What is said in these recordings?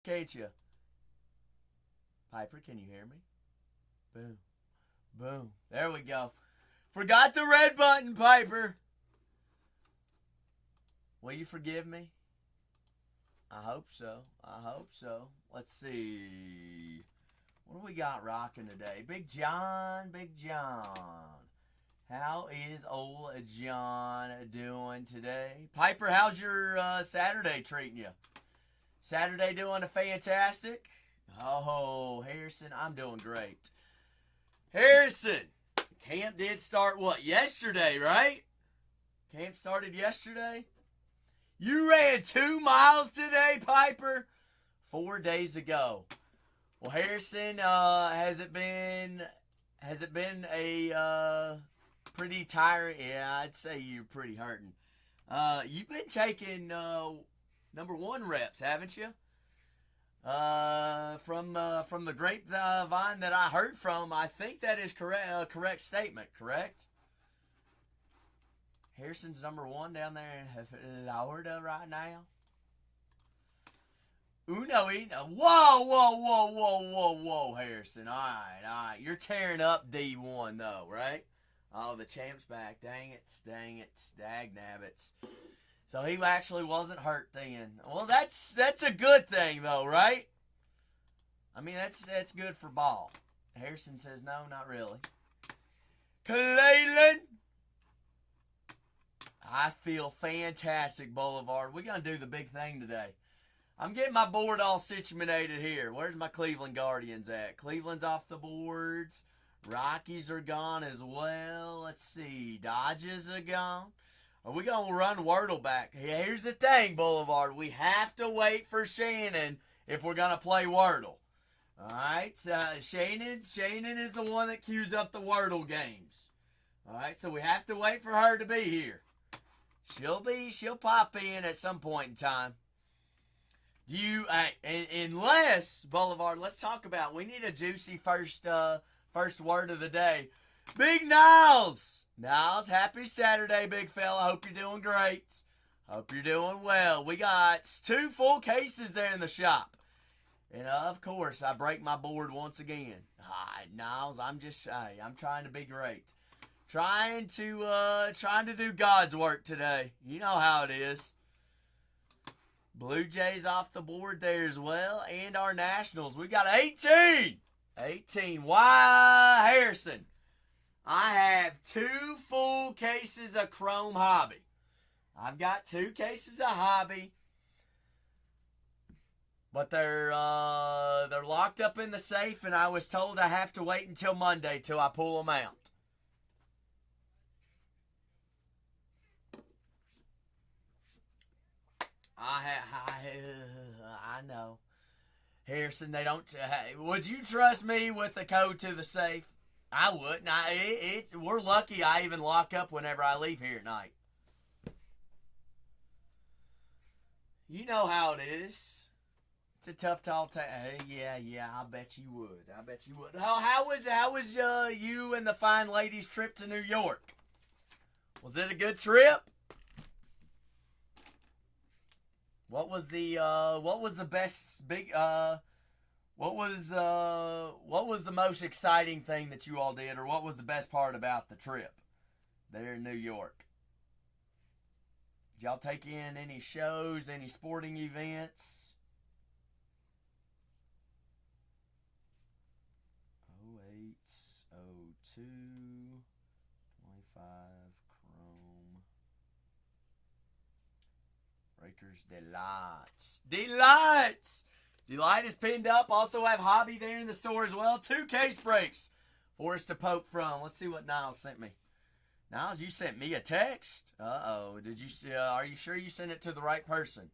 can't you? Piper, can you hear me? Boom. Boom. There we go. Forgot the red button, Piper. Will you forgive me? I hope so. I hope so. Let's see. What do we got rocking today? Big John. Big John. How is old John doing today? Piper, how's your Saturday treating you? Saturday doing a fantastic? Oh, Harrison, I'm doing great. Harrison, camp did start what? Yesterday, right? Camp started yesterday? You ran 2 miles today, Piper? 4 days ago. Well, Harrison, has it been a pretty tiring? Yeah, I'd say you're pretty hurting. You've been taking number 1 reps, haven't you? From the grapevine that I heard from, I think that is correct statement, correct? Harrison's number 1 down there in Florida right now. Uno, whoa, Harrison. All right. You're tearing up D1, though, right? Oh, the champ's back. Dang it, dag nabbits. So he actually wasn't hurt then. Well, that's a good thing, though, right? I mean, that's good for ball. Harrison says, no, not really. Cleveland. I feel fantastic, Boulevard. We're going to do the big thing today. I'm getting my board all situated here. Where's my Cleveland Guardians at? Cleveland's off the boards. Rockies are gone as well. Let's see. Dodgers are gone. Are we going to run Wordle back? Here's the thing, Boulevard. We have to wait for Shannon if we're going to play Wordle. All right? Shannon is the one that queues up the Wordle games. All right? So we have to wait for her to be here. She'll pop in at some point in time. Unless, Boulevard, let's talk about, we need a juicy first word of the day. Big Niles! Niles, happy Saturday, big fella. Hope you're doing great. Hope you're doing well. We got 2 full cases there in the shop. And, of course, I break my board once again. All right, Niles, I'm trying to be great. Trying to do God's work today. You know how it is. Blue Jays off the board there as well. And our Nationals. We got 18. 18. Why, Harrison? I have 2 full cases of Chrome Hobby. I've got 2 cases of Hobby. But they're locked up in the safe, and I was told I have to wait until Monday till I pull them out. I know. Harrison, they don't. Would you trust me with the code to the safe? I wouldn't. We're lucky I even lock up whenever I leave here at night. You know how it is. It's a tough tall yeah, I bet you would. How was you and the fine ladies' trip to New York? Was it a good trip? What was the most exciting thing that you all did, or what was the best part about the trip there in New York? Did y'all take in any shows, any sporting events? 08, 02, 25, Chrome. Breakers Delights. Delight is pinned up. Also have Hobby there in the store as well. 2 case breaks for us to poke from. Let's see what Niles sent me. Niles, you sent me a text. Uh-oh. Did you? Are you sure you sent it to the right person?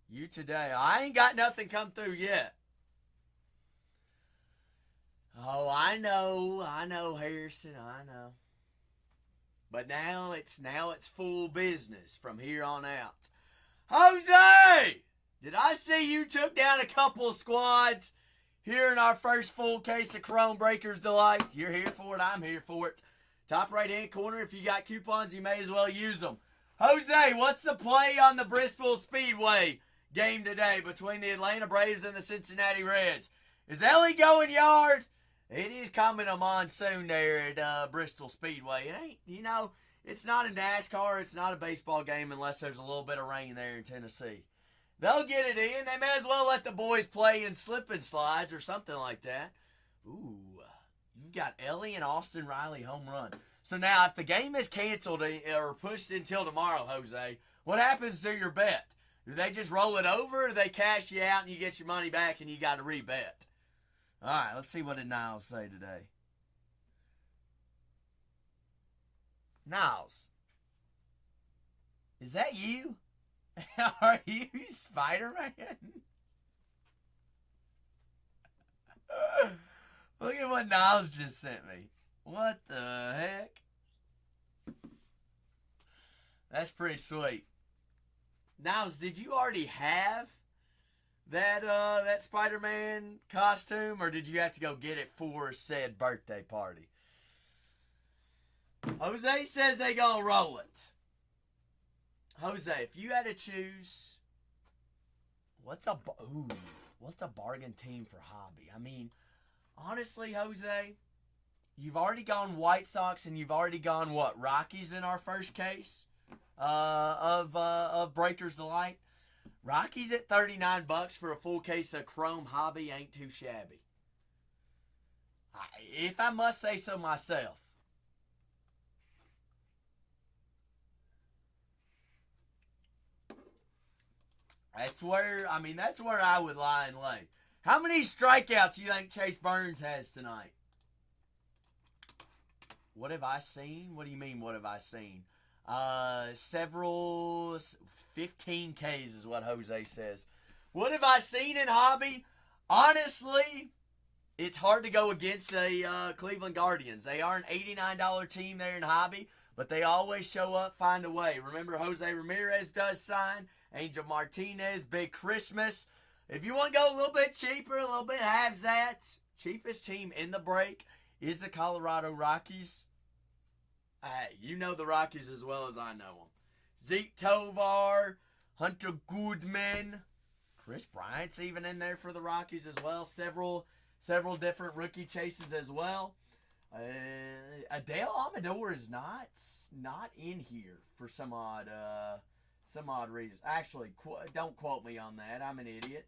You today. I ain't got nothing come through yet. Oh, I know, Harrison. I know. But now it's full business from here on out. Jose! Did I see you took down a couple of squads here in our first full case of Chrome Breakers Delight? You're here for it. I'm here for it. Top right-hand corner, if you got coupons, you may as well use them. Jose, what's the play on the Bristol Speedway game today between the Atlanta Braves and the Cincinnati Reds? Is Ellie going yard? It is coming a monsoon there at Bristol Speedway. It ain't, it's not a NASCAR. It's not a baseball game unless there's a little bit of rain there in Tennessee. They'll get it in. They may as well let the boys play in slip and slides or something like that. Ooh, you've got Ellie and Austin Riley home run. So now if the game is canceled or pushed until tomorrow, Jose, what happens to your bet? Do they just roll it over or do they cash you out and you get your money back and you got to rebet? All right, let's see what did Niles say today. Niles, is that you? Are you Spider-Man? Look at what Niles just sent me. What the heck? That's pretty sweet. Niles, did you already have that Spider-Man costume, or did you have to go get it for said birthday party? Jose says they gonna roll it. Jose, if you had to choose, what's a bargain team for hobby? I mean, honestly, Jose, you've already gone White Sox and you've already gone what? Rockies in our first case of Breakers Delight. Rockies at $39 for a full case of Chrome Hobby ain't too shabby. If I must say so myself. That's where I would lie and lay. How many strikeouts do you think Chase Burns has tonight? What have I seen? What do you mean, what have I seen? 15 Ks is what Jose says. What have I seen in hobby? Honestly, it's hard to go against the Cleveland Guardians. They are an $89 team there in hobby, but they always show up, find a way. Remember, Jose Ramirez does sign. Angel Martinez, Big Christmas. If you want to go a little bit cheaper, a little bit halves that, cheapest team in the break is the Colorado Rockies. Hey, you know the Rockies as well as I know them. Zeke Tovar, Hunter Goodman, Chris Bryant's even in there for the Rockies as well. Several different rookie chases as well. Adele Amador is not in here for some odd reason. Actually, don't quote me on that. I'm an idiot.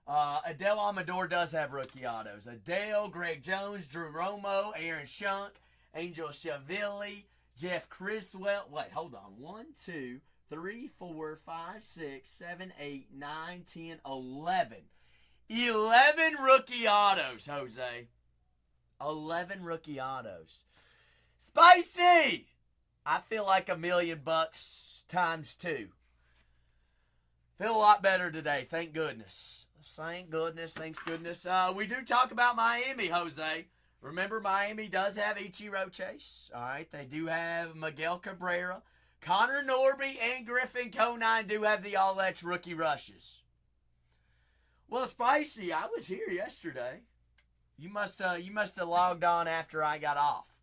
Adele Amador does have rookie autos. Adele, Greg Jones, Drew Romo, Aaron Shunk, Angel Shavili, Jeff Criswell. Wait, hold on. 1, 2, 3, 4, 5, 6, 7, 8, 9, 10, 11. 11 rookie autos, Jose. 11 rookie autos. Spicy! I feel like $1 million times 2. Feel a lot better today, thank goodness. Thank goodness. We do talk about Miami, Jose. Remember, Miami does have Ichiro Chase. All right, they do have Miguel Cabrera. Connor Norby and Griffin Conine do have the all-X rookie rushes. Well, Spicy, I was here yesterday. You must have logged on after I got off,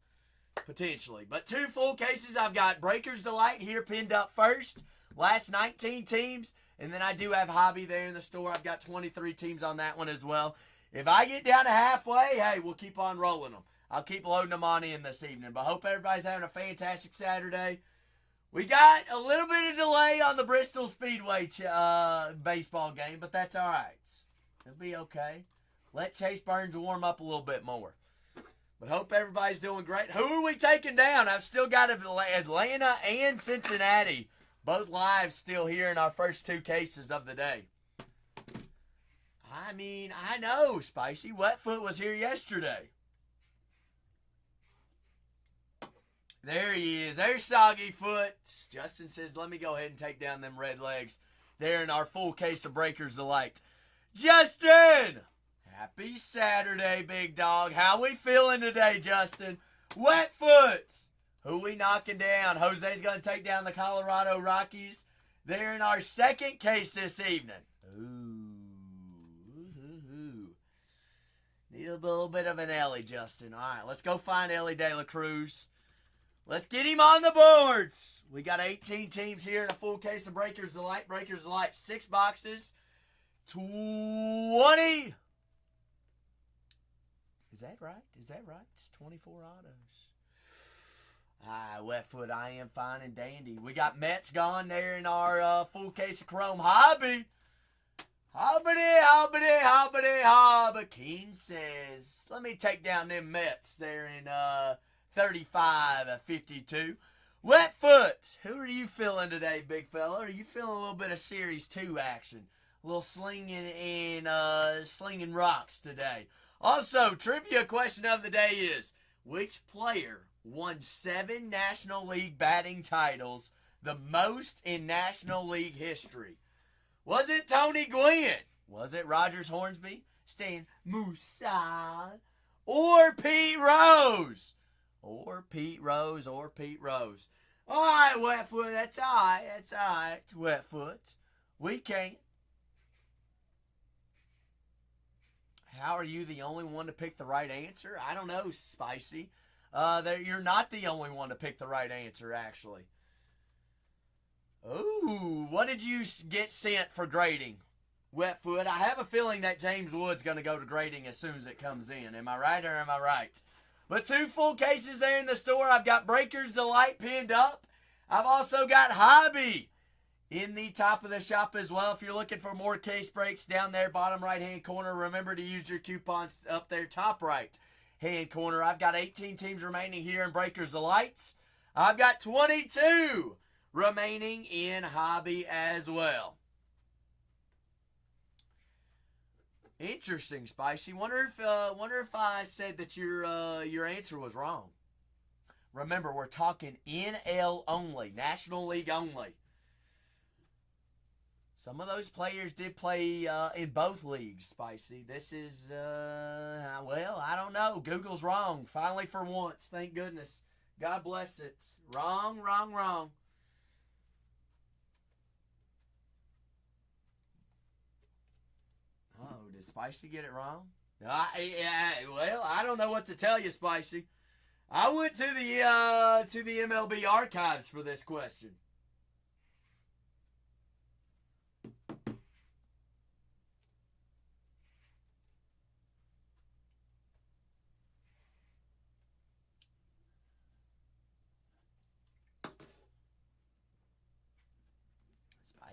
potentially. But 2 full cases. I've got Breakers Delight here pinned up first. Last 19 teams. And then I do have Hobby there in the store. I've got 23 teams on that one as well. If I get down to halfway, hey, we'll keep on rolling them. I'll keep loading them on in this evening. But hope everybody's having a fantastic Saturday. We got a little bit of delay on the Bristol Speedway baseball game, but that's all right. It'll be okay. Let Chase Burns warm up a little bit more. But hope everybody's doing great. Who are we taking down? I've still got Atlanta and Cincinnati. Both live still here in our first 2 cases of the day. I mean, I know, Spicy. Wetfoot was here yesterday. There he is. There's Soggy Foot. Justin says, let me go ahead and take down them red legs. There in our full case of Breakers Delight. Justin! Happy Saturday, big dog. How we feeling today, Justin? Wetfoot! Who we knocking down? Jose's going to take down the Colorado Rockies. They're in our second case this evening. Ooh. Need a little bit of an Ellie, Justin. All right, let's go find Ellie De La Cruz. Let's get him on the boards. We got 18 teams here in a full case of Breakers Delight. Breakers Delight, 6 boxes. 20. Is that right? Is that right? It's 24 autos. Left foot, I am fine and dandy. We got Mets gone there in our full case of Chrome Hobby. Hobbity. Keen says, let me take down them Mets there in 35-52. Wet foot, who are you feeling today, big fella? Are you feeling a little bit of Series 2 action? A little slinging and slinging rocks today. Also, trivia question of the day is, which player won 7 National League batting titles, the most in National League history? Was it Tony Gwynn? Was it Rogers Hornsby, Stan Musial, or Pete Rose? All right, Wetfoot, that's all right, Wetfoot. We can't. How are you the only one to pick the right answer? I don't know, Spicy. You're not the only one to pick the right answer, actually. Ooh, what did you get sent for grading, Wetfoot? I have a feeling that James Wood's going to go to grading as soon as it comes in. Am I right or am I right? But 2 full cases there in the store. I've got Breakers Delight pinned up. I've also got Hobby in the top of the shop as well. If you're looking for more case breaks down there, bottom right-hand corner, remember to use your coupons up there, top right-hand corner. I've got 18 teams remaining here in Breakers Delight. I've got 22 remaining in Hobby as well. Interesting, Spicy. Wonder if I said that your answer was wrong. Remember, we're talking NL only, National League only. Some of those players did play in both leagues, Spicy. This is, well, I don't know. Google's wrong. Finally for once. Thank goodness. God bless it. Wrong. Oh, did Spicy get it wrong? Well, I don't know what to tell you, Spicy. I went to the MLB archives for this question.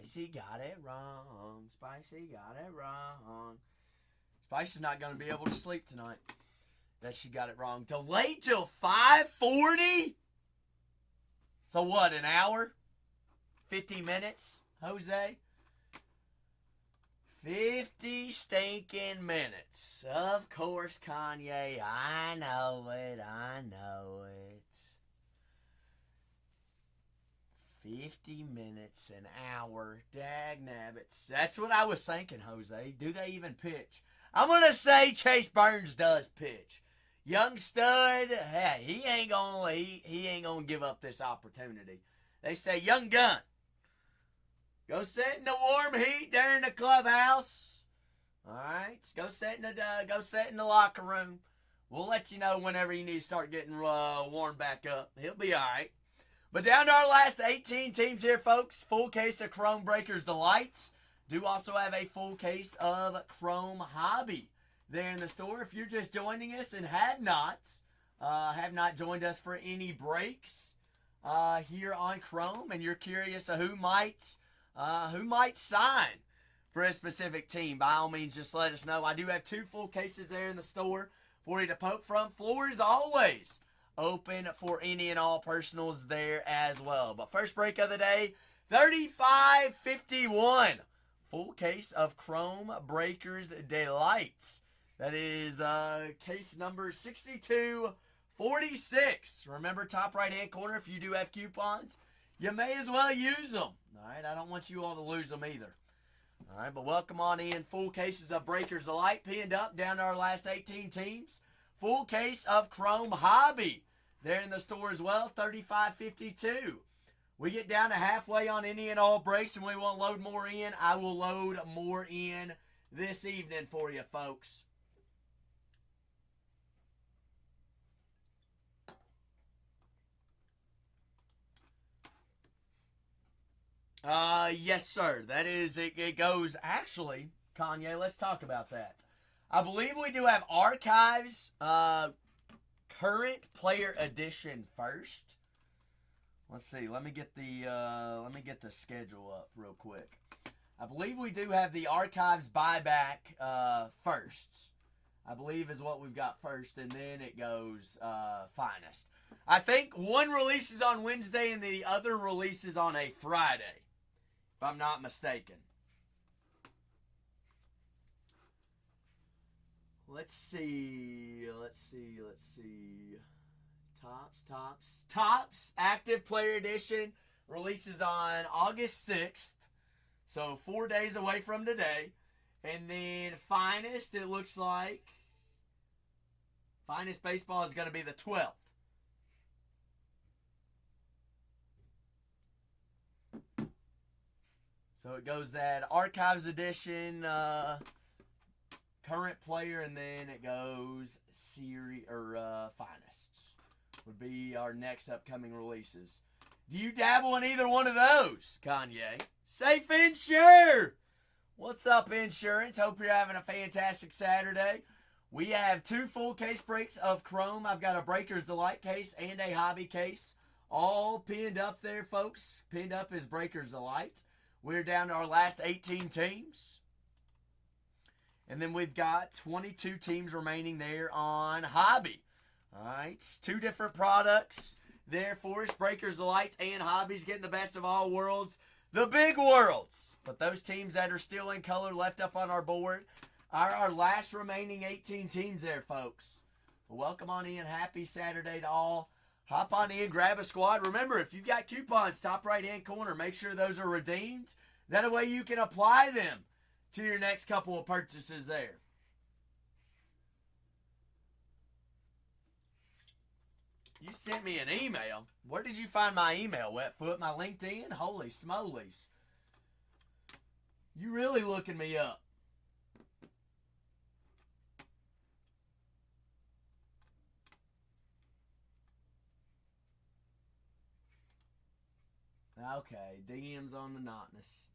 Spicy got it wrong. Spicy's not going to be able to sleep tonight. That she got it wrong. Delayed till 5:40? So what, an hour? 50 minutes, Jose? 50 stinking minutes. Of course, Kanye. I know it. 50 minutes, an hour. Dag nabbits. That's what I was thinking, Jose. Do they even pitch? I'm going to say Chase Burns does pitch. Young stud, hey, he ain't gonna give up this opportunity. They say, young gun, go sit in the warm heat there in the clubhouse. All right, go sit in the locker room. We'll let you know whenever you need to start getting warmed back up. He'll be all right. But down to our last 18 teams here, folks. Full case of Chrome Breakers Delights. Do also have a full case of Chrome Hobby there in the store. If you're just joining us and have not joined us for any breaks here on Chrome, and you're curious of who might sign for a specific team, by all means, just let us know. I do have 2 full cases there in the store for you to poke from. Floor is always open for any and all personals there as well. But first break of the day, 35-51. Full case of Chrome Breakers Delights. That is case number 6246. Remember, top right-hand corner, if you do have coupons, you may as well use them. All right, I don't want you all to lose them either. All right, but welcome on in. Full cases of Breakers Delight pinned up down to our last 18 teams. Full case of Chrome Hobby there in the store as well, 35.52. We get down to halfway on any and all breaks and we want to load more in. I will load more in this evening for you, folks. Yes, sir. That is, it goes, actually, Kanye, let's talk about that. I believe we do have archives, current player edition first. Let's see. Let me get the schedule up real quick. I believe we do have the archives buyback first. I believe is what we've got first, and then it goes finest. I think one releases on Wednesday and the other releases on a Friday, if I'm not mistaken. Let's see. Tops Active Player Edition releases on August 6th. So 4 days away from today. And then Finest, it looks like. Finest Baseball is going to be the 12th. So it goes that Archives Edition, current player, and then it goes series or Finest would be our next upcoming releases. Do you dabble in either one of those, Kanye? Safe Insure! What's up, insurance? Hope you're having a fantastic Saturday. We have 2 full case breaks of Chrome. I've got a Breaker's Delight case and a Hobby case, all pinned up there, folks. Pinned up is Breaker's Delight. We're down to our last 18 teams. And then we've got 22 teams remaining there on Hobby. All right, 2 different products there for us. Breakers, the Lights, and Hobbies getting the best of all worlds. The big worlds. But those teams that are still in color left up on our board are our last remaining 18 teams there, folks. Welcome on in. Happy Saturday to all. Hop on in, grab a squad. Remember, if you've got coupons, top right-hand corner, make sure those are redeemed. That way you can apply them to your next couple of purchases there. You sent me an email. Where did you find my email, Wetfoot? My LinkedIn? Holy smolies. You really looking me up. Okay, DM's on Monotonous.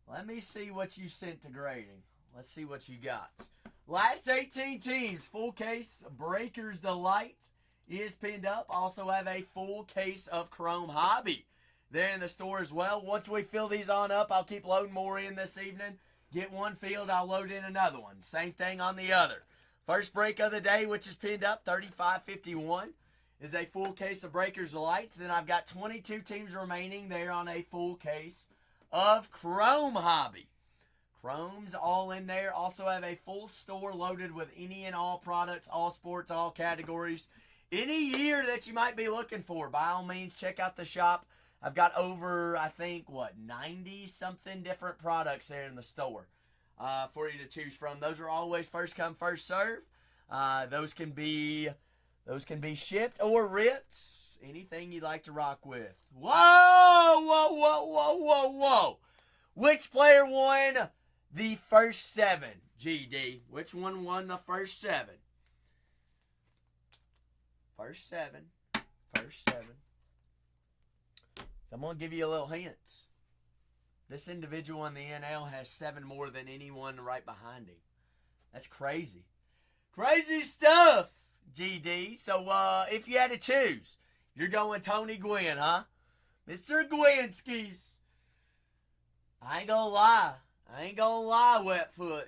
Let me see what you sent to grading. Let's see what you got. Last 18 teams, full case, Breaker's Delight is pinned up. Also have a full case of Chrome Hobby there in the store as well. Once we fill these on up, I'll keep loading more in this evening. Get one filled, I'll load in another one. Same thing on the other. First break of the day, which is pinned up, 3551, is a full case of Breaker's Delight. Then I've got 22 teams remaining there on a full case of Chrome Hobby. Chrome's all in there. Also have a full store loaded with any and all products, all sports, all categories. Any year that you might be looking for, by all means, check out the shop. I've got over, I think, 90-something different products there in the store for you to choose from. Those are always first come, first serve. Those can be shipped or ripped. Anything you'd like to rock with. Whoa! Which player won the first 7, GD? Which one won the first 7? First seven. So I'm going to give you a little hint. This individual in the NL has 7 more than anyone right behind him. That's crazy. Crazy stuff, GD. So if you had to choose, you're going Tony Gwynn, huh? Mr. Gwynskis. I ain't gonna lie, Wetfoot.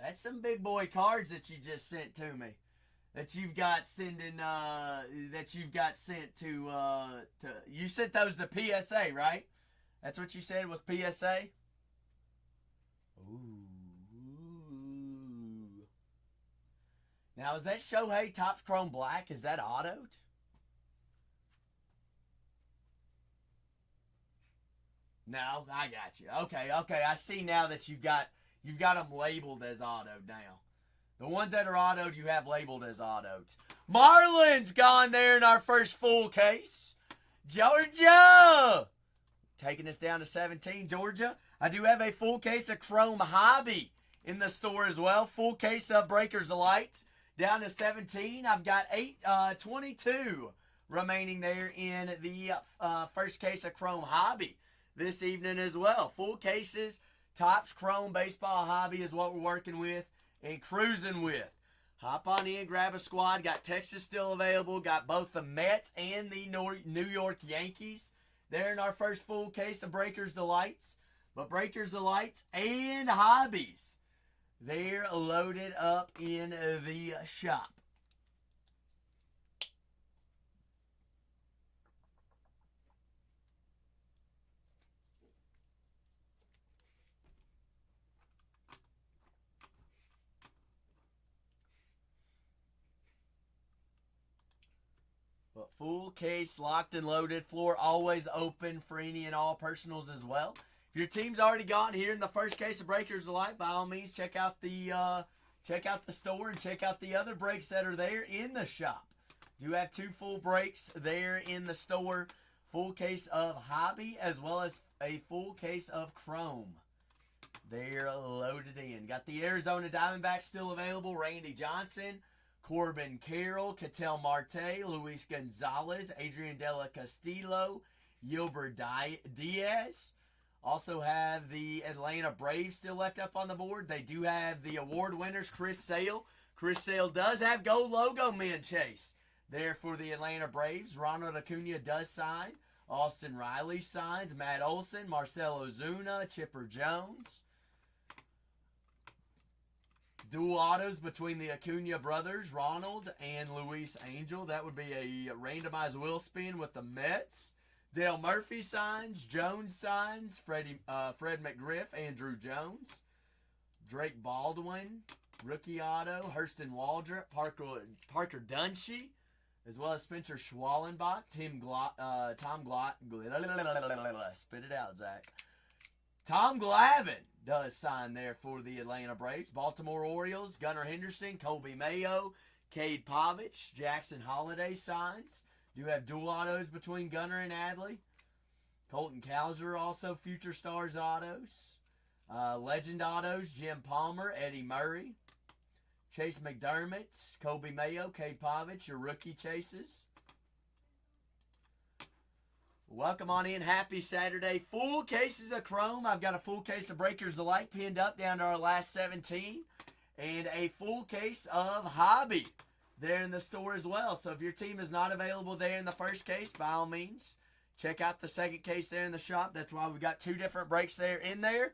That's some big boy cards that you just sent to me. That you've got sent to you sent those to PSA, right? That's what you said was PSA? Ooh. Now, is that Shohei Topps Chrome Black? Is that autoed? No, I got you. Okay. I see now that you've got them labeled as autoed now. The ones that are autoed, you have labeled as autoed. Marlins gone there in our first full case. Georgia! Taking us down to 17, Georgia. I do have a full case of Chrome Hobby in the store as well. Full case of Breakers Delight. Down to 17. I've got 22 remaining there in the first case of Chrome Hobby this evening as well. Full cases, Topps Chrome Baseball Hobby is what we're working with and cruising with. Hop on in, grab a squad. Got Texas still available. Got both the Mets and the New York Yankees. They're in our first full case of Breakers Delights. But Breakers Delights and Hobbies, they're loaded up in the shop. But full case, locked and loaded. Floor always open for any and all personals as well. If your team's already gone here in the first case of Breakers Delight, by all means, check out the store and check out the other breaks that are there in the shop. Do have 2 full breaks there in the store. Full case of Hobby as well as a full case of Chrome. They're loaded in. Got the Arizona Diamondbacks still available. Randy Johnson, Corbin Carroll, Ketel Marte, Luis Gonzalez, Adrian Della Castillo, Gilbert Diaz. Also have the Atlanta Braves still left up on the board. They do have the award winners, Chris Sale. Chris Sale does have gold logo men chase there for the Atlanta Braves. Ronald Acuna does sign. Austin Riley signs. Matt Olson, Marcell Ozuna, Chipper Jones. Dual autos between the Acuna brothers, Ronald and Luis Angel. That would be a randomized wheel spin with the Mets. Dale Murphy signs. Jones signs. Fred McGriff, Andrew Jones. Drake Baldwin, rookie auto. Hurston Waldrop, Parker Dunshee, as well as Spencer Schwallenbach, Tom spit it out, Zach. Tom Glavine does sign there for the Atlanta Braves. Baltimore Orioles, Gunnar Henderson, Colby Mayo, Cade Povich, Jackson Holiday signs. Do have dual autos between Gunnar and Adley. Colton Cowser also Future Stars autos. Legend autos, Jim Palmer, Eddie Murray. Chase McDermott, Colby Mayo, Cade Povich, your rookie chases. Welcome on in. Happy Saturday. Full cases of Chrome. I've got a full case of Breakers Delight pinned up down to our last 17. And a full case of Hobby there in the store as well. So if your team is not available there in the first case, by all means, check out the second case there in the shop. That's why we've got 2 different breaks there in there.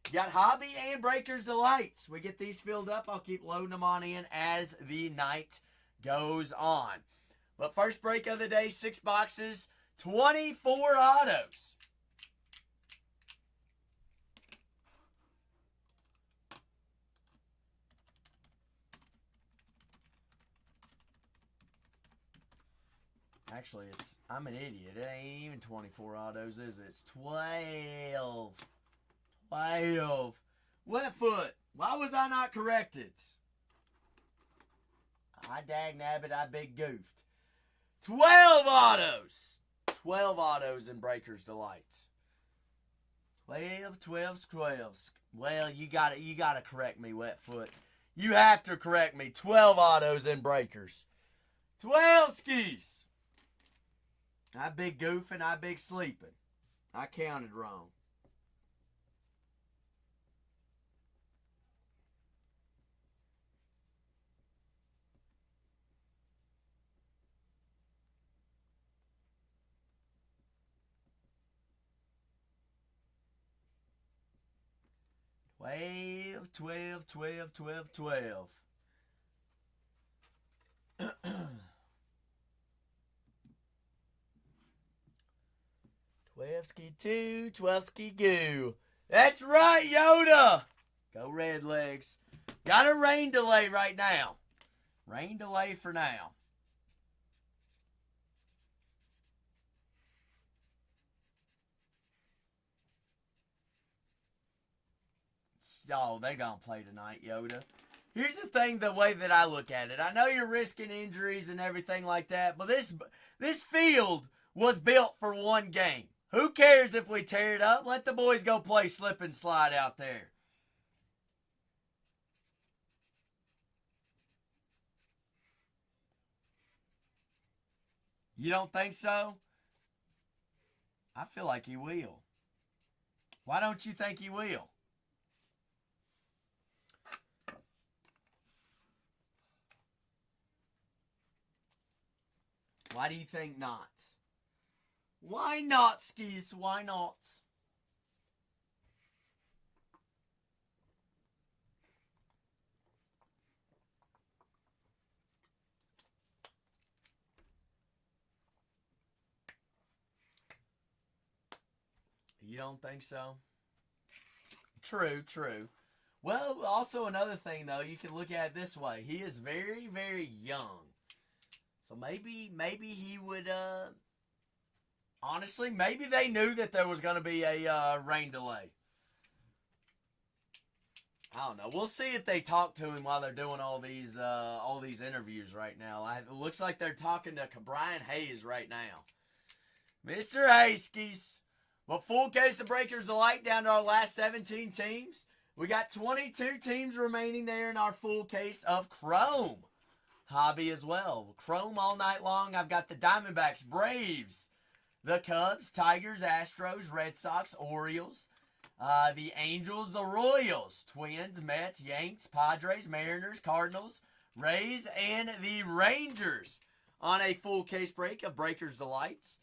You got Hobby and Breakers Delights. We get these filled up. I'll keep loading them on in as the night goes on. But first break of the day, 6 boxes. 24 autos. Actually, I'm an idiot. It ain't even 24 autos, is it? It's 12. 12. Wetfoot. Why was I not corrected? I dag nabbit, I big goofed. 12 autos. 12 autos in Breakers Delights. 12. Well, you gotta correct me, Wetfoot. You have to correct me. 12 autos in Breakers. 12 skis. I big goofing, I big sleeping. I counted wrong. Twelve. 12 ski 2, 12 ski goo. That's right, Yoda. Go Red Legs. Got a rain delay right now. Rain delay for now. Oh, they're going to play tonight, Yoda. Here's the thing, the way that I look at it. I know you're risking injuries and everything like that, but this field was built for one game. Who cares if we tear it up? Let the boys go play slip and slide out there. You don't think so? I feel like he will. Why don't you think he will? Why do you think not? Why not, Skis? Why not? You don't think so? True, true. Well, also another thing, though, you can look at it this way. He is very, very young. So maybe he would, honestly, maybe they knew that there was going to be a rain delay. I don't know. We'll see if they talk to him while they're doing all these interviews right now. It looks like they're talking to Brian Hayes right now. Mr. Hayskis. But full case of Breakers Delight down to our last 17 teams. We got 22 teams remaining there in our full case of Chrome hobby as well. Chrome all night long. I've got the Diamondbacks, Braves, the Cubs, Tigers, Astros, Red Sox, Orioles, the Angels, the Royals, Twins, Mets, Yanks, Padres, Mariners, Cardinals, Rays, and the Rangers on a full case break of Breakers Delights.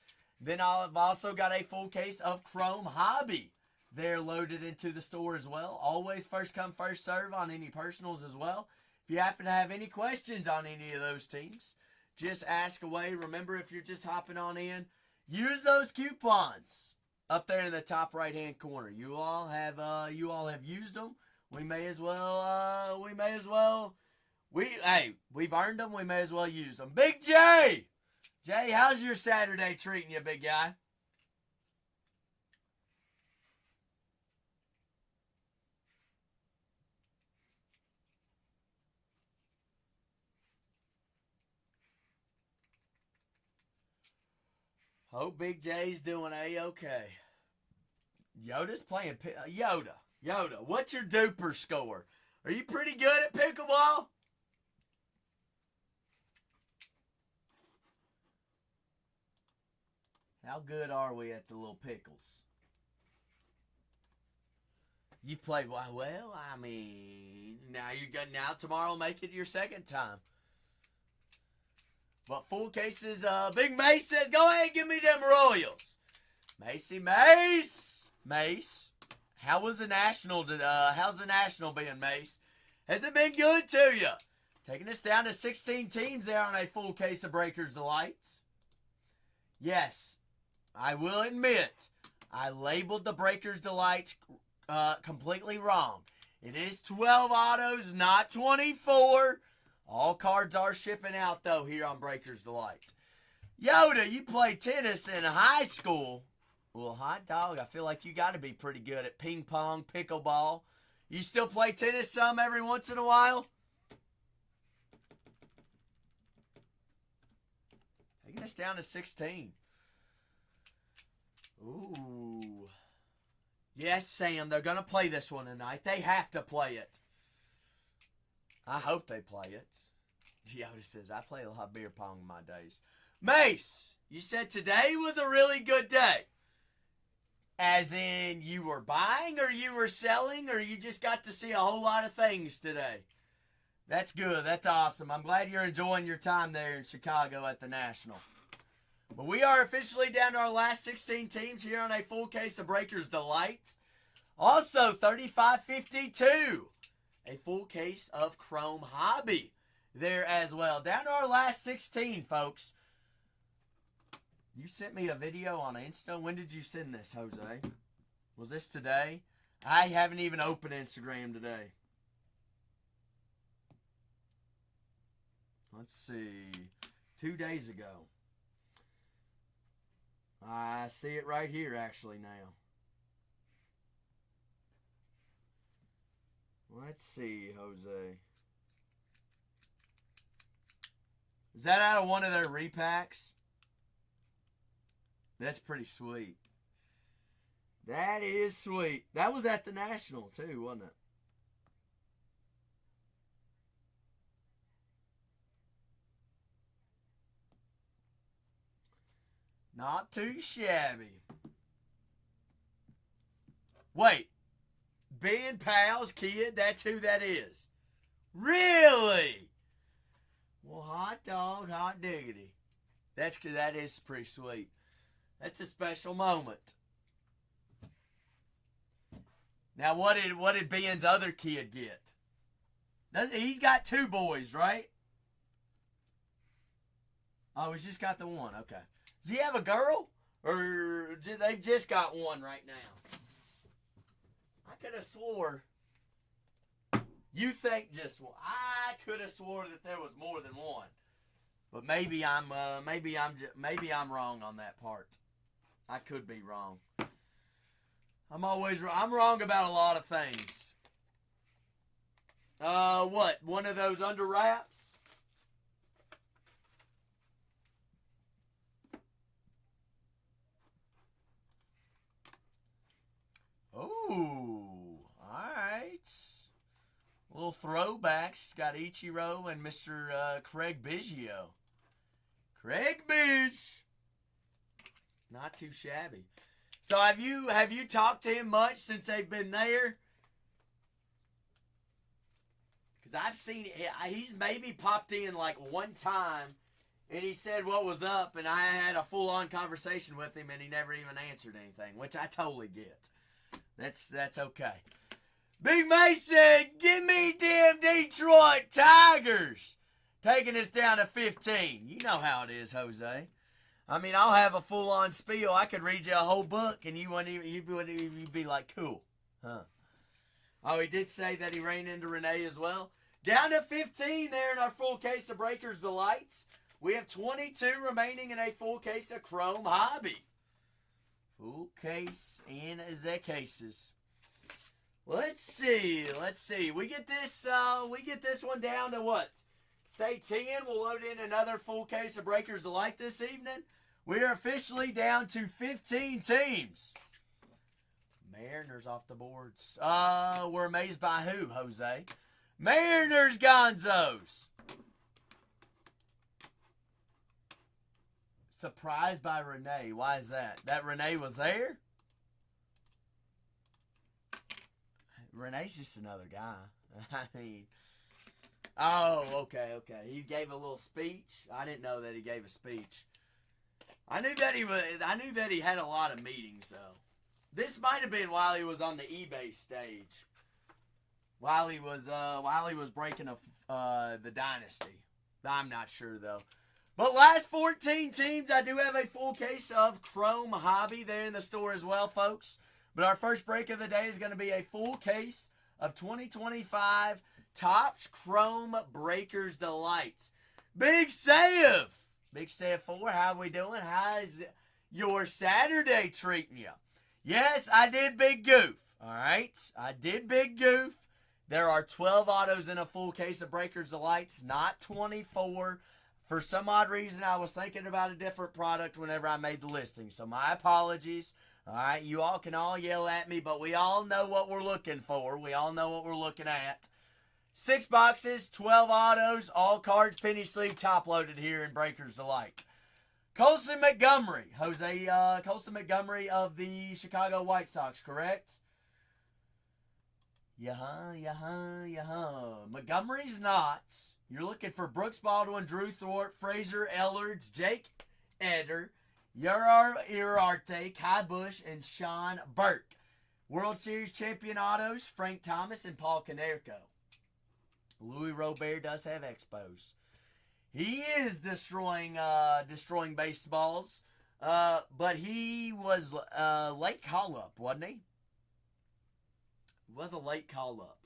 Then I've also got a full case of Chrome Hobby. They're loaded into the store as well. Always first come, first serve on any personals as well. If you happen to have any questions on any of those teams, just ask away. Remember, if you're just hopping on in, use those coupons up there in the top right-hand corner. You all have used them. We've earned them. We may as well use them. Big J! Jay, how's your Saturday treating you, big guy? Hope Big J's doing A-okay. Yoda's playing... Yoda, what's your duper score? Are you pretty good at pickleball? How good are we at the little pickles? You've played well. I mean, now tomorrow make it your second time. But full cases. Big Mace says, "Go ahead, and give me them Royals." Mace. How's the National being, Mace? Has it been good to you? Taking us down to 16 teams there on a full case of Breakers Delights. Yes. I will admit, I labeled the Breakers Delights completely wrong. It is 12 autos, not 24. All cards are shipping out, though, here on Breakers Delights. Yoda, you played tennis in high school. Well, hot dog, I feel like you got to be pretty good at ping pong, pickleball. You still play tennis some every once in a while? Taking us down to 16. Ooh. Yes, Sam, they're going to play this one tonight. They have to play it. I hope they play it. Yoda says, "I play a lot of beer pong in my days." Mace, you said today was a really good day. As in, you were buying or you were selling or you just got to see a whole lot of things today? That's good. That's awesome. I'm glad you're enjoying your time there in Chicago at the National. But we are officially down to our last 16 teams here on a full case of Breakers Delight. Also, 3552. A full case of Chrome Hobby there as well. Down to our last 16, folks. You sent me a video on Insta. When did you send this, Jose? Was this today? I haven't even opened Instagram today. Let's see. 2 days ago. I see it right here, actually, now. Let's see, Jose. Is that out of one of their repacks? That's pretty sweet. That is sweet. That was at the National, too, wasn't it? Not too shabby. Wait, Ben Powell's kid? That's who that is. Really? Well, hot dog, hot diggity. That is pretty sweet. That's a special moment. Now, what did Ben's other kid get? He's got 2 boys, right? Oh, he's just got the one. Okay. Does he have a girl? Or they've just got one right now? I could have swore. You think just one? I could have swore that there was more than one. But maybe I'm wrong on that part. I could be wrong. I'm wrong about a lot of things. What? One of those under wraps? Oh, alright. Little throwbacks. Got Ichiro and Mr. Craig Biggio. Craig Bidge. Not too shabby. So have you talked to him much since they've been there? Because I've seen he's maybe popped in like one time, and he said what was up, and I had a full-on conversation with him, and he never even answered anything, which I totally get. That's okay. Big Mason, give me damn Detroit Tigers. Taking us down to 15. You know how it is, Jose. I mean, I'll have a full-on spiel. I could read you a whole book, and you'd be like, cool. Huh. Oh, he did say that he ran into Renee as well. Down to 15 there in our full case of Breakers Delights. We have 22 remaining in a full case of Chrome Hobby. Full case in the cases. Let's see. We get this one down to what? Say 10. We'll load in another full case of Breakers Delight this evening. We are officially down to 15 teams. Mariners off the boards. We're amazed by who, Jose? Mariners Gonzos. Surprised by Renee. Why is that? That Renee was there? Renee's just another guy. I mean, oh, okay. He gave a little speech. I didn't know that he gave a speech. I knew that he had a lot of meetings though. This might have been while he was on the eBay stage. While he was breaking the dynasty. I'm not sure though. But last 14 teams, I do have a full case of Chrome Hobby there in the store as well, folks. But our first break of the day is going to be a full case of 2025 Topps Chrome Breakers Delights. Big Save 4, how we doing? How's your Saturday treating you? Yes, I did Big Goof. All right, I did Big Goof. There are 12 autos in a full case of Breakers Delights, not 24. For some odd reason, I was thinking about a different product whenever I made the listing. So my apologies. All right, you all can all yell at me, but we all know what we're looking for. We all know what we're looking at. 6 boxes, 12 autos, all cards, penny sleeve, top loaded here in Breakers Delight. Colson Montgomery. Colson Montgomery of the Chicago White Sox, correct? Montgomery's not. You're looking for Brooks Baldwin, Drew Thorpe, Fraser Ellards, Jake Eder, Yurard Irarte, Kai Bush, and Sean Burke. World Series champion autos, Frank Thomas and Paul Konerko. Louis Robert does have expos. He is destroying baseballs, but he was late call-up, wasn't he? He was a late call-up.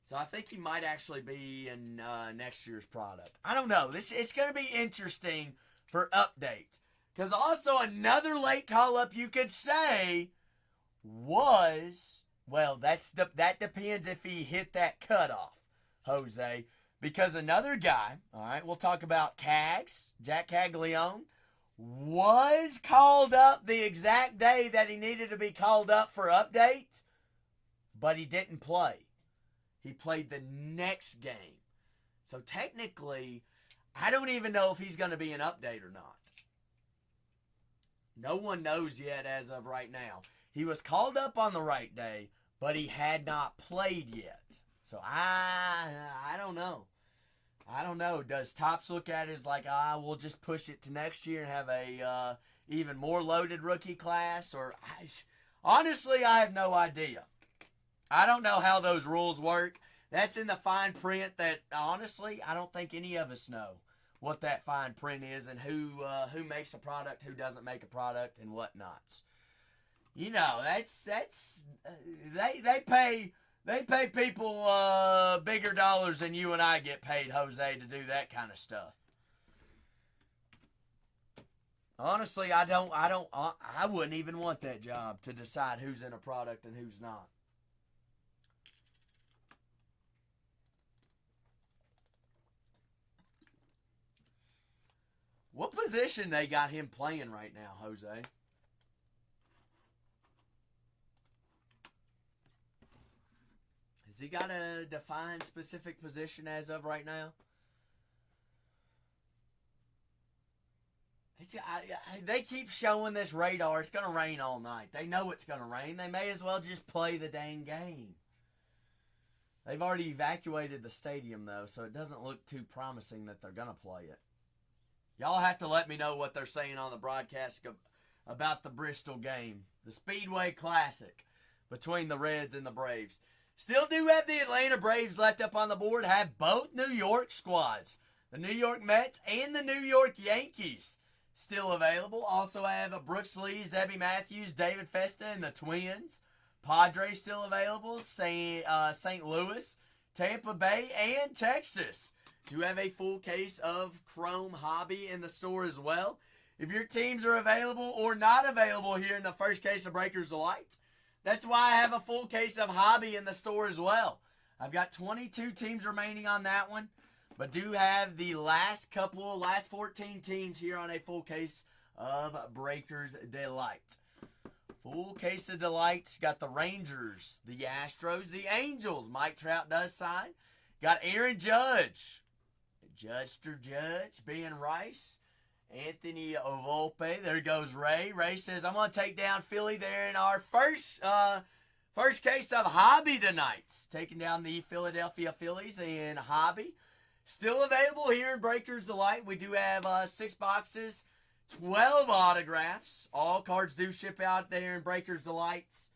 So I think he might actually be in next year's product. I don't know. It's going to be interesting for updates. Because also another late call-up you could say was, well, that depends if he hit that cutoff, Jose. Because another guy, all right, we'll talk about Cags, Jack Caglione, was called up the exact day that he needed to be called up for update, but he didn't play. He played the next game. So technically, I don't even know if he's going to be an update or not. No one knows yet as of right now. He was called up on the right day, but he had not played yet. So I don't know. I don't know. Does Topps look at it as like, we'll just push it to next year and have a even more loaded rookie class? Or honestly, I have no idea. I don't know how those rules work. That's in the fine print that, honestly, I don't think any of us know what that fine print is and who makes a product, who doesn't make a product, and whatnots. You know, they pay people bigger dollars than you and I get paid, Jose, to do that kind of stuff. Honestly, I wouldn't even want that job to decide who's in a product and who's not. What position they got him playing right now, Jose? Has he got a defined specific position as of right now? They keep showing this radar. It's going to rain all night. They know it's going to rain. They may as well just play the dang game. They've already evacuated the stadium, though, so it doesn't look too promising that they're going to play it. Y'all have to let me know what they're saying on the broadcast about the Bristol game. The Speedway Classic between the Reds and the Braves. Still do have the Atlanta Braves left up on the board. Have both New York squads. The New York Mets and the New York Yankees still available. Also have Brooks Lee, Zebby Matthews, David Festa, and the Twins. Padres still available. St. Louis, Tampa Bay, and Texas. Do have a full case of Chrome Hobby in the store as well. If your teams are available or not available here in the first case of Breakers Delight, that's why I have a full case of Hobby in the store as well. I've got 22 teams remaining on that one, but do have the last 14 teams here on a full case of Breakers Delight. Full case of Delight. Got the Rangers, the Astros, the Angels. Mike Trout does sign. Got Aaron Judge. Judge, Ben Rice, Anthony Volpe. There goes Ray. Ray says, I'm going to take down Philly there in our first case of Hobby tonight. Taking down the Philadelphia Phillies in Hobby. Still available here in Breakers Delight. We do have 6 boxes, 12 autographs. All cards do ship out there in Breakers Delights.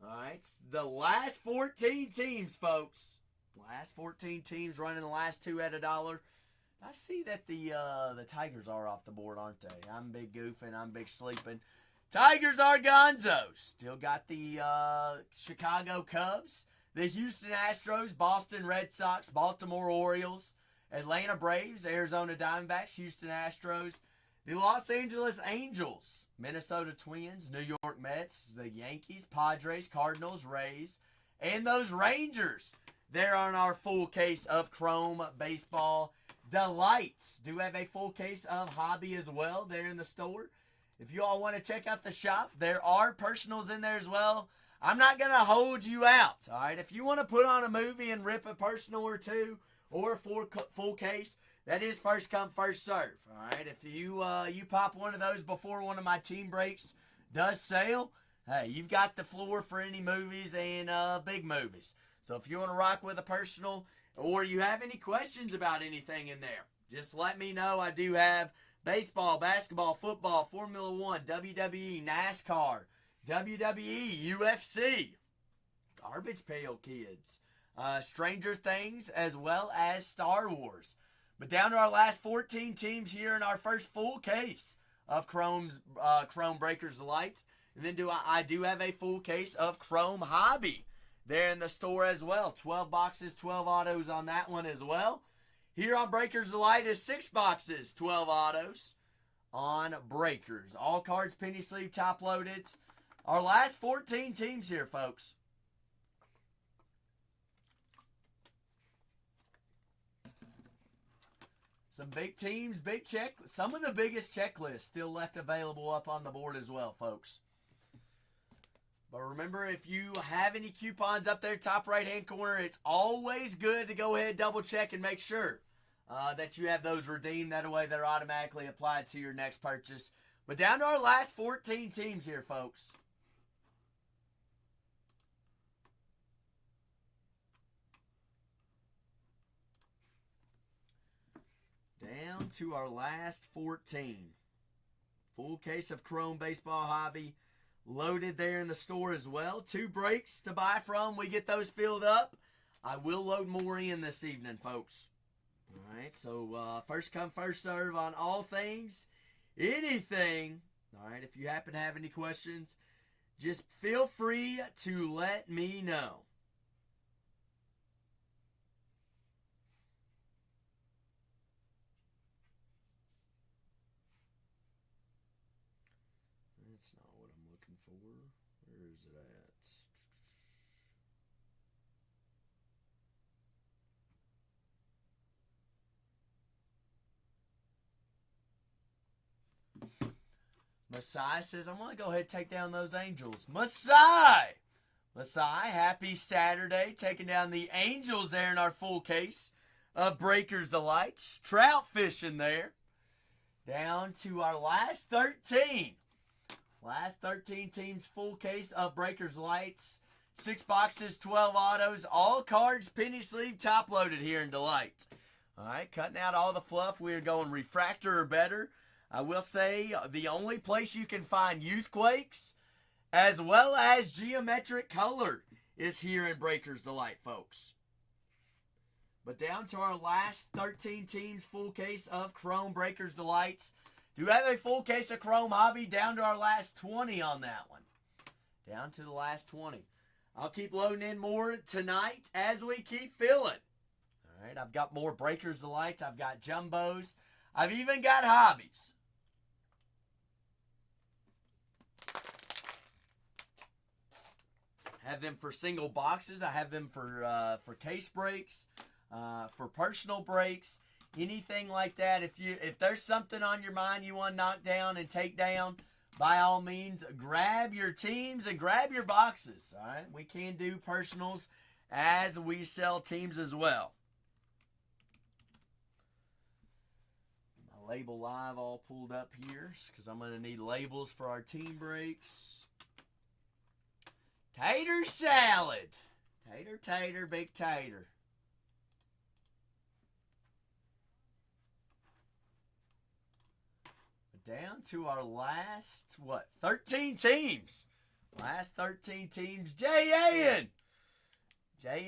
All right, the last 14 teams, folks. Last 14 teams running the last 2 at $1. I see that the Tigers are off the board, aren't they? I'm big goofing. I'm big sleeping. Tigers are gonzo. Still got the Chicago Cubs, the Houston Astros, Boston Red Sox, Baltimore Orioles, Atlanta Braves, Arizona Diamondbacks, Houston Astros, the Los Angeles Angels, Minnesota Twins, New York Mets, the Yankees, Padres, Cardinals, Rays, and those Rangers. They're on our full case of Chrome Baseball Delights. Do have a full case of Hobby as well there in the store. If you all want to check out the shop, there are personals in there as well. I'm not going to hold you out, all right? If you want to put on a movie and rip a personal or two or a full case, that is first come, first serve, all right? If you pop one of those before one of my team breaks does sale, hey, you've got the floor for any movies and big movies. So if you want to rock with a personal or you have any questions about anything in there, just let me know. I do have baseball, basketball, football, Formula One, WWE, NASCAR, WWE, UFC, Garbage Pail Kids, Stranger Things, as well as Star Wars. But down to our last 14 teams here in our first full case of Chrome Breakers Delight. And then I do have a full case of Chrome Hobby there in the store as well. 12 boxes, 12 autos on that one as well. Here on Breakers Delight is 6 boxes, 12 autos on Breakers. All cards penny sleeve top loaded. Our last 14 teams here, folks. Some big teams, big check. Some of the biggest checklists still left available up on the board as well, folks. But remember, if you have any coupons up there, top right-hand corner, it's always good to go ahead, double check, and make sure that you have those redeemed. That way they're automatically applied to your next purchase. But down to our last 14 teams here, folks. down to our last 14. Full case of Chrome Baseball Hobby loaded there in the store as well. 2 breaks to buy from. We get those filled up. I will load more in this evening, folks. All right, so first come, first serve on all things, anything. All right, if you happen to have any questions, just feel free to let me know. That's not what I'm looking for. Where is it at? Masai says, I'm going to go ahead and take down those Angels. Masai, happy Saturday. Taking down the Angels there in our full case of Breakers Delights. Trout fishing there. Down to our last 13. Last 13 teams, full case of Breakers Delights. 6 boxes, 12 autos, all cards, penny sleeve, top loaded here in Delight. All right, cutting out all the fluff. We are going refractor or better. I will say the only place you can find Youthquakes as well as geometric color is here in Breakers Delight, folks. But down to our last 13 teams, full case of Chrome Breakers Delights. Do have a full case of Chrome Hobby, down to our last 20 on that one. Down to the last 20. I'll keep loading in more tonight as we keep filling. All right, I've got more Breakers Delights. I've got Jumbos. I've even got Hobbies. Have them for single boxes. I have them for case breaks, for personal breaks, anything like that. If there's something on your mind you want to knock down and take down, by all means, grab your teams and grab your boxes. All right, we can do personals as we sell teams as well. My label live all pulled up here because I'm going to need labels for our team breaks. Tater salad. Tater, big tater. Down to our last, 13 teams. Last 13 teams. J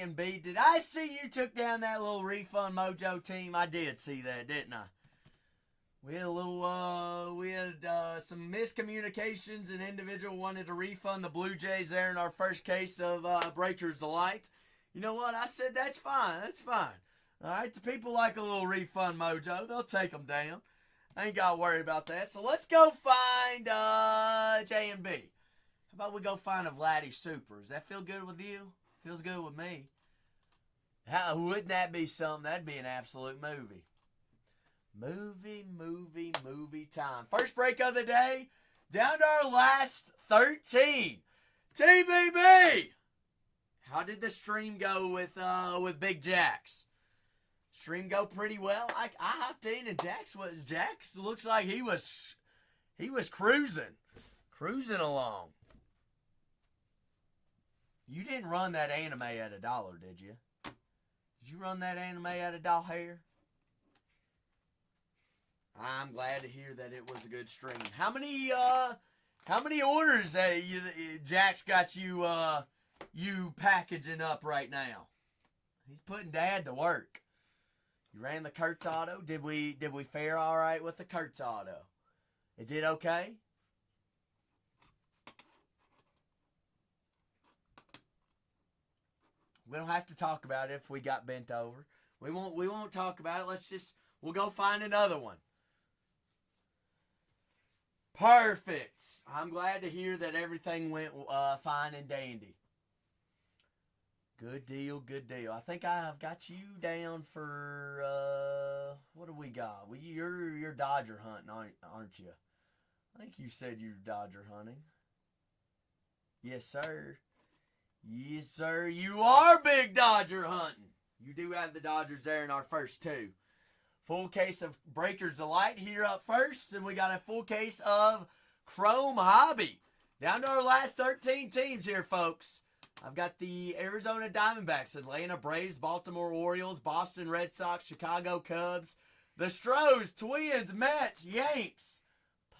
and B, did I see you took down that little Refund Mojo team? I did see that, didn't I? We had some miscommunications. An individual wanted to refund the Blue Jays there in our first case of Breakers Delight. You know what? I said that's fine. That's fine. All right, the people like a little refund mojo. They'll take them down. I ain't got to worry about that. So let's go find J and B. How about we go find a Vladdy Super? Does that feel good with you? Feels good with me. Wouldn't that be something? That'd be an absolute movie. Movie time. First break of the day. Down to our last 13. TBB. How did the stream go with Big Jax? Stream go pretty well. I hopped in and Jax looks like he was cruising along. You didn't run that anime at $1, did you? Did you run that anime at $1 here? I'm glad to hear that it was a good stream. How many orders Jax got you packaging up right now? He's putting Dad to work. You ran the Kurtz Auto. Did we fare all right with the Kurtz Auto? It did okay? We don't have to talk about it if we got bent over. We won't talk about it. We'll go find another one. Perfect. I'm glad to hear that everything went fine and dandy. Good deal. I think I've got you down for, what do we got? You're Dodger hunting, aren't you? I think you said you're Dodger hunting. Yes, sir. Yes, sir. You are big Dodger hunting. You do have the Dodgers there in our first 2. Full case of Breakers Delight here up first. And we got a full case of Chrome Hobby. Down to our last 13 teams here, folks. I've got the Arizona Diamondbacks, Atlanta Braves, Baltimore Orioles, Boston Red Sox, Chicago Cubs, The Stros, Twins, Mets, Yanks,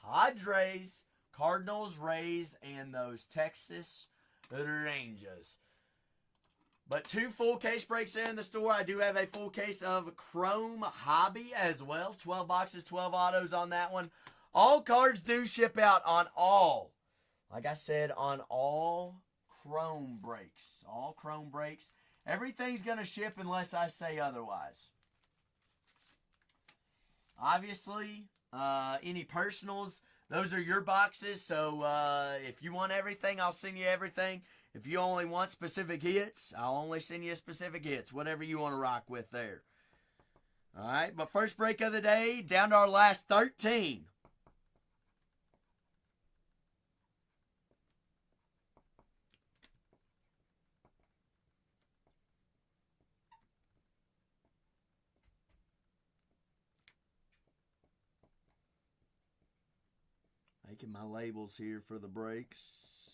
Padres, Cardinals, Rays, and those Texas Rangers. But 2 full case breaks in the store. I do have a full case of Chrome Hobby as well. 12 boxes, 12 autos on that one. All cards do ship out on all. Like I said, on all Chrome breaks. All Chrome breaks. Everything's going to ship unless I say otherwise. Obviously, any personals, those are your boxes. So if you want everything, I'll send you everything. If you only want specific hits, I'll only send you specific hits. Whatever you want to rock with there. All right, but first break of the day, down to our last 13. Making my labels here for the breaks.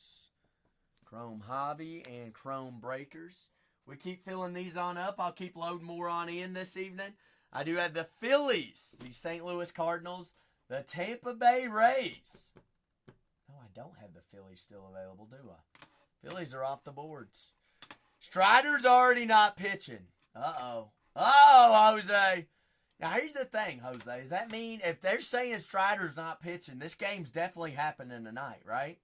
Chrome Hobby and Chrome Breakers. We keep filling these on up. I'll keep loading more on in this evening. I do have the Phillies, the St. Louis Cardinals, the Tampa Bay Rays. No, I don't have the Phillies still available, do I? Phillies are off the boards. Strider's already not pitching. Uh-oh. Oh, Jose. Now, here's the thing, Jose. Does that mean if they're saying Strider's not pitching, this game's definitely happening tonight, right?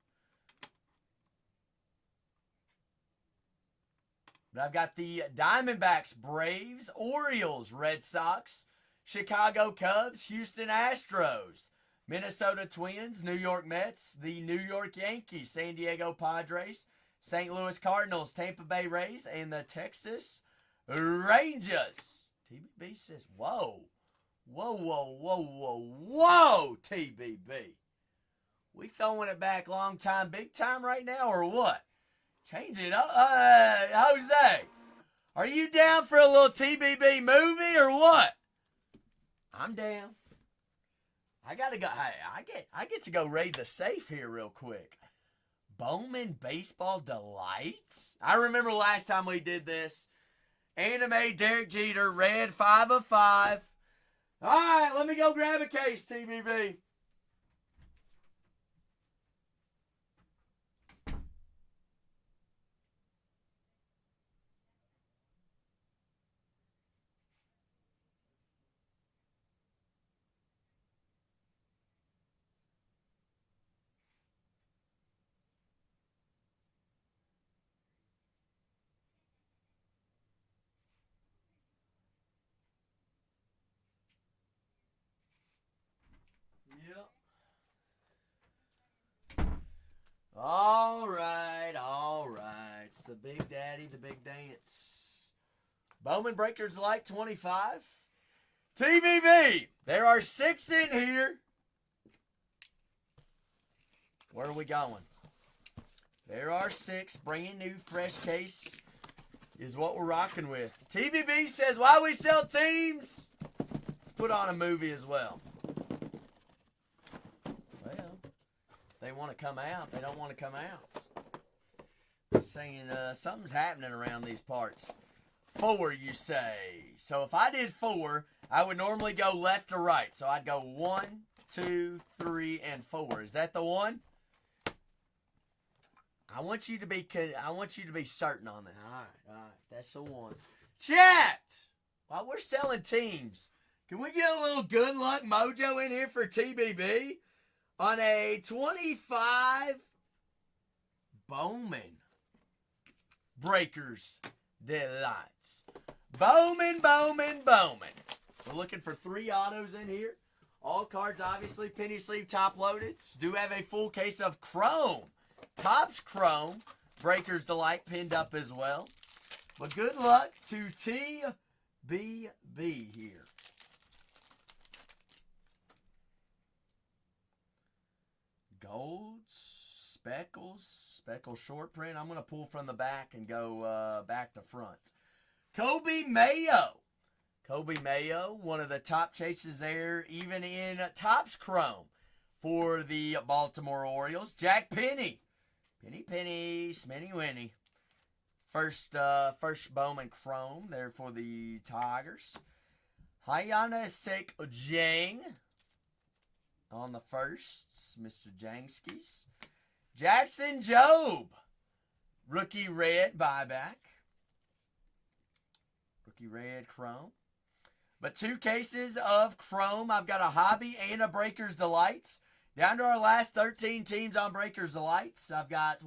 But I've got the Diamondbacks, Braves, Orioles, Red Sox, Chicago Cubs, Houston Astros, Minnesota Twins, New York Mets, the New York Yankees, San Diego Padres, St. Louis Cardinals, Tampa Bay Rays, and the Texas Rangers. TBB says, whoa, whoa, whoa, whoa, whoa, whoa, TBB. We throwing it back long time, big time right now, or what? Change it up. Jose, are you down for a little TBB movie or what? I'm down. I gotta go. Hey, I get to go raid the safe here real quick. Bowman Baseball Delights. I remember last time we did this. Anime Derek Jeter, red 5 of 5. All right, let me go grab a case, TBB. Yep. All right, all right. It's the Big Daddy, the Big Dance. Bowman Breakers like 25. TBB, there are 6 in here. Where are we going? There are 6. Brand new, fresh case is what we're rocking with. TBB says, why we sell teams? Let's put on a movie as well. Well, they want to come out. They don't want to come out. They're saying something's happening around these parts. 4, you say. So if I did 4, I would normally go left to right. So I'd go 1, 2, 3, and 4. Is that the one? I want you to be certain on that. All right. That's the one. Chat! While we're selling teams, can we get a little good luck mojo in here for TBB on a 25 Bowman Breakers Delights. Bowman. We're looking for 3 autos in here. All cards, obviously, penny sleeve top loaded. Do have a full case of Chrome. Topps Chrome. Breakers Delight pinned up as well. But good luck to TBB here. Golds, speckles short print. I'm going to pull from the back and go back to front. Kobe Mayo, one of the top chases there, even in Topps Chrome for the Baltimore Orioles. Jack Penny, Smitty Winnie. First Bowman Chrome there for the Tigers. Hyana Sek Jang on the first, Mr. Jangskis. Jackson Jobe, rookie red buyback. Rookie red chrome. But 2 cases of chrome. I've got a hobby and a Breakers Delights. Down to our last 13 teams on Breakers Delights. I've got,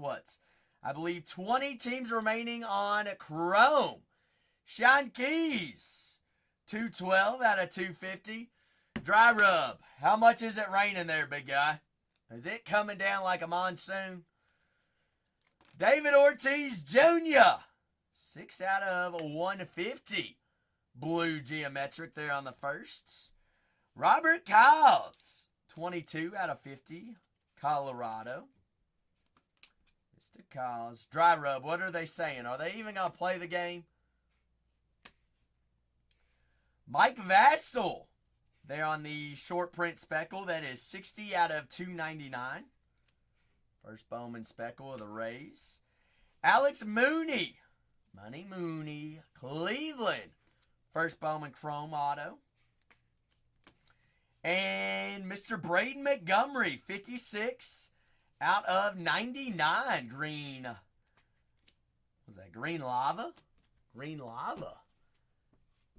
I believe 20 teams remaining on chrome. Sean Keys, 212 out of 250. Dry rub. How much is it raining there, big guy? Is it coming down like a monsoon? David Ortiz Jr., 6 out of 150. Blue geometric there on the first. Robert Kyles, 22 out of 50. Colorado. Mr. Kyles. Dry rub. What are they saying? Are they even going to play the game? Mike Vassell. There on the short print speckle. That is 60 out of 299. First Bowman speckle of the Rays. Alex Mooney. Money Mooney. Cleveland. First Bowman chrome auto. And Mr. Braden Montgomery. 56 out of 99. Green. Was that green lava? Green lava.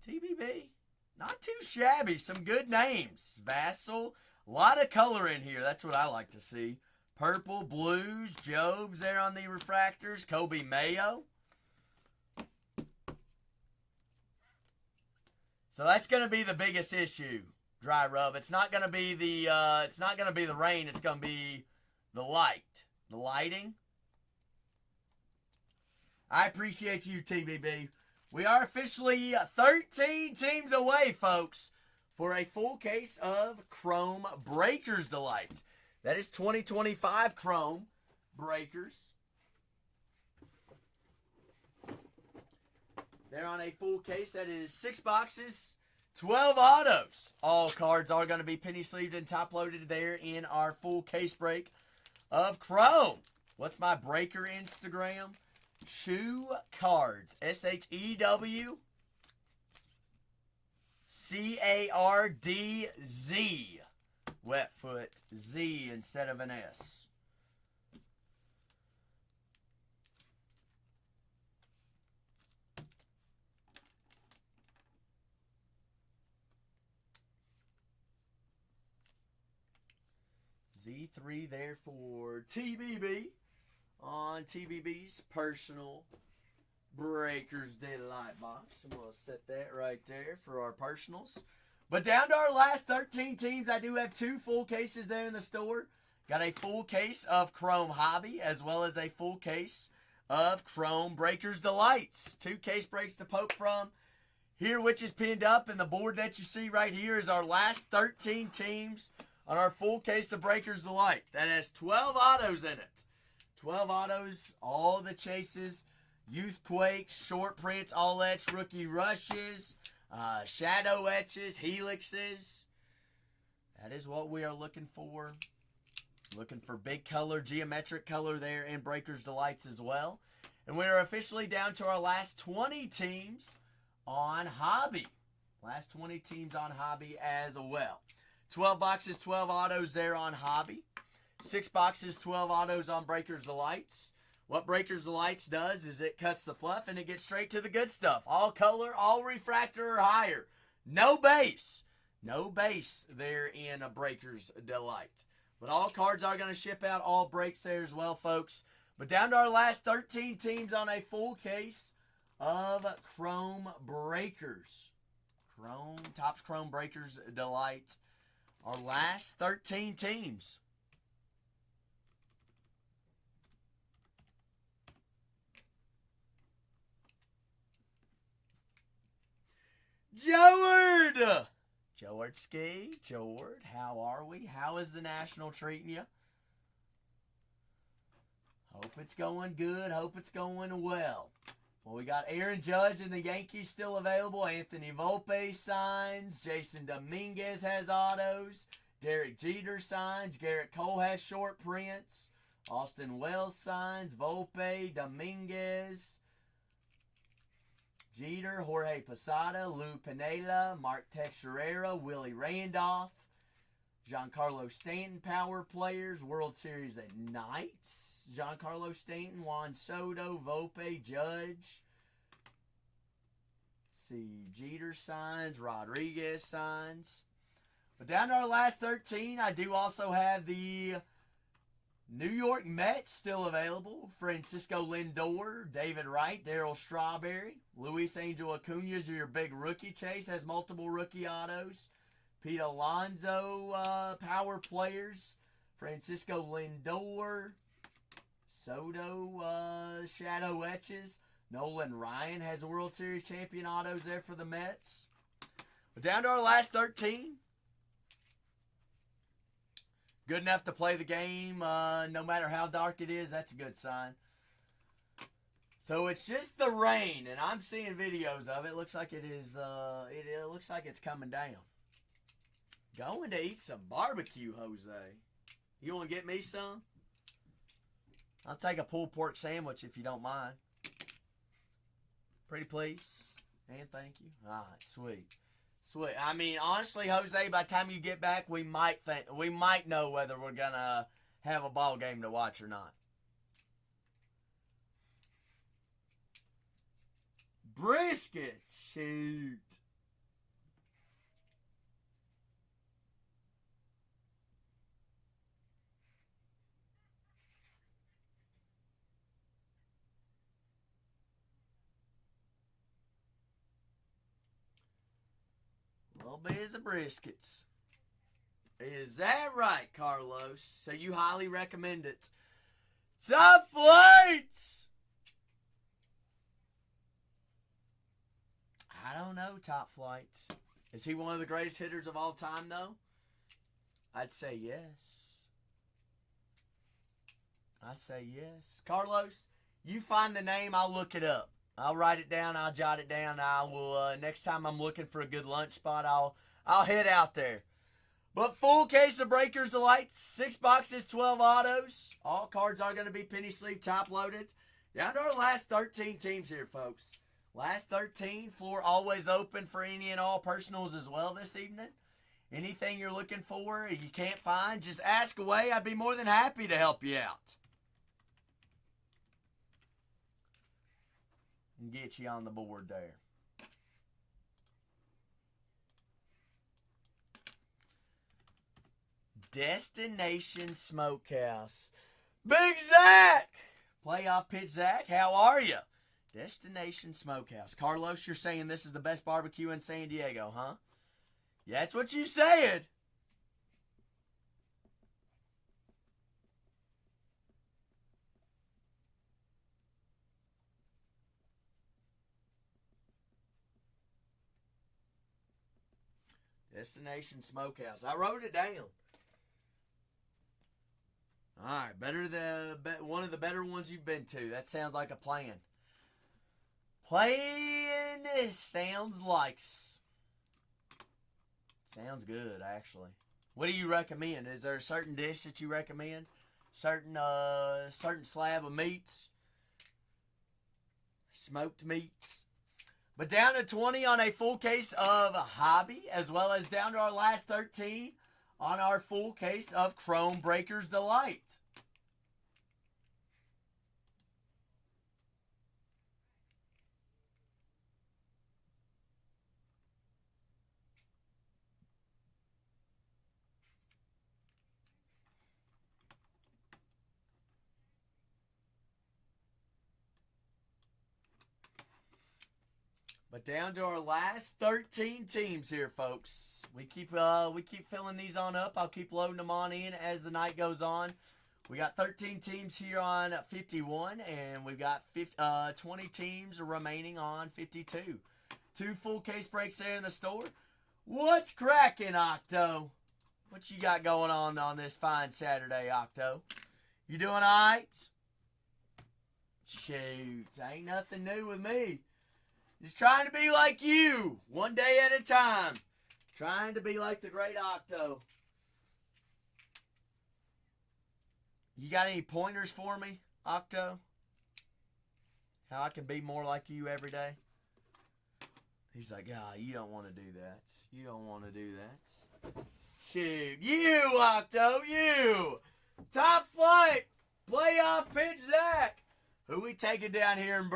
TBB. Not too shabby. Some good names. Vassell. A lot of color in here. That's what I like to see. Purple, blues, Jobes there on the refractors. Kobe Mayo. So that's going to be the biggest issue. Dry rub. It's not going to be the rain. It's going to be the light. The lighting. I appreciate you, TBB. We are officially 13 teams away, folks, for a full case of Chrome Breakers Delight. That is 2025 Chrome Breakers. They're on a full case. That is 6 boxes, 12 autos. All cards are going to be penny sleeved and top loaded there in our full case break of Chrome. What's my breaker Instagram? Shoe Cards. SHEW CARDZ. Wet foot Z instead of an S. Z3 there for TBB on TBB's personal Breakers Delight box. And we'll set that right there for our personals. But down to our last 13 teams, I do have 2 full cases there in the store. Got a full case of Chrome Hobby as well as a full case of Chrome Breakers Delights. 2 case breaks to poke from. Here, which is pinned up, and the board that you see right here is our last 13 teams on our full case of Breakers Delight. That has 12 autos in it. 12 autos, all the chases, Youth Quakes, short prints, all etch, rookie rushes, shadow etches, helixes. That is what we are looking for. Looking for big color, geometric color there in Breakers Delights as well. And we are officially down to our last 20 teams on Hobby. Last 20 teams on Hobby as well. 12 boxes, 12 autos there on Hobby. 6 boxes, 12 autos on Breakers Delights. What Breakers Delights does is it cuts the fluff and it gets straight to the good stuff. All color, all refractor or higher. No base. No base there in a Breakers Delight. But all cards are going to ship out, all breaks there as well, folks. But down to our last 13 teams on a full case of Chrome Breakers. Topps Chrome Breakers Delight. Our last 13 teams. Joward! Joward Ski. Joward, how are we? How is the National treating you? Hope it's going good. Hope it's going well. Well, we got Aaron Judge and the Yankees still available. Anthony Volpe signs. Jason Dominguez has autos. Derek Jeter signs. Garrett Cole has short prints. Austin Wells signs. Volpe, Dominguez. Jeter, Jorge Posada, Lou Pineda, Mark Teixeira, Willie Randolph, Giancarlo Stanton, power players, World Series at Nights, Giancarlo Stanton, Juan Soto, Volpe, Judge. Let's see, Jeter signs, Rodriguez signs. But down to our last 13, I do also have the New York Mets still available. Francisco Lindor, David Wright, Darryl Strawberry, Luis Angel Acuna is your big rookie. Chase has multiple rookie autos. Pete Alonso, power players. Francisco Lindor, Soto, shadow etches. Nolan Ryan has a World Series champion autos there for the Mets. But down to our last 13. Good enough to play the game no matter how dark it is. That's a good sign. So it's just the rain, and I'm seeing videos of it. Looks like it is. It looks like it's coming down. Going to eat some barbecue, Jose. You want to get me some? I'll take a pulled pork sandwich if you don't mind. Pretty please. And thank you. All right, sweet. Sweet. I mean, honestly, Jose, by the time you get back, we might know whether we're going to have a ball game to watch or not. Brisket. Shoot. Little bit of briskets. Is that right, Carlos? So you highly recommend it. Top flights! I don't know, Top Flights. Is he one of the greatest hitters of all time, though? I'd say yes. I say yes. Carlos, you find the name, I'll look it up. I'll write it down. I'll jot it down. I will. Next time I'm looking for a good lunch spot, I'll head out there. But full case of Breakers Delight, 6 boxes, 12 autos. All cards are going to be penny sleeve top loaded. Down to our last 13 teams here, folks. Last 13. Floor always open for any and all personals as well this evening. Anything you're looking for you can't find, just ask away. I'd be more than happy to help you out. And get you on the board there. Destination Smokehouse. Big Zach! Playoff pitch Zach, how are you? Destination Smokehouse. Carlos, you're saying this is the best barbecue in San Diego, huh? Yeah, that's what you said. Destination Smokehouse. I wrote it down. All right, one of the better ones you've been to. That sounds like a plan. Playing sounds good, actually. What do you recommend? Is there a certain dish that you recommend? Certain slab of meats? Smoked meats? But down to 20 on a full case of Hobby, as well as down to our last 13 on our full case of Chrome Breakers Delight. But down to our last 13 teams here, folks. We keep filling these on up. I'll keep loading them on in as the night goes on. We got 13 teams here on 51, and we've got 20 teams remaining on 52. 2 full case breaks there in the store. What's cracking, Octo? What you got going on this fine Saturday, Octo? You doing all right? Shoot, ain't nothing new with me. Just trying to be like you, one day at a time. Trying to be like the great Octo. You got any pointers for me, Octo? How I can be more like you every day? He's like, you don't want to do that. You don't want to do that. Shoot. You, Octo, you. Top flight. Playoff pitch, Zach. Who we taking down here in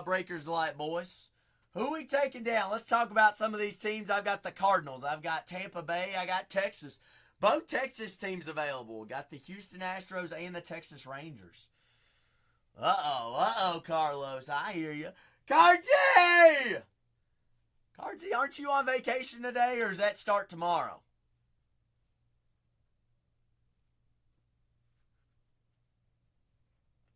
Breakers Delight, boys? Who we taking down? Let's talk about some of these teams. I've got the Cardinals. I've got Tampa Bay. I got Texas. Both Texas teams available. Got the Houston Astros and the Texas Rangers. Uh-oh, Carlos. I hear you. Carty! Carty, aren't you on vacation today, or does that start tomorrow?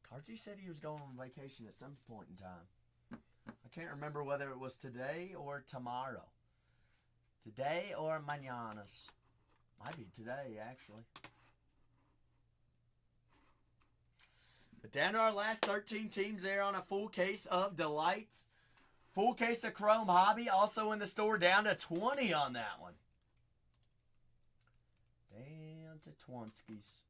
Carty said he was going on vacation at some point in time. I can't remember whether it was today or tomorrow. Today or mañanas. Might be today, actually. But down to our last 13 teams there on a full case of Delights. Full case of Chrome Hobby. Also in the store, down to 20 on that one. Down to Twinskies.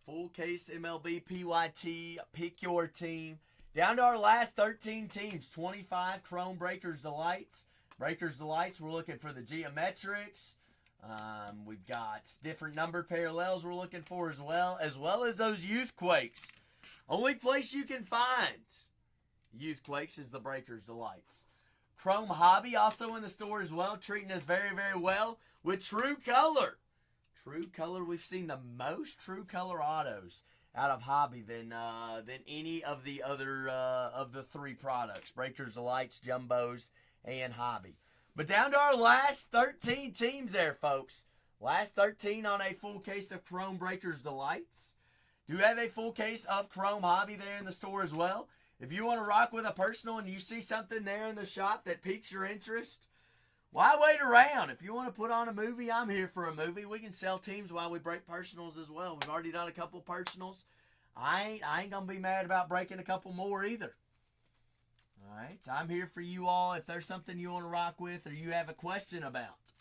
Full case MLB PYT, pick your team. Down to our last 13 teams, 25 Chrome Breakers Delights. Breakers Delights, we're looking for the geometrics. We've got different numbered parallels we're looking for as well as those Youth Quakes. Only place you can find Youth Quakes is the Breakers Delights. Chrome Hobby also in the store as well, treating us very, very well with True Color. True Color, we've seen the most True Color autos out of Hobby than any of the other of the three products. Breakers Delights, Jumbos, and Hobby. But down to our last 13 teams there, folks. Last 13 on a full case of Chrome Breakers Delights. Do have a full case of Chrome Hobby there in the store as well. If you want to rock with a personal and you see something there in the shop that piques your interest, why wait around? If you want to put on a movie, I'm here for a movie. We can sell teams while we break personals as well. We've already done a couple personals. I ain't going to be mad about breaking a couple more either. All right, so I'm here for you all. If there's something you want to rock with or you have a question about,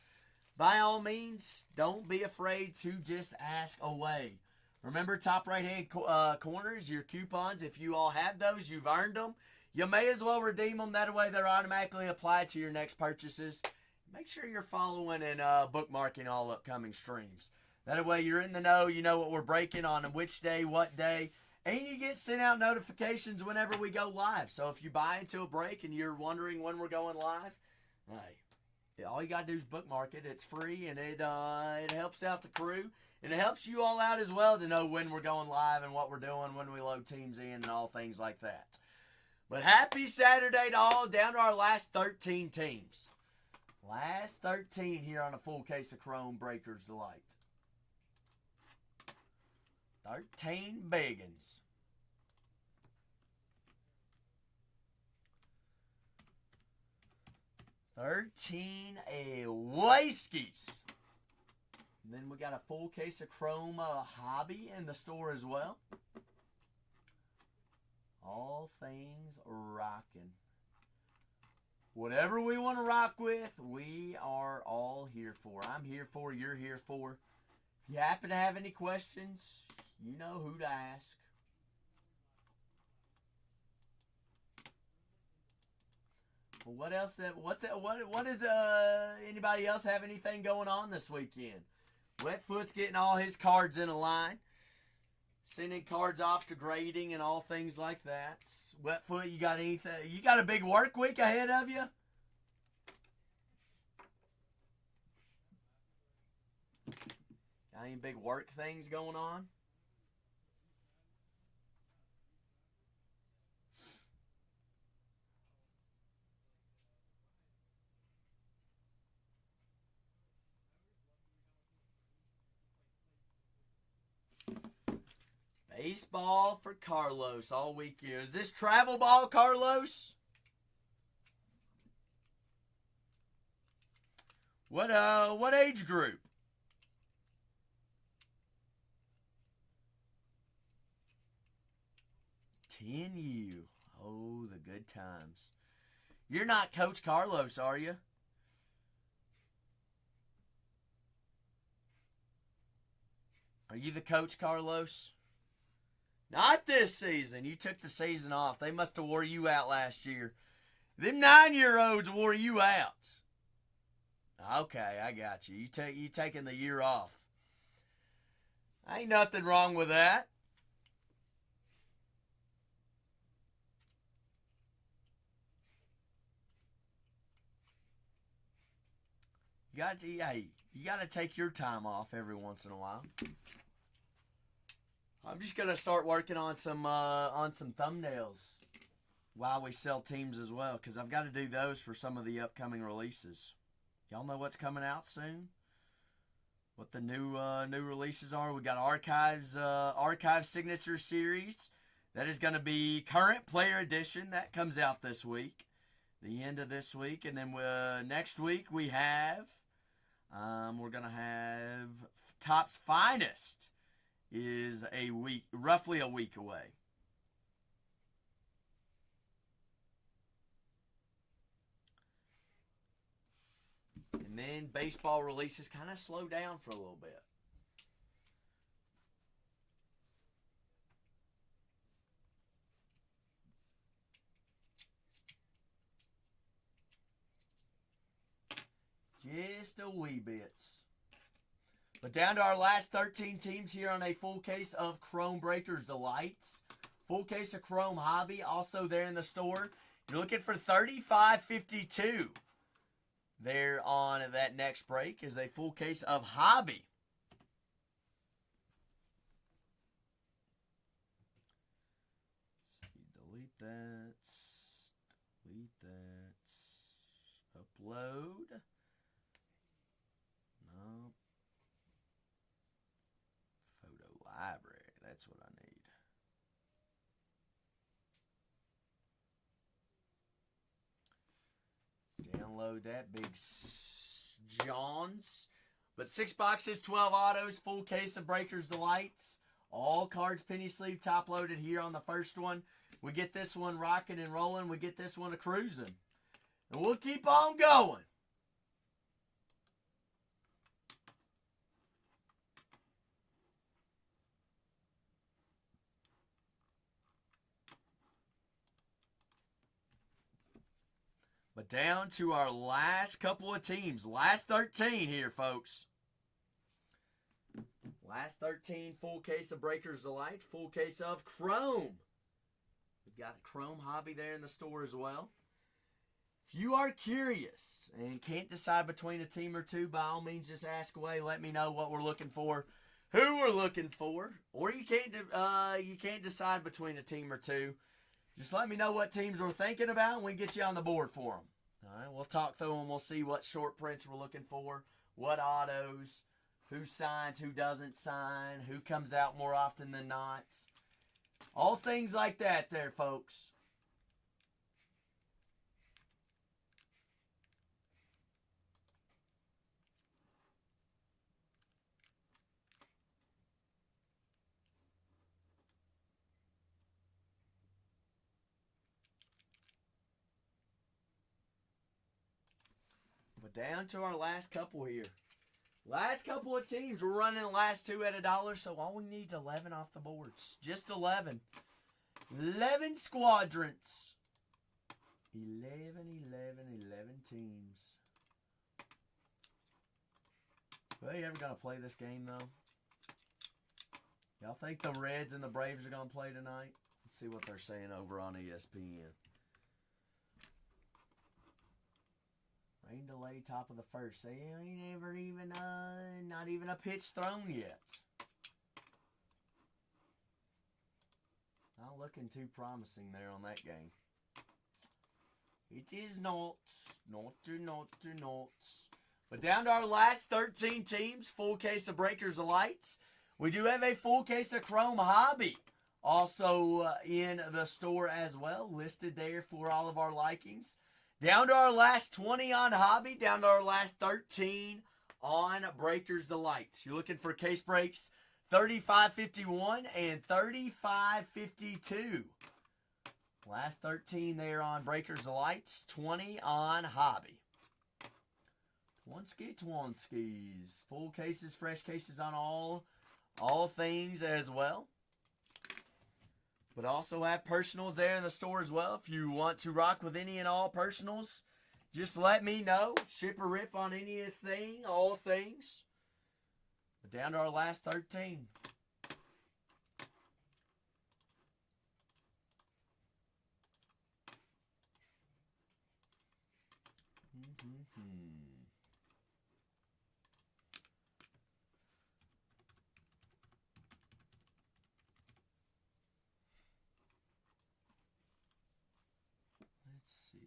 by all means, don't be afraid to just ask away. Remember, top right-hand corner is your coupons. If you all have those, you've earned them. You may as well redeem them. That way they're automatically applied to your next purchases. Make sure you're following and bookmarking all upcoming streams. That way you're in the know. You know what we're breaking on and which day, what day. And you get sent out notifications whenever we go live. So if you buy into a break and you're wondering when we're going live, hey, all you got to do is bookmark it. It's free, and it helps out the crew. And it helps you all out as well to know when we're going live and what we're doing, when we load teams in and all things like that. But happy Saturday to all. Down to our last 13 teams. Last 13 here on a full case of Chrome Breakers Delight. 13 biggins. 13 Waiskies. Then we got a full case of Chrome Hobby in the store as well. All things rocking. Whatever we want to rock with, we are all here for. I'm here for, you're here for. If you happen to have any questions, you know who to ask. Well, what else? What is anybody else have anything going on this weekend? Wetfoot's getting all his cards in a line. Sending cards off to grading and all things like that. Wetfoot, you got anything? You got a big work week ahead of you? Got any big work things going on? Baseball for Carlos all weekend. Is this travel ball, Carlos? What age group? 10U. Oh, the good times. You're not Coach Carlos, are you? Are you the Coach Carlos? Not this season. You took the season off. They must have wore you out last year. Them 9-year-olds wore you out. Okay, I got you. You taking the year off. Ain't nothing wrong with that. You got to take your time off every once in a while. I'm just gonna start working on some thumbnails while we sell teams as well, because I've got to do those for some of the upcoming releases. Y'all know what's coming out soon? What the new releases are? We got Archive Signature Series. That is going to be Current Player Edition. That comes out this week, the end of this week, and then next week we have we're going to have Topps Finest. Is roughly a week away. And then baseball releases kind of slow down for a little bit. Just a wee bits. But down to our last 13 teams here on a full case of Chrome Breakers Delights. Full case of Chrome Hobby, also there in the store. You're looking for $35.52. There on that next break is a full case of Hobby. Delete that. Delete that. Upload. No. Photo library. That's what I need. Download that, Big Johns. But 6 boxes, 12 autos, full case of Breakers Delights. All cards penny sleeve top loaded here on the first one. We get this one rocking and rolling. We get this one a cruising. And we'll keep on going. But down to our last couple of teams. Last 13 here, folks. Last 13, full case of Breakers Delight. Full case of Chrome. We've got a Chrome Hobby there in the store as well. If you are curious and can't decide between a team or two, by all means, just ask away. Let me know what we're looking for, who we're looking for. Or you can't decide between a team or two. Just let me know what teams we're thinking about, and we can get you on the board for them. All right, we'll talk through them. We'll see what short prints we're looking for, what autos, who signs, who doesn't sign, who comes out more often than not. All things like that there, folks. But down to our last couple here. Last couple of teams. We're running the last two at $1, so all we need is 11 off the boards. Just 11. 11 squadrons. 11 teams. Well, you ever going to play this game, though? Y'all think the Reds and the Braves are going to play tonight? Let's see what they're saying over on ESPN. Rain delay, top of the first. They ain't ever even, not even a pitch thrown yet. Not looking too promising there on that game. It is not. But down to our last 13 teams. Full case of Breakers Delights. We do have a full case of Chrome Hobby. Also in the store as well. Listed there for all of our likings. Down to our last 20 on Hobby. Down to our last 13 on Breakers Delights. You're looking for case breaks 35.51 and 35.52. Last 13 there on Breakers of Lights. 20 on Hobby. Twonskis. Full cases, fresh cases on all things as well. But also have personals there in the store as well. If you want to rock with any and all personals, just let me know. Ship or rip on anything, all things. But down to our last 13. Let's see.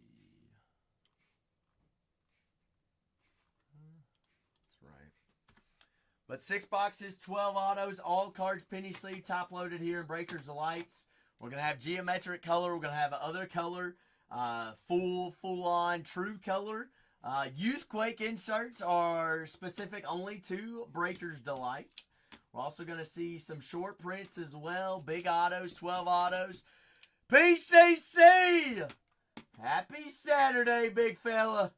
That's right. But 6 boxes, 12 autos, all cards, penny sleeve, top loaded here in Breakers of Lights. We're going to have geometric color. We're going to have other color, full-on true color. Youthquake inserts are specific only to Breakers Delight. We're also going to see some short prints as well. Big autos, 12 autos. PCC! Happy Saturday, big fella.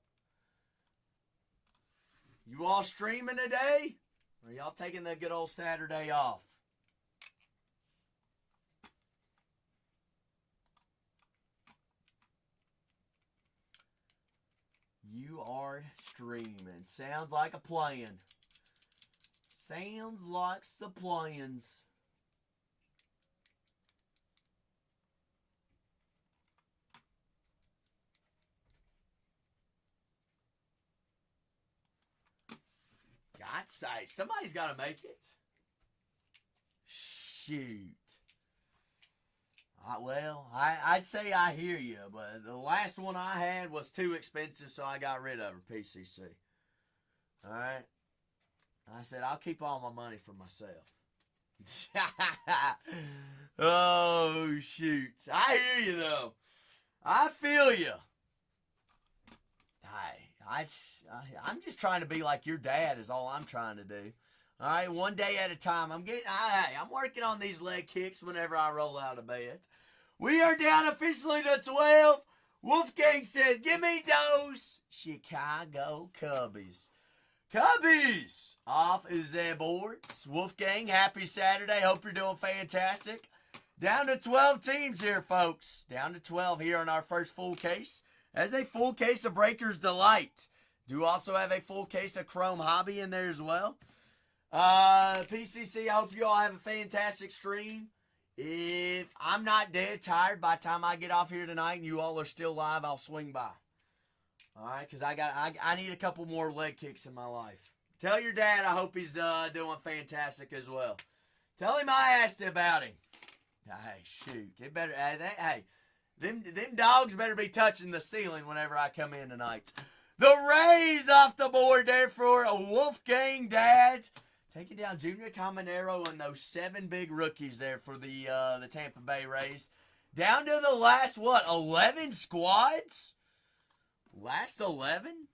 You all streaming today? Or y'all taking the good old Saturday off? You are streaming. Sounds like a plan. Sounds like the plans. God's sake, somebody's got to make it. Shoot. Well, I'd say I hear you, but the last one I had was too expensive, so I got rid of her, PCC. All right? I said, I'll keep all my money for myself. Oh, shoot. I hear you, though. I feel you. I'm just trying to be like your dad is all I'm trying to do. All right, one day at a time. I'm working on these leg kicks whenever I roll out of bed. We are down officially to 12. Wolfgang says, give me those Chicago Cubbies. Cubbies off is their boards. Wolfgang, happy Saturday. Hope you're doing fantastic. Down to 12 teams here, folks. Down to 12 here on our first full case. As a full case of Breakers Delight. Do also have a full case of Chrome Hobby in there as well. PCC, I hope you all have a fantastic stream. If I'm not dead tired by the time I get off here tonight and you all are still live, I'll swing by. All right, because I need a couple more leg kicks in my life. Tell your dad I hope he's doing fantastic as well. Tell him I asked about him. Hey, shoot. It better, hey, them dogs better be touching the ceiling whenever I come in tonight. The Rays off the board there for a Wolfgang dad. Taking down Junior Caminero and those 7 big rookies there for the Tampa Bay Rays. Down to the last, 11 squads? Last 11?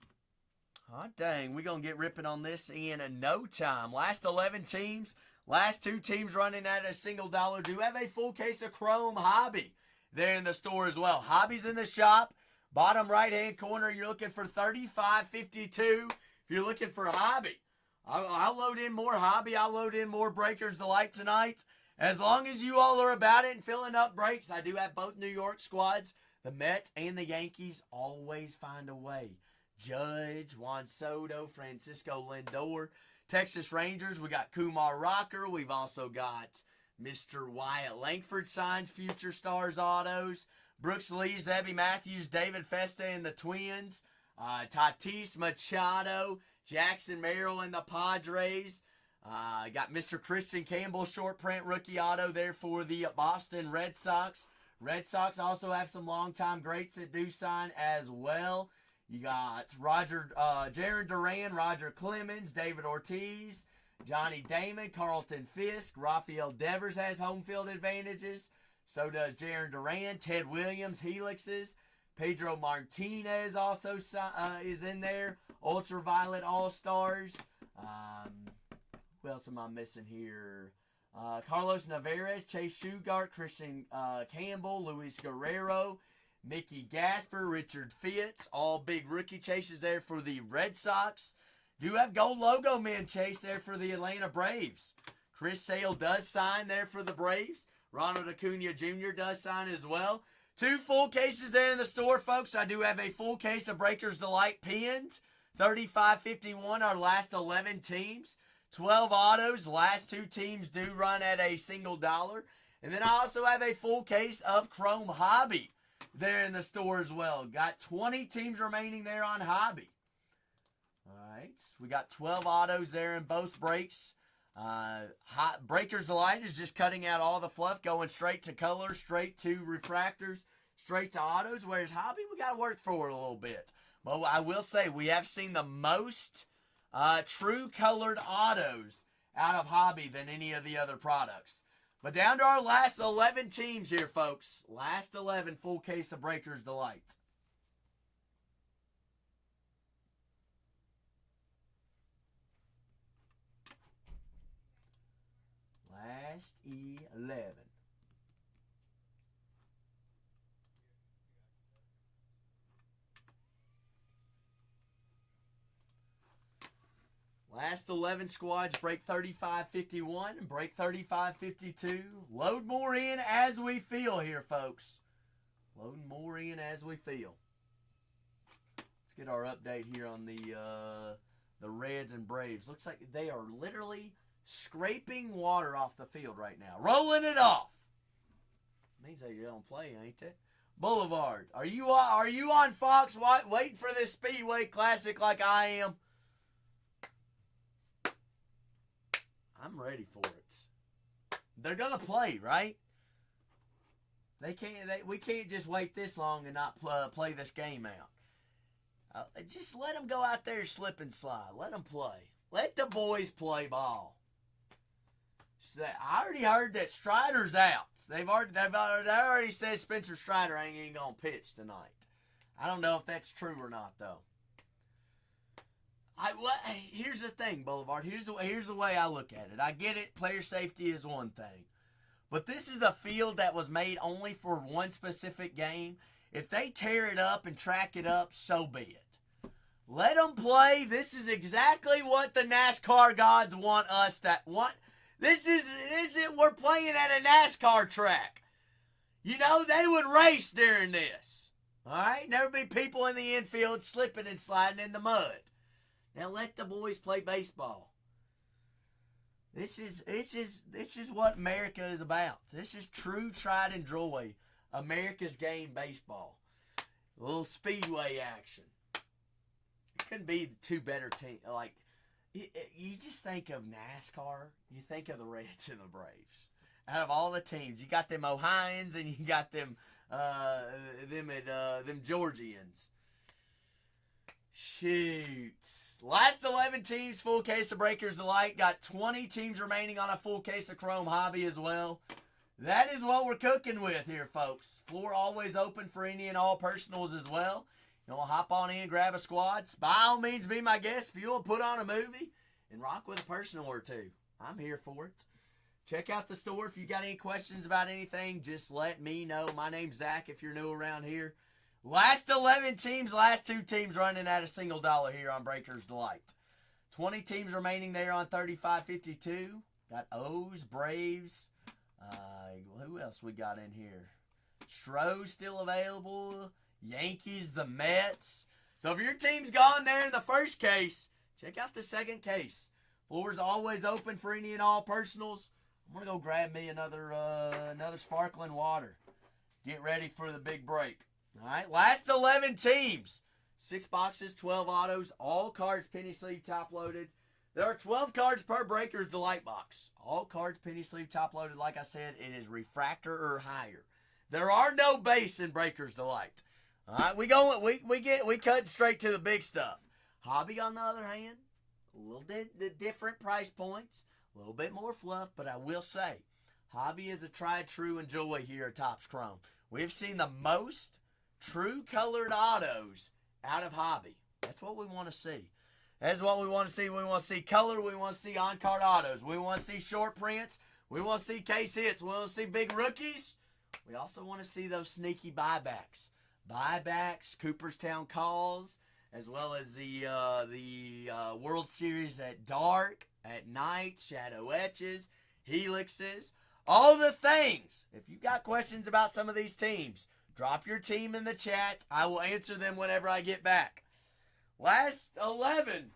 Hot dang, we're going to get ripping on this in no time. Last 11 teams, last 2 teams running at a single dollar. Do have a full case of Chrome Hobby there in the store as well. Hobby's in the shop. Bottom right-hand corner, you're looking for $35.52 if you're looking for Hobby. I'll load in more Hobby. I'll load in more Breakers Delight tonight. As long as you all are about it and filling up breaks, I do have both New York squads. The Mets and the Yankees always find a way. Judge, Juan Soto, Francisco Lindor. Texas Rangers, we got Kumar Rocker. We've also got Mr. Wyatt Langford signs Future Stars autos. Brooks Lee, Zebby Matthews, David Festa and the Twins. Tatis Machado, Jackson Merrill and the Padres. Got Mr. Christian Campbell short print rookie auto there for the Boston Red Sox. Red Sox also have some longtime greats that do sign as well. You got Jaron Duran, Roger Clemens, David Ortiz, Johnny Damon, Carlton Fisk, Rafael Devers has home field advantages. So does Jaron Duran, Ted Williams, Helixes. Pedro Martinez also is in there. Ultraviolet All-Stars. Who else am I missing here? Carlos Navarez, Chase Shugart, Christian Campbell, Luis Guerrero, Mickey Gasper, Richard Fitz, all big rookie chases there for the Red Sox. Do have gold logo men chase there for the Atlanta Braves. Chris Sale does sign there for the Braves. Ronald Acuna Jr. does sign as well. 2 full cases there in the store, folks. I do have a full case of Breakers Delight pinned. 35.51, our last 11 teams. 12 autos. Last 2 teams do run at a single dollar. And then I also have a full case of Chrome Hobby there in the store as well. Got 20 teams remaining there on Hobby. All right. We got 12 autos there in both breaks. Breakers Delight is just cutting out all the fluff, going straight to color, straight to refractors, straight to autos, whereas Hobby, we got to work for it a little bit. But I will say, we have seen the most true colored autos out of Hobby than any of the other products. But down to our last 11 teams here, folks. Last 11 full case of Breakers Delight. Last 11. Last 11 squads break 35.51 and break 35.52. Load more in as we feel here, folks. Loading more in as we feel. Let's get our update here on the Reds and Braves. Looks like they are literally scraping water off the field right now. Rolling it off. Means they don't play, ain't it? Boulevard. Are you on Fox waiting for this Speedway Classic like I am? I'm ready for it. They're gonna play, right? We can't just wait this long and not play this game out. Just let them go out there slip and slide. Let them play. Let the boys play ball. I already heard that Strider's out. They already said Spencer Strider ain't gonna pitch tonight. I don't know if that's true or not though. Here's the thing, Boulevard. Here's the way I look at it. I get it. Player safety is one thing. But this is a field that was made only for one specific game. If they tear it up and track it up, so be it. Let them play. This is exactly what the NASCAR gods want us to want. This is we're playing at a NASCAR track. You know, they would race during this. All right? And there would be people in the infield slipping and sliding in the mud. Now let the boys play baseball. This is what America is about. This is true tried and joy. America's game baseball. A little speedway action. It couldn't be the 2 better teams. Like, you just think of NASCAR, you think of the Reds and the Braves. Out of all the teams, you got them Ohioans and you got them Georgians. Shoot. Last 11 teams, full case of Breakers Delight. Got 20 teams remaining on a full case of Chrome Hobby as well. That is what we're cooking with here, folks. Floor always open for any and all personals as well. You want to hop on in, grab a squad. By all means, be my guest if you want to put on a movie and rock with a personal or two. I'm here for it. Check out the store. If you got any questions about anything, just let me know. My name's Zach if you're new around here. Last 11 teams, last 2 teams running at a single dollar here on Breakers Delight. 20 teams remaining there on 35.52. Got O's, Braves. Who else we got in here? Stroh's still available. Yankees, the Mets. So if your team's gone there in the first case, check out the second case. Floor's always open for any and all personals. I'm going to go grab me another sparkling water. Get ready for the big break. All right, last 11 teams. 6 boxes, 12 autos, all cards penny sleeve top loaded. There are 12 cards per Breakers Delight box. All cards penny sleeve top loaded. Like I said, it is refractor or higher. There are no base in Breakers Delight. All right, we cut straight to the big stuff. Hobby, on the other hand, a little different price points, a little bit more fluff, but I will say, Hobby is a tried, true, and joy here at Topps Chrome. We've seen the most true colored autos out of Hobby. That's what we want to see. That's what we want to see. We want to see color. We want to see on-card autos. We want to see short prints. We want to see case hits. We want to see big rookies. We also want to see those sneaky buybacks. Buybacks, Cooperstown calls, as well as the World Series at dark, at night, shadow etches, helixes, all the things. If you've got questions about some of these teams, drop your team in the chat. I will answer them whenever I get back. Last 11.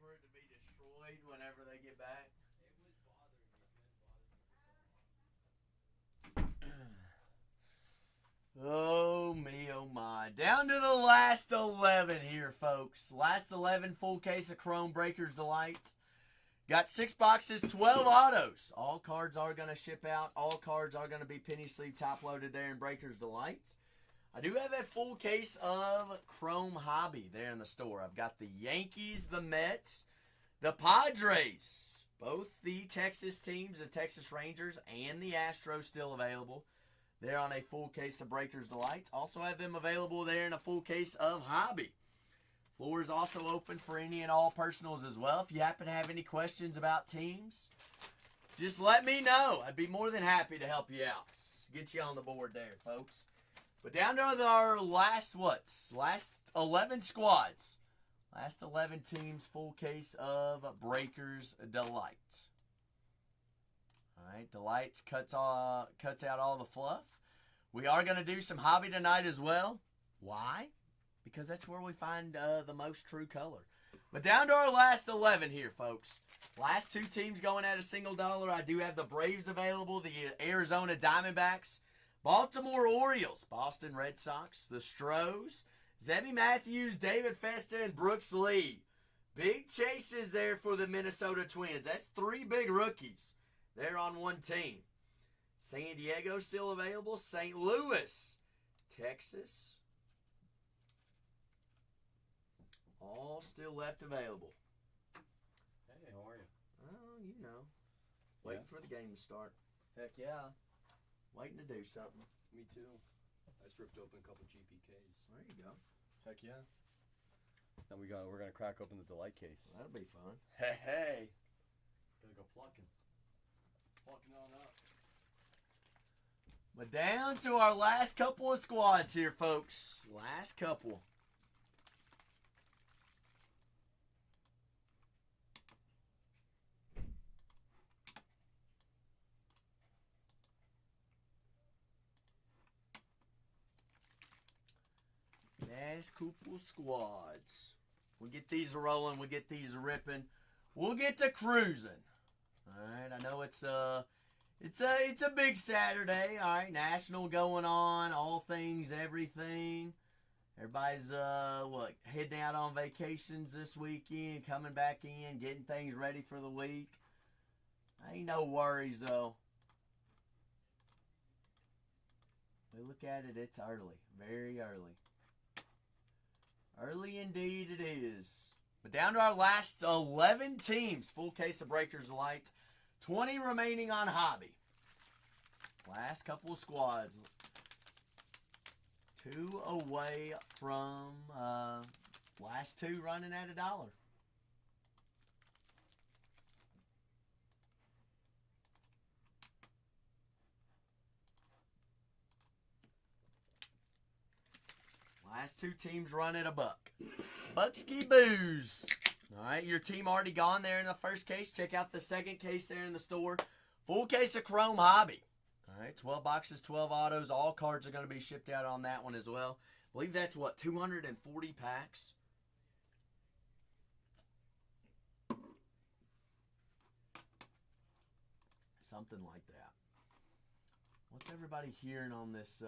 For it to be destroyed whenever they get back. Oh me, oh my. Down to the last 11 here, folks. Last 11, full case of Chrome Breakers Delights. Got 6 boxes, 12 autos. All cards are going to ship out. All cards are going to be penny sleeve top loaded there in Breakers Delights. I do have a full case of Chrome Hobby there in the store. I've got the Yankees, the Mets, the Padres, both the Texas teams, the Texas Rangers, and the Astros still available. They're on a full case of Breakers Delights. Also have them available there in a full case of Hobby. Floor is also open for any and all personals as well. If you happen to have any questions about teams, just let me know. I'd be more than happy to help you out. Get you on the board there, folks. But down to our last 11 squads. Last 11 teams, full case of Breakers Delight. All right, Delights cuts out all the fluff. We are going to do some hobby tonight as well. Why? Because that's where we find the most true color. But down to our last 11 here, folks. Last 2 teams going at a single dollar. I do have the Braves available, the Arizona Diamondbacks, Baltimore Orioles, Boston Red Sox, the Stros, Zebby Matthews, David Festa, and Brooks Lee. Big chases there for the Minnesota Twins. That's 3 big rookies. They're on one team. San Diego still available. St. Louis, Texas, all still left available. Hey, how are you? Oh, you know, waiting for the game to start. Heck yeah. Waiting to do something. Me too. I just ripped open a couple GPKs. There you go. Heck yeah. And we're gonna crack open the delight case. That'll be fun. Hey. Gonna go plucking on up. But down to our last couple of squads here, folks. Last couple. Last couple squads. We'll get these rolling. We'll get these ripping. We'll get to cruising. All right. I know it's a big Saturday. All right. National going on. All things, everything. Everybody's heading out on vacations this weekend, coming back in, getting things ready for the week. Ain't no worries though. We look at it. It's early. Very early. Early indeed it is. But down to our last 11 teams. Full case of Breakers Light. 20 remaining on Hobby. Last couple of squads. 2 away from last 2 running at $1. Last 2 teams run at $1. Bucksky Booze. All right, your team already gone there in the first case. Check out the second case there in the store. Full case of Chrome Hobby. All right, 12 boxes, 12 autos. All cards are going to be shipped out on that one as well. I believe that's, 240 packs? Something like that. What's everybody hearing on this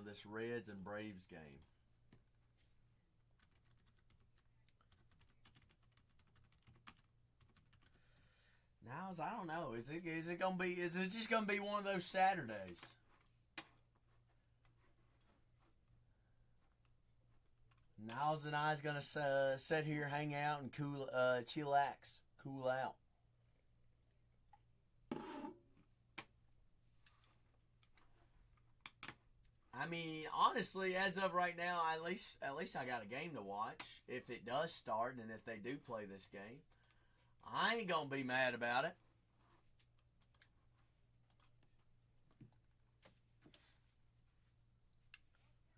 this Reds and Braves game? Now's, I don't know. Is it just gonna be one of those Saturdays? Niles and I's gonna sit here, hang out, and chillax, cool out. I mean, honestly, as of right now, at least I got a game to watch. If it does start, and if they do play this game, I ain't gonna be mad about it.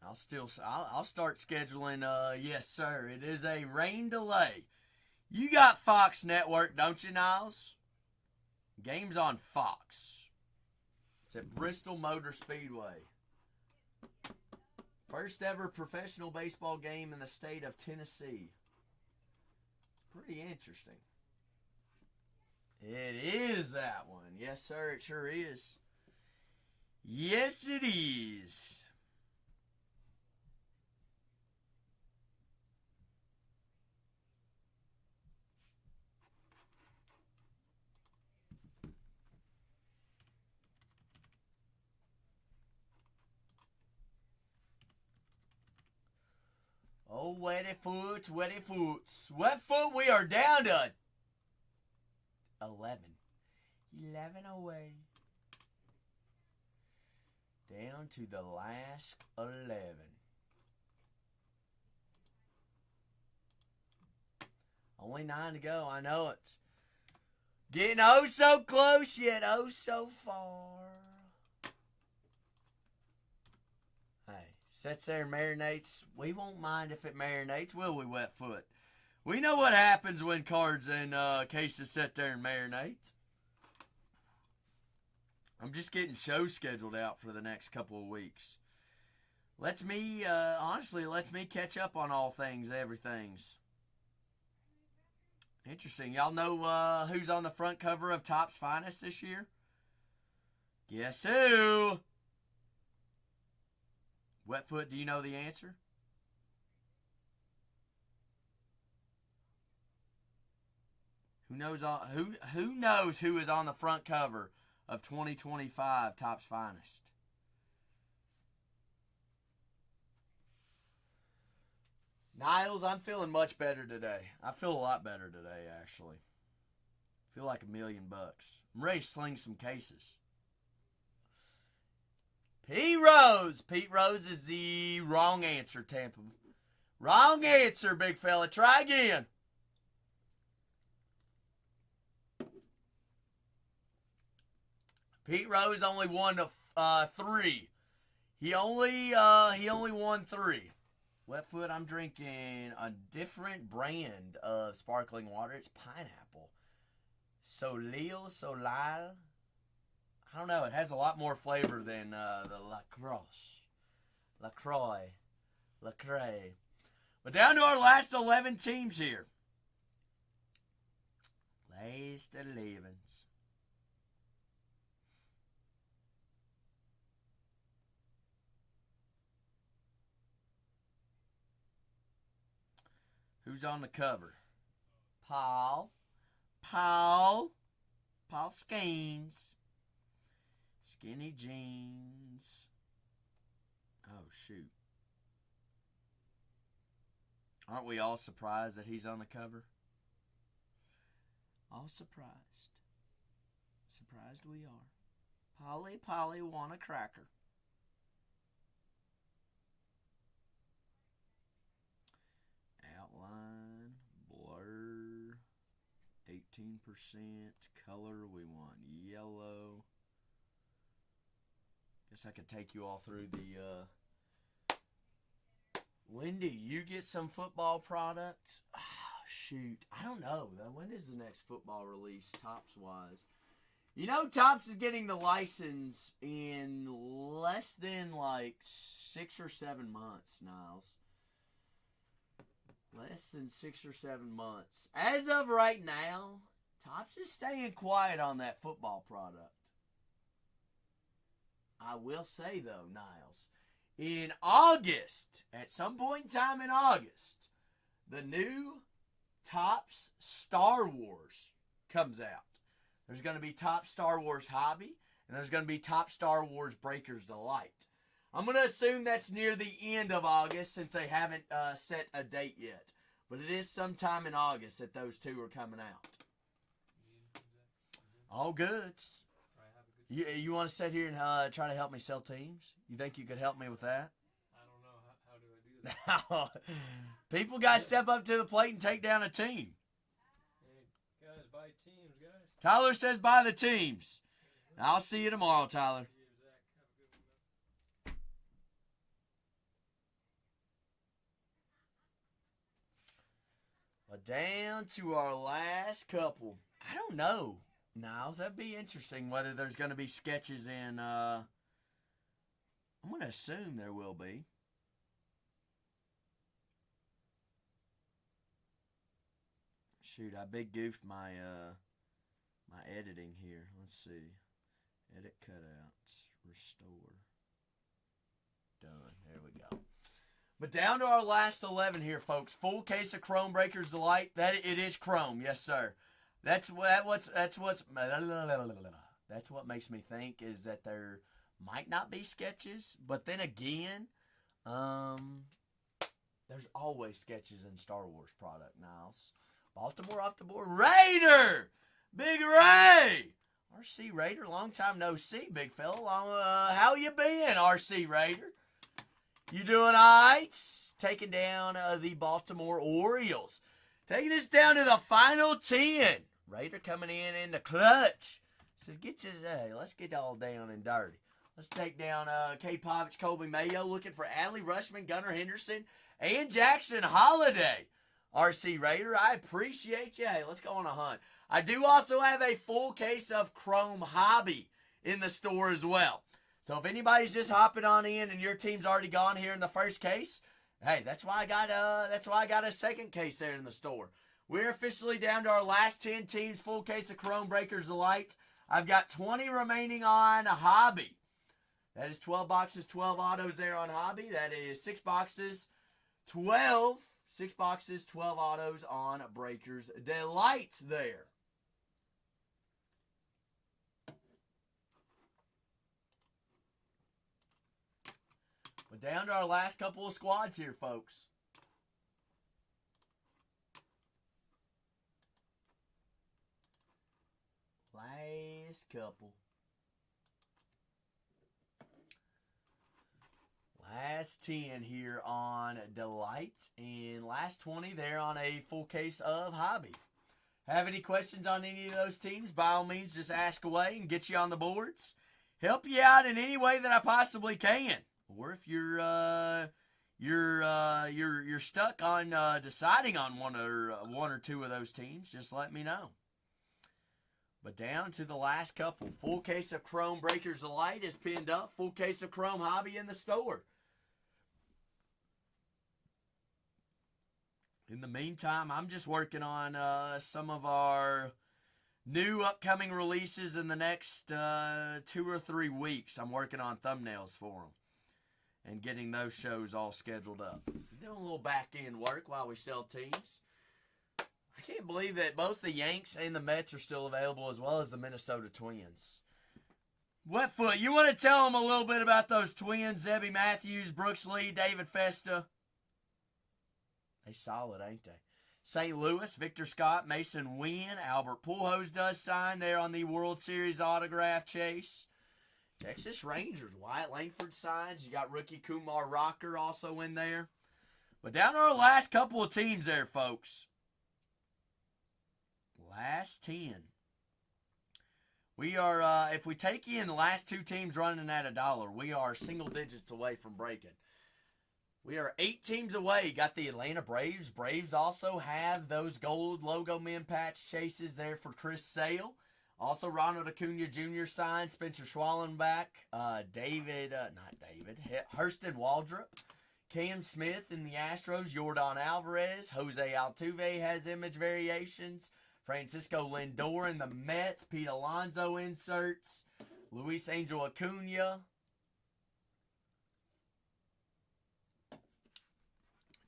I'll start scheduling. Yes, sir. It is a rain delay. You got Fox Network, don't you, Niles? Game's on Fox. It's at Bristol Motor Speedway. First ever professional baseball game in the state of Tennessee. Pretty interesting. It is that one. Yes, sir, it sure is. Yes, it is. Oh, wetty foots, wetty foots. Wet foot, we are down to 11. 11 away. Down to the last 11. Only 9 to go. I know it's getting oh so close yet oh so far. Hey, sits there and marinates. We won't mind if it marinates, will we, Wetfoot? We know what happens when cards and cases sit there and marinate. I'm just getting shows scheduled out for the next couple of weeks. Honestly, lets me catch up on all things, everythings. Interesting. Y'all know who's on the front cover of Topps Finest this year? Guess who? Wetfoot, do you know the answer? Who knows who is on the front cover of 2025 Topps Finest. Niles, I'm feeling much better today. I feel a lot better today, actually. I feel like $1,000,000. I'm ready to sling some cases. Pete Rose. Pete Rose is the wrong answer, Tampa. Wrong answer, big fella. Try again. Pete Rose only won 3. He only won 3. Wetfoot, I'm drinking a different brand of sparkling water. It's pineapple. Solil. I don't know. It has a lot more flavor than the LaCroix. But down to our last 11 teams here. Last 11s. Who's on the cover? Paul Skeens. Skinny jeans. Oh, shoot. Aren't we all surprised that he's on the cover? All surprised. Surprised we are. Polly want a cracker. Outline, blur, 18%, color, we want yellow. Guess I could take you all through the, Wendy, you get some football product? Oh, shoot, I don't know. When is the next football release, Topps-wise? You know Topps is getting the license in less than, 6 or 7 months, Niles. Less than 6 or 7 months. As of right now, Topps is staying quiet on that football product. I will say, though, Niles, in August, at some point in time in August, the new Topps Star Wars comes out. There's going to be Topps Star Wars Hobby, and there's going to be Topps Star Wars Breaker's Delight. I'm going to assume that's near the end of August since they haven't set a date yet. But it is sometime in August that those two are coming out. All good. You want to sit here and try to help me sell teams? You think you could help me with that? I don't know. How do I do that? People got to step up to the plate and take down a team. Hey, guys, buy teams, guys. Tyler says buy the teams. I'll see you tomorrow, Tyler. But down to our last couple. I don't know, Niles. That'd be interesting whether there's going to be sketches in. I'm going to assume there will be. Shoot, I big goofed my my editing here. Let's see. Edit cutouts. Restore. Done. There we go. But down to our last 11 here, folks. Full case of Chrome Breaker's Delight. That it is Chrome, yes, sir. That's what makes me think is that there might not be sketches, but then again, there's always sketches in Star Wars product. Niles, Baltimore off the board. Raider, Big Ray, RC Raider. Long time no see, big fella. How you been, RC Raider? You doing all right? Taking down the Baltimore Orioles. Taking us down to the final 10. Raider coming in the clutch. Says, let's get all down and dirty. Let's take down K. Povich, Colby Mayo, looking for Adley Rushman, Gunnar Henderson, and Jackson Holiday. RC Raider, I appreciate you. Hey, let's go on a hunt. I do also have a full case of Chrome Hobby in the store as well. So if anybody's just hopping on in and your team's already gone here in the first case, hey, that's why I got a second case there in the store. We're officially down to our last 10 teams, full case of Chrome Breaker's Delight. I've got 20 remaining on Hobby. That is 12 boxes, 12 autos there on Hobby. That is 6 boxes, 12 autos on Breaker's Delight there. But down to our last couple of squads here, folks. Last couple. Last 10 here on Delight. And last 20 there on a full case of Hobby. Have any questions on any of those teams? By all means, just ask away and get you on the boards. Help you out in any way that I possibly can. Or if you're stuck on deciding on one or two of those teams, just let me know. But down to the last couple. Full case of Chrome Breakers of Light is pinned up. Full case of Chrome Hobby in the store. In the meantime, I'm just working on some of our new upcoming releases in the next 2 or 3 weeks. I'm working on thumbnails for them and getting those shows all scheduled up. Doing a little back-end work while we sell teams. I can't believe that both the Yanks and the Mets are still available, as well as the Minnesota Twins. Wetfoot, you want to tell them a little bit about those Twins? Zebby Matthews, Brooks Lee, David Festa. They solid, ain't they? St. Louis, Victor Scott, Mason Wynn, Albert Pujols does sign there on the World Series autograph chase. Texas Rangers, Wyatt Langford signs. You got rookie Kumar Rocker also in there. But down to our last couple of teams there, folks. Last 10. We are, if we take in the last 2 teams running at $1, we are single digits away from breaking. We are 8 teams away. Got the Atlanta Braves. Braves also have those gold logo men patch chases there for Chris Sale. Also, Ronald Acuna Jr. signed. Spencer Schwallenbach. Hurston Waldrop. Cam Smith in the Astros. Yordan Alvarez. Jose Altuve has image variations. Francisco Lindor in the Mets. Pete Alonso inserts. Luis Angel Acuna.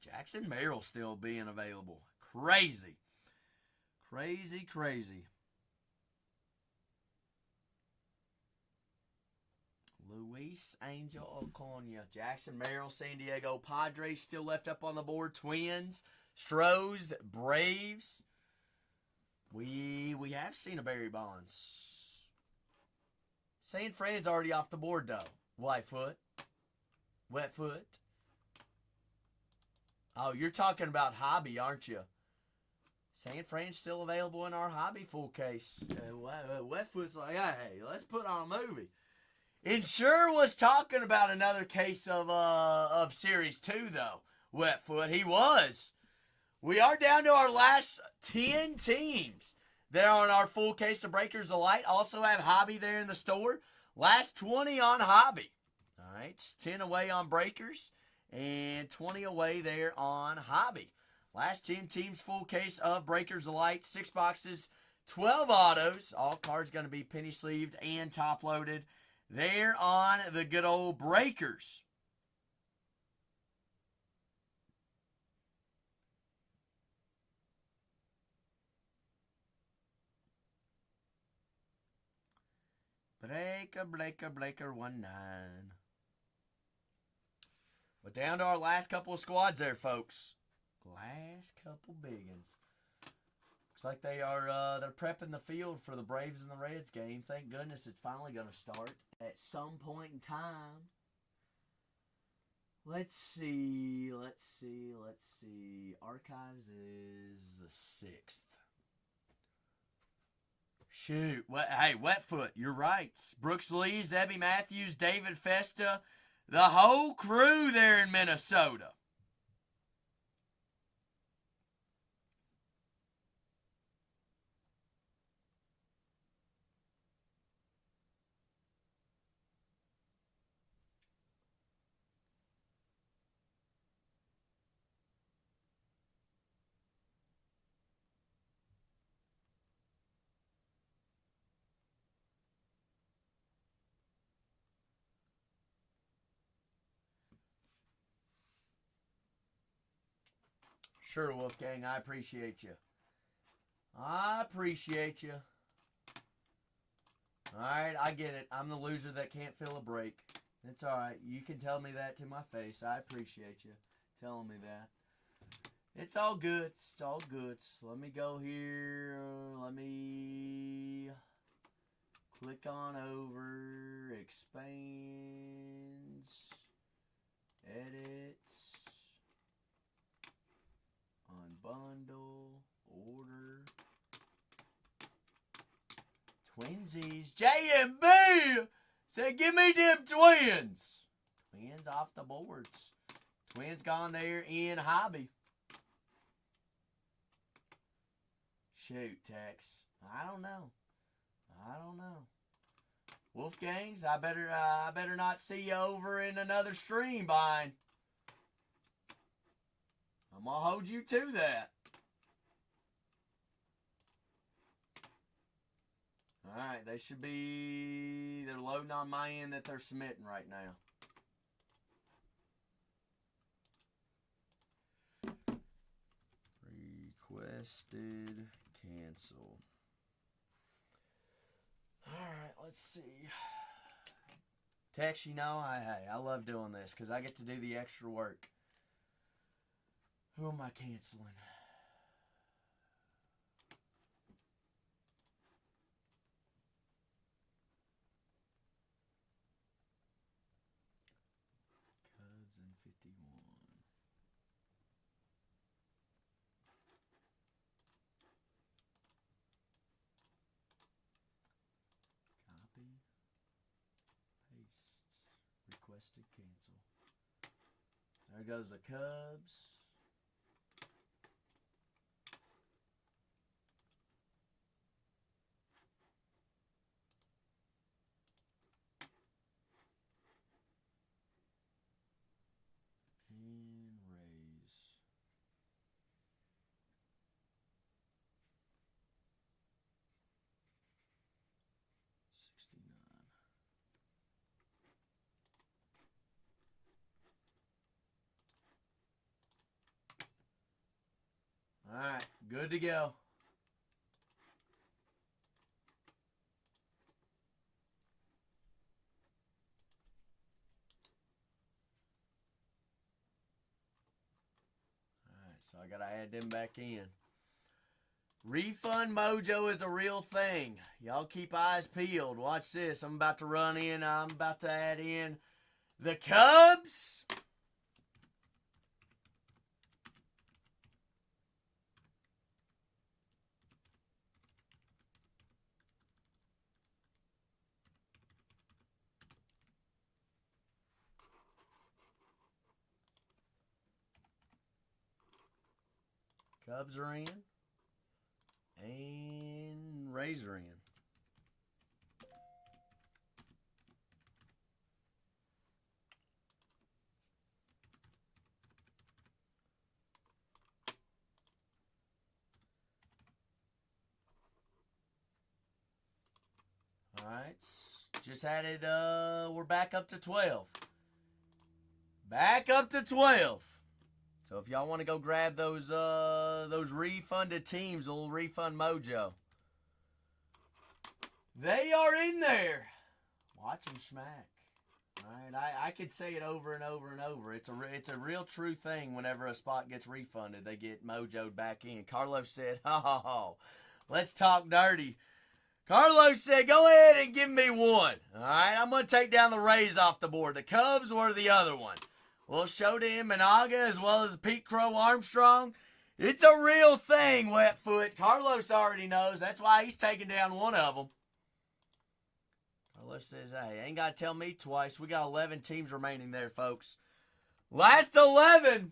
Jackson Merrill still being available. Crazy. Crazy, crazy. Luis Angel Acuna. Jackson Merrill, San Diego Padres still left up on the board. Twins, Stros, Braves. We have seen a Barry Bonds. San Fran's already off the board, though. Wetfoot. Oh, you're talking about Hobby, aren't you? San Fran's still available in our Hobby full case. Wetfoot's like, hey, let's put on a movie. Insure was talking about another case of Series 2, though. Wetfoot, he was. We are down to our last 10 teams. There on our full case of Breakers of Light. Also have Hobby there in the store. Last 20 on Hobby. All right, 10 away on Breakers and 20 away there on Hobby. Last 10 teams, full case of Breakers of Light. 6 boxes, 12 autos. All cards going to be penny sleeved and top loaded. There on the good old Breakers. Breaker 19. But down to our last couple of squads there, folks. Last couple biggins. Looks like they're prepping the field for the Braves and the Reds game. Thank goodness it's finally going to start at some point in time. Let's see. Archives is the 6th. Shoot. Hey, Wetfoot, you're right. Brooks Lee, Zebby Matthews, David Festa, the whole crew there in Minnesota. Sure, Wolfgang, I appreciate you. All right, I get it. I'm the loser that can't fill a break. It's all right. You can tell me that to my face. I appreciate you telling me that. It's all good. It's all good. So let me go here. Let me click on over. Expands. Edit. Unbundle. Order. Twinsies. JMB said, give me them twins. Twins off the boards. Twins gone there in hobby. Shoot, Tex. I don't know. Wolfgangs, I better not see you over in another stream, Bine. I'm gonna hold you to that. Alright, they're loading on my end that they're submitting right now. Requested cancel. Alright, let's see. Tex, you know, I love doing this because I get to do the extra work. Who am I canceling? Cubs in 51. Copy. Paste. Requested cancel. There goes the Cubs. And Rays. Alright, good to go. Alright, so I gotta add them back in. Refund mojo is a real thing. Y'all keep eyes peeled. Watch this. I'm about to run in. I'm about to add in the Cubs. Cubs are in. And Rays are in. Alright. Just added, we're back up to 12. Back up to 12. So if y'all want to go grab those refunded teams, a little refund mojo. They are in there. Watch them smack. All right, I could say it over and over and over. It's a real true thing. Whenever a spot gets refunded, they get mojoed back in. Carlos said, "Oh, let's talk dirty." Carlos said, "Go ahead and give me one." All right, I'm gonna take down the Rays off the board. The Cubs were the other one. We'll show them Managa as well as Pete Crow Armstrong. It's a real thing, Wetfoot. Carlos already knows. That's why he's taking down one of them. Carlos says, hey, ain't got to tell me twice. We got 11 teams remaining there, folks. Last 11.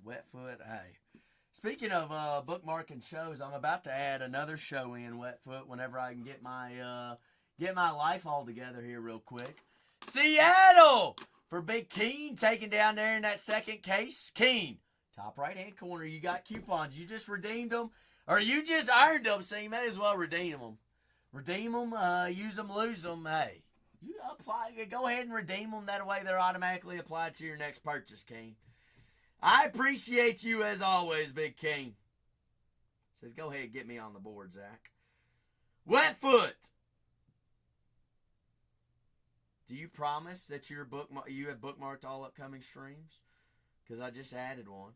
Wetfoot, hey. Speaking of bookmarking shows, I'm about to add another show in, Wetfoot, whenever I can get my life all together here real quick. Seattle for Big Keen taking down there in that second case. Keen, top right-hand corner. You got coupons. You just redeemed them, or you just earned them, so you may as well redeem them. Redeem them, use them, lose them. Hey, you apply. Go ahead and redeem them. That way they're automatically applied to your next purchase, Keen. I appreciate you as always, Big King. Says, go ahead, get me on the board, Zach. Wet foot. Do you promise that you have bookmarked all upcoming streams? Because I just added one.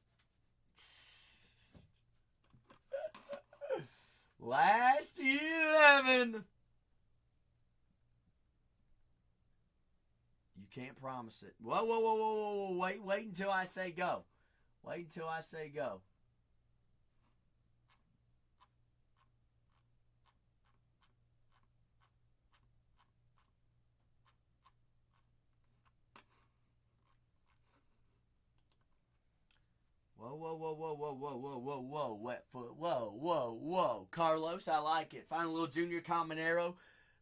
Last 11. You can't promise it. Whoa, whoa, whoa, whoa, whoa. Wait until I say go. Wait until I say go. Whoa, whoa, whoa, whoa, whoa, whoa, whoa, whoa, whoa, wet foot. Whoa, whoa, whoa. Carlos, I like it. Final little junior Combinero.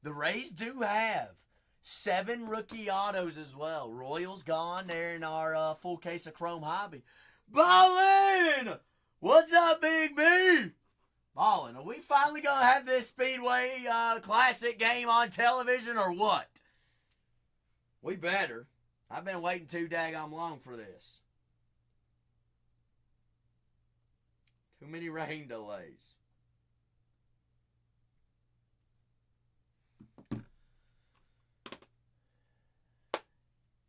The Rays do have 7 rookie autos as well. Royals gone. They're in our full case of Chrome Hobby. Ballin! What's up, Big B? Ballin, are we finally going to have this Speedway Classic game on television or what? We better. I've been waiting too daggone long for this. Too many rain delays.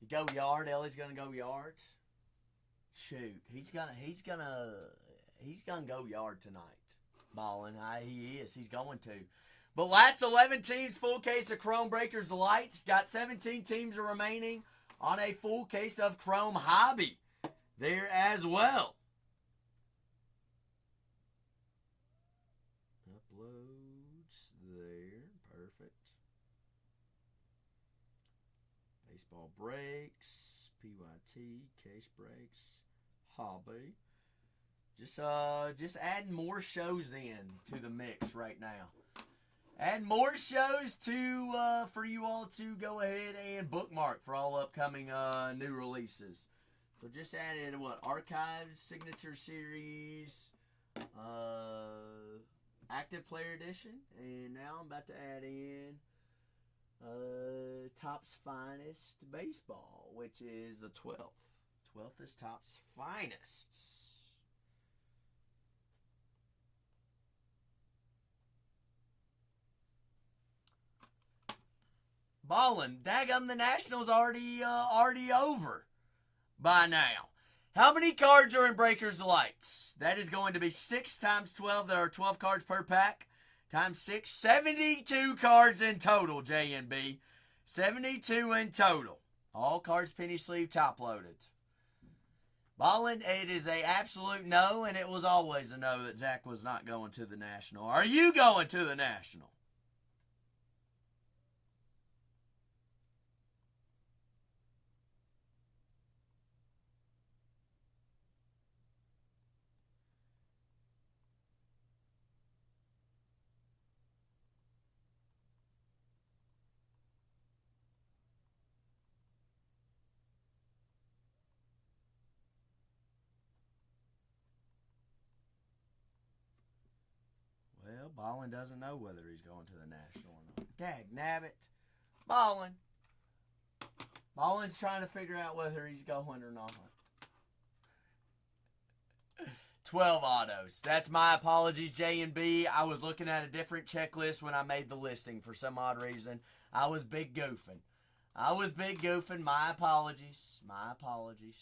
You go yard. Ellie's gonna go yards. Shoot, he's gonna go yard tonight. Ballin', he is. He's going to. But last 11 teams, full case of Chrome Breakers Lights. Got 17 teams remaining on a full case of Chrome Hobby there as well. Uploads there. Perfect. Baseball breaks. PYT. Case breaks. Hobby. Just adding more shows in to the mix right now. Add more shows to for you all to go ahead and bookmark for all upcoming new releases. So just added what? Archives, Signature Series, Active Player Edition, and now I'm about to add in Topps Finest Baseball, which is the 12th. 12th is Topps Finest. Ballin', daggum, the Nationals already over by now. How many cards are in Breakers Lights? That is going to be 6 times 12. There are 12 cards per pack. Times 6, 72 cards in total, J&B. 72 in total. All cards penny sleeve top loaded. Ballin', it is a absolute no, and it was always a no that Zach was not going to the National. Are you going to the National? Well, Ballin doesn't know whether he's going to the National or not. Dag nabbit. Ballin. Ballin's trying to figure out whether he's going or not. 12 autos. That's my apologies, J&B. I was looking at a different checklist when I made the listing for some odd reason. I was big goofing. My apologies. My apologies.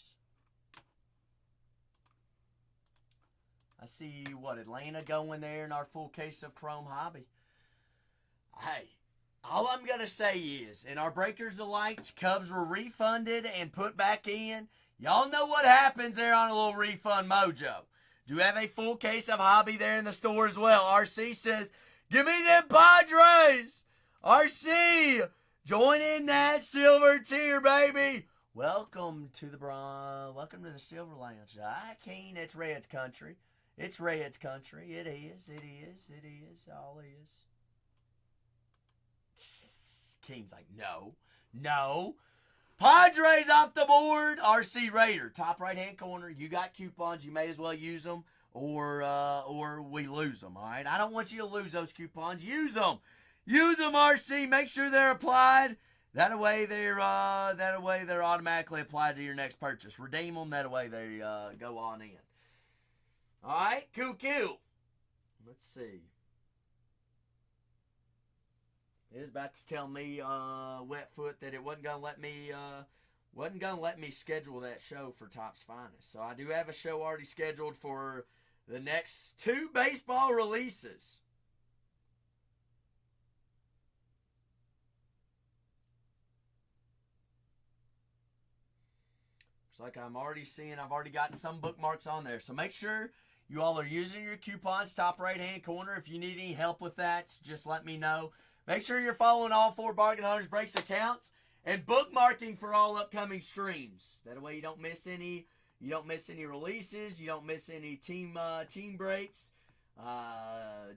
I see, Atlanta going there in our full case of Chrome Hobby. Hey, all I'm going to say is, in our Breakers of Lights, Cubs were refunded and put back in. Y'all know what happens there on a little refund mojo. Do have a full case of Hobby there in the store as well. RC says, give me them Padres. RC, join in that silver tier, baby. Welcome to the Silver Lounge. Keen, it's Reds country. It's Reds country. It is. All is. Keen's like, no. Padres off the board. RC Raider, top right-hand corner. You got coupons. You may as well use them, or we lose them, all right? I don't want you to lose those coupons. Use them. Use them, RC. Make sure they're applied. That way they're automatically applied to your next purchase. Redeem them. That way they go on in. All right, cool. Let's see. It was about to tell me, Wetfoot, that it wasn't gonna let me schedule that show for Top's Finest. So I do have a show already scheduled for the next 2 baseball releases. Looks like I'm already seeing, I've already got some bookmarks on there. So make sure you all are using your coupons, top right-hand corner. If you need any help with that, just let me know. Make sure you're following all 4 Bargain Hunters Breaks accounts and bookmarking for all upcoming streams. That way you don't miss any. You don't miss any releases. You don't miss any team breaks,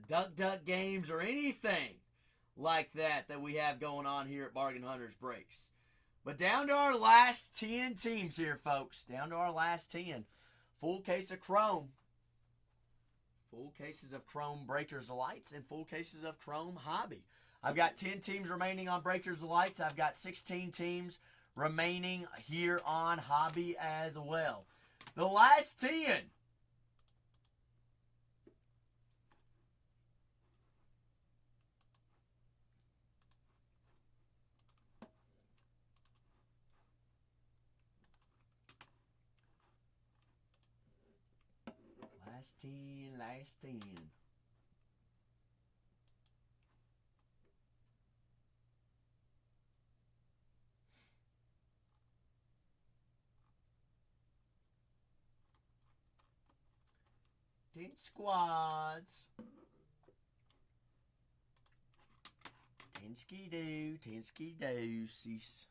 duck games, or anything like that we have going on here at Bargain Hunters Breaks. But down to our last 10 teams here, folks. Down to our last 10. Full case of Chrome. Full cases of Chrome Breakers of Lights and full cases of Chrome Hobby. I've got 10 teams remaining on Breakers of Lights. I've got 16 teams remaining here on Hobby as well. The last 10. Last 10. Ten squads. 10 ski-doo, 10 ski-doosies.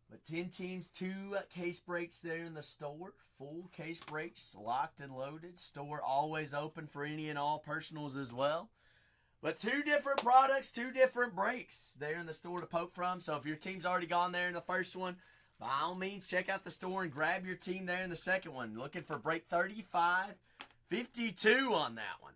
But 10 teams, 2 case breaks there in the store. Full case breaks, locked and loaded. Store always open for any and all personals as well. But 2 different products, 2 different breaks there in the store to poke from. So if your team's already gone there in the first one, by all means, check out the store and grab your team there in the second one. Looking for break 3552 on that one.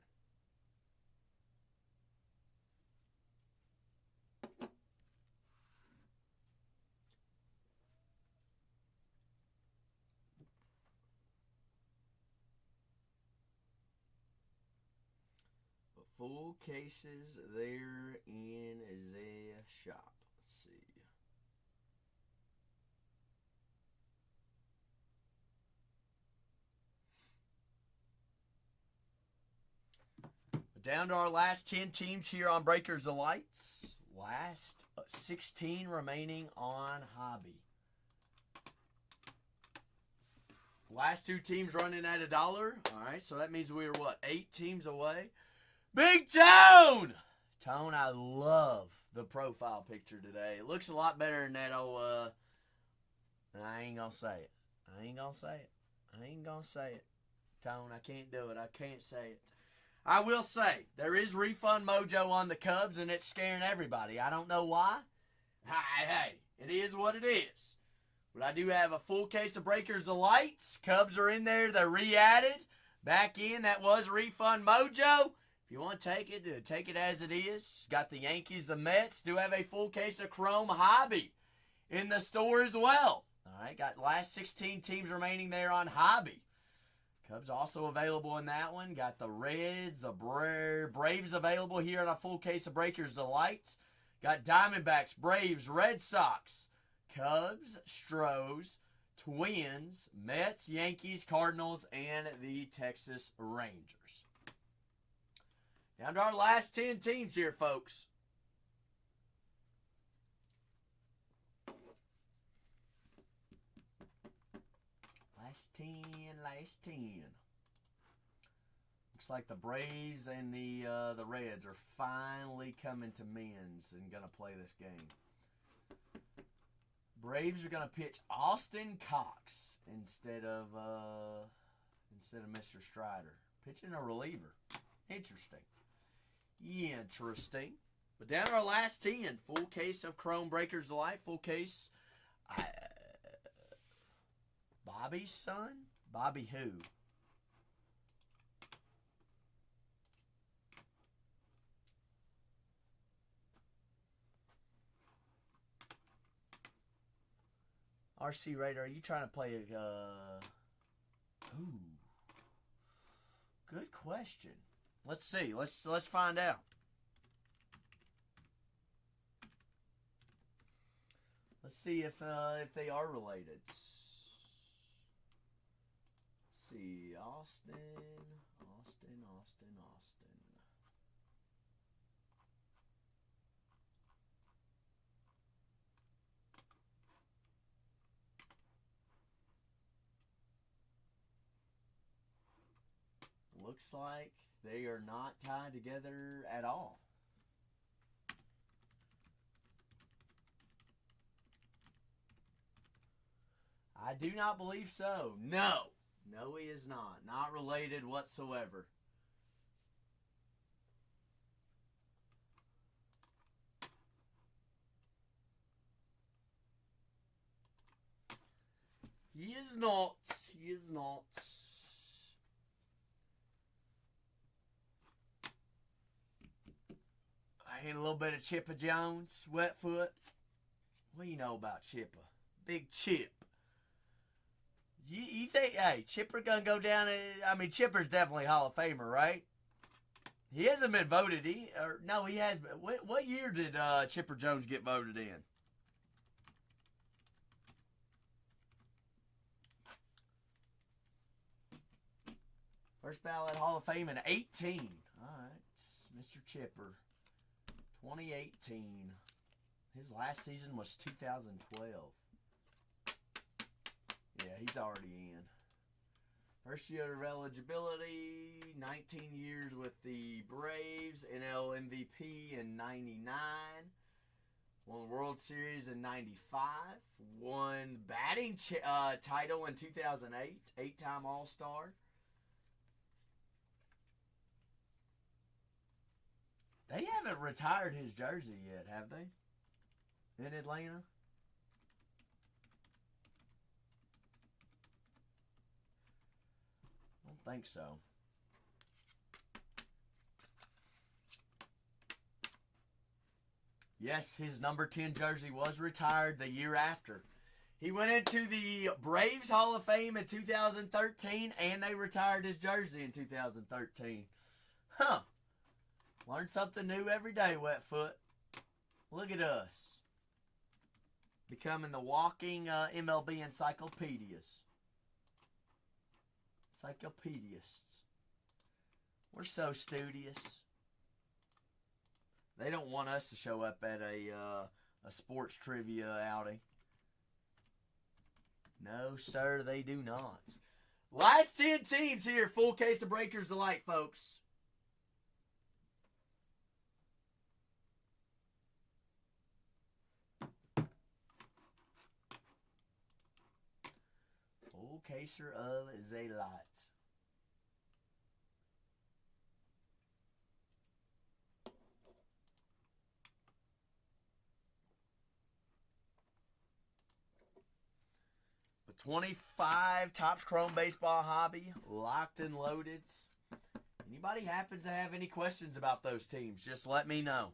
Full cases there in the shop. Let's see. Down to our last 10 teams here on Breakers of Lights. Last 16 remaining on Hobby. Last 2 teams running at $1. All right, so that means we are, what, 8 teams away? Big Tone! Tone, I love the profile picture today. It looks a lot better than that old, I ain't gonna say it. I ain't gonna say it. Tone, I can't do it. I can't say it. I will say, there is refund mojo on the Cubs, and it's scaring everybody. I don't know why. Hey, it is what it is. But I do have a full case of Breakers of Lights. Cubs are in there. They're re-added. Back in, that was refund mojo. If you want to take it as it is. Got the Yankees, the Mets. Do have a full case of Chrome Hobby in the store as well. All right, got last 16 teams remaining there on Hobby. Cubs also available in that one. Got the Reds, the Braves available here on a full case of Breakers of Lights. Got Diamondbacks, Braves, Red Sox, Cubs, Stros, Twins, Mets, Yankees, Cardinals, and the Texas Rangers. Down to our last 10 teams here, folks. Last 10. Looks like the Braves and the Reds are finally coming to men's and going to play this game. Braves are going to pitch Austin Cox instead of Mr. Strider. Pitching a reliever. Interesting. But down to our last 10. Full case of Chrome Breakers of Light. Full case. Bobby's son? Bobby who? RC Raider, are you trying to play a... Ooh. Good question. Let's see. Let's find out. Let's see if they are related. Let's see, Austin. Looks like they are not tied together at all. I do not believe so. No, he is not. Not related whatsoever. He is not. I hit a little bit of Chipper Jones, Wetfoot. What do you know about Chipper? Big Chip. You think, hey, Chipper gonna go down? I mean, Chipper's definitely Hall of Famer, right? He hasn't been voted. He has been. What year did Chipper Jones get voted in? First ballot Hall of Fame in 18. All right, Mr. Chipper, 2018. His last season was 2012. Yeah, he's already in. First year of eligibility, 19 years with the Braves, NL MVP in 99. Won the World Series in 95. Won batting title in 2008. 8-time All-Star. They haven't retired his jersey yet, have they? In Atlanta? I don't think so. Yes, his number 10 jersey was retired the year after. He went into the Braves Hall of Fame in 2013, and they retired his jersey in 2013. Huh. Learn something new every day, Wetfoot. Look at us. Becoming the walking MLB encyclopedias. Encyclopedists. We're so studious. They don't want us to show up at a sports trivia outing. No, sir, they do not. Last 10 teams here. Full case of Breakers Delight, folks. Full caser of Zaylight. The 25 Topps Chrome Baseball Hobby, locked and loaded. Anybody happens to have any questions about those teams, just let me know.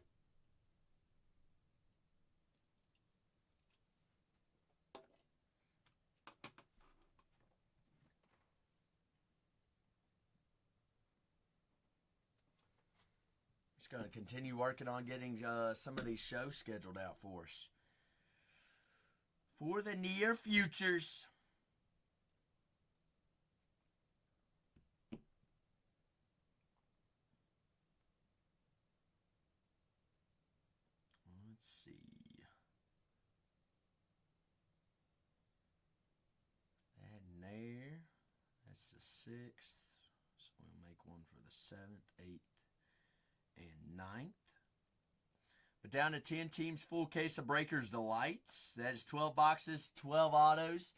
Just going to continue working on getting some of these shows scheduled out for us. For the near futures. Let's see. That in there. That's the 6th. So we'll make one for the 7th, 8th, and 9th. But down to 10 teams, full case of Breakers Delights. That is 12 boxes, 12 autos.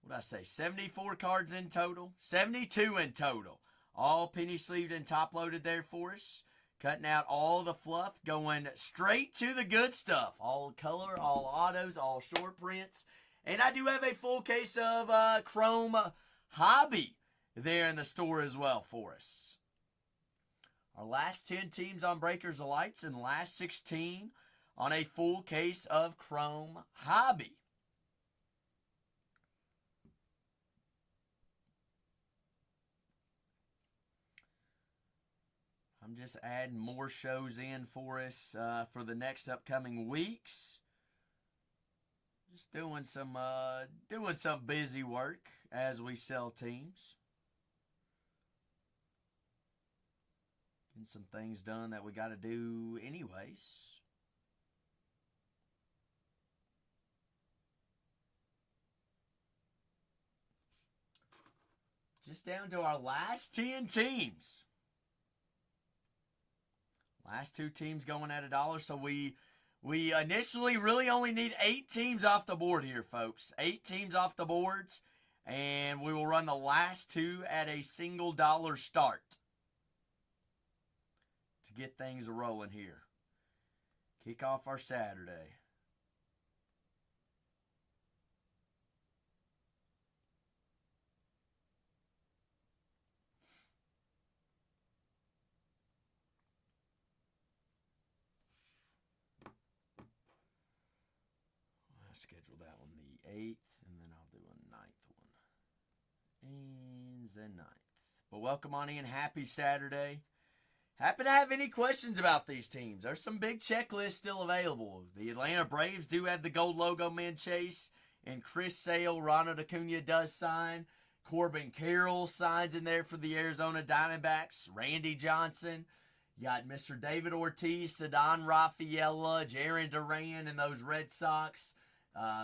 What did I say? 74 cards in total. 72 in total. All penny sleeved and top loaded there for us. Cutting out all the fluff. Going straight to the good stuff. All color, all autos, all short prints. And I do have a full case of Chrome Hobby there in the store as well for us. Our last 10 teams on Breakers Delights and the last 16 on a full case of Chrome Hobby. I'm just adding more shows in for us for the next upcoming weeks. Just doing some busy work as we sell teams. Getting some things done that we got to do anyways. Just down to our last 10 teams. Last 2 teams going at $1. So we initially really only need 8 teams off the board here, folks. 8 teams off the boards. And we will run the last 2 at a single dollar start to get things rolling here. Kick off our Saturday. Schedule that one the 8th, and then I'll do a 9th one. And the 9th. But welcome on in. Happy Saturday. Happy to have any questions about these teams. There's some big checklists still available. The Atlanta Braves do have the gold logo men Chase, and Chris Sale, Ronald Acuna does sign. Corbin Carroll signs in there for the Arizona Diamondbacks. Randy Johnson. You got Mr. David Ortiz, Ceddanne Rafaela, Jarren Duran, and those Red Sox.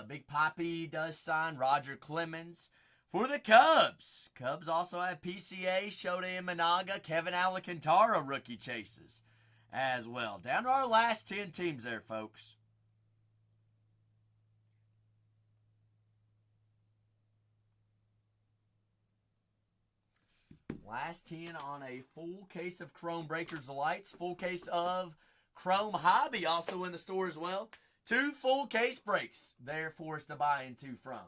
Big Poppy does sign Roger Clemens. For the Cubs, Cubs also have PCA, Shota Imanaga, Kevin Alcantara rookie chases as well. Down to our last 10 teams there, folks. Last 10 on a full case of Chrome Breakers Lights. Full case of Chrome Hobby also in the store as well. 2 full case breaks there for us to buy into from.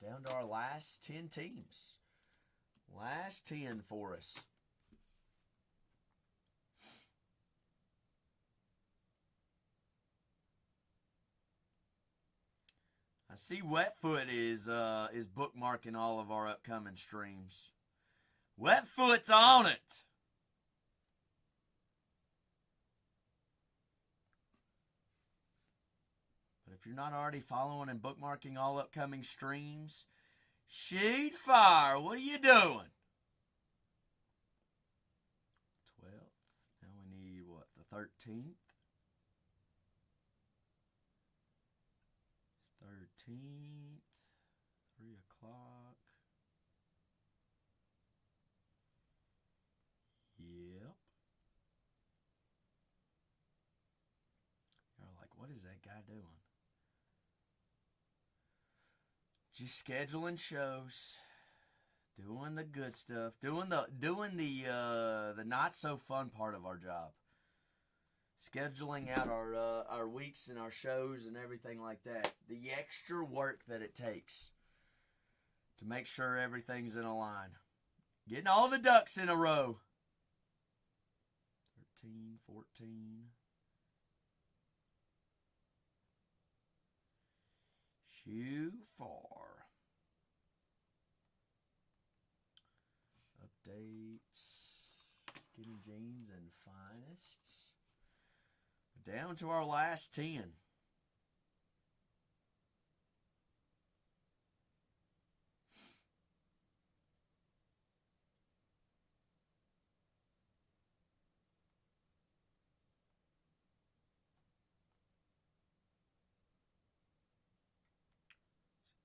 Down to our last 10 teams. Last 10 for us. I see Wetfoot is bookmarking all of our upcoming streams. Wetfoot's on it. If you're not already following and bookmarking all upcoming streams, shoot fire. What are you doing? 12th. Now we need, what, the 13th? 13th. 3 o'clock. Yep. You're like, what is that guy doing? Just scheduling shows, doing the good stuff, doing the not so fun part of our job. Scheduling out our weeks and our shows and everything like that. The extra work that it takes to make sure everything's in a line. Getting all the ducks in a row. 13, 14. Shoot far. Updates. Skinny jeans and finest. Down to our last 10.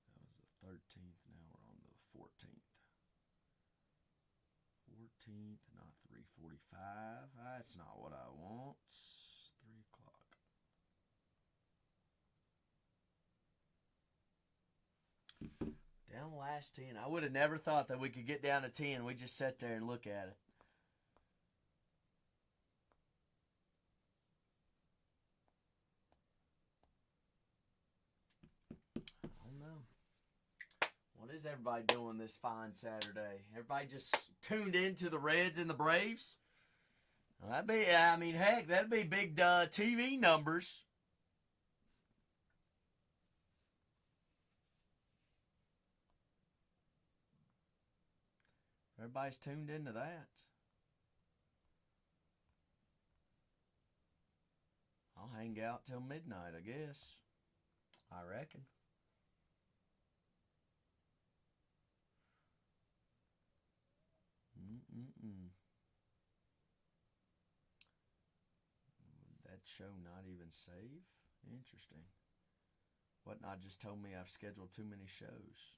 That was the 13th. Now we're on the 14th. 14th, not 3:45. That's not what I want. 3 o'clock. Down last 10. I would have never thought that we could get down to 10. We just sat there and look at it. I don't know. What is everybody doing this fine Saturday? Everybody just tuned into the Reds and the Braves? Well, that'd be, I mean, heck, that'd be big TV numbers. Everybody's tuned into that. hang out till midnight, I guess. I reckon. That show not even save? Interesting. Whatnot just told me I've scheduled too many shows.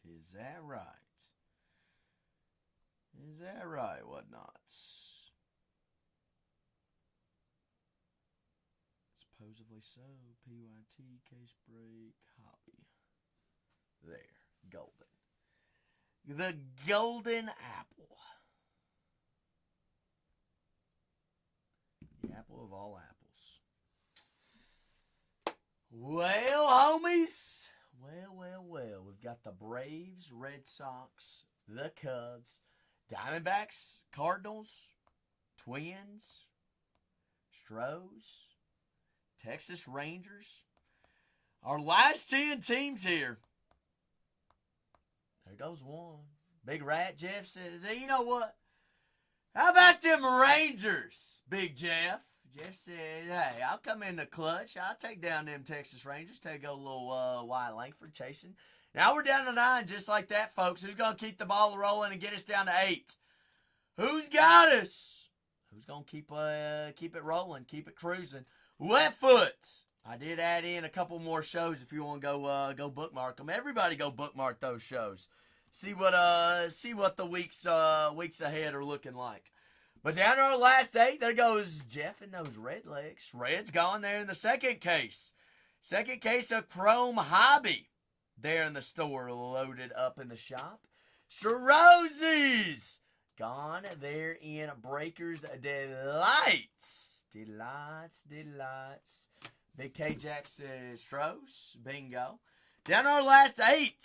Is that right? Is that right, Whatnot? Supposedly so. PYT, case break, hobby. There. Golden. The golden apple. The apple of all apples. Well, homies. Well. We've got the Braves, Red Sox, the Cubs, Diamondbacks, Cardinals, Twins, Stros, Texas Rangers. Our last 10 teams here. There goes one. Big Rat Jeff says, hey, you know what? How about them Rangers, Big Jeff? Jeff said, hey, I'll come in the clutch. I'll take down them Texas Rangers. Take a little Wyatt Langford chasing. Now we're down to 9 just like that, folks. Who's going to keep the ball rolling and get us down to 8? Who's got us? Who's going to keep it rolling, keep it cruising? Wetfoot. I did add in a couple more shows if you want to go bookmark them. Everybody go bookmark those shows. See what the weeks ahead are looking like. But down to our last 8, there goes Jeff and those Red Legs. Red's gone there in the second case. Second case of Chrome Hobby. There in the store, loaded up in the shop. Strozzies. Gone there in Breakers Delights. Delights. Big K-Jack says Stros. Bingo. Down to our last 8.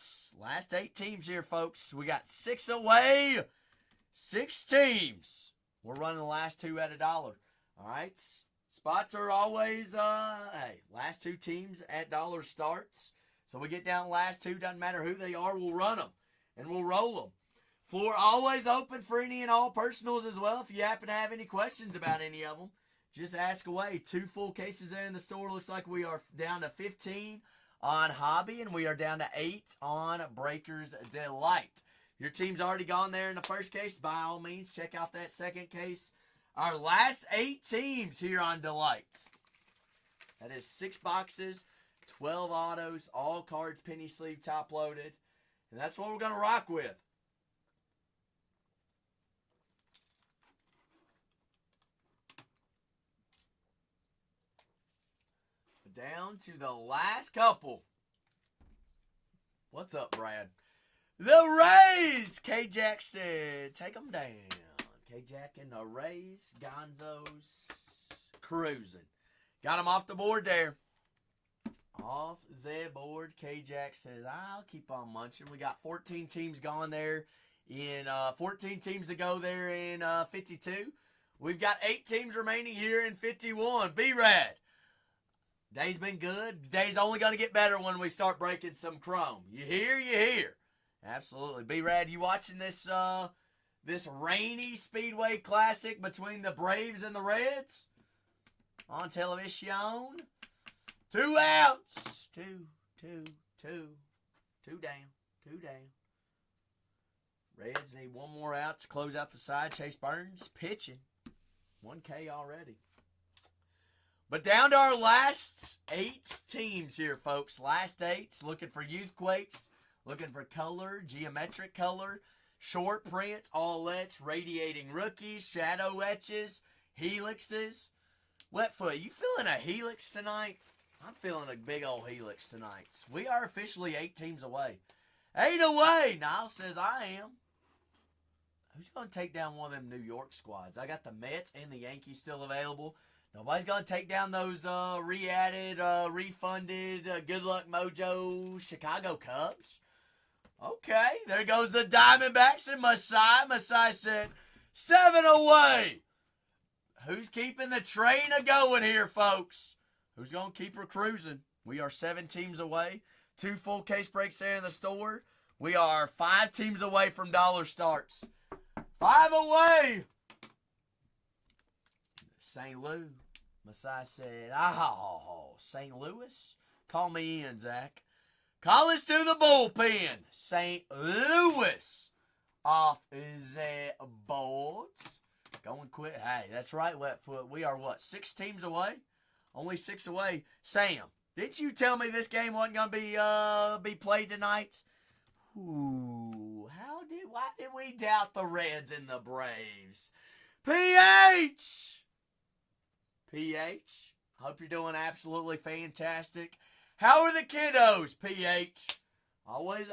Last 8 teams here, folks. We got 6 away. 6 teams. We're running the last 2 at $1. All right. Spots are always, last 2 teams at $1 starts. So we get down the last 2. Doesn't matter who they are. We'll run them. And we'll roll them. Floor always open for any and all personals as well. If you happen to have any questions about any of them, just ask away. 2 full cases there in the store. Looks like we are down to 15 on Hobby, and we are down to 8 on Breakers Delight. Your team's already gone there in the first case. By all means, check out that second case. Our last 8 teams here on Delight. That is 6 boxes, 12 autos, all cards, penny sleeve, top loaded. And that's what we're going to rock with. Down to the last couple. What's up, Brad? The Rays! K-Jack said, take them down. K-Jack and the Rays. Gonzo's cruising. Got them off the board there. Off the board. K-Jack says, I'll keep on munching. We got 14 teams gone there. 14 teams to go there in 52. We've got 8 teams remaining here in 51. B-Rad. Day's been good. Day's only going to get better when we start breaking some chrome. You hear? You hear. Absolutely. B-Rad, you watching this rainy Speedway Classic between the Braves and the Reds? On television. 2 outs. Two down. Reds need 1 more out to close out the side. Chase Burns pitching. 1K already. But down to our last 8 teams here, folks. Last 8. Looking for Youthquakes. Looking for color, geometric color, short prints, all etch, radiating rookies, shadow etches, helixes. Wetfoot, you feeling a helix tonight? I'm feeling a big old helix tonight. We are officially 8 teams away. 8 away! Niles says I am. Who's going to take down one of them New York squads? I got the Mets and the Yankees still available. Nobody's going to take down those re-added, refunded, Good Luck Mojo Chicago Cubs. Okay, there goes the Diamondbacks and Masai. Masai said, 7 away. Who's keeping the train a-going here, folks? Who's going to keep her cruising? We are 7 teams away. 2 full case breaks there in the store. We are 5 teams away from $1 starts. 5 away. St. Louis. Messiah said, oh, St. Louis? Call me in, Zach. Call us to the bullpen. St. Louis off the boards. Going quick. Hey, that's right, Wetfoot. We are what, 6 teams away? Only 6 away. Sam, didn't you tell me this game wasn't going to be played tonight? Ooh, why did we doubt the Reds and the Braves? PH! PH, hope you're doing absolutely fantastic. How are the kiddos, PH? I always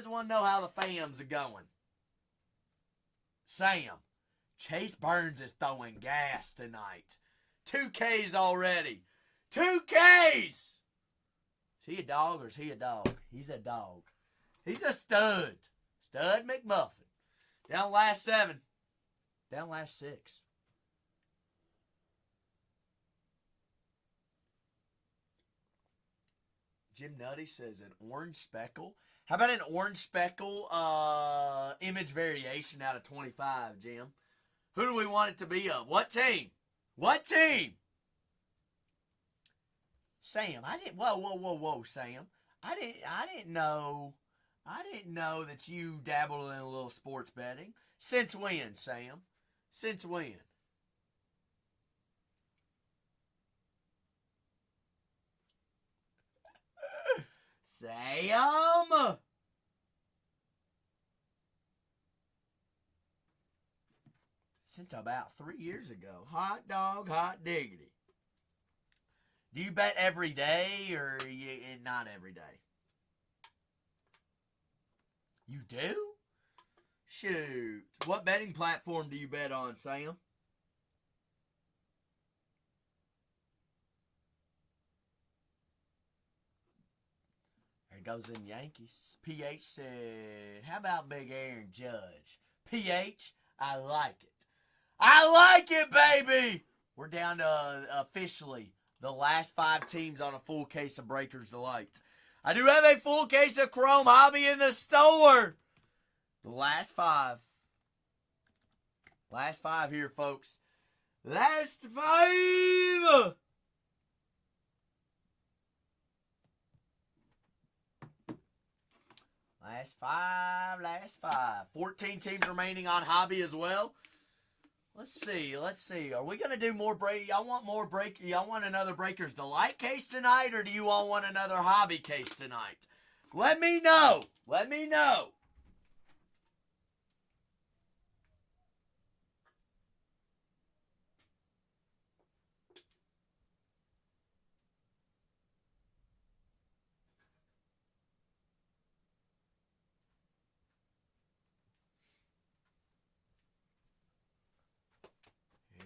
want to know how the fams are going. Sam, Chase Burns is throwing gas tonight. 2 Ks already. 2 Ks! Is he a dog or is he a dog? He's a dog. He's a stud. Stud McMuffin. Down last 7. Down last 6. Jim Nutty says an orange speckle. How about an orange speckle image variation out of 25, Jim? Who do we want it to be of? What team? What team? Sam, I didn't. Whoa, Sam. I didn't know that you dabbled in a little sports betting. Since when, Sam? Since when? Sam! Since about 3 years ago. Hot dog, hot diggity. Do you bet every day or not every day? You do? Shoot. What betting platform do you bet on, Sam? There goes in Yankees. PH said, how about Big Aaron Judge? PH, I like it. I like it, baby! We're down to officially the last 5 teams on a full case of Breakers Delight. I do have a full case of Chrome Hobby in the store. The last 5. Last 5 here, folks. Last 5! Last 5. 14 teams remaining on Hobby as well. Let's see. Are we going to do more break? Y'all want more break? Y'all want another Breakers Delight case tonight, or do you all want another Hobby case tonight? Let me know.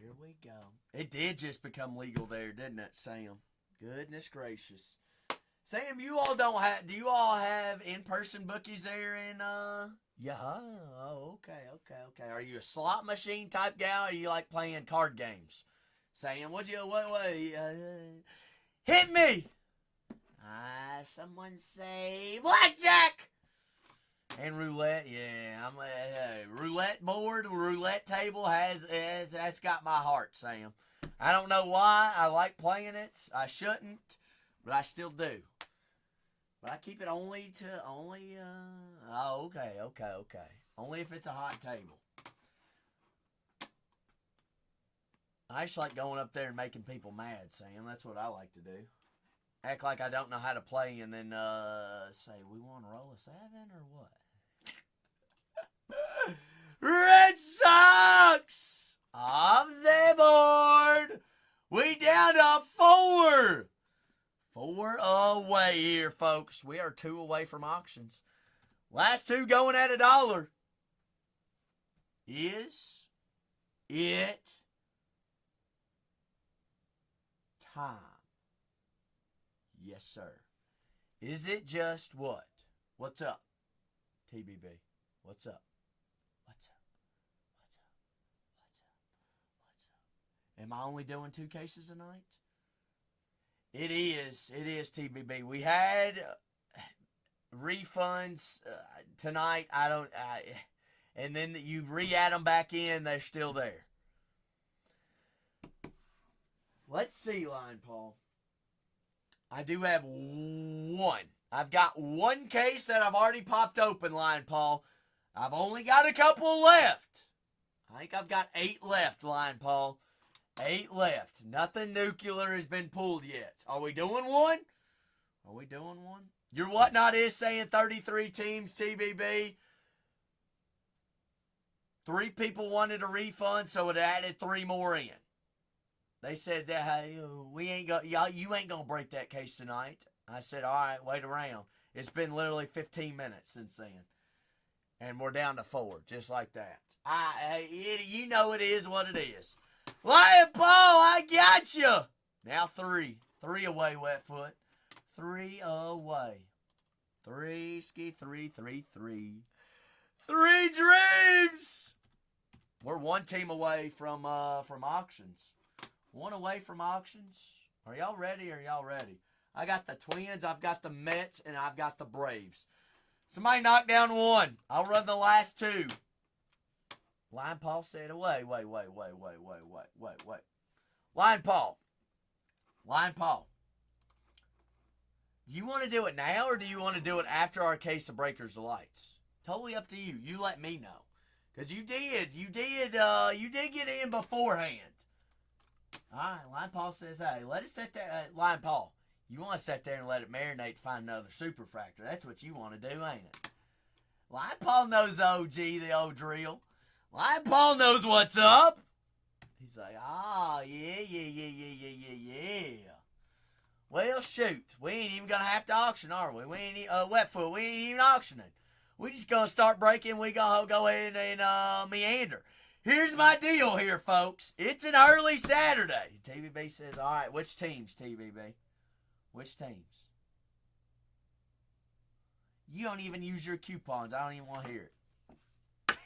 Here we go. It did just become legal there, didn't it, Sam? Goodness gracious. Sam, do you all have in-person bookies there in, yeah, oh, okay. Are you a slot machine type gal, or do you like playing card games? Sam, what, hit me! Someone say blackjack! And roulette, yeah, roulette board, roulette table has got my heart, Sam. I don't know why I like playing it. I shouldn't, but I still do. But I keep it only. Okay. Only if it's a hot table. I just like going up there and making people mad, Sam. That's what I like to do. Act like I don't know how to play and then say, we want to roll a 7 or what? Red Sox off the board. We down to 4. 4 away here, folks. We are 2 away from auctions. Last 2 going at $1. Is it time? Yes, sir. Is it just what? What's up? TBB. What's up? Am I only doing 2 cases tonight? It is TBB. We had refunds tonight. And then you re-add them back in, they're still there. Let's see, Lion Paul. I do have one. I've got one case that I've already popped open, Lion Paul. I've only got a couple left. I think I've got 8 left, Lion Paul. 8 left. Nothing nuclear has been pulled yet. Are we doing one? Are we doing one? Your whatnot is saying 33 teams, TBB. 3 people wanted a refund, so it added 3 more in. They said that, hey, you ain't gonna break that case tonight. I said, all right, wait around. It's been literally 15 minutes since then, and we're down to 4, just like that. You know it is what it is. Lion Paul, I got you. Now 3 away, Wetfoot. 3 away. 3 ski 3 3 3. 3 dreams. We're 1 team away from auctions. 1 away from auctions. Are y'all ready? Are y'all ready? I got the Twins, I've got the Mets, and I've got the Braves. Somebody knock down 1. I'll run the last 2. Lion Paul said, wait. Lion Paul. Do you want to do it now, or do you want to do it after our case of Breakers of Lights? Totally up to you. You let me know. Because you did get in beforehand. All right, Lion Paul says, hey, let it sit there. Lion Paul, you want to sit there and let it marinate, find another superfractor. That's what you want to do, ain't it? Lion Paul knows the OG, the old drill. Lion Paul knows what's up. He's like, yeah. Well, shoot. We ain't even going to have to auction, are we? We ain't, Wetfoot, we ain't even auctioning. We just going to start breaking. We going to go ahead and meander. Here's my deal here, folks. It's an early Saturday. TBB says, all right, which teams, TBB? Which teams? You don't even use your coupons. I don't even want to hear it.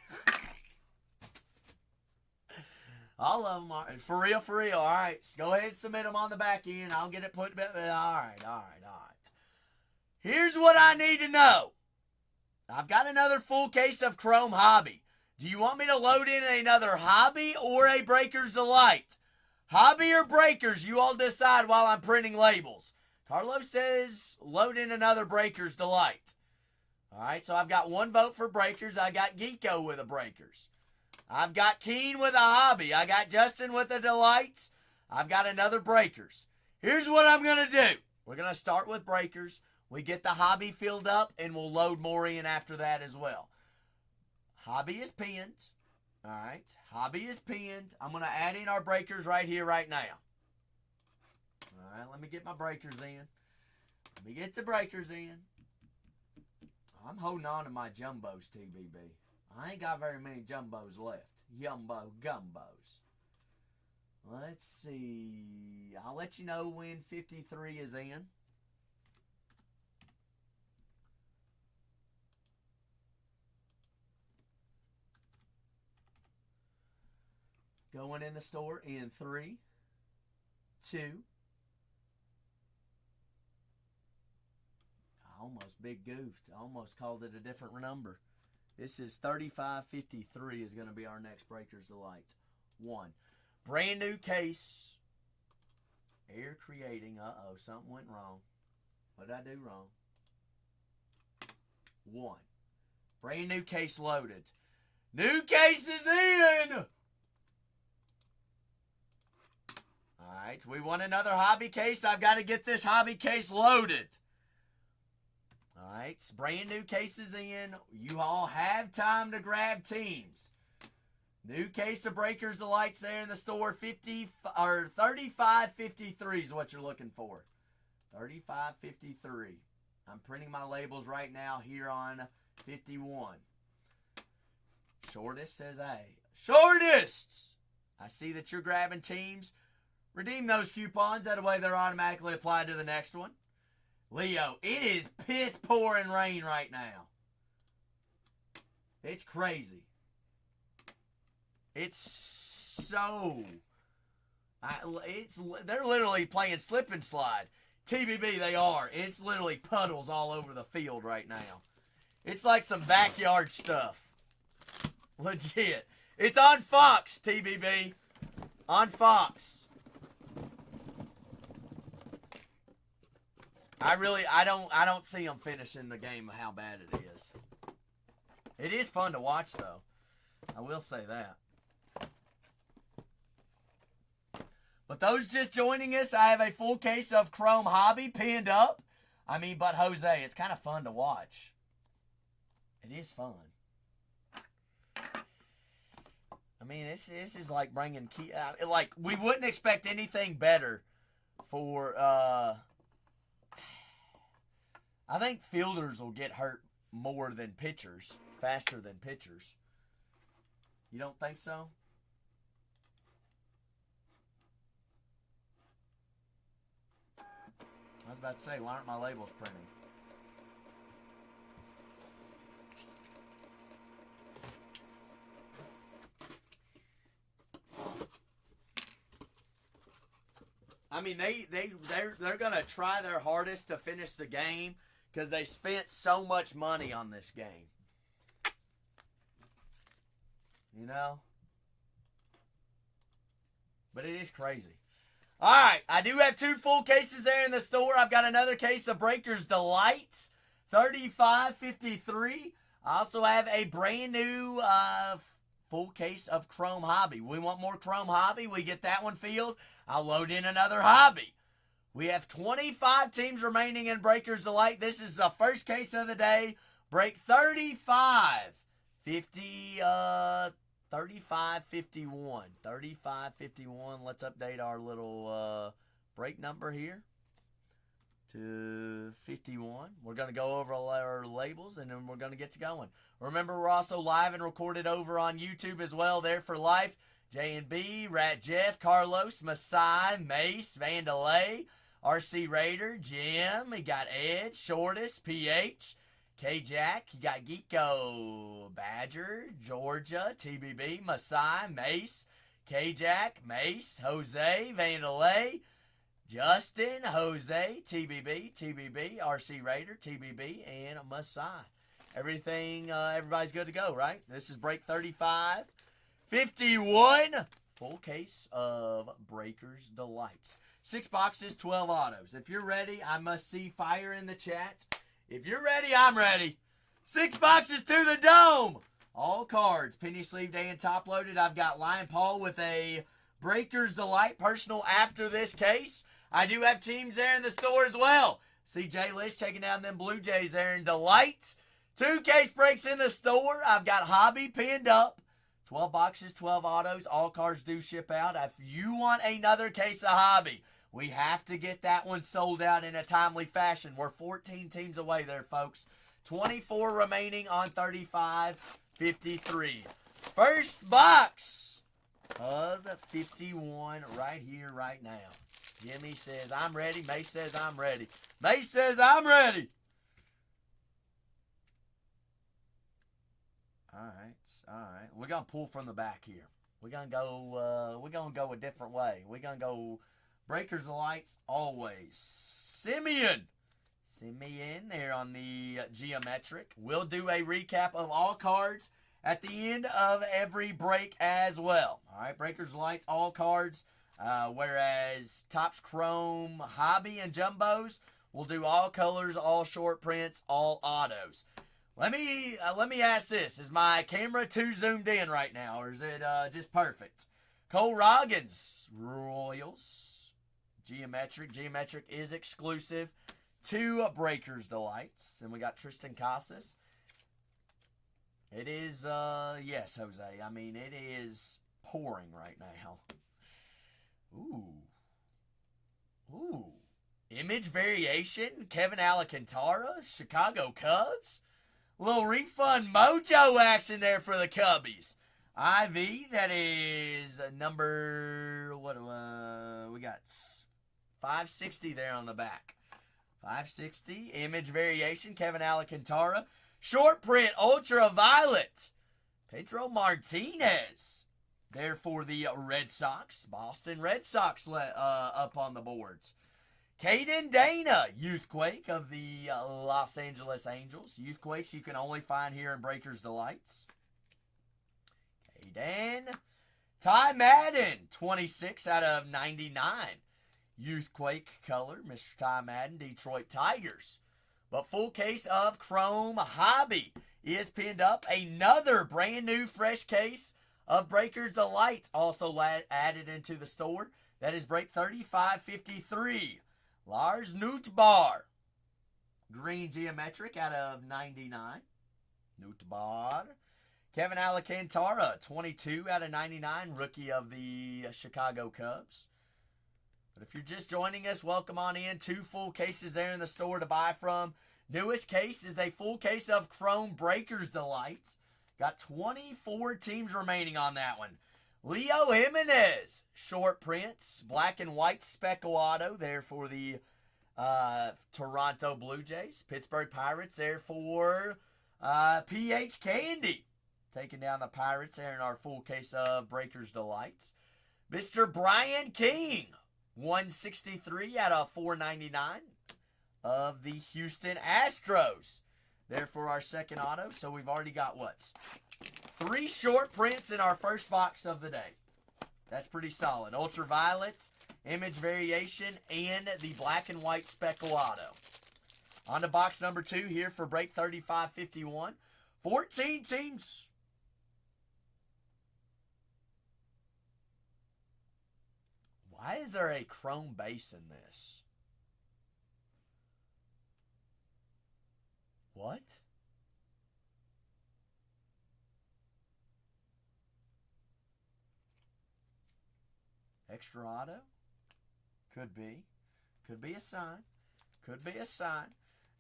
All of them are. For real. All right. Go ahead and submit them on the back end. I'll get it put back. All right. Here's what I need to know. I've got another full case of Chrome Hobby. Do you want me to load in another Hobby or a Breakers of Light? Hobby or Breakers, you all decide while I'm printing labels. Carlos says load in another Breakers Delight. All right, so I've got 1 vote for Breakers. I got Geeko with a Breakers. I've got Keen with a Hobby. I got Justin with a Delights. I've got another Breakers. Here's what I'm going to do. We're going to start with Breakers. We get the Hobby filled up, and we'll load more in after that as well. Hobby is pinned. All right. Hobby is pinned. I'm going to add in our Breakers right here, right now. All right. Let me get my Breakers in. Let me get the Breakers in. I'm holding on to my Jumbos, TBB. I ain't got very many Jumbos left. Jumbo Gumbos. Let's see. I'll let you know when 53 is in. Going in the store in 3, 2. I almost big goofed. I almost called it a different number. This is 3553 is going to be our next Breakers Delight. 1. Brand new case. Air creating. Uh-oh, something went wrong. What did I do wrong? 1. Brand new case loaded. New case is in! Alright, we want another Hobby case. I've got to get this Hobby case loaded. Alright, brand new cases in. You all have time to grab teams. New case of Breakers of Lights there in the store. 3553 is what you're looking for. 3553. I'm printing my labels right now here on 51. Shortest says A. Shortest! I see that you're grabbing teams. Redeem those coupons. That way they're automatically applied to the next one. Leo, it is piss pouring rain right now. It's crazy. It's so... they're literally playing slip and slide. TBB, they are. It's literally puddles all over the field right now. It's like some backyard stuff. Legit. It's on Fox, TBB. On Fox. I don't see them finishing the game how bad it is. It is fun to watch, though. I will say that. But those just joining us, I have a full case of Chrome Hobby pinned up. But Jose, it's kind of fun to watch. It is fun. This is like bringing key. Like, we wouldn't expect anything better for. I think fielders will get hurt more than pitchers, faster than pitchers. You don't think so? I was about to say, why aren't my labels printing? They're gonna try their hardest to finish the game because they spent so much money on this game. But it is crazy. All right, I do have 2 full cases there in the store. I've got another case of Breakers Delights, 3553. I also have a brand new full case of Chrome Hobby. We want more Chrome Hobby. We get that one filled. I'll load in another hobby. We have 25 teams remaining in Breakers Delight. This is the first case of the day. Break 35. 3551. 3551. Let's update our little break number here to 51. We're going to go over all our labels, and then we're going to get to going. Remember, we're also live and recorded over on YouTube as well. There for life. J&B, Rat Jeff, Carlos, Masai, Mace, Vandalay, RC Raider, Jim. We got Ed, Shortest, PH, K-Jack. You got Geeko, Badger, Georgia, TBB, Masai, Mace, K-Jack, Mace, Jose, Vandalay, Justin, Jose, TBB, RC Raider, TBB, and Masai. Everybody's good to go, right? This is break 35. 51. Full case of Breakers Delights. 6 boxes, 12 autos. If you're ready, I must see fire in the chat. If you're ready, I'm ready. 6 boxes to the dome. All cards. Penny sleeve day and top loaded. I've got Lion Paul with a Breakers Delight personal after this case. I do have teams there in the store as well. See Jay Lish taking down them Blue Jays there in Delight. 2 case breaks in the store. I've got Hobby pinned up. 12 boxes, 12 autos. All cards do ship out. If you want another case of Hobby, we have to get that one sold out in a timely fashion. We're 14 teams away there, folks. 24 remaining on 35-53. First box of the 51 right here, right now. Jimmy says, I'm ready. May says, I'm ready. May says, I'm ready. All right. We're gonna pull from the back here. We're gonna go a different way. We're gonna go Breakers of Lights always. Simeon there on the geometric. We'll do a recap of all cards at the end of every break as well. All right, Breakers of Lights, all cards. Whereas Topps Chrome, Hobby, and Jumbos, we'll do all colors, all short prints, all autos. Let me ask this. Is my camera too zoomed in right now, or is it just perfect? Cole Roggins, Royals, Geometric. Geometric is exclusive to Breakers Delights. Then we got Tristan Casas. It is, yes, Jose. It is pouring right now. Ooh. Image variation, Kevin Alcantara, Chicago Cubs. Little refund mojo action there for the Cubbies. IV, that is number, we got 560 there on the back. 560, image variation, Kevin Alcantara. Short print, ultraviolet, Pedro Martinez. There for the Red Sox, Boston Red Sox up on the boards. Caden Dana, Youthquake of the Los Angeles Angels. Youthquakes you can only find here in Breakers Delights. Caden. Ty Madden, 26 out of 99. Youthquake color, Mr. Ty Madden, Detroit Tigers. But full case of Chrome Hobby is pinned up. Another brand new fresh case of Breakers Delight also added into the store. That is break 3553. Lars Nootbaar. Green geometric out of 99. Nootbaar. Kevin Alcantara, 22 out of 99. Rookie of the Chicago Cubs. But if you're just joining us, welcome on in. 2 full cases there in the store to buy from. Newest case is a full case of Chrome Breakers Delight. Got 24 teams remaining on that one. Leo Jimenez, short prints, black and white speckle auto there for the Toronto Blue Jays. Pittsburgh Pirates there for PH Candy. Taking down the Pirates there in our full case of Breakers Delight. Mr. Brian King, 163 out of 499 of the Houston Astros. There for our second auto. So we've already got 3 short prints in our first box of the day. That's pretty solid. Ultraviolet, image variation, and the black and white speckle auto. On to box number 2 here for break 3551. 14 teams. Why is there a chrome base in this? What? Extra auto? Could be. Could be a sign. Could be a sign.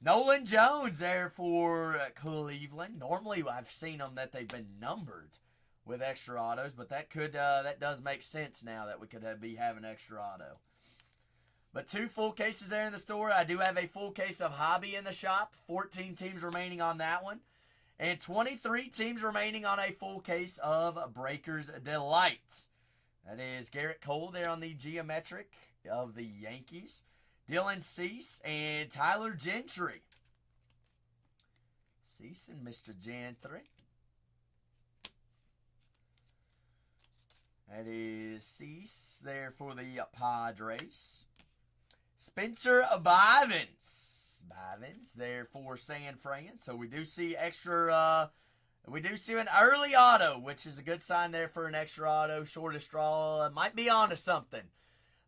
Nolan Jones there for Cleveland. Normally I've seen them that they've been numbered with extra autos, but that does make sense now that we could be having extra auto. But 2 full cases there in the store. I do have a full case of Hobby in the shop. 14 teams remaining on that one. And 23 teams remaining on a full case of Breakers Delight. That is Garrett Cole there on the geometric of the Yankees. Dylan Cease and Tyler Gentry. Cease and Mr. Gentry. That is Cease there for the Padres. Spencer Bivens. Bivens there for San Fran. So we do see extra, we do see an early auto, which is a good sign there for an extra auto. Shortest straw might be onto something.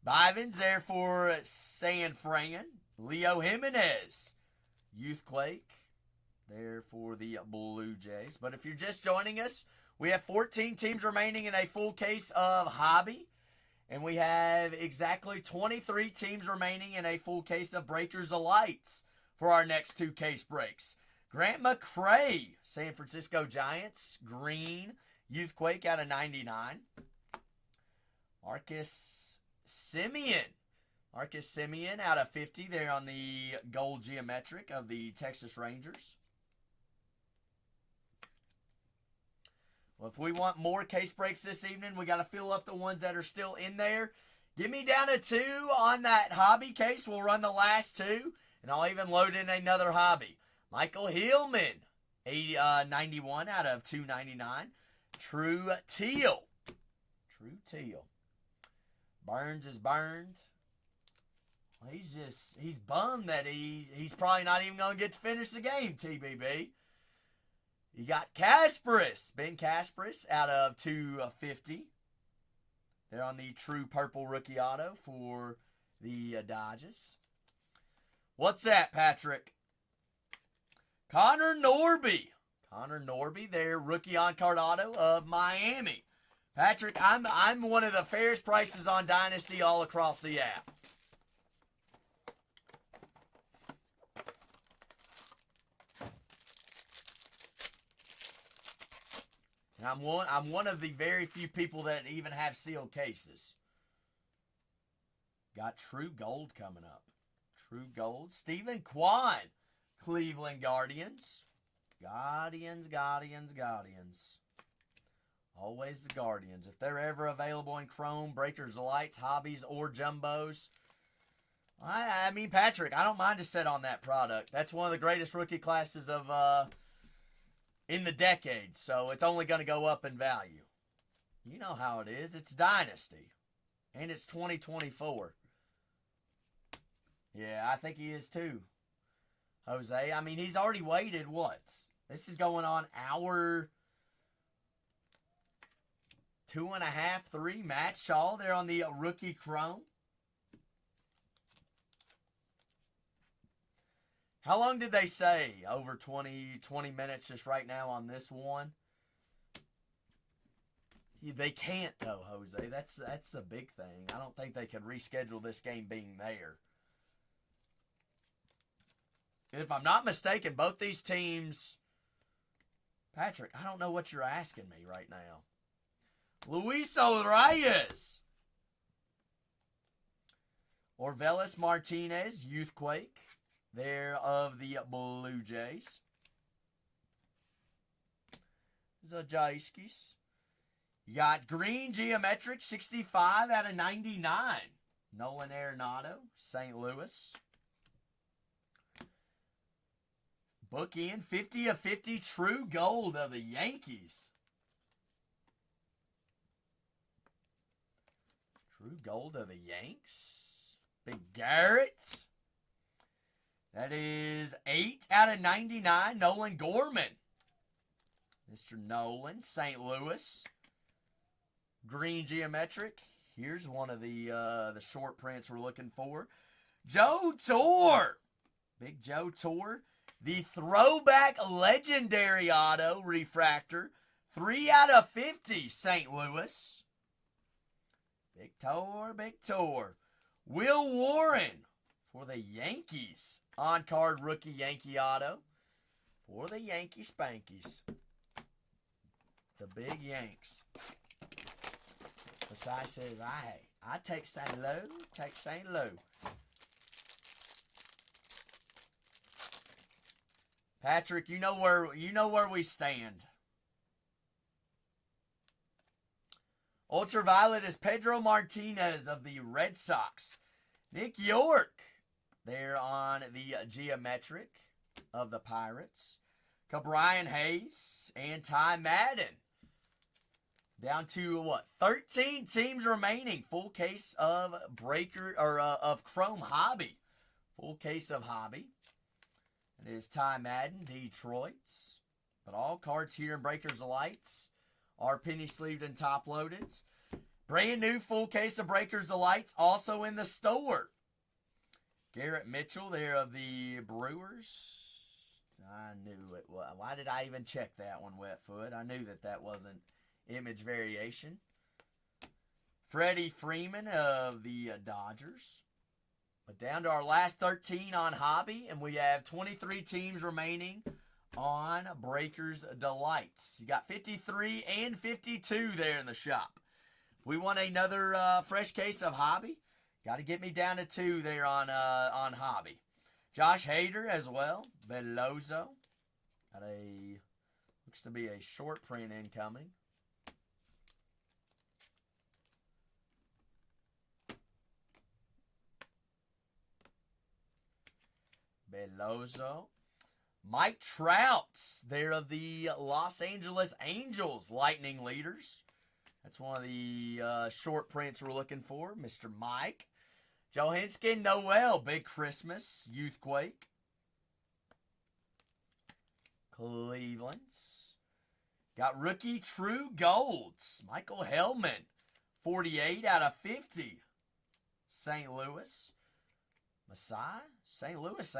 Bivens there for San Fran. Leo Jimenez. Youthquake there for the Blue Jays. But if you're just joining us, we have 14 teams remaining in a full case of Hobby. And we have exactly 23 teams remaining in a full case of Breakers Delight for our next 2 case breaks. Grant McCray, San Francisco Giants, green, Youthquake out of 99. Marcus Simeon out of 50 there on the gold geometric of the Texas Rangers. Well, if we want more case breaks this evening, we got to fill up the ones that are still in there. Give me down to 2 on that Hobby case. We'll run the last 2, and I'll even load in another Hobby. Michael Hillman, 91 out of 299. True Teal. Burns is burned. Well, he's bummed that he's probably not even going to get to finish the game, TBB. You got Kasparis, Ben Kasparis out of 250. They're on the true purple rookie auto for the Dodgers. What's that, Patrick? Connor Norby, their rookie on-card auto of Miami. Patrick, I'm one of the fairest prices on Dynasty all across the app. And I'm one of the very few people that even have sealed cases. Got True Gold coming up. True Gold. Stephen Kwan, Cleveland Guardians. Guardians. Always the Guardians. If they're ever available in Chrome, Breakers, Lights, Hobbies, or Jumbos. I mean, Patrick, I don't mind to sit on that product. That's one of the greatest rookie classes of in the decade, so it's only going to go up in value. You know how it is. It's Dynasty, and it's 2024. Yeah, I think he is too, Jose. I mean, he's already waited, what? This is going on hour 2.5, 3. Matt Shaw there on the rookie chrome. How long did they say? Over 20 minutes just right now on this one. They can't, though, Jose. That's the big thing. I don't think they could reschedule this game being there. If I'm not mistaken, both these teams... Patrick, I don't know what you're asking me right now. Luis Reyes. Orvelis Martinez, Youthquake. There of the Blue Jays. Zajaiskis. You got green geometric 65 out of 99. Nolan Arenado, St. Louis. Book in 50 of 50 true gold of the Yankees. True gold of the Yanks. Big Garrett. That is 8 out of 99. Nolan Gorman. Mr. Nolan, St. Louis. Green geometric. Here's one of the short prints we're looking for. Joe Torre. Big Joe Torre. The throwback legendary auto refractor. 3 out of 50. St. Louis. Big Torre, Big Torre. Will Warren for the Yankees. On-card rookie Yankee auto for the Yankee Spankies. The big Yanks. Masai says, I take St. Lou, take St. Lou. Patrick, you know where we stand. Ultraviolet is Pedro Martinez of the Red Sox. Nick York there on the geometric of the Pirates. Brian Hayes and Ty Madden. Down to what? 13 teams remaining. Full case of of Chrome Hobby. Full case of Hobby. It is Ty Madden, Detroit's. But all cards here in Breakers of Lights are penny sleeved and top loaded. Brand new full case of Breakers of Lights also in the store. Garrett Mitchell there of the Brewers. I knew it was. Why did I even check that one, Wetfoot? I knew that wasn't image variation. Freddie Freeman of the Dodgers. But down to our last 13 on Hobby, and we have 23 teams remaining on Breakers Delights. You got 53 and 52 there in the shop. If we want another fresh case of Hobby, got to get me down to 2 there on Hobby. Josh Hader as well. Belozo. Got looks to be a short print incoming. Belozo. Mike Trout, there of the Los Angeles Angels Lightning Leaders. That's one of the short prints we're looking for, Mr. Mike. Johansson Noel, Big Christmas, Youthquake. Cleveland's. Got rookie True Golds, Michael Hellman, 48 out of 50. St. Louis. Masai, St. Louis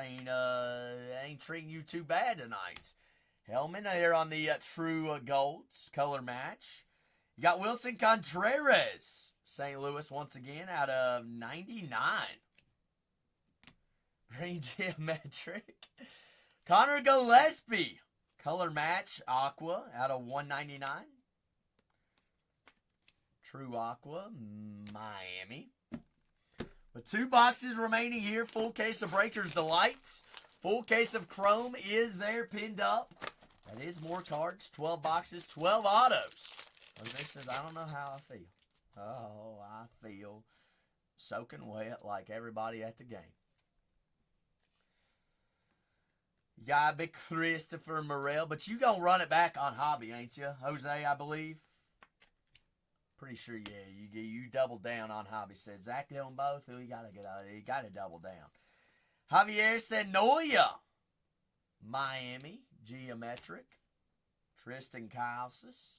ain't treating you too bad tonight. Hellman there on the True Golds color match. You got Wilson Contreras, St. Louis once again out of 99. Green geometric. Connor Gillespie, color match Aqua out of 199. True Aqua, Miami. But 2 boxes remaining here. Full case of Breakers Delights. Full case of Chrome is there pinned up. That is more cards. 12 boxes, 12 autos. Jose says, I don't know how I feel. Oh, I feel soaking wet like everybody at the game. You got Big Christopher Morel, but you gonna run it back on Hobby, ain't you, Jose, I believe? Pretty sure, yeah. You doubled down on Hobby. Said Zach doing both. You gotta double down. Javier Sanoya, Miami, geometric. Tristan Casas.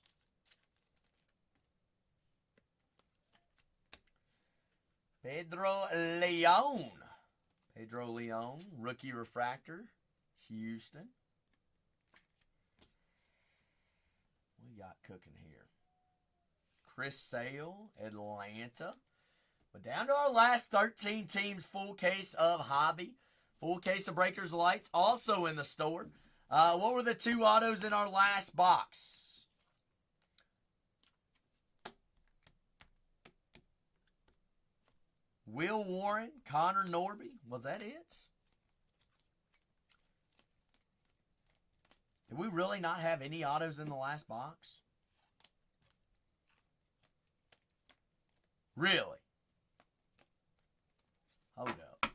Pedro Leon. Pedro Leon, rookie refractor, Houston. What we got cooking here? Chris Sale, Atlanta. But down to our last 13 teams, full case of hobby. Full case of Breakers Lights, also in the store. What were the 2 autos in our last box? Will Warren, Connor Norby. Was that it? Did we really not have any autos in the last box? Really? Hold up.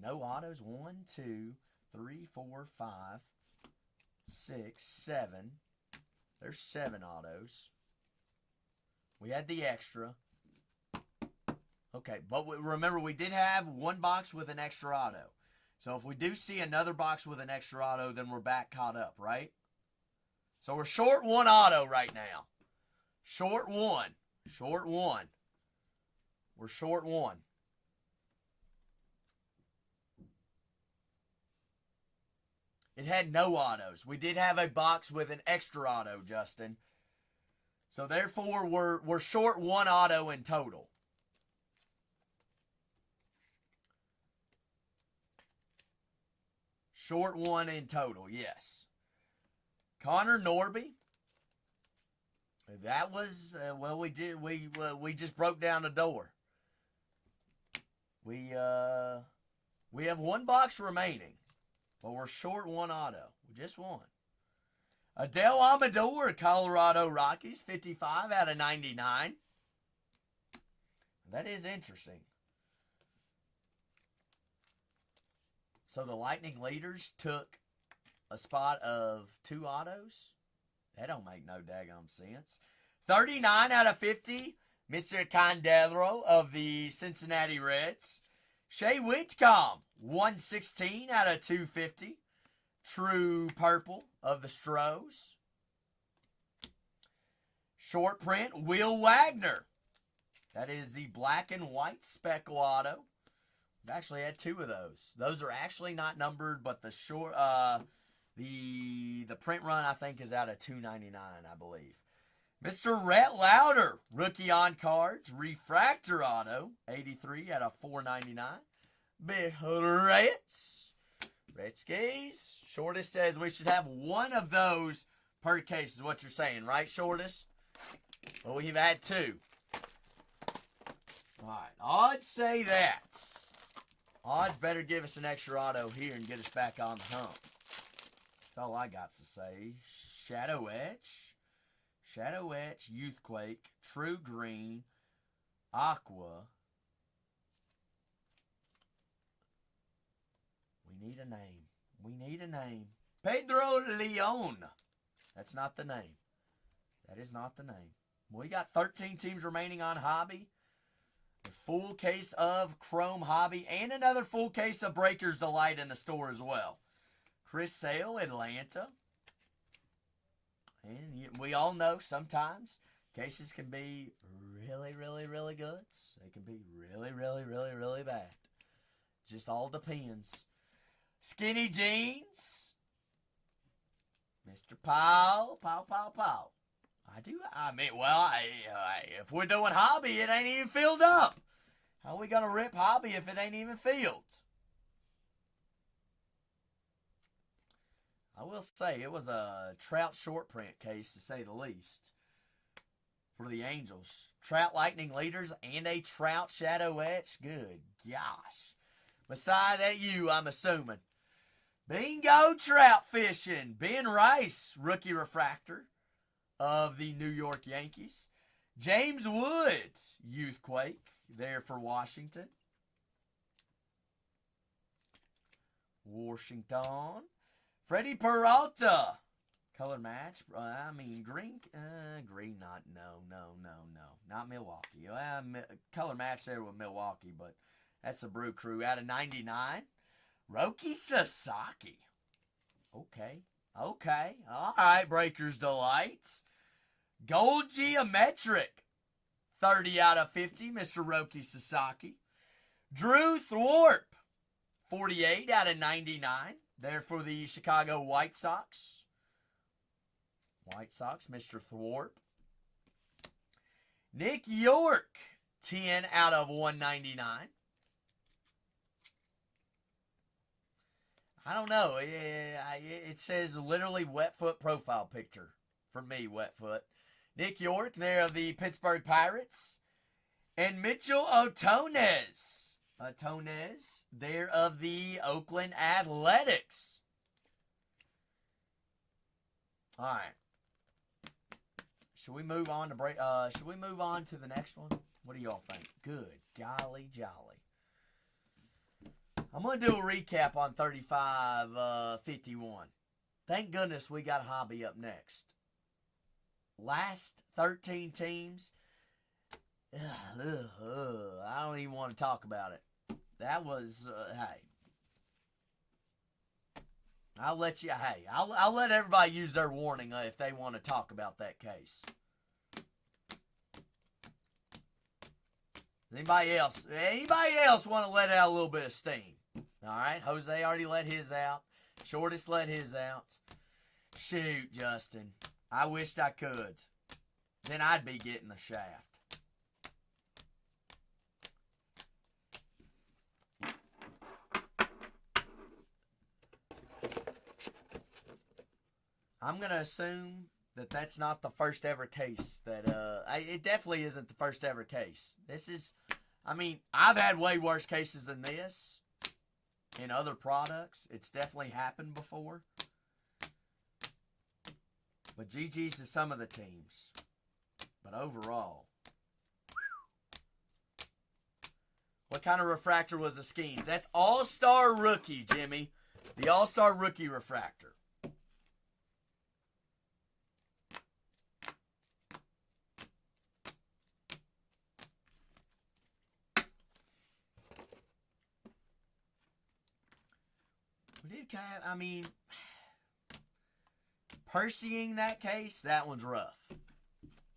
No autos. 1, 2, 3, 4, 5, 6, 7. There's 7 autos. We had the extra. Okay, but remember, we did have 1 box with an extra auto. So if we do see another box with an extra auto, then we're back caught up, right? So we're short 1 auto right now. Short 1. We're short 1. It had no autos. We did have a box with an extra auto, Justin. So therefore, we're short 1 auto in total. Short 1 in total, yes. Connor Norby. That was well. We just broke down the door. We have 1 box remaining, but we're short 1 auto. Just 1. Adele Amador, Colorado Rockies, 55 out of 99. That is interesting. So the Lightning leaders took a spot of 2 autos? That don't make no daggone sense. 39 out of 50, Mr. Candelo of the Cincinnati Reds. Shea Whitcomb, 116 out of 250. True purple of the Stros. Short print, Will Wagner. That is the black and white speckle auto. We've actually had 2 of those. Those are actually not numbered, but the short, the print run I think is out of 299, I believe. Mr. Rhett Lauder, rookie on cards, refractor auto, 83 out of 499. Big Reds. Redskis. Shortest says we should have 1 of those per case is what you're saying, right, Shortest? Well, we've had 2. All right, odds say that. Odds better give us an extra auto here and get us back on the hump. That's all I got to say. Shadow Etch, Youthquake, True Green, Aqua. We need a name. Pedro Leon. That's not the name. That is not the name. We got 13 teams remaining on Hobby. A full case of Chrome Hobby and another full case of Breakers Delight in the store as well. Chris Sale, Atlanta. And we all know sometimes cases can be really, really, really good. They can be really, really, really, really bad. Just all depends. Skinny Jeans. Mr. Powell. If we're doing Hobby, it ain't even filled up. How are we going to rip Hobby if it ain't even filled? I will say it was a Trout short print case, to say the least, for the Angels. Trout Lightning leaders and a Trout Shadow Etch. Good gosh. Beside that I'm assuming. Bingo Trout fishing. Ben Rice, rookie refractor of the New York Yankees. James Wood, Youthquake, there for Washington. Freddie Peralta, color match. Green, not Milwaukee. Color match there with Milwaukee, but That's the Brew Crew out of 99. Roki Sasaki. Okay. All right, Breakers Delights. Gold Geometric. 30 out of 50, Mr. Roki Sasaki. Drew Thorpe. 48 out of 99. There for the Chicago White Sox. Mr. Thorpe. Nick York. 10 out of 199. I don't know. It says literally Wetfoot profile picture. For me, Wetfoot. Nick York, there of the Pittsburgh Pirates. And Mitchell Otones. There of the Oakland Athletics. All right. Should we move on to the next one? What do y'all think? Good golly jolly. I'm going to do a recap on 35-51. Thank goodness we got Hobby up next. Last 13 teams. I don't even want to talk about it. That was, hey. I'll let everybody use their warning if they want to talk about that case. Anybody else want to let out a little bit of steam? All right, Jose already let his out. Shortest let his out. Shoot, Justin. I wished I could. Then I'd be getting the shaft. I'm going to assume that that's not the first ever case. It definitely isn't the first ever case. I've had way worse cases than this in other products. It's definitely happened before. But GG's to some of the teams. But overall. What kind of refractor was the Skeens? That's All-Star Rookie, Jimmy. The All-Star Rookie refractor. Percying that case, that one's rough.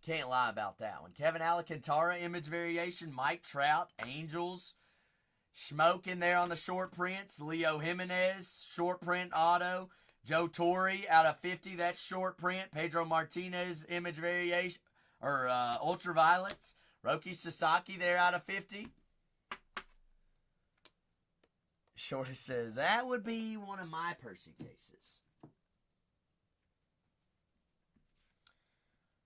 Can't lie about that one. Kevin Alcantara, image variation. Mike Trout, Angels. Schmoke in there on the short prints. Leo Jimenez, short print auto. Joe Torre out of 50, that's short print. Pedro Martinez, image variation, or ultraviolets. Roki Sasaki there out of 50. Shorty says, that would be one of my Percy cases.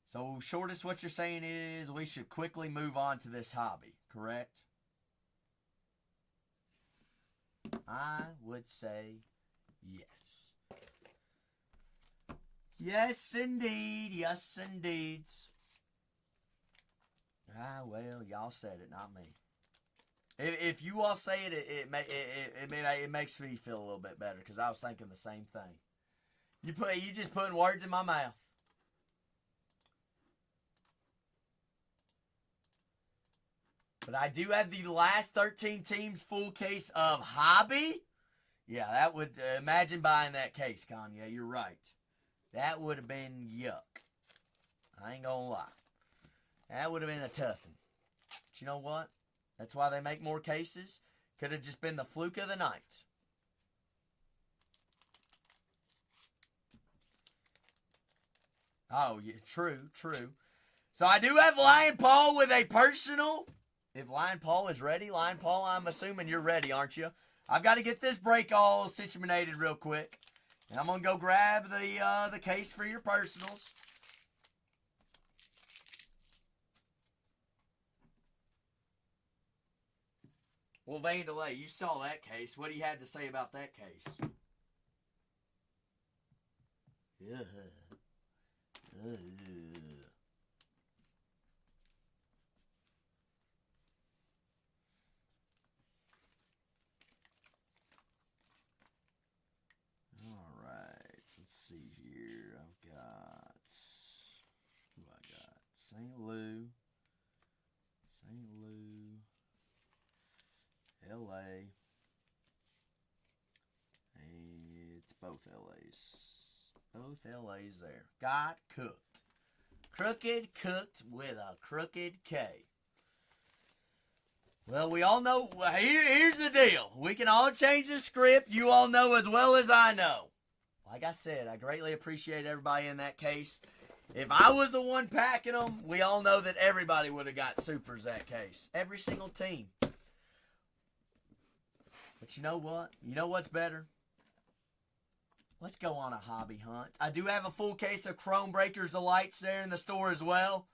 So, Shortest, what you're saying is we should quickly move on to this hobby, correct? I would say yes. Yes, indeed. Yes, indeed. Well, y'all said it, not me. If you all say it, it makes me feel a little bit better because I was thinking the same thing. You just putting words in my mouth. But I do have the last 13 teams full case of hobby. Yeah, that would imagine buying that case, Kanye. You're right. That would have been yuck. I ain't gonna lie. That would have been a toughie. But you know what? That's why they make more cases. Could have just been the fluke of the night. Oh, yeah, true. So I do have Lion Paul with a personal. If Lion Paul is ready, Lion Paul, I'm assuming you're ready, aren't you? I've got to get this break all situated real quick. And I'm going to go grab the case for your personals. Well, Van DeLay, you saw that case. What do you have to say about that case? All right, let's see here. I've got, who I got? St. Lou. LA. It's both LAs. Both LAs there. Got cooked. Crooked cooked with a crooked K. Well, we all know. Here's the deal. We can all change the script. You all know as well as I know. Like I said, I greatly appreciate everybody in that case. If I was the one packing them, we all know that everybody would have got supers that case. Every single team. But you know what? You know what's better? Let's go on a hobby hunt. I do have a full case of Chrome Breakers Delights there in the store as well.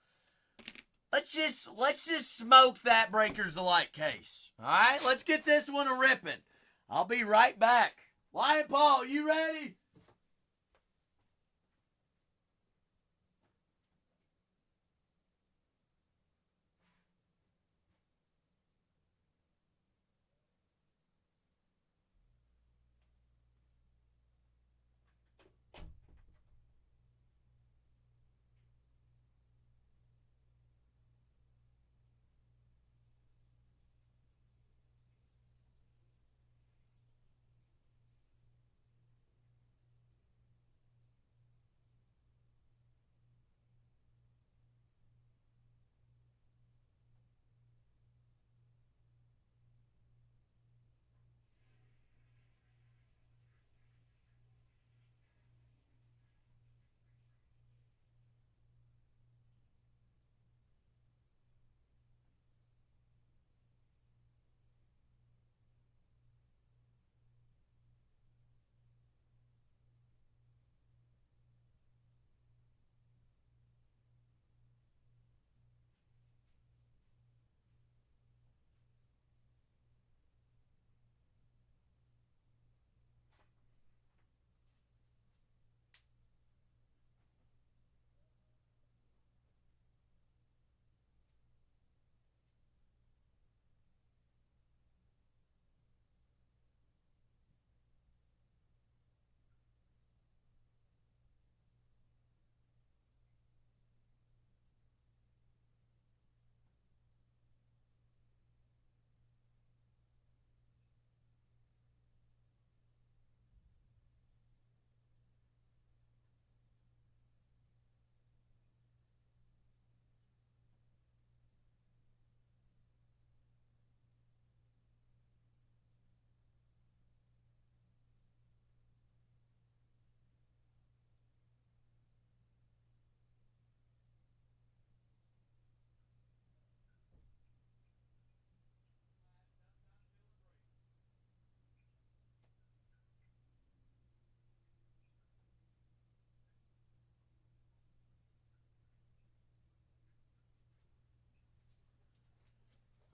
Let's just smoke that Breakers Delight case. All right, let's get this one a ripping. I'll be right back. Lion Paul, you ready?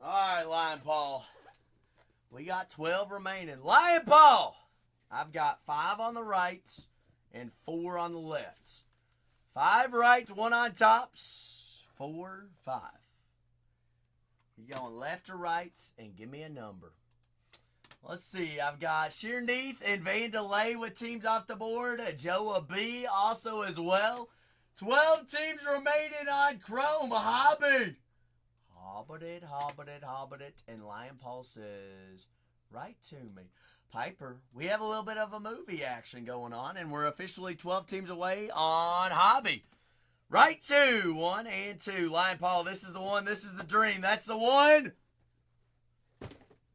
All right, Lion Paul. We got 12 remaining. Lion Paul! I've got 5 on the rights and 4 on the lefts. 5 rights, 1 on tops. 4, 5. You going left or rights and give me a number. Let's see. I've got Sheerneath and Vandelay with teams off the board. Joa B also as well. 12 teams remaining on Chrome Hobby. Hobbit it. And Lion Paul says, right to me. Piper, we have a little bit of a movie action going on, and we're officially 12 teams away on Hobby. Right to 1 and 2. Lion Paul, this is the one. This is the dream. That's the one.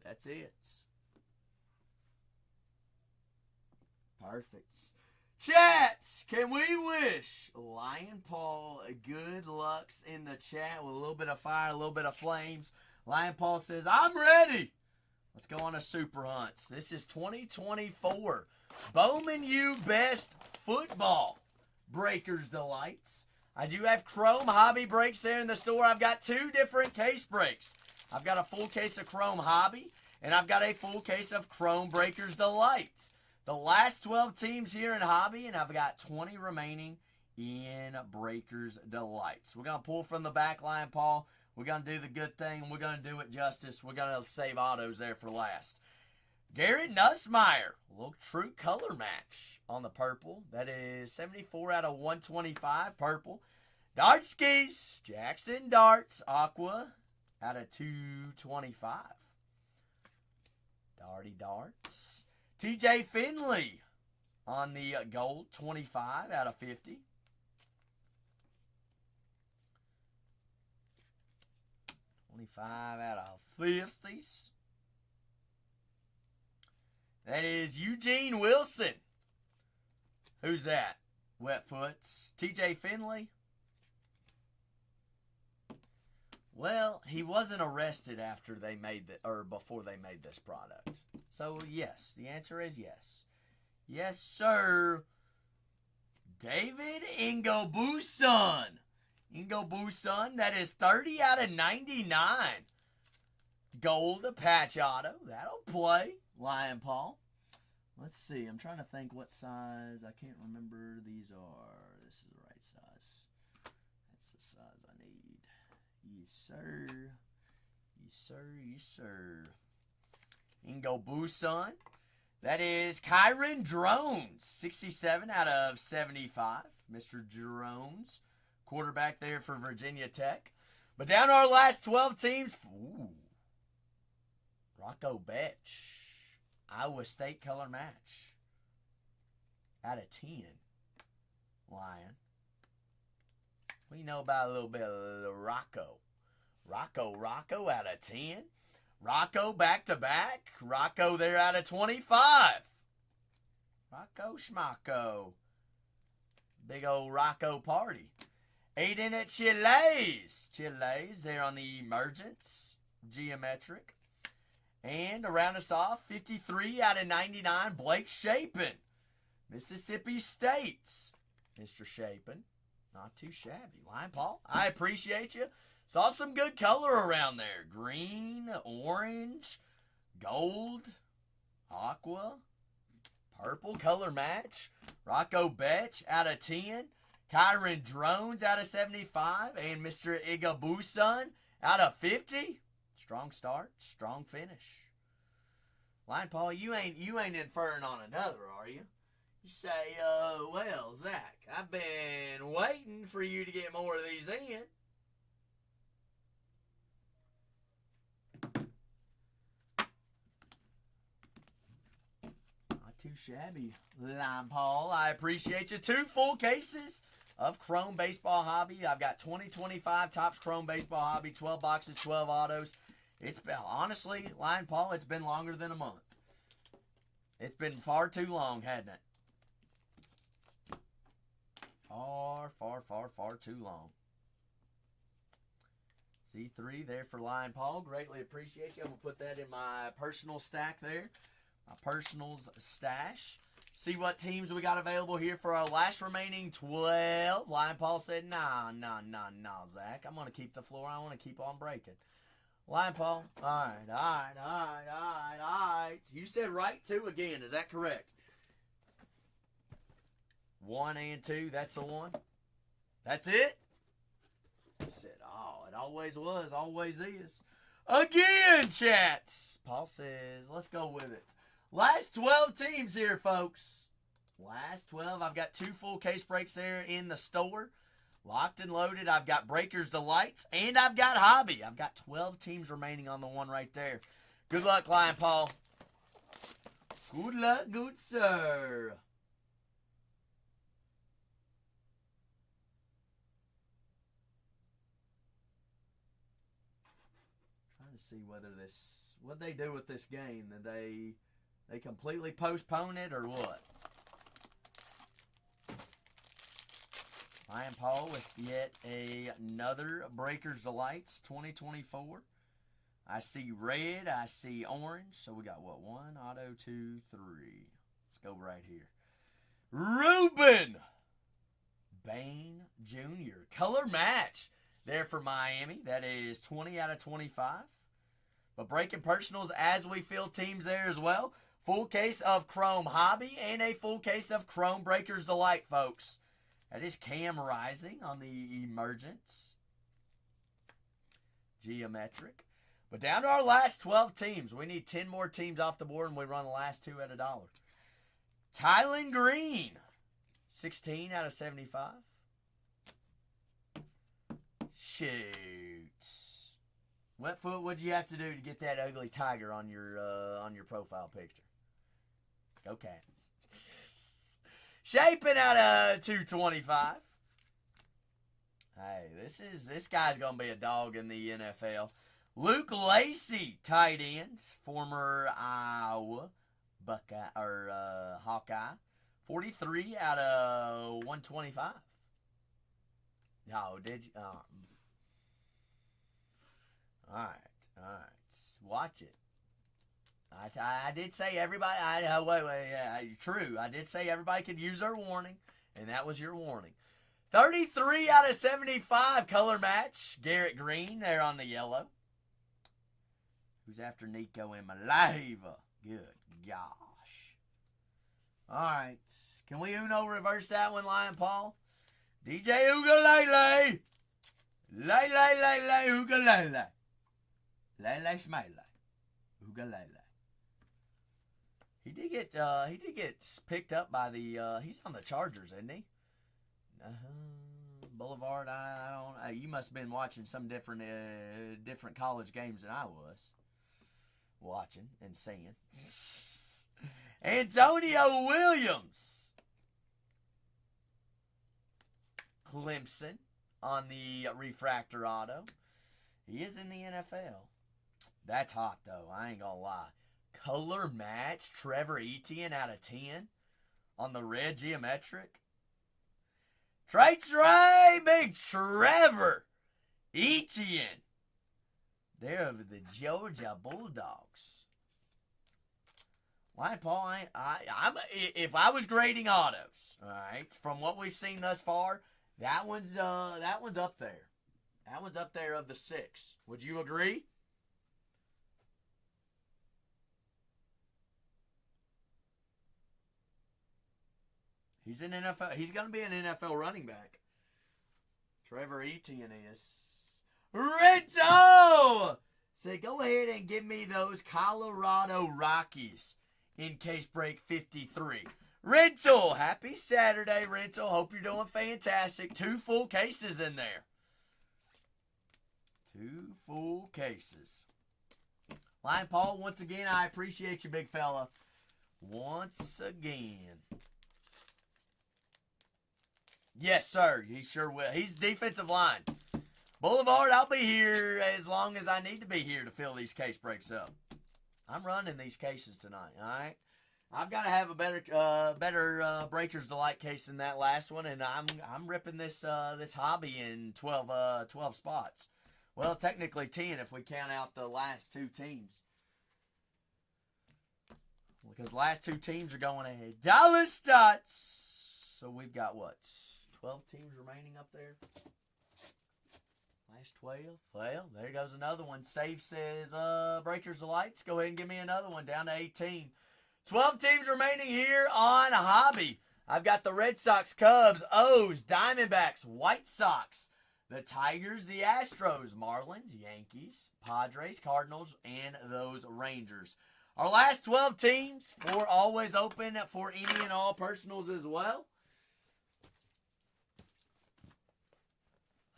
That's it. Perfect. Chat, can we wish Lion Paul good lucks in the chat with a little bit of fire, a little bit of flames? Lion Paul says, I'm ready. Let's go on a super hunts. This is 2024. Bowman U Best Football Breakers Delights. I do have Chrome Hobby breaks there in the store. I've got 2 different case breaks. I've got a full case of Chrome Hobby, and I've got a full case of Chrome Breakers Delights. The last 12 teams here in Hobby, and I've got 20 remaining in Breakers Delights. We're going to pull from the back line, Paul. We're going to do the good thing, and we're going to do it justice. We're going to save autos there for last. Garrett Nussmeier, a little true color match on the purple. That is 74 out of 125 purple. Dartskis, Jackson Darts, Aqua out of 225. Darty darts. TJ Finley on the gold, 25 out of 50. Out of 50s. That is Eugene Wilson. Who's that? Wetfoots. TJ Finley. Well, he wasn't arrested after they made before they made this product. So yes, the answer is yes. Yes, sir. David Ingobuson. Ingobuson, that is 30 out of 99. Gold patch auto. That'll play. Lion Paul. Let's see. I'm trying to think what size. I can't remember. These are. This is the right size. That's the size I need. Yes, sir. Yes, sir. Yes, sir. Ingobuson. That is Kyron Drones. 67 out of 75. Mr. Drones. Quarterback there for Virginia Tech. But down to our last 12 teams. Ooh. Rocco Betch. Iowa State color match. Out of 10. Lion. What do you know about a little bit of the Rocco? Rocco out of 10. Rocco back to back. Rocco there out of 25. Rocco Schmacko. Big old Rocco party. Aiden at Chiles. Chiles there on the Emergence. Geometric. And to round us off, 53 out of 99, Blake Shapen. Mississippi State's Mr. Shapen. Not too shabby. Lion Paul, I appreciate you. Saw some good color around there. Green, orange, gold, aqua, purple color match. Rocco Betch out of 10. Kyron Drones out of 75. And Mr. Igabuson out of 50. Strong start, strong finish. Lion Paul, you ain't inferring on another, are you? You say, well, Zach, I've been waiting for you to get more of these in. Not too shabby, Lion Paul. I appreciate you. 2 full cases of Chrome Baseball Hobby. I've got 2025 Topps Chrome Baseball Hobby, 12 boxes, 12 autos. It's been, honestly, Lion Paul, it's been longer than a month. It's been far too long, hasn't it? Far too long. C3 there for Lion Paul. Greatly appreciate you. I'm going to put that in my personal stack there. My personals stash. See what teams we got available here for our last remaining 12. Lion Paul said, nah, Zach. I'm going to keep the floor. I want to keep on breaking. Lion Paul. All right. You said right 2 again. Is that correct? 1 and 2. That's the one. That's it? He said, oh, it always was, always is. Again, chats. Paul says, let's go with it. Last 12 teams here, folks. Last 12. I've got 2 full case breaks there in the store. Locked and loaded. I've got Breakers Delights, and I've got Hobby. I've got 12 teams remaining on the one right there. Good luck, Lion Paul. Good luck, good sir. Trying to see whether what they do with this game. Did they completely postpone it or what? Lion Paul with yet another Breakers Delights 2024. I see red. I see orange. So we got what? 1, auto, 2, 3. Let's go right here. Ruben Bain Jr. Color match there for Miami. That is 20 out of 25. But breaking personals as we fill teams there as well. Full case of Chrome Hobby and a full case of Chrome Breakers Delight, folks. That is Cam Rising on the Emergence. Geometric. But down to our last 12 teams. We need 10 more teams off the board, and we run the last 2 at $1. Tylen Green. 16 out of 75. Shoot. What foot would you have to do to get that ugly tiger on your profile picture? Go Cats. Shaping out of 225. Hey, this guy's gonna be a dog in the NFL. Luke Lacey, tight end, former Iowa Buckeye or Hawkeye. 43 out of 125. No, did you? All right. Watch it. I did say everybody. True. I did say everybody could use their warning, and that was your warning. 33 out of 75 color match. Garrett Green there on the yellow. Who's after Nico and Malava? Good gosh. All right. Can we Uno reverse that one, Lion Paul? DJ Ugalele. Lay, Ugalele. Lele Smiley. Ugalele. He did get picked up by the he's on the Chargers, isn't he? Boulevard, I don't. You must have been watching some different college games than I was watching and seeing. Antonio Williams, Clemson on the refractor auto. He is in the NFL. That's hot though. I ain't gonna lie. Color match Trevor Etienne out of 10 on the red geometric. Trey, big Trevor Etienne. They're over the Georgia Bulldogs. Why, Paul? If I was grading autos, all right, from what we've seen thus far, that one's up there. That one's up there of the 6. Would you agree? He's an NFL. He's going to be an NFL running back. Trevor Etienne is. Rizzo! Say, go ahead and give me those Colorado Rockies in case break 53. Rental, happy Saturday, Rental. Hope you're doing fantastic. 2 full cases in there. 2 full cases. Lion Paul, once again, I appreciate you, big fella. Once again. Yes, sir. He sure will. He's defensive line. Boulevard, I'll be here as long as I need to be here to fill these case breaks up. I'm running these cases tonight, all right? I've got to have a better Breakers Delight case than that last one, and I'm ripping this hobby in 12 spots. Well, technically 10 if we count out the last 2 teams. Because the last 2 teams are going ahead. Dallas Stutz. So we've got what? 12 teams remaining up there. Last 12. Well, there goes another one. Save says Breakers of Lights. Go ahead and give me another one down to 18. 12 teams remaining here on Hobby. I've got the Red Sox, Cubs, O's, Diamondbacks, White Sox, the Tigers, the Astros, Marlins, Yankees, Padres, Cardinals, and those Rangers. Our last 12 teams, 4 always open for any and all personals as well.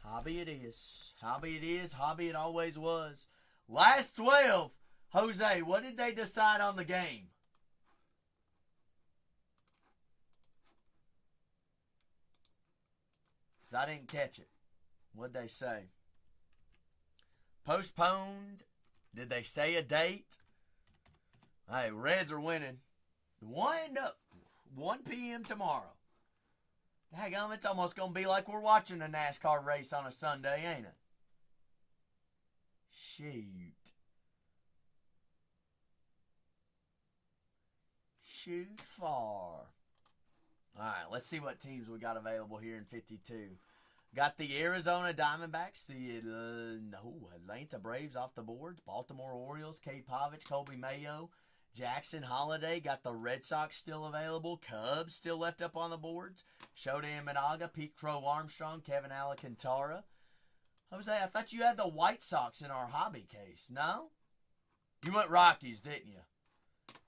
Hobby it is. Hobby it is. Hobby it always was. Last 12. Jose, what did they decide on the game? Because I didn't catch it. What'd they say? Postponed? Did they say a date? Hey, Reds are winning. 1 p.m. tomorrow. Daggum, it's almost going to be like we're watching a NASCAR race on a Sunday, ain't it? Shoot. Shoot far. All right, let's see what teams we got available here in 52. Got the Arizona Diamondbacks, the Atlanta Braves off the boards, Baltimore Orioles, Cade Povich, Colby Mayo, Jackson Holiday. Got the Red Sox still available, Cubs still left up on the boards, Shota Imanaga, Pete Crow Armstrong, Kevin Alcantara. Jose, I thought you had the White Sox in our hobby case, no? You went Rockies, didn't you?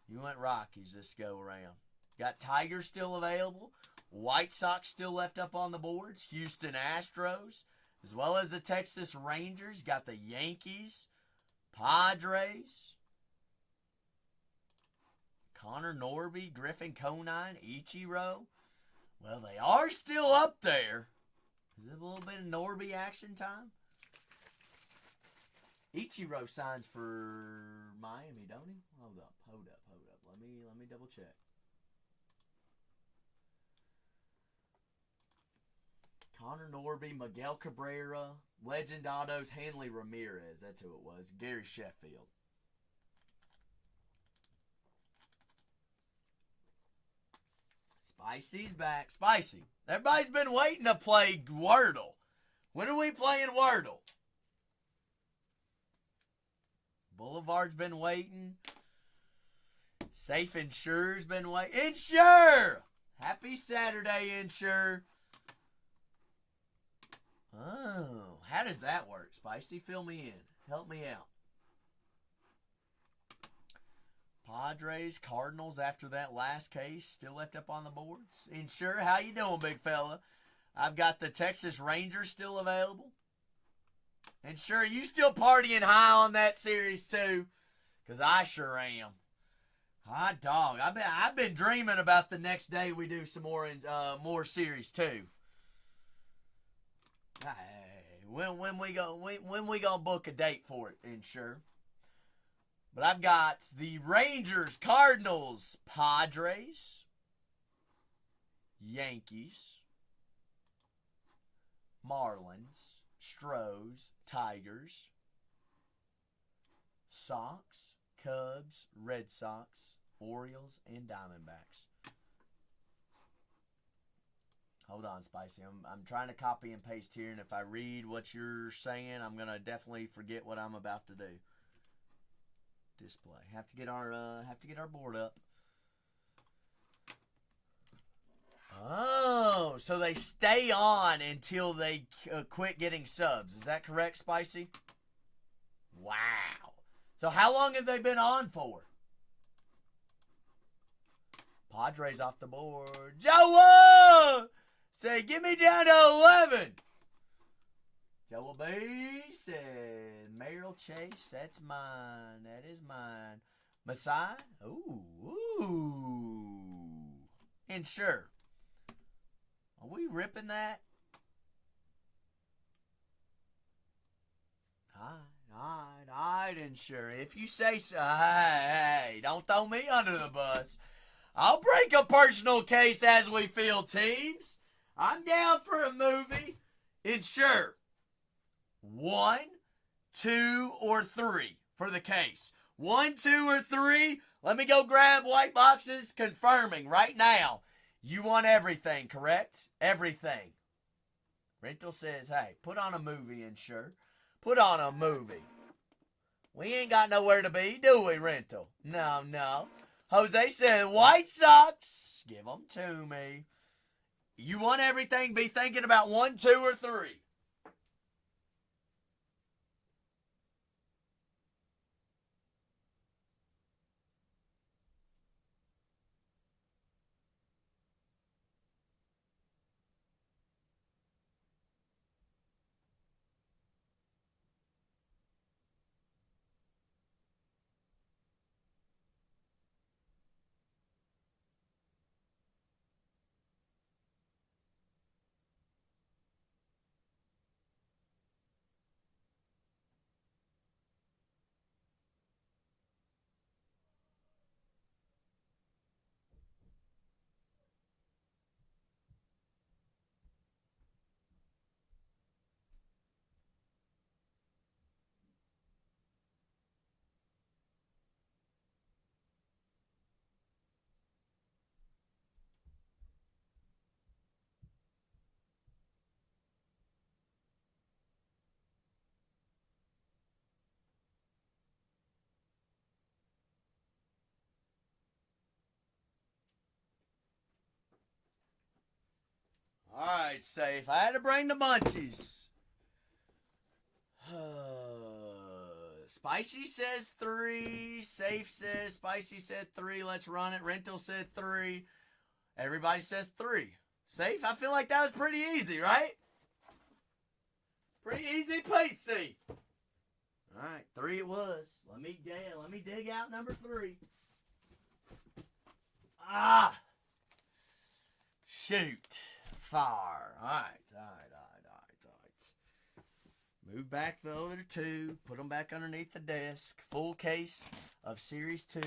You went Rockies this go around. Got Tigers still available. White Sox still left up on the boards. Houston Astros, as well as the Texas Rangers. Got the Yankees Padres. Connor Norby, Griffin Conine, Ichiro. Well, they are still up there. Is it a little bit of Norby action time? Ichiro signs for Miami, don't he? Hold up. Let me double check. Connor Norby, Miguel Cabrera, Legend Autos, Hanley Ramirez. That's who it was. Gary Sheffield. Spicy's back. Spicy. Everybody's been waiting to play Wordle. When are we playing Wordle? Boulevard's been waiting. Safe Insure's been waiting. Insure! Happy Saturday, Insure. Oh, how does that work, Spicy? Fill me in. Help me out. Padres, Cardinals after that last case still left up on the boards. Insure, how you doing, big fella? I've got the Texas Rangers still available. Insure, you still partying high on that series too? Because I sure am. Hot dog. I've been dreaming about the next day we do some more series too. Hey, when we gonna book a date for it, Insure? But I've got the Rangers, Cardinals, Padres, Yankees, Marlins, Stros, Tigers, Sox, Cubs, Red Sox, Orioles, and Diamondbacks. Hold on, Spicy. I'm trying to copy and paste here, and if I read what you're saying, I'm gonna definitely forget what I'm about to do. Display. Have to get our board up. Oh, so they stay on until they quit getting subs. Is that correct, Spicy? Wow. So how long have they been on for? Padres off the board. Joe! Say, get me down to 11. Joel B said, Merrill Chase, that's mine. That is mine. Masai? Ooh. Insure. Are we ripping that? Alright, Insure. If you say so, hey, don't throw me under the bus. I'll break a personal case as we field teams. I'm down for a movie. Insure. 1, 2, or 3 for the case. 1, 2, or 3. Let me go grab white boxes. Confirming right now. You want everything, correct? Everything. Rental says, hey, put on a movie, Insure. Put on a movie. We ain't got nowhere to be, do we, Rental? No. Jose said, White Sox. Give them to me. You want everything, be thinking about 1, 2, or 3. All right, Safe. I had to bring the munchies. Spicy says 3. Safe says, Spicy said 3. Let's run it. Rental said 3. Everybody says 3. Safe, I feel like that was pretty easy, right? Pretty easy peasy. All right, 3 it was. Let me dig out number 3. Ah! Shoot. Fire. All right. Move back the other 2. Put them back underneath the desk. Full case of Series 2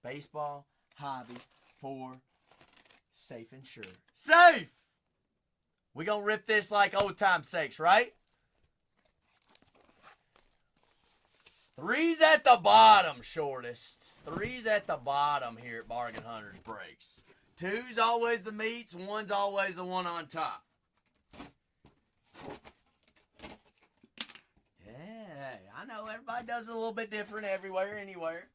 baseball hobby for Safe and Sure. Safe! We gonna rip this like old time sakes, right? 3's at the bottom, shortest. 3's at the bottom here at Bargain Hunters Breaks. 2's always the meats, 1's always the one on top. Yeah, I know everybody does it a little bit different everywhere, anywhere.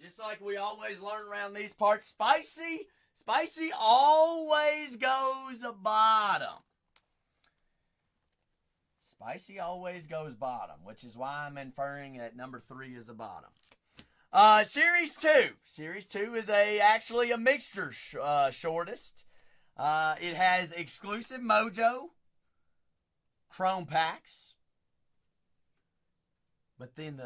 Just like we always learn around these parts, spicy always goes bottom. Spicy always goes bottom, which is why I'm inferring that number 3 is the bottom. Series 2. Series 2 is actually a mixture shortest. It has exclusive Mojo Chrome packs. But then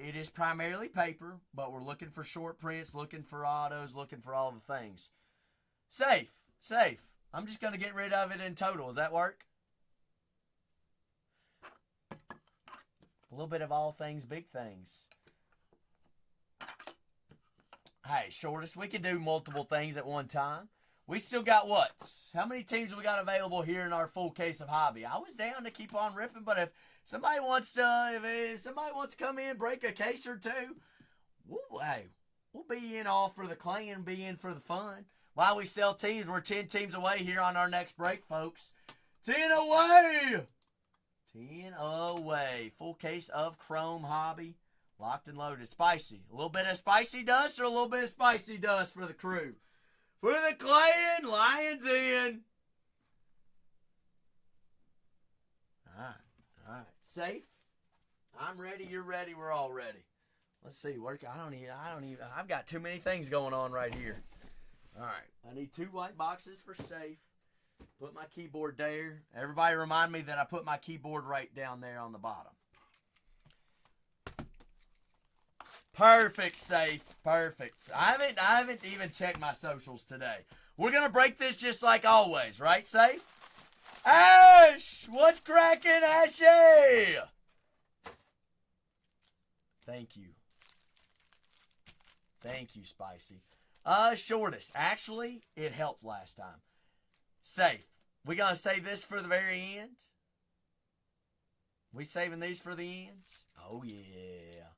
it is primarily paper, but we're looking for short prints, looking for autos, looking for all the things. Safe. I'm just going to get rid of it in total. Does that work? A little bit of all things, big things. Hey, shortest, we can do multiple things at one time. We still got what? How many teams we got available here in our full case of hobby? I was down to keep on ripping, but if somebody wants to come in, break a case or 2, we'll be in all for the clan, be in for the fun. While we sell teams, we're 10 teams away here on our next break, folks. 10 away! 10 away. Full case of Chrome hobby. Locked and loaded. Spicy. A little bit of spicy dust or a little bit of spicy dust for the crew? For the clan, Lions in. All right. Safe. I'm ready. You're ready. We're all ready. Let's see. I've got too many things going on right here. All right. I need 2 white boxes for safe. Put my keyboard there. Everybody remind me that I put my keyboard right down there on the bottom. Perfect, safe. Perfect. I haven't even checked my socials today. We're going to break this just like always, right, safe? Ash! What's cracking, Ashy? Thank you. Thank you, Spicy. Shortest. Actually, it helped last time. Safe. We going to save this for the very end? We saving these for the end? Oh, yeah.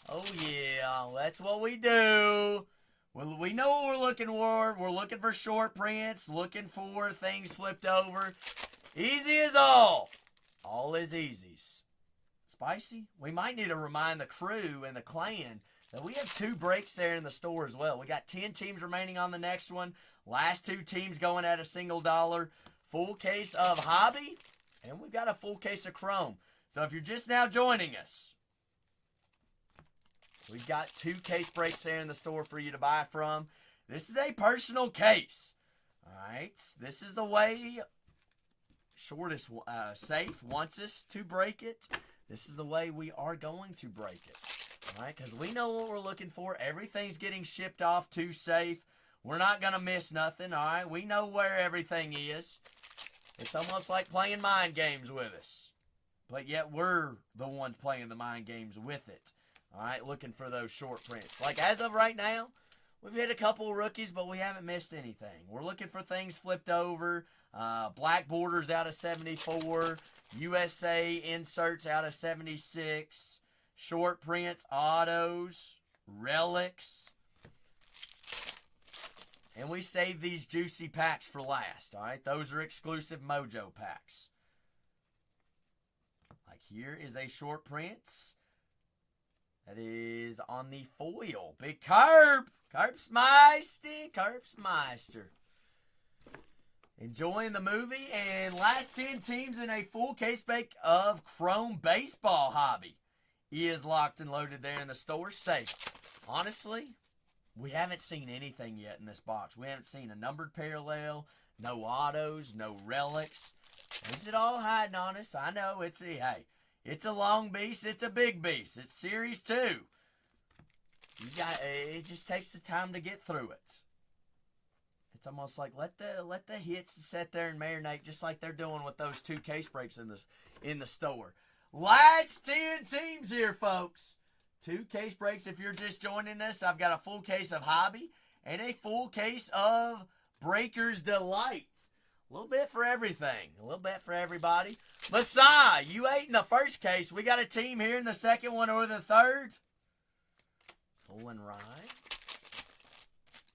Oh, yeah, that's what we do. Well, we know what we're looking for. We're looking for short prints, looking for things flipped over. Easy as all. All is easies. Spicy? We might need to remind the crew and the clan that we have 2 breaks there in the store as well. We got 10 teams remaining on the next one. Last 2 teams going at a single $1. Full case of hobby, and we've got a full case of Chrome. So if you're just now joining us, we've got 2 case breaks there in the store for you to buy from. This is a personal case. All right. This is the way shortest safe wants us to break it. This is the way we are going to break it. All right. Because we know what we're looking for. Everything's getting shipped off to safe. We're not going to miss nothing. All right. We know where everything is. It's almost like playing mind games with us. But yet we're the ones playing the mind games with it. All right, looking for those short prints. Like as of right now, we've hit a couple rookies, but we haven't missed anything. We're looking for things flipped over. Black borders out of 74. USA inserts out of 76. Short prints, autos, relics. And we save these juicy packs for last. All right, those are exclusive Mojo packs. Like here is a short prints. That is on the foil. Big Carp. Carpsmeister. Enjoying the movie. And last 10 teams in a full case break of Chrome baseball hobby is locked and loaded there in the store. Safe. Honestly, we haven't seen anything yet in this box. We haven't seen a numbered parallel, no autos, no relics. Is it all hiding on us? I know it's a long beast. It's a big beast. It's Series 2. It just takes the time to get through it. It's almost like let the hits sit there and marinate, just like they're doing with those 2 case breaks in the store. Last 10 teams here, folks. 2 case breaks if you're just joining us. I've got a full case of Hobby and a full case of Breaker's Delight. A little bit for everything. A little bit for everybody. Masai, you ate in the first case. We got a team here in the second one or the third. Pulling right.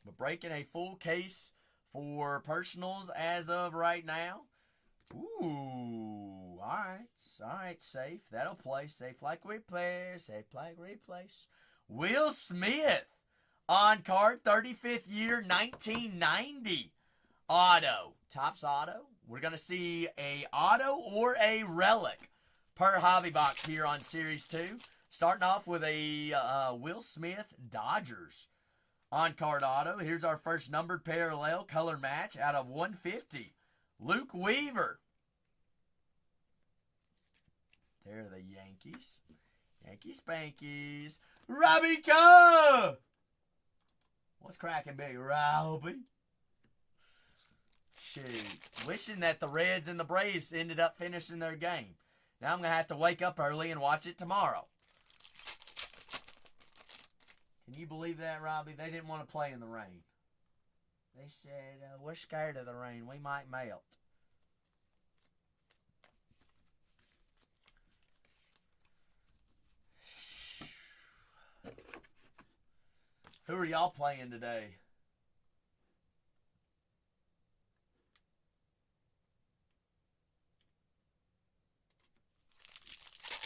We're breaking a full case for personals as of right now. Ooh, all right, safe. That'll play. Safe like replace. Safe like replace. Will Smith on card, 35th year, 1990. Auto. Topps auto. We're going to see a auto or a relic per hobby box here on Series 2. Starting off with a Will Smith Dodgers on card auto. Here's our first numbered parallel color match out of 150. Luke Weaver. There are the Yankees. Yankee Spankies. Robbie Coe. What's cracking, big Robbie? Shoot. Wishing that the Reds and the Braves ended up finishing their game. Now I'm going to have to wake up early and watch it tomorrow. Can you believe that, Robbie? They didn't want to play in the rain. They said, we're scared of the rain. We might melt. Who are y'all playing today?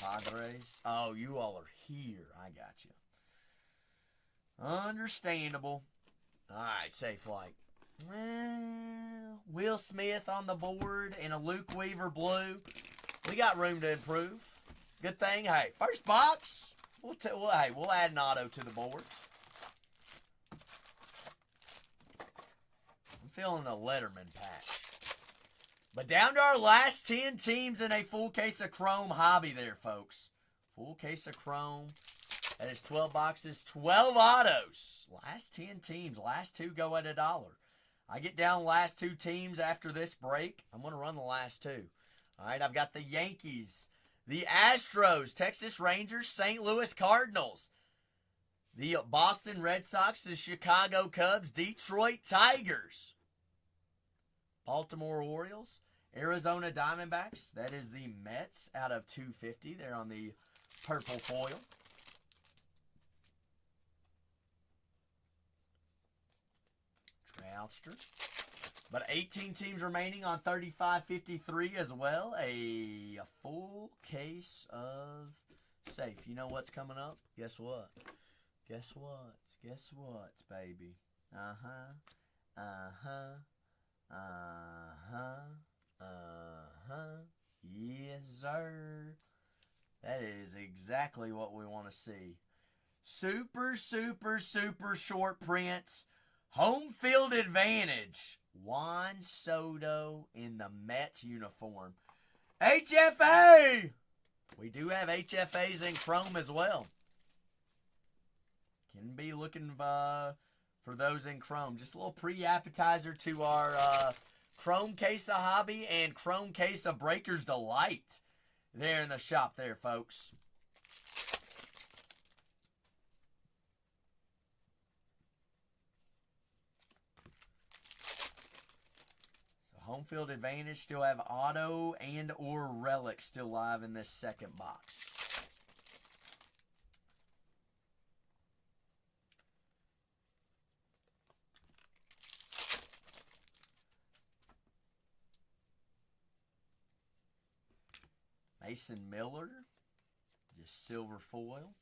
Padres? Oh, you all are here. I got you. Understandable. All right, safe flight. Well, Will Smith on the board and a Luke Weaver blue. We got room to improve. Good thing. Hey, first box. We'll add an auto to the board. I'm feeling a Letterman patch. But down to our last 10 teams in a full case of Chrome Hobby there, folks. Full case of Chrome. That is 12 boxes, 12 autos. Last 10 teams. Last 2 go at $1. I get down last 2 teams after this break. I'm going to run the last 2. All right, I've got the Yankees, the Astros, Texas Rangers, St. Louis Cardinals, the Boston Red Sox, the Chicago Cubs, Detroit Tigers, Baltimore Orioles, Arizona Diamondbacks. That is the Mets out of 250. They're on the purple foil. Troutster. But 18 teams remaining on 35-53 as well. A full case of safe. You know what's coming up? Guess what? Guess what? Guess what, baby? Uh-huh. Uh-huh. Uh-huh. Uh-huh. Yes, sir. That is exactly what we want to see. Super, super, super short prints. Home field advantage. Juan Soto in the Mets uniform. HFA! We do have HFAs in Chrome as well. Can be looking for those in Chrome. Just a little pre-appetizer to our Chrome case of Hobby and Chrome case of Breaker's Delight there in the shop there, folks. Home field advantage, still have auto and or relic still live in this second box. Mason Miller, just silver foil.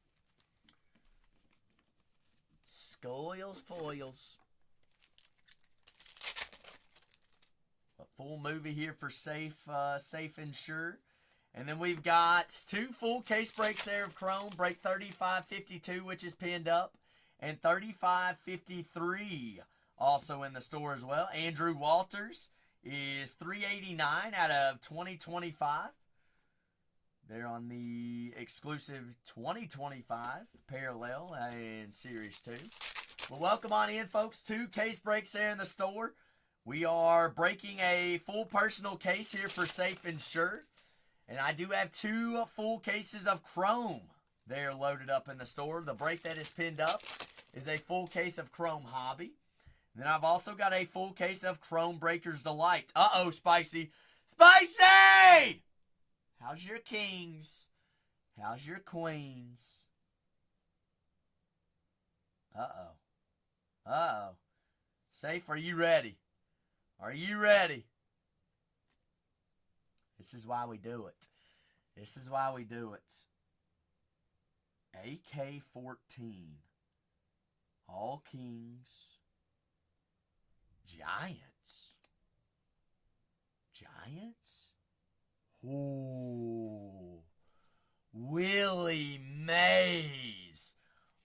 Foils. A full movie here for safe and sure. And then we've got 2 full case breaks there of Chrome. Break 35-52, which is pinned up. And 3553 also in the store as well. Andrew Walters is 389 out of 2025. They're on the exclusive 2025 parallel in Series 2. Well, welcome on in, folks. 2 case breaks there in the store. We are breaking a full personal case here for Safe Insured. And I do have 2 full cases of Chrome there loaded up in the store. The break that is pinned up is a full case of Chrome Hobby. And then I've also got a full case of Chrome Breakers Delight. Uh-oh, Spicy. Spicy! How's your kings? How's your queens? Uh-oh. Uh-oh. Safe, are you ready? Are you ready? This is why we do it. This is why we do it. AK-14. All Kings. Giants. Giants? Ooh. Willie Mays.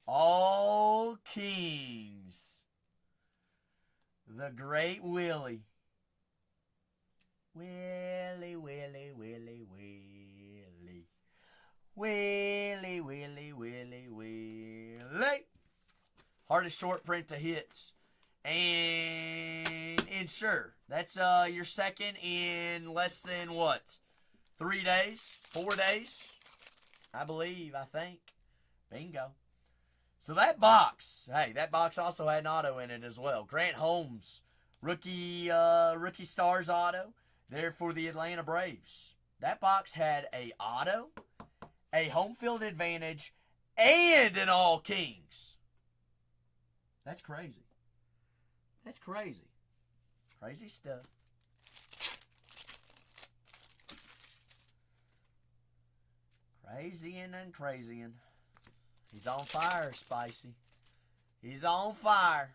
All Kings. The great Willie. Willie, Willie, Willie, Willie. Willie, Willie, Willie, Willie. Hardest short print to hit. And Insure. That's your second in less than what? 3 days? 4 days? I believe, I think. Bingo. So that box, hey, that box also had an auto in it as well. Grant Holmes, rookie stars auto there for the Atlanta Braves. That box had a auto, a home field advantage, and an All Kings. That's crazy. That's crazy. Crazy stuff. Crazying and crazying. He's on fire, Spicy. He's on fire.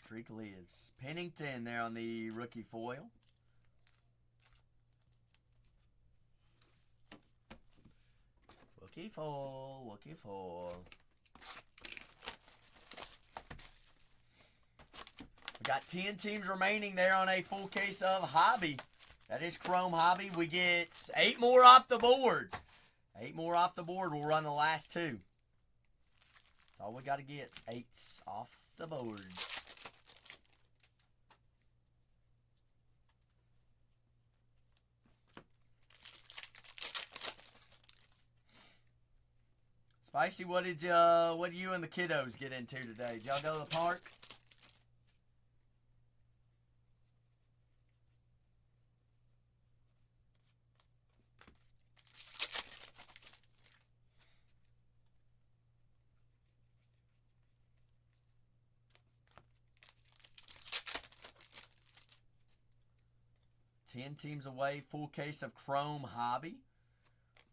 Streak lives. Pennington there on the rookie foil. Rookie foil, rookie foil. We got 10 teams remaining there on a full case of Hobby. That is Chrome Hobby. We get 8 more off the board. 8 more off the board. We'll run the last 2. That's all we got to get. 8 off the board. Spicy, what did you and the kiddos get into today? Did y'all go to the park? Ten teams away, full case of Chrome Hobby.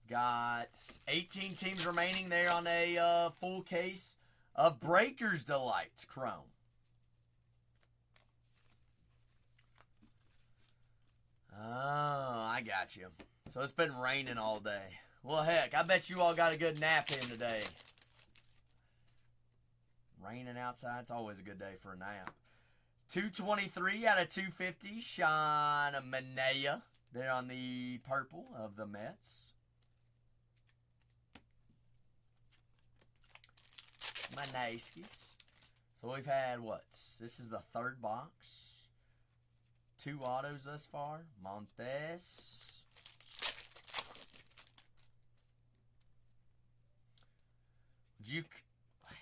Got 18 teams remaining there on a full case of Breakers Delight Chrome. Oh, I got you. So it's been raining all day. Well, heck, I bet you all got a good nap in today. Raining outside, it's always a good day for a nap. 223 out of 250, Sean Manaea there on the purple of the Mets. Manaskis. So we've had what? This is the 3rd box. 2 autos thus far. Montes. Duke.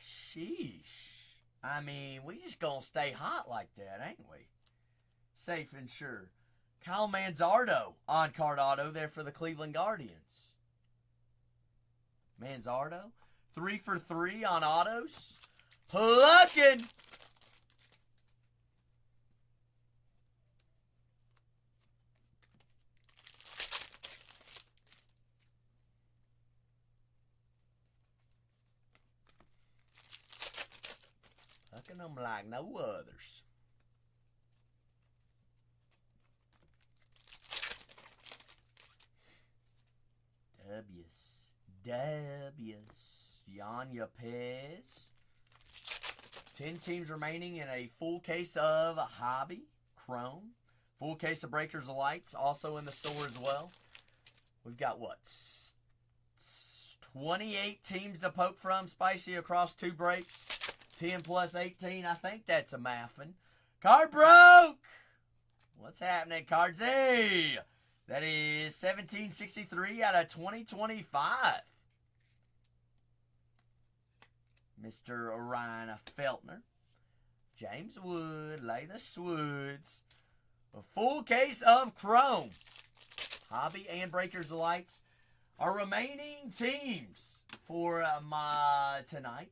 Sheesh. I mean, we just gonna stay hot like that, ain't we? Safe and sure. Kyle Manzardo on-card auto there for the Cleveland Guardians. Manzardo. 3 for 3 on autos. Plucking. Doing them like no others. W's. Jan Yepes. 10 teams remaining in a full case of Hobby Chrome. Full case of Breakers of Lights also in the store as well. We've got what? 28 teams to poke from. Spicy across 2 breaks. 10 plus 18. I think that's a maffin. Card broke! What's happening, Cards? Hey! That is 1763 out of 2025. Mr. Orion Feltner. James Wood. Layla Swoods. A full case of Chrome. Hobby and Breakers of Lights. Our remaining teams for my tonight.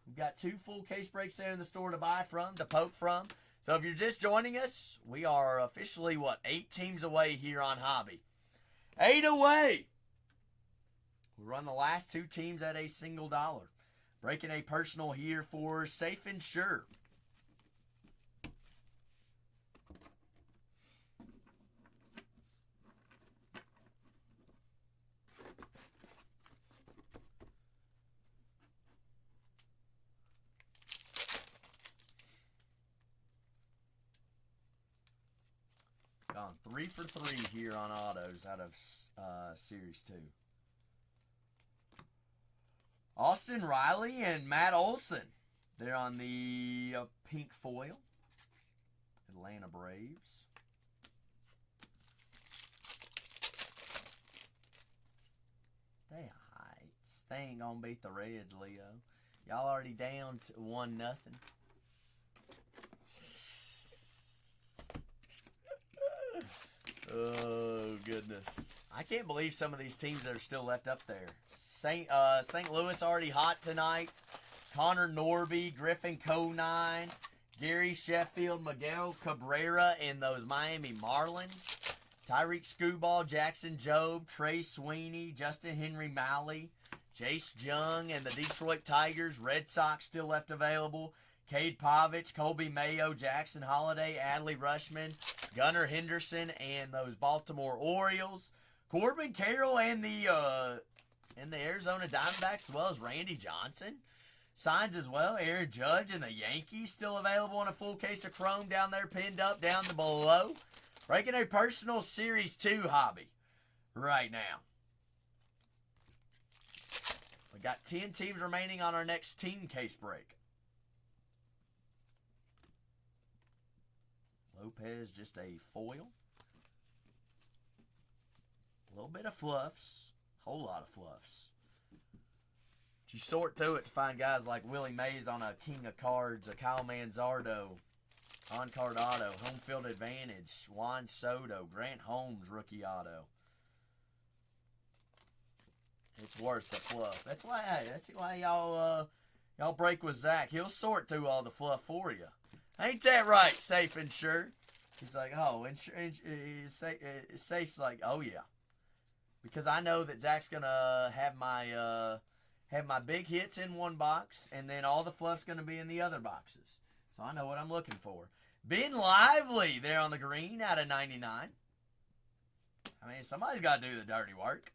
We've got 2 full case breaks there in the store to buy from, to poke from. So if you're just joining us, we are officially, 8 teams away here on Hobby. 8 away. We run the last 2 teams at a single dollar. Breaking a personal here for Safe and Sure. Gone 3 for 3 here on autos out of Series 2. Austin Riley and Matt Olson. They're on the pink foil. Atlanta Braves. They heights. They ain't gonna beat the Reds, Leo. Y'all already down to 1-0. Oh, goodness. I can't believe some of these teams that are still left up there. St. Louis already hot tonight. Connor Norby, Griffin Conine, Gary Sheffield, Miguel Cabrera in those Miami Marlins. Tyreek Skubal, Jackson Jobe, Trey Sweeney, Justin Henry Malley, Jace Jung and the Detroit Tigers. Red Sox still left available. Cade Pavich, Colby Mayo, Jackson Holiday, Adley Rushman, Gunnar Henderson, and those Baltimore Orioles. Corbin Carroll and the Arizona Diamondbacks, as well as Randy Johnson. Signs as well. Aaron Judge and the Yankees still available in a full case of Chrome down there, pinned up down to below. Breaking a personal Series 2 Hobby right now. We got 10 teams remaining on our next team case break. Lopez, just a foil. A little bit of fluffs. Whole lot of fluffs. But you sort through it to find guys like Willie Mays on a King of Cards, a Kyle Manzardo, on-card auto, home field advantage, Juan Soto, Grant Holmes, rookie auto. It's worth the fluff. That's why y'all break with Zach. He'll sort through all the fluff for you. Ain't that right, Safe and Sure? He's like, oh, Safe's like, oh yeah, because I know that Zach's gonna have my big hits in one box, and then all the fluff's gonna be in the other boxes. So I know what I'm looking for. Ben Lively there on the green out of 99. I mean, somebody's got to do the dirty work.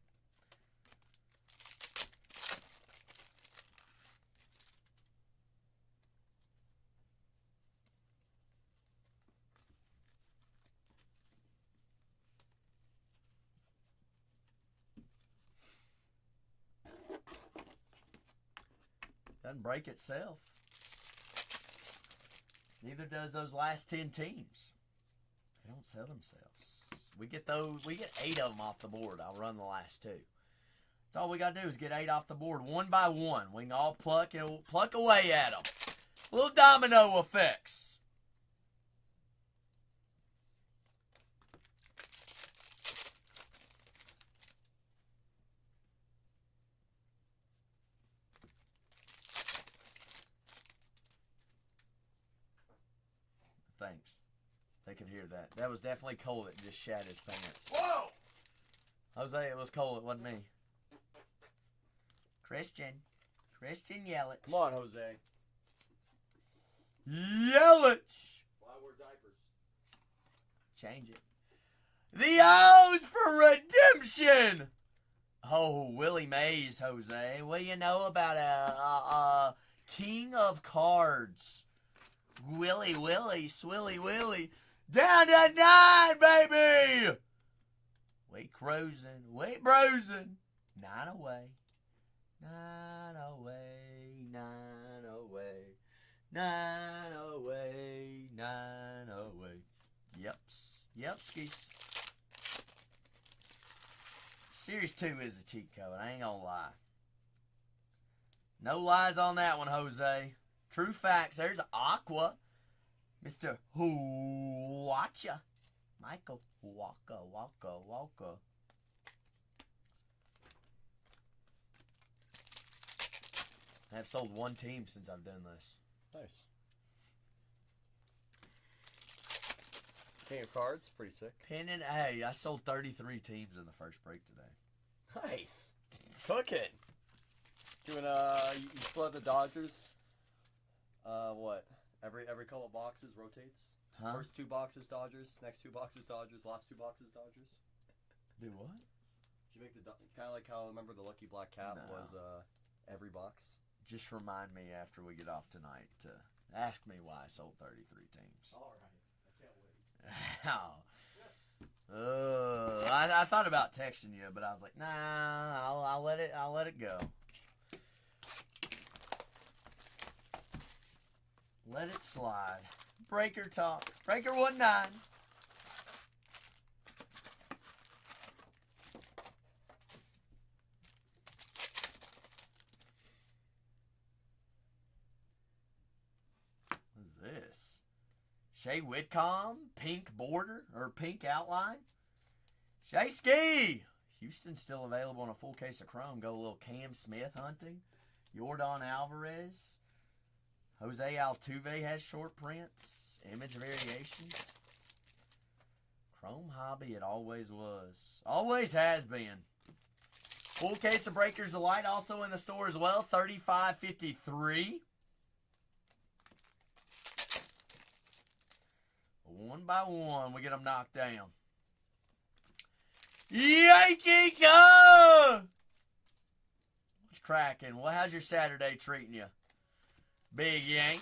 Doesn't break itself. Neither does those last 10 teams. They don't sell themselves. We get 8 of them off the board. I'll run the last 2. That's all we got to do is get 8 off the board one by one. We can all pluck away at them. Little domino effects. Thanks. They could hear that. That was definitely Cole that just shat his pants. Whoa! Jose, it was Cole. It wasn't me. Christian Yelich. Come on, Jose. Yelich. Why wear diapers? Change it. The O's for redemption. Oh, Willie Mays, Jose. What do you know about a king of cards? Willie, Swilly Willie. Down to 9, baby. Wait, cruising. Wait, browsing. 9 away. 9 away. 9 away. 9 away. 9 away. Yep, skis. Series 2 is a cheat code. I ain't gonna lie. No lies on that one, Jose. True facts. There's Aqua. Mr. Huacha. Michael Walker. I have sold one team since I've done this. Nice. King of cards, pretty sick. Pinning. Hey, I sold 33 teams in the first break today. Nice. Took it. Doing you split the Dodgers. What? Every couple boxes rotates. Huh? First 2 boxes Dodgers, next 2 boxes Dodgers, last 2 boxes Dodgers. Do what? Did you make the kind of like how remember the Lucky Black Cat No. was every box? Just remind me after we get off tonight to ask me why I sold 33 teams. All right. I can't wait. I thought about texting you, but I was like, nah, I'll let it go. Let it slide. Breaker talk. Breaker 19. What is this? Shea Whitcomb, pink border or pink outline. Shea Ski. Houston's still available in a full case of chrome. Go a little Cam Smith hunting. Yordan Alvarez. Jose Altuve has short prints. Image variations. Chrome hobby it always was. Always has been. Full case of Breakers of Light also in the store as well. $35.53. One by one, we get them knocked down. Yankee go! What's cracking? Well, how's your Saturday treating you? Big Yank.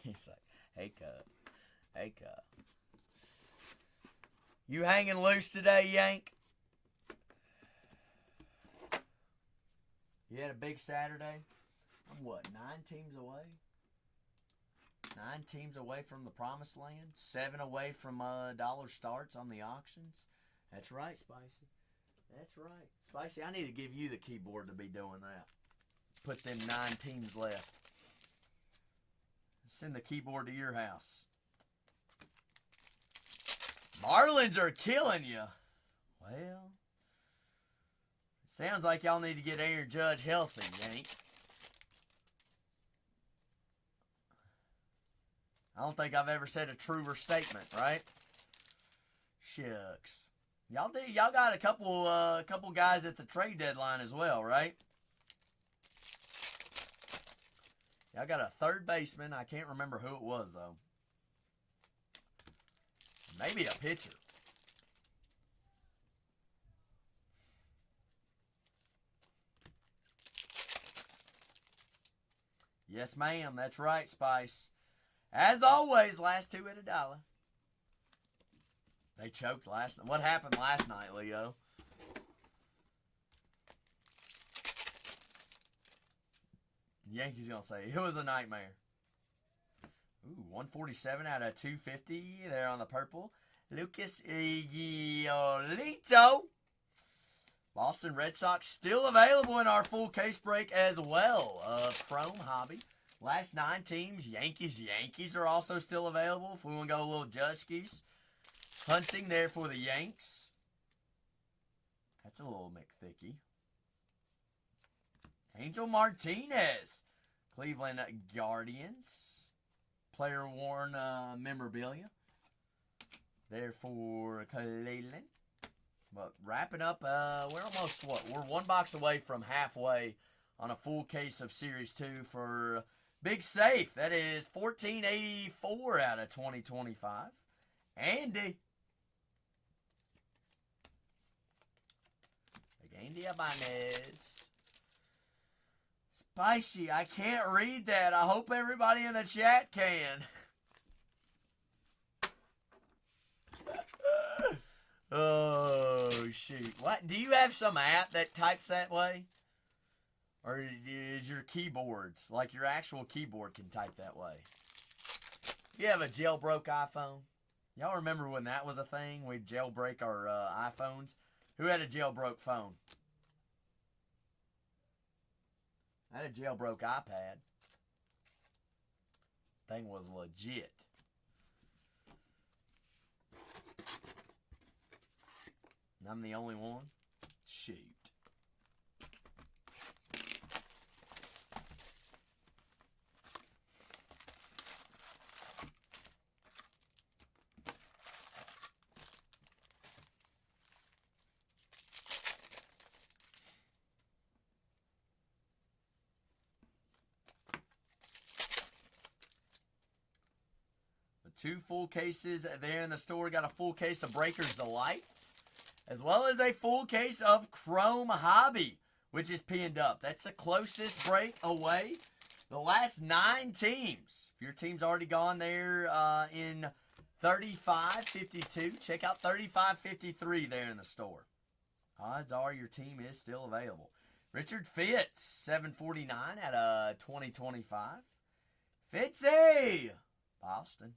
He's like, hey, Cub. Hey, Cub. You hanging loose today, Yank? You had a big Saturday? I'm what, 9 teams away? 9 teams away from the promised land? 7 away from dollar starts on the auctions? That's right, Spicy. That's right. Spicy, I need to give you the keyboard to be doing that. Put them 9 teams left. Send the keyboard to your house. Marlins are killing you. Well, sounds like y'all need to get Aaron Judge healthy, Yank. I don't think I've ever said a truer statement, right? Shucks. Y'all got a couple guys at the trade deadline as well, right? Y'all got a third baseman. I can't remember who it was, though. Maybe a pitcher. Yes, ma'am. That's right, Spice. As always, last 2 at $1. They choked last night. What happened last night, Leo? Yankees gonna say it was a nightmare. Ooh, 147 out of 250 there on the purple. Lucas Giolito. Boston Red Sox still available in our full case break as well. Chrome hobby. Last 9 teams, Yankees are also still available if we want to go a little Judgeskies. Hunting there for the Yanks. That's a little McThicky. Angel Martinez. Cleveland Guardians. Player worn memorabilia. there for Cleveland. But wrapping up, we're almost, we're one box away from halfway on a full case of Series 2 for Big Safe. That is 1484 out of 2025. Andy. Big Andy Abanez. Spicy, I can't read that. I hope everybody in the chat can. Oh, shoot. What? Do you have some app that types that way? Or is your keyboards, like your actual keyboard can type that way? You have a jailbroke iPhone? Y'all remember when that was a thing? We'd jailbreak our iPhones? Who had a jailbroke phone? I had a jailbroke iPad. Thing was legit. And I'm the only one? Shoot. Two full cases there in the store. Got a full case of Breakers Delights, as well as a full case of Chrome Hobby, which is pinned up. That's the closest break away. The last 9 teams. If your team's already gone there in 35.52, check out 35.53 there in the store. Odds are your team is still available. Richard Fitz, 749 out of 2025. Fitzy, Boston.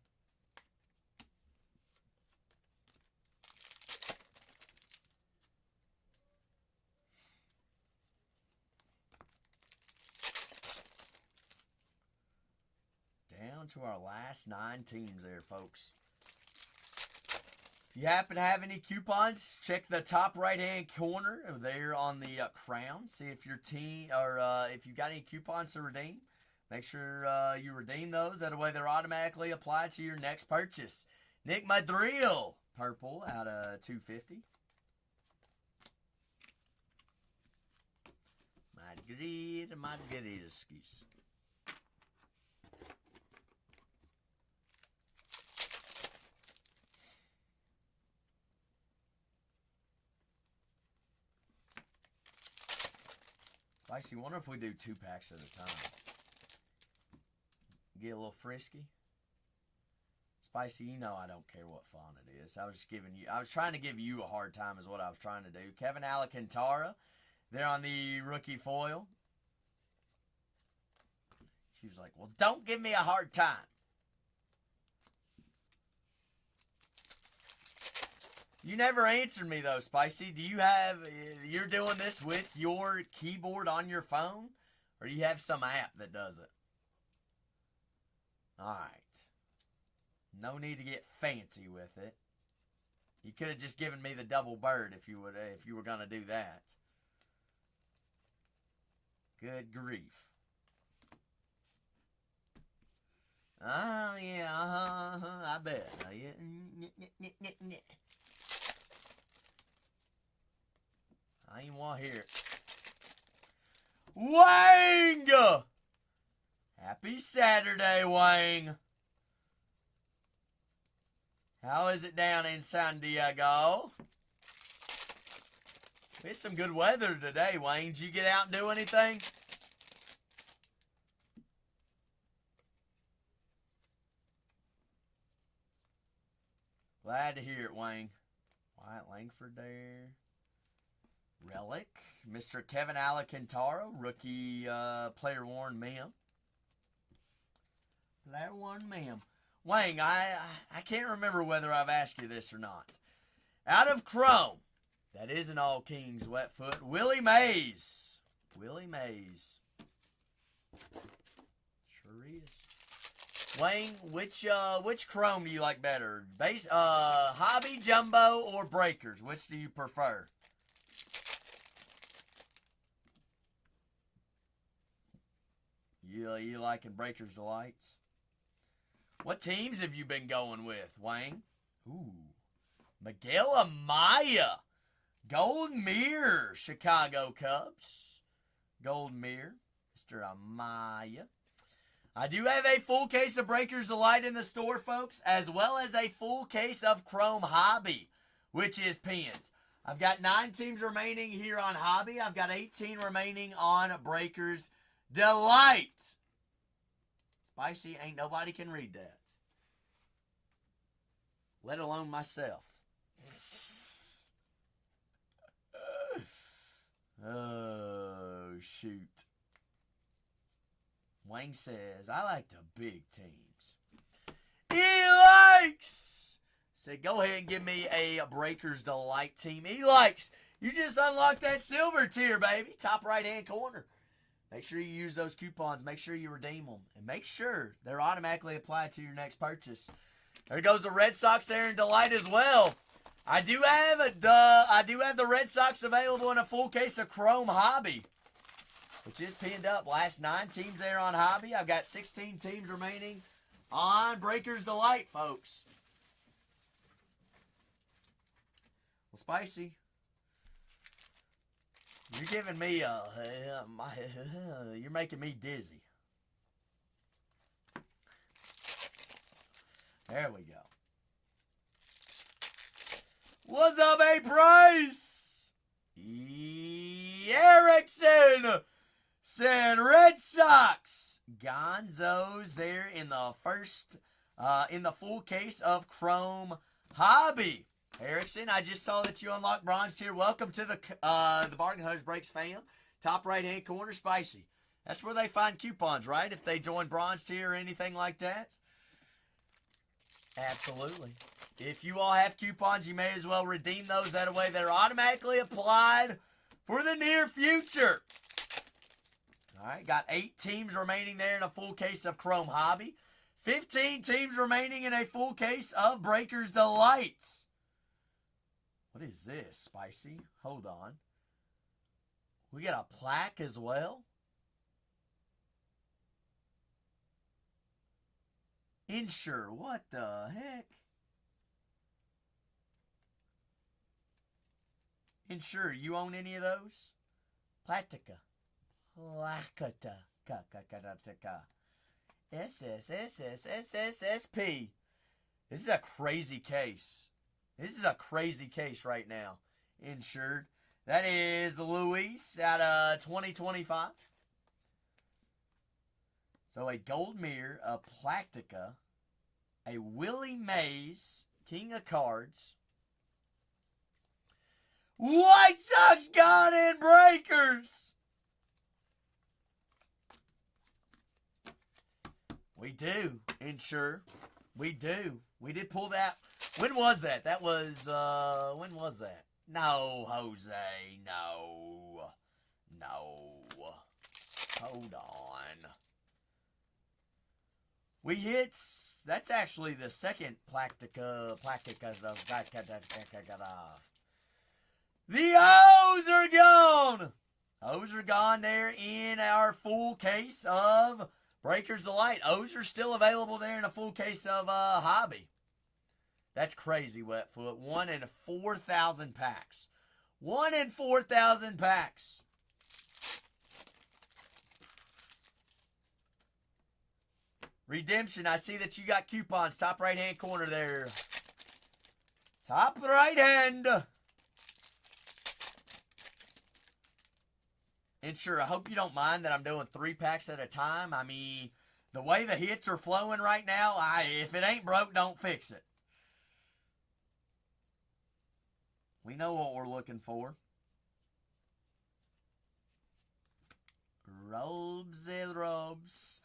Down to our last 9 teams there, folks. If you happen to have any coupons, check the top right-hand corner there on the crown. See if your team, or if you got any coupons to redeem. Make sure you redeem those. That way they're automatically applied to your next purchase. Nick Madrill, purple out of 250. Margarita skis. Spicy, wonder if we do 2 packs at a time. Get a little frisky. Spicy, you know I don't care what font it is. I was trying to give you a hard time is what I was trying to do. Kevin Alcantara, there on the rookie foil. She was like, well, don't give me a hard time. You never answered me, though, Spicy. You're doing this with your keyboard on your phone? Or do you have some app that does it? Alright. No need to get fancy with it. You could have just given me the double bird if you were going to do that. Good grief. Oh, yeah, I bet. I ain't want to hear it. Wang! Happy Saturday, Wang. How is it down in San Diego? We had some good weather today, Wayne. Did you get out and do anything? Glad to hear it, Wayne. Wyatt Langford there. Relic. Mr. Kevin Alcantara, rookie player worn mem. Player worn mem. Wayne, I can't remember whether I've asked you this or not. Out of Chrome, that is an All Kings wet foot. Willie Mays. Willie Mays. Sure is. Wayne, which Chrome do you like better? Hobby, Jumbo, or Breakers? Which do you prefer? You liking Breakers Delights? What teams have you been going with, Wayne? Ooh, Miguel Amaya. Gold Mirror, Chicago Cubs. Gold Mirror, Mr. Amaya. I do have a full case of Breakers Delight in the store, folks, as well as a full case of Chrome Hobby, which is pinned. I've got 9 teams remaining here on Hobby. I've got 18 remaining on Breakers Delight. Spicy, ain't nobody can read that. Let alone myself. Oh, shoot. Wayne says, I like the big teams. He likes. Said, go ahead and give me a Breakers Delight team. He likes. You just unlocked that silver tier, baby. Top right-hand corner. Make sure you use those coupons. Make sure you redeem them. And make sure they're automatically applied to your next purchase. There goes the Red Sox there in Delight as well. I do have the Red Sox available in a full case of Chrome Hobby, which is pinned up. Last 9 teams there on Hobby. I've got 16 teams remaining on Breakers Delight, folks. Well, Spicy, you're giving me you're making me dizzy. There we go. What's up, A Price? Erickson said Red Sox. Gonzo's there in the first, in the full case of Chrome Hobby. Erickson, I just saw that you unlocked bronze tier. Welcome to the Bargain Hunters Breaks fam. Top right hand corner, Spicy. That's where they find coupons, right? If they join bronze tier or anything like that. Absolutely. If you all have coupons, you may as well redeem those. That way they're automatically applied for the near future. All right, got 8 teams remaining there in a full case of Chrome Hobby. 15 teams remaining in a full case of Breakers Delight. What is this, Spicy? Hold on. We got a plaque as well. Insure, what the heck? Insure, you own any of those? Platica. Placata. SSSSSSSP. This is a crazy case. This is a crazy case right now. Insured. That is Luis out of 2025. So a Gold Mirror, a Plactica, a Willie Mays, King of Cards. White Sox gone in Breakers. We do, insure. We do. We did pull that. When was that? That was, when was that? No, Jose, no. No. Hold on. We hit, that's actually the second Plactica. The O's are gone. O's are gone there in our full case of Breakers Delight. O's are still available there in a full case of Hobby. That's crazy, Wetfoot. 1 in 4,000 packs. 1 in 4,000 packs. Redemption, I see that you got coupons. Top right-hand corner there. Top right-hand. And sure, I hope you don't mind that I'm doing 3 packs at a time. I mean, the way the hits are flowing right now, if it ain't broke, don't fix it. We know what we're looking for. Robes and robes.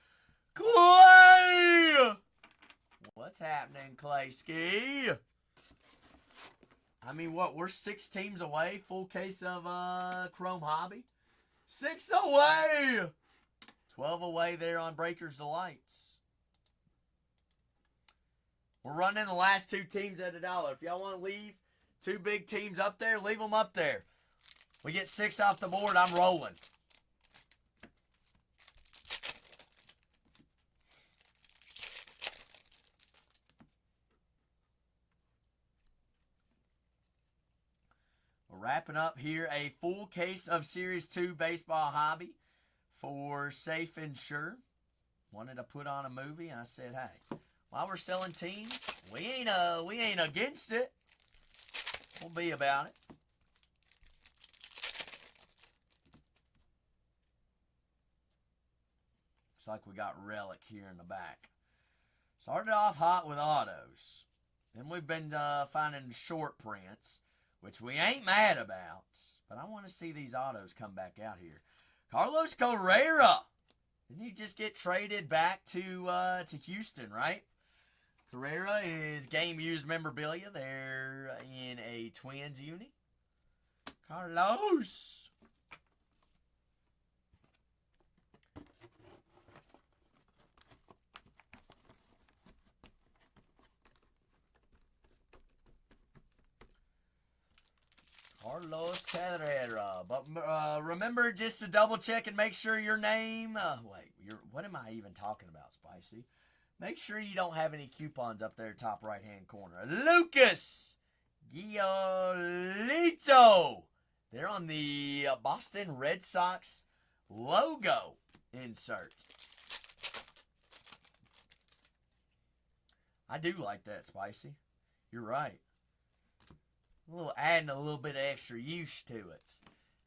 Clay! What's happening, Clayski? I mean, what? We're 6 teams away. Full case of Chrome Hobby. 6 away! 12 away there on Breakers Delights. We're running the last 2 teams at $1. If y'all want to leave 2 big teams up there, leave them up there. We get 6 off the board, I'm rolling. wrapping up here a full case of Series 2 baseball hobby for Safe and Sure. Wanted to put on a movie. I said, hey, while we're selling teams, we ain't against it. We'll be about it. Looks like we got Relic here in the back. Started off hot with autos. Then we've been finding short prints, which we ain't mad about. But I want to see these autos come back out here. Carlos Correa. Didn't he just get traded back to Houston, right? Carrera is game-used memorabilia. They're in a Twins uni. Carlos. Carlos Carrera. But remember just to double check and make sure your name... what am I even talking about, Spicy? Make sure you don't have any coupons up there top right-hand corner. Lucas Giolito. They're on the Boston Red Sox logo insert. I do like that, Spicy. You're right. Adding a little bit of extra use to it.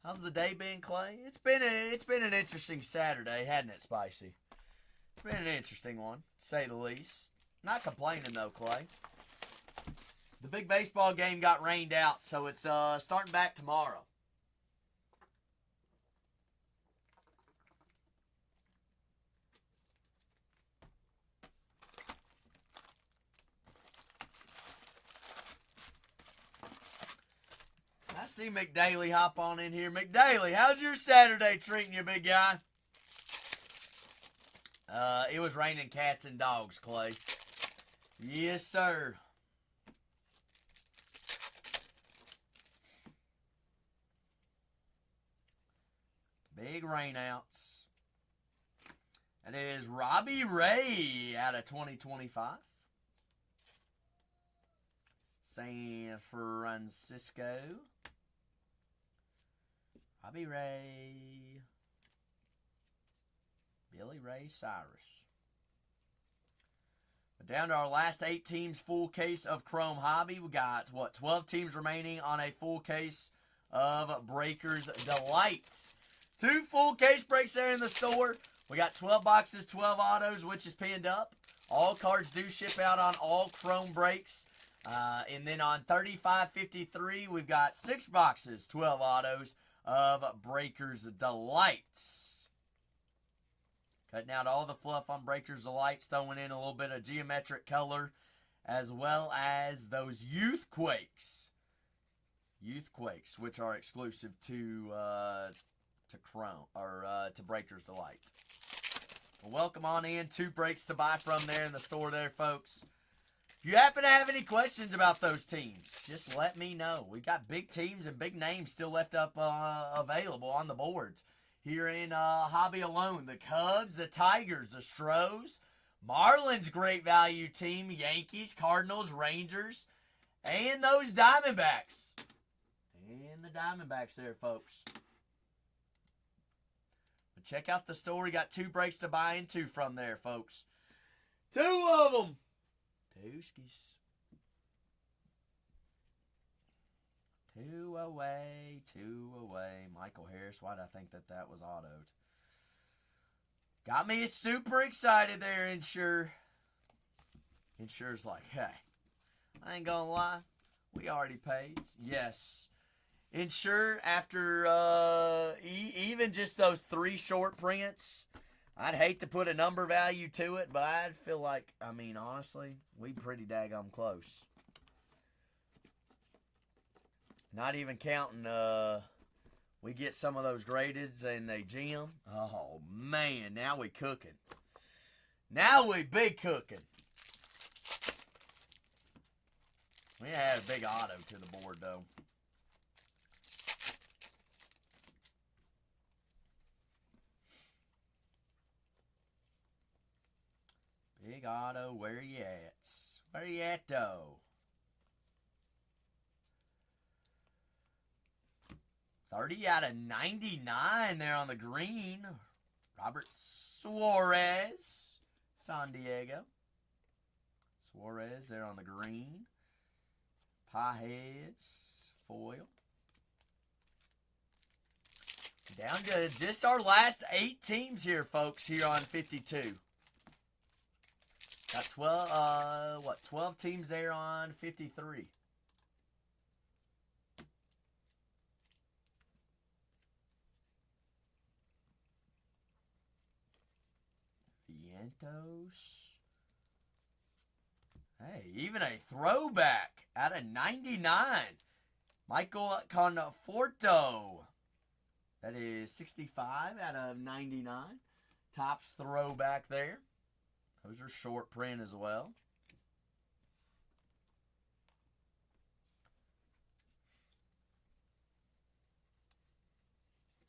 How's the day been, Clay? It's been an interesting Saturday, hasn't it, Spicy? It's been an interesting one, to say the least. Not complaining though, Clay. The big baseball game got rained out, so it's starting back tomorrow. I see McDaily hop on in here. McDaily, how's your Saturday treating you, big guy? It was raining cats and dogs, Clay. Yes, sir. Big rainouts. That is Robbie Ray out of 2025. San Francisco. Robbie Ray. Billy Ray Cyrus. But down to our last 8 teams full case of Chrome Hobby. We got, 12 teams remaining on a full case of Breakers Delight. 2 full case breaks there in the store. We got 12 boxes, 12 autos, which is pinned up. All cards do ship out on all Chrome breaks. And then on 3553, we've got 6 boxes, 12 autos of Breakers Delight. Cutting out all the fluff on Breakers Delight, throwing in a little bit of geometric color, as well as those Youth Quakes. Youth Quakes, which are exclusive to Chrome, or to Breakers Delight. Well, welcome on in. 2 breaks to buy from there in the store there, folks. If you happen to have any questions about those teams, just let me know. We got big teams and big names still left up available on the boards. Here in Hobby alone, the Cubs, the Tigers, the Stros, Marlins great value team, Yankees, Cardinals, Rangers, and those Diamondbacks. And the Diamondbacks there, folks. But check out the store. We got 2 breaks to buy into from there, folks. 2 of them. Tooskies. 2 away, 2 away. Michael Harris, why'd I think that was autoed? Got me super excited there, Insure. Insure's like, hey, I ain't gonna lie. We already paid. Yes. Insure, after even just those 3 short prints, I'd hate to put a number value to it, but I'd feel like, honestly, we pretty daggum close. Not even counting, we get some of those gradeds and they gem. Oh, man, now we cooking. Now we big cooking. We had a big auto to the board, though. Big auto, where you at? Where you at, though? 30 out of 99 there on the green. Robert Suarez, San Diego. Suarez there on the green. Pages, foil. Down to just our last 8 teams here, folks, here on 52. Got 12 teams there on 53. Vientos. Hey, even a throwback out of 99. Michael Conforto. That is 65 out of 99. Topps throwback there. Those are short print as well.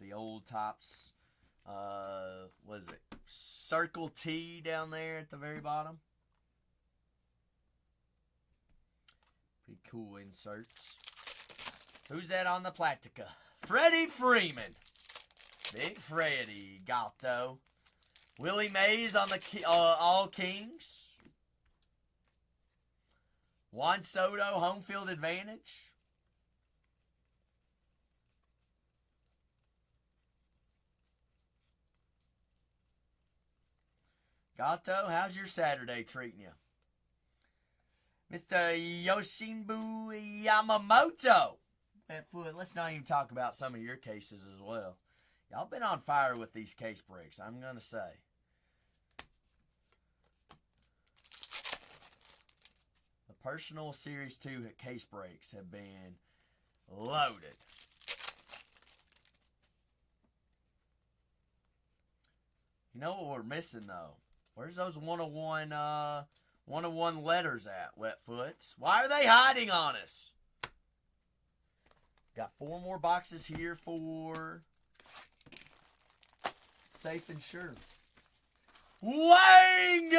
The old Topps, what is it? Circle T down there at the very bottom. Pretty cool inserts. Who's that on the Platica? Freddie Freeman. Big Freddie. Gatto. Willie Mays on the All Kings. Juan Soto, home field advantage. Gatto, how's your Saturday treating you? Mr. Yoshinobu Yamamoto. Let's not even talk about some of your cases as well. Y'all been on fire with these case breaks, I'm going to say. The personal Series 2 case breaks have been loaded. You know what we're missing, though? Where's those 101 letters at, Wetfoots? Why are they hiding on us? Got 4 more boxes here for Safe and Sure. Wang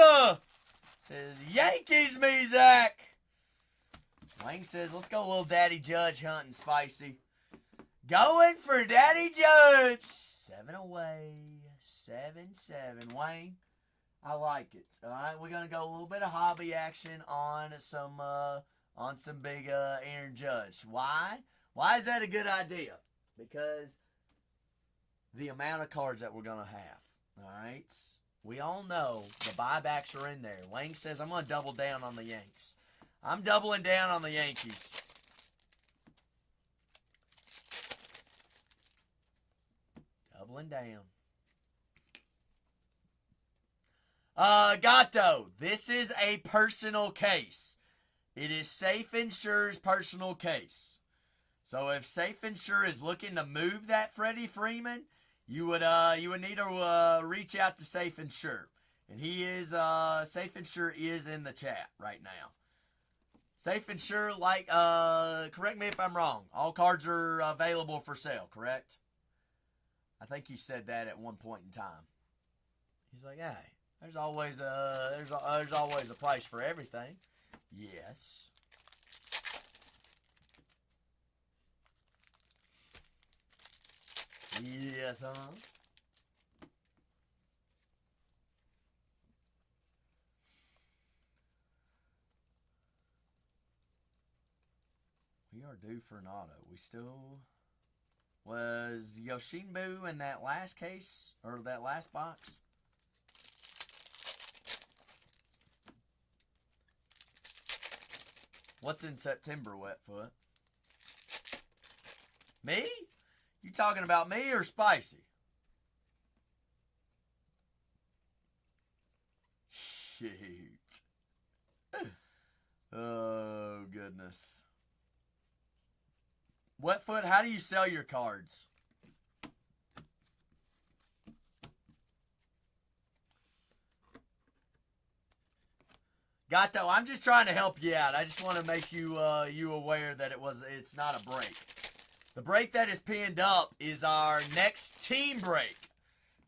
says, Yankees me, Zach. Wang says, let's go a little Daddy Judge hunting, Spicy. Going for Daddy Judge. 7 away. 7-7. Wang, I like it. All right, we're going to go a little bit of hobby action on some big Aaron Judge. Why? Why is that a good idea? Because the amount of cards that we're going to have. All right? We all know the buybacks are in there. Wang says, I'm going to double down on the Yanks. I'm doubling down on the Yankees. Doubling down. Gatto, this is a personal case. It is Safe and Sure's personal case. So if Safe and Sure is looking to move that Freddie Freeman, you would need to reach out to Safe and Sure. And he is Safe and Sure is in the chat right now. Safe and Sure, like correct me if I'm wrong. All cards are available for sale, correct? I think you said that at one point in time. He's like, hey, there's always a price for everything. Yes. Yes, huh? We are due for an auto. We still... Was Yoshinobu in that last case? Or that last box? What's in September, Wetfoot? Me? You talking about me or Spicy? Shoot. Oh, goodness. Wetfoot, how do you sell your cards? Gatto, I'm just trying to help you out. I just want to make you aware that it's not a break. The break that is pinned up is our next team break.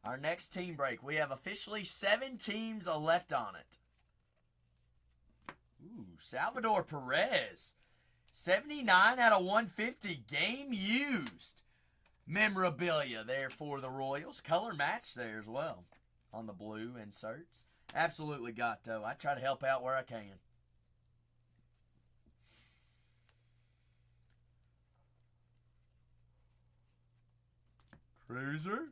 Our next team break. We have officially 7 teams left on it. Ooh, Salvador Perez. 79 out of 150. Game used. memorabilia there for the Royals. Color match there as well on the blue inserts. Absolutely got to. I try to help out where I can. Cruiser.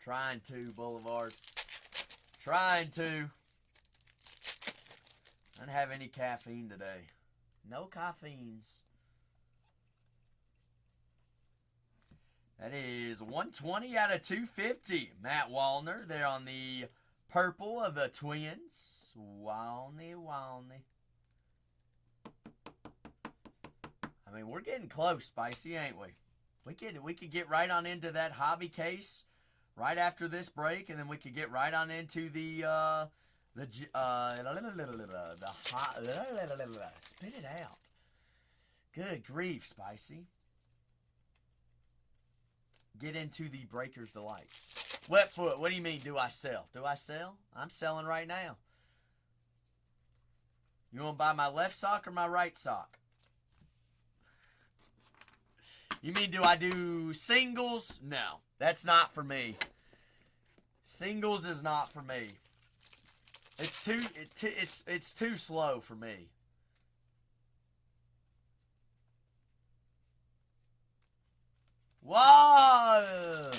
Trying to, Boulevard. Trying to. I didn't have any caffeine today. No caffeines. That is 120 out of 250. Matt Wallner there on the purple of the Twins. Walney. I mean, we're getting close, Spicy, ain't we? We could get right on into that hobby case right after this break, and then we could get right on into the spit it out. Good grief, Spicy. Get into the Breaker's Delights. Wetfoot, what do you mean, do I sell? Do I sell? I'm selling right now. You want to buy my left sock or my right sock? You mean, do I do singles? No, that's not for me. Singles is not for me. It's too slow for me. Whoa!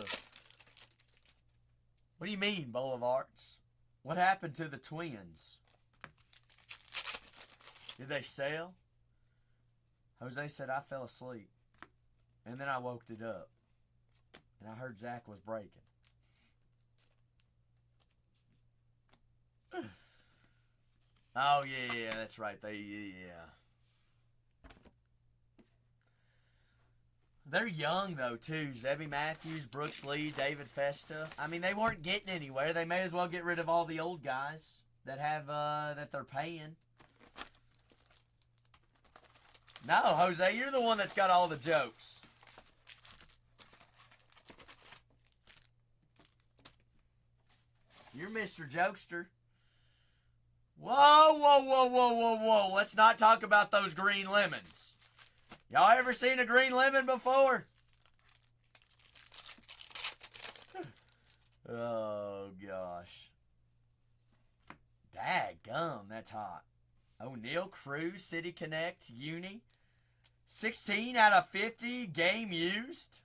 What do you mean, Boulevards? What happened to the Twins? Did they sell? Jose said I fell asleep. And then I woke it up. And I heard Zach was breaking. Oh, yeah, that's right. Yeah. They're young, though, too. Zebby Matthews, Brooks Lee, David Festa. I mean, they weren't getting anywhere. They may as well get rid of all the old guys that have that they're paying. No, Jose, you're the one that's got all the jokes. You're Mr. Jokester. Whoa. Let's not talk about those green lemons. Y'all ever seen a green lemon before? Oh, gosh. Daggum, that's hot. O'Neal, Cruz, City Connect, Uni. 16 out of 50, game used.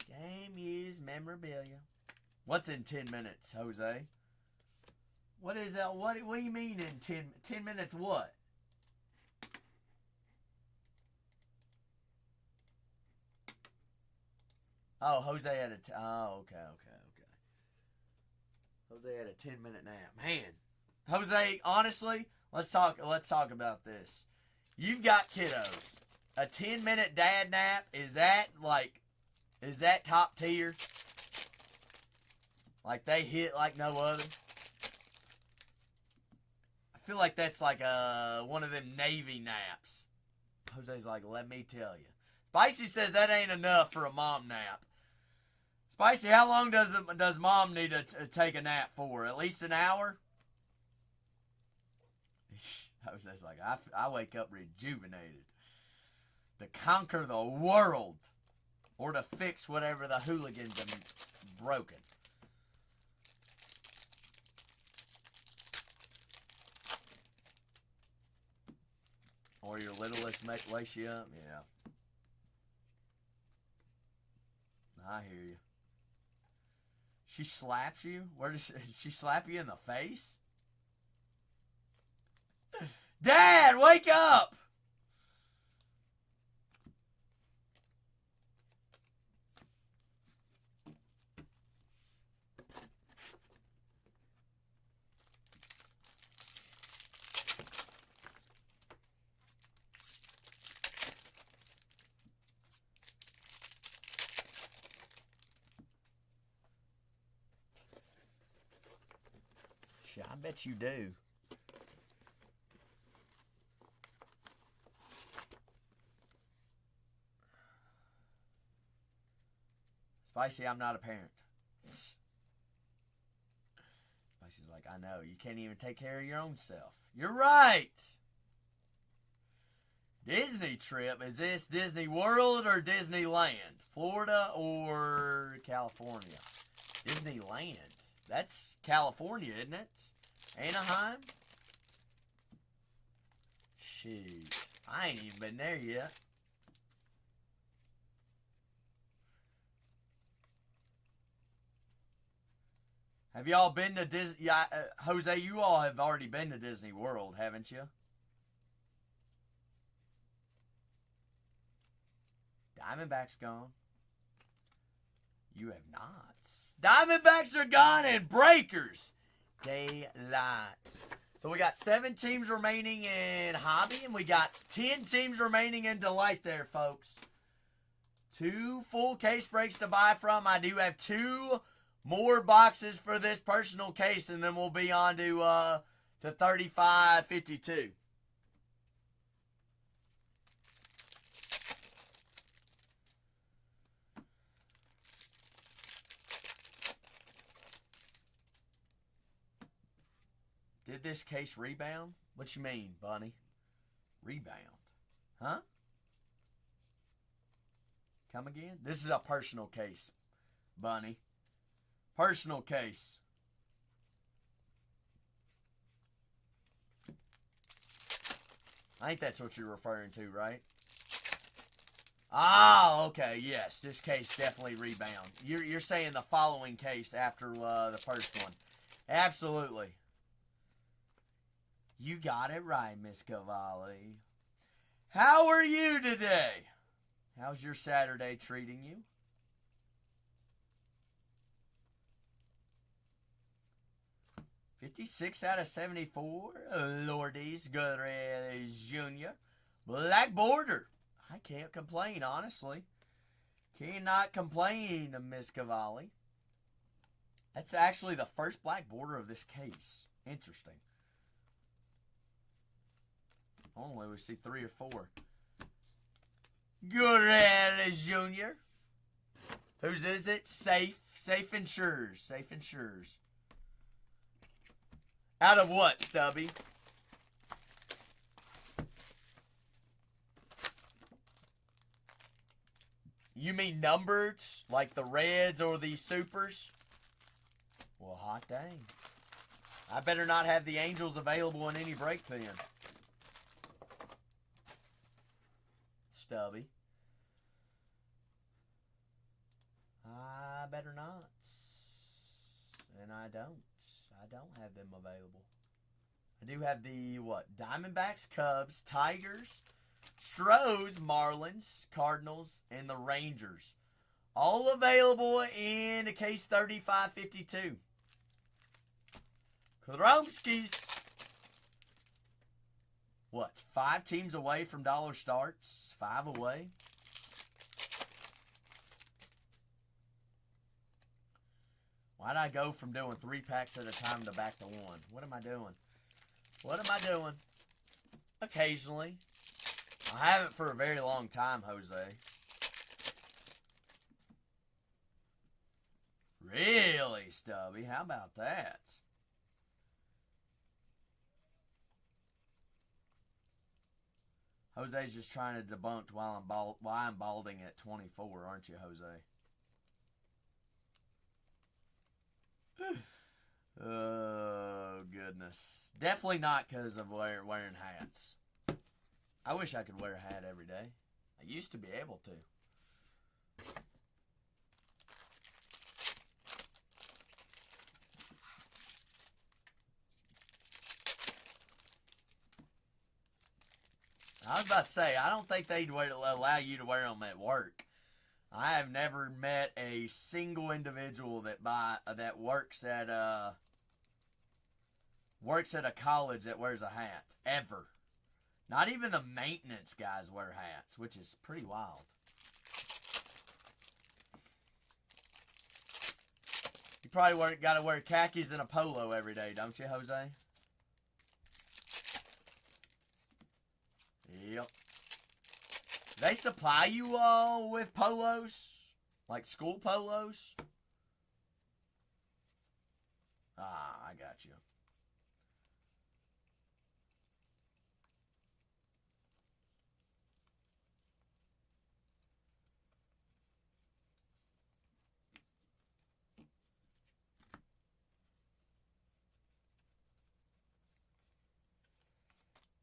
Game used memorabilia. What's in 10 minutes, Jose? What is that? What do you mean in 10 minutes what? Oh, Jose had okay. Jose had a 10-minute nap. Man, Jose, honestly, let's talk about this. You've got kiddos. A 10-minute dad nap, is that top tier? Like they hit like no other? I feel like that's like one of them Navy naps. Jose's like, let me tell you. Spicy says that ain't enough for a mom nap. Spicy, how long does mom need to take a nap for? At least an hour? Jose's like, I wake up rejuvenated. To conquer the world. Or to fix whatever the hooligans have broken. Or your littlest lace you up? Yeah. I hear you. She slaps you? Where does she slap you in the face? Dad, wake up! I bet you do. Spicy, I'm not a parent. Spicy's like, I know. You can't even take care of your own self. You're right. Disney trip. Is this Disney World or Disneyland? Florida or California? Disneyland. That's California, isn't it? Anaheim? Shoot. I ain't even been there yet. Have y'all been to Disney? Yeah, Jose, you all have already been to Disney World, haven't you? Diamondbacks gone. You have not. Diamondbacks are gone and Breakers. Daylight. So we got 7 teams remaining in Hobby, and we got 10 teams remaining in Delight there, folks. 2 full case breaks to buy from. I do have 2 more boxes for this personal case, and then we'll be on to 35.52. Did this case rebound? What you mean, Bunny? Rebound? Huh? Come again? This is a personal case, Bunny. Personal case. I think that's what you're referring to, right? Ah, okay, yes. This case definitely rebound. You're saying the following case after the first one. Absolutely. You got it right, Miss Cavalli. How are you today? How's your Saturday treating you? $56 out of 74. Lourdes Gutierrez Jr. Black border. I can't complain, honestly. Cannot complain, Miss Cavalli. That's actually the first black border of this case. Interesting. Only we see 3 or 4. Gutierrez Jr. Whose is it? Safe. Safe Insures. Safe Insures. Out of what, Stubby? You mean numbered? Like the Reds or the Supers? Well, hot dang. I better not have the Angels available in any break then. Stubby. I better not. And I don't. I don't have them available. I do have the, what? Diamondbacks, Cubs, Tigers, Stros, Marlins, Cardinals, and the Rangers. All available in the case 3552. Kromskis. What? 5 teams away from dollar starts? 5 away? Why'd I go from doing 3 packs at a time to back to 1? What am I doing? What am I doing? Occasionally. I haven't for a very long time, Jose. Really, Stubby? How about that? Jose's just trying to debunk why I'm balding at 24, aren't you, Jose? Oh, goodness. Definitely not because of wearing hats. I wish I could wear a hat every day. I used to be able to. I was about to say, I don't think they'd allow you to wear them at work. I have never met a single individual that works at a college that wears a hat. Ever. Not even the maintenance guys wear hats, which is pretty wild. You probably got to wear khakis and a polo every day, don't you, Jose? Yep. They supply you all with polos? Like school polos? Ah, I got you.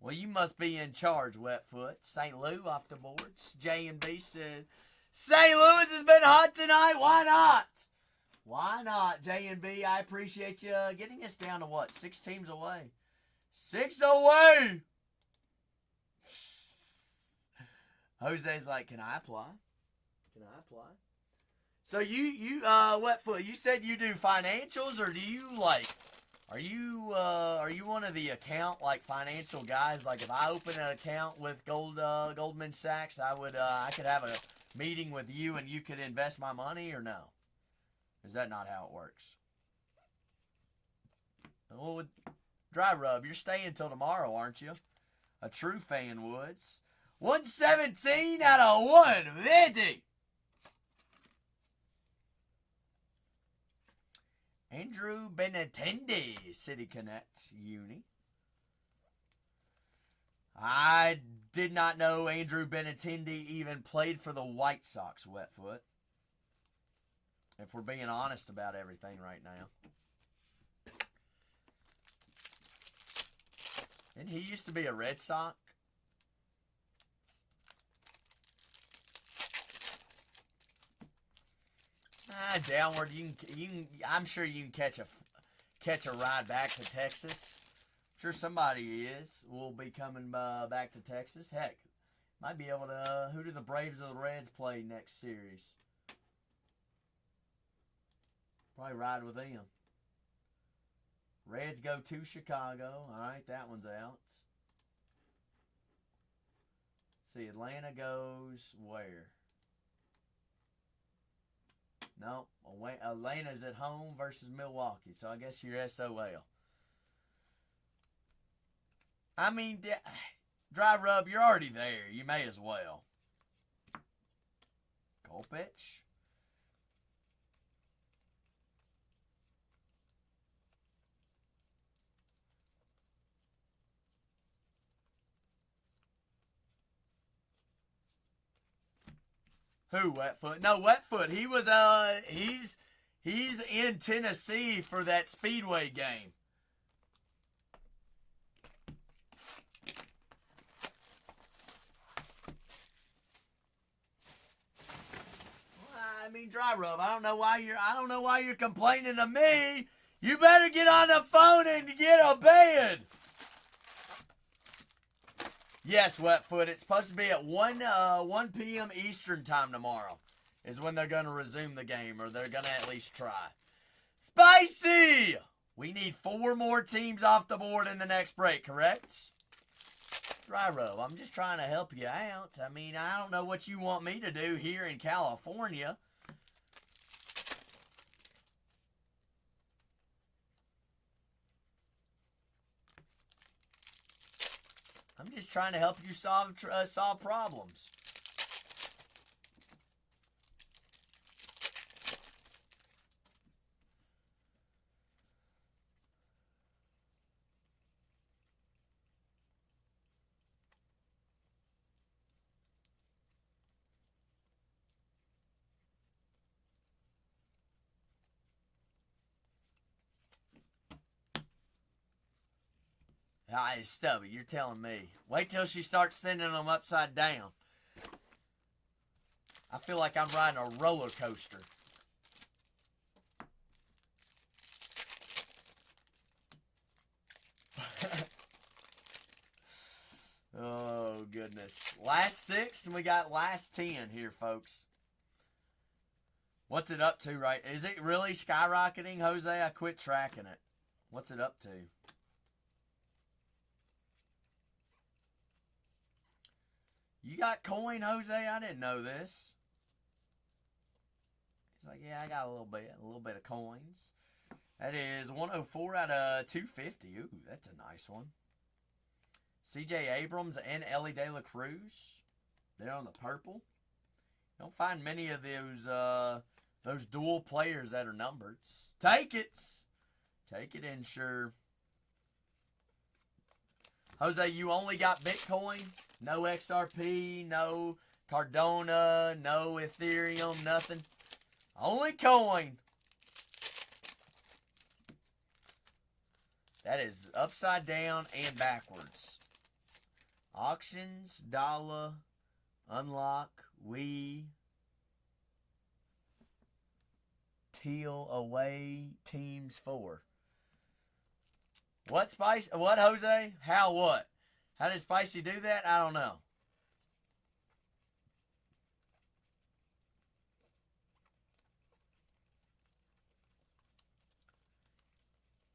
Well, you must be in charge, Wetfoot. St. Lou off the boards. J&B said, St. Louis has been hot tonight. Why not? Why not, J&B? I appreciate you getting us down to what? 6 teams away. 6 away. Jose's like, can I apply? Can I apply? So you Wetfoot, you said you do financials, or do you like? Are you one of the account like financial guys? Like if I open an account with Goldman Sachs, I could have a meeting with you and you could invest my money, or no? Is that not how it works? Well, with Dry Rub, you're staying till tomorrow, aren't you? A true fan would. 117 out of 150. Andrew Benintendi, City Connect, Uni. I did not know Andrew Benintendi even played for the White Sox, Wetfoot. If we're being honest about everything right now. Didn't he used to be a Red Sox? Downward. You can. I'm sure you can catch a ride back to Texas. I'm sure somebody will be coming back to Texas. Heck, might be able to. Who do the Braves or the Reds play next series? Probably ride with them. Reds go to Chicago. All right, that one's out. Let's see, Atlanta goes where? No, Atlanta's at home versus Milwaukee, so I guess you're SOL. I mean, Dry Rub, you're already there. You may as well. Kolpich. Who, Wetfoot? No, Wetfoot. He was he's in Tennessee for that Speedway game. I mean, Dry Rub, I don't know why you're complaining to me. You better get on the phone and get a bed. Yes, Wetfoot. It's supposed to be at 1 p.m. Eastern time tomorrow is when they're going to resume the game, or they're going to at least try. Spicy! We need 4 more teams off the board in the next break, correct? Dry Rub, I'm just trying to help you out. I mean, I don't know what you want me to do here in California. I'm just trying to help you solve problems. Hey, Stubby, you're telling me. Wait till she starts sending them upside down. I feel like I'm riding a roller coaster. Oh, goodness. Last 6, and we got last 10 here, folks. What's it up to, right? Is it really skyrocketing, Jose? I quit tracking it. What's it up to? You got coin, Jose? I didn't know this. He's like, yeah, I got a little bit of coins. That is 104 out of 250. Ooh, that's a nice one. C.J. Abrams and Ellie De La Cruz. They're on the purple. Don't find many of those dual players that are numbered. Take it. Take it, Insure. Jose, you only got Bitcoin? No XRP, no Cardona, no Ethereum, nothing? Only coin. That is upside down and backwards. Auctions, dollar, unlock, teal away, teams 4. What, Spice? What, Jose? How what? How did Spicy do that? I don't know.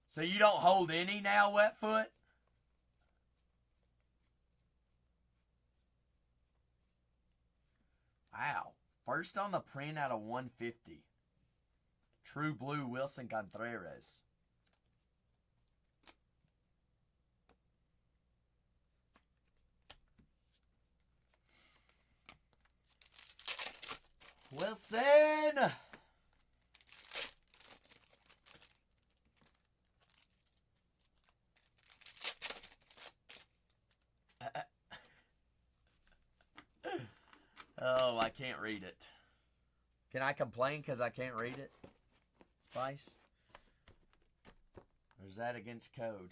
So you don't hold any now, Wetfoot? Wow. First on the print out of 150. True Blue Wilson Contreras. Wilson! Oh, I can't read it. Can I complain because I can't read it? Spice? Or is that against code?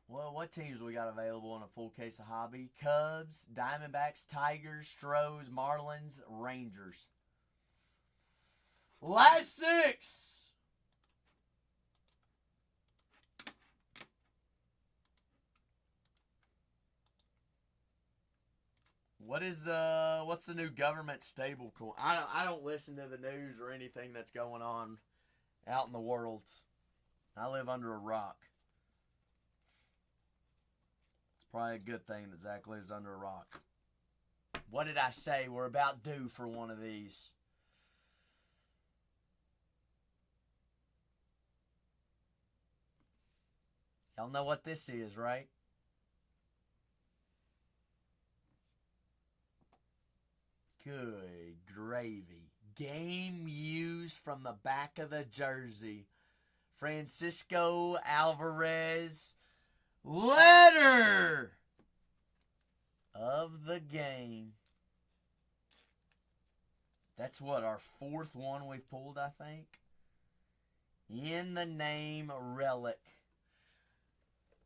Well, what teams we got available in a full case of hobby? Cubs, Diamondbacks, Tigers, Stros, Marlins, Rangers. Last 6! What's the new government stable coin? I don't listen to the news or anything that's going on out in the world. I live under a rock. It's probably a good thing that Zach lives under a rock. What did I say? We're about due for one of these. Y'all know what this is, right? Good gravy. Game used from the back of the jersey. Francisco Alvarez. Letter of the game. That's what, our 4th one we've pulled, I think. In the name relic.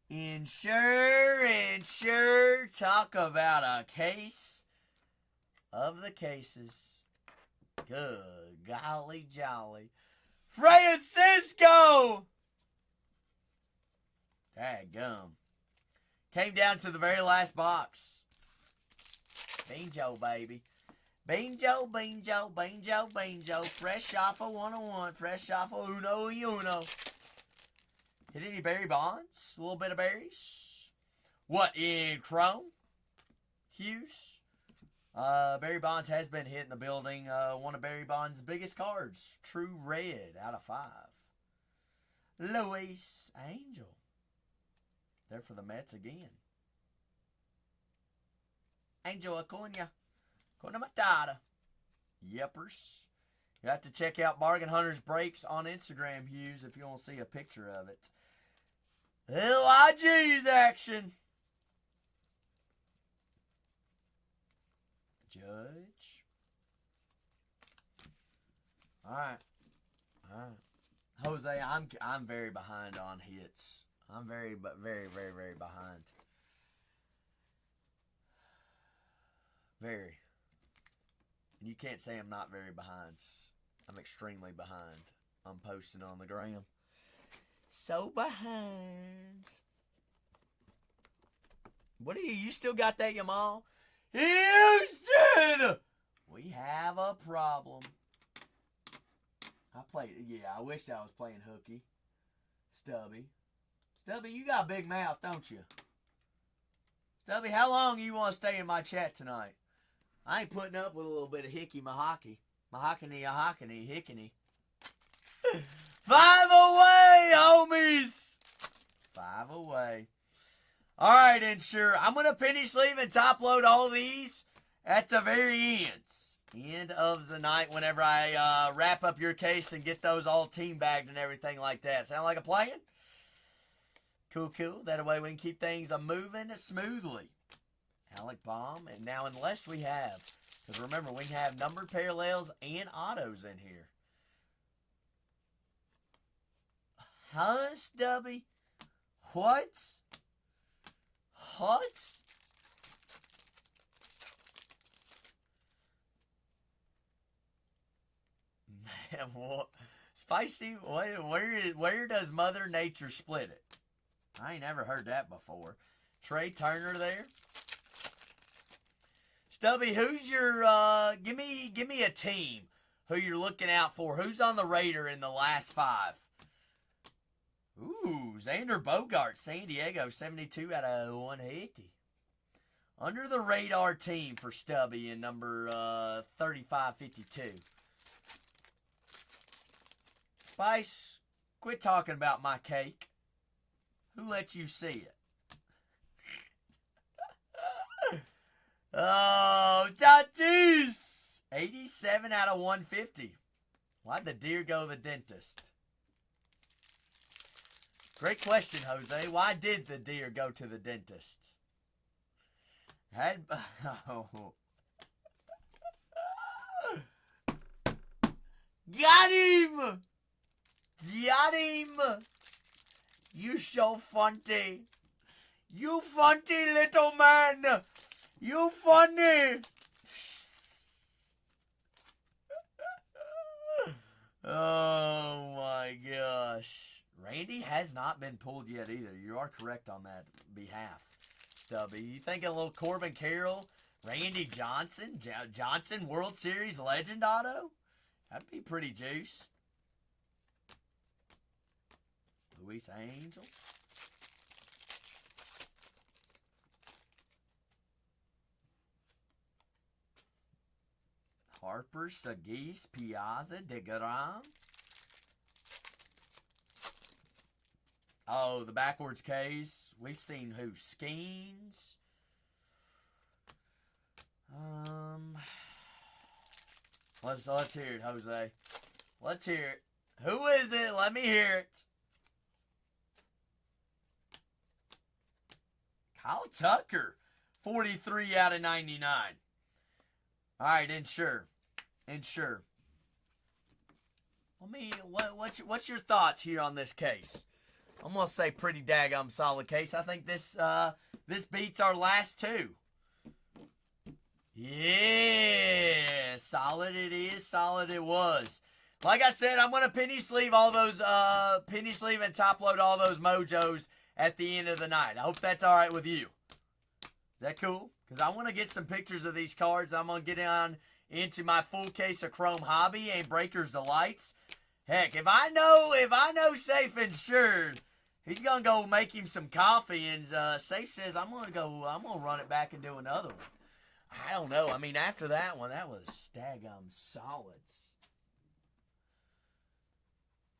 Insure. Talk about a case of the cases. Good golly jolly. Francisco! Dadgum. Came down to the very last box. Bingo, baby. Bingo. Fresh off of 101. Fresh off of uno. Hit any Barry Bonds? A little bit of berries. What, in Chrome? Hughes? Barry Bonds has been hit in the building. One of Barry Bonds' biggest cards. True Red out of 5. Luis Angel. There for the Mets again. Angel Acuna. Acuna Matata. Yepers. You have to check out Bargain Hunters Breaks on Instagram, Hughes, if you want to see a picture of it. LIG's action. Judge. All right. Jose, I'm very behind on hits. I'm very behind. Very. And you can't say I'm not very behind. I'm extremely behind. I'm posting on the gram. So behind. What are you still got that, Yamal? Houston! We have a problem. I wished I was playing hooky. Stubby, you got a big mouth, don't you? Stubby, how long you want to stay in my chat tonight? I ain't putting up with a little bit of hickey mahawky. Mahawkany, hickany. 5 away, homies! 5 away. All right, Insure. I'm going to penny sleeve and top load all of these, at the very end of the night whenever I wrap up your case and get those all team bagged and everything like that. Sound like a plan? Cool. That way we can keep things moving smoothly. Alec Baum. And now unless we have, because remember we can have numbered parallels and autos in here. Huh, Stubby? What? Man, what? Spicy? Where does Mother Nature split it? I ain't never heard that before. Trey Turner there. Stubby, who's your give me a team who you're looking out for. Who's on the radar in the last 5? Ooh, Xander Bogart, San Diego, 72 out of 180. Under the radar team for Stubby in number 3552. Spice, quit talking about my cake. Who let you see it? Oh, Tatis! 87 out of 150. Why'd the deer go to the dentist? Great question, Jose. Why did the deer go to the dentist? Oh. Got him! Got him! You so funny. You funny little man. You funny. Oh my gosh. Randy has not been pulled yet either. You are correct on that behalf, Stubby. You think a little Corbin Carroll, Randy Johnson, Johnson World Series legend auto? That'd be pretty juice. Luis Angel. Harper, Sagis, Piazza, DeGrom. Oh, the backwards case. We've seen who? Skeens. Let's hear it, Jose. Let's hear it. Who is it? Let me hear it. Kyle Tucker, 43 out of 99. All right, Ensure. What's your thoughts here on this case? I'm gonna say pretty daggum solid case. I think this beats our last 2. Yeah, solid it is, solid it was. Like I said, I'm gonna penny sleeve all those penny sleeve and top load all those mojos at the end of the night. I hope that's all right with you. Is that cool? Because I want to get some pictures of these cards. I'm gonna get on into my full case of Chrome Hobby and Breaker's Delights. Heck, if I know Safe Insured, he's gonna go make him some coffee, and Safe says I'm gonna run it back and do another one. I don't know. I mean, after that one, that was daggum solids.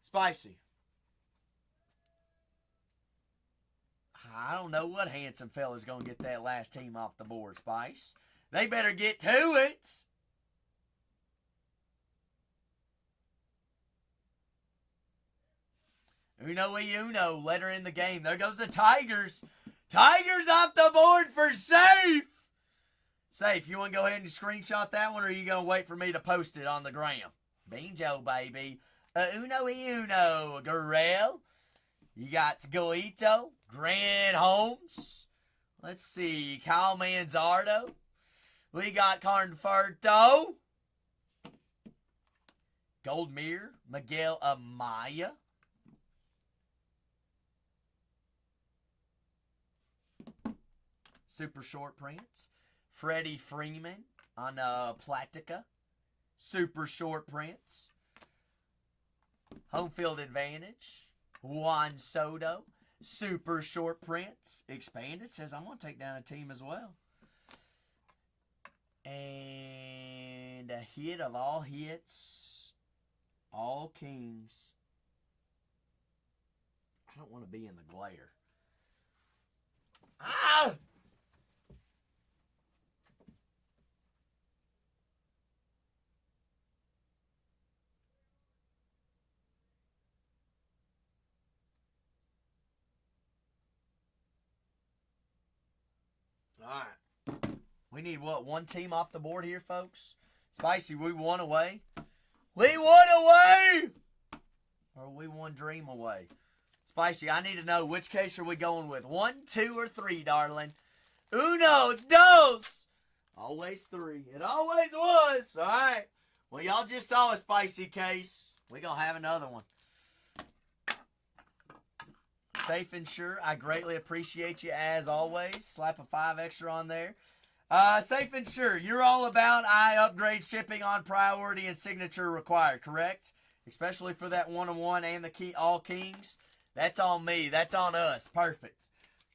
Spicy. I don't know what handsome fella's gonna get that last team off the board, Spice. They better get to it. Uno, letter in the game. There goes the Tigers. Tigers off the board for Safe. Safe, you want to go ahead and screenshot that one, or are you going to wait for me to post it on the gram? Bingo, baby. Uno, Gurrell. You got Goito, Grant Holmes. Let's see, Kyle Manzardo. We got Conforto. Goldmere, Miguel Amaya. Super short prints. Freddie Freeman on Platica. Super short prints. Home field advantage. Juan Soto. Super short prints. Expanded. Says I'm going to take down a team as well. And a hit of all hits. All kings. I don't want to be in the glare. Ah! right. We need what? One team off the board here, folks? Spicy, we one away. We one away! Or we one dream away? Spicy, I need to know which case are we going with? 1, 2, or 3, darling? Uno, dos! Always 3. It always was. All right. Well, y'all just saw a spicy case. We're going to have another one. Safe and sure. I greatly appreciate you as always. Slap a 5 extra on there. Safe and sure. You're all about I upgrade shipping on priority and signature required, correct? Especially for that 1-on-1 and the all kings. That's on me. That's on us. Perfect.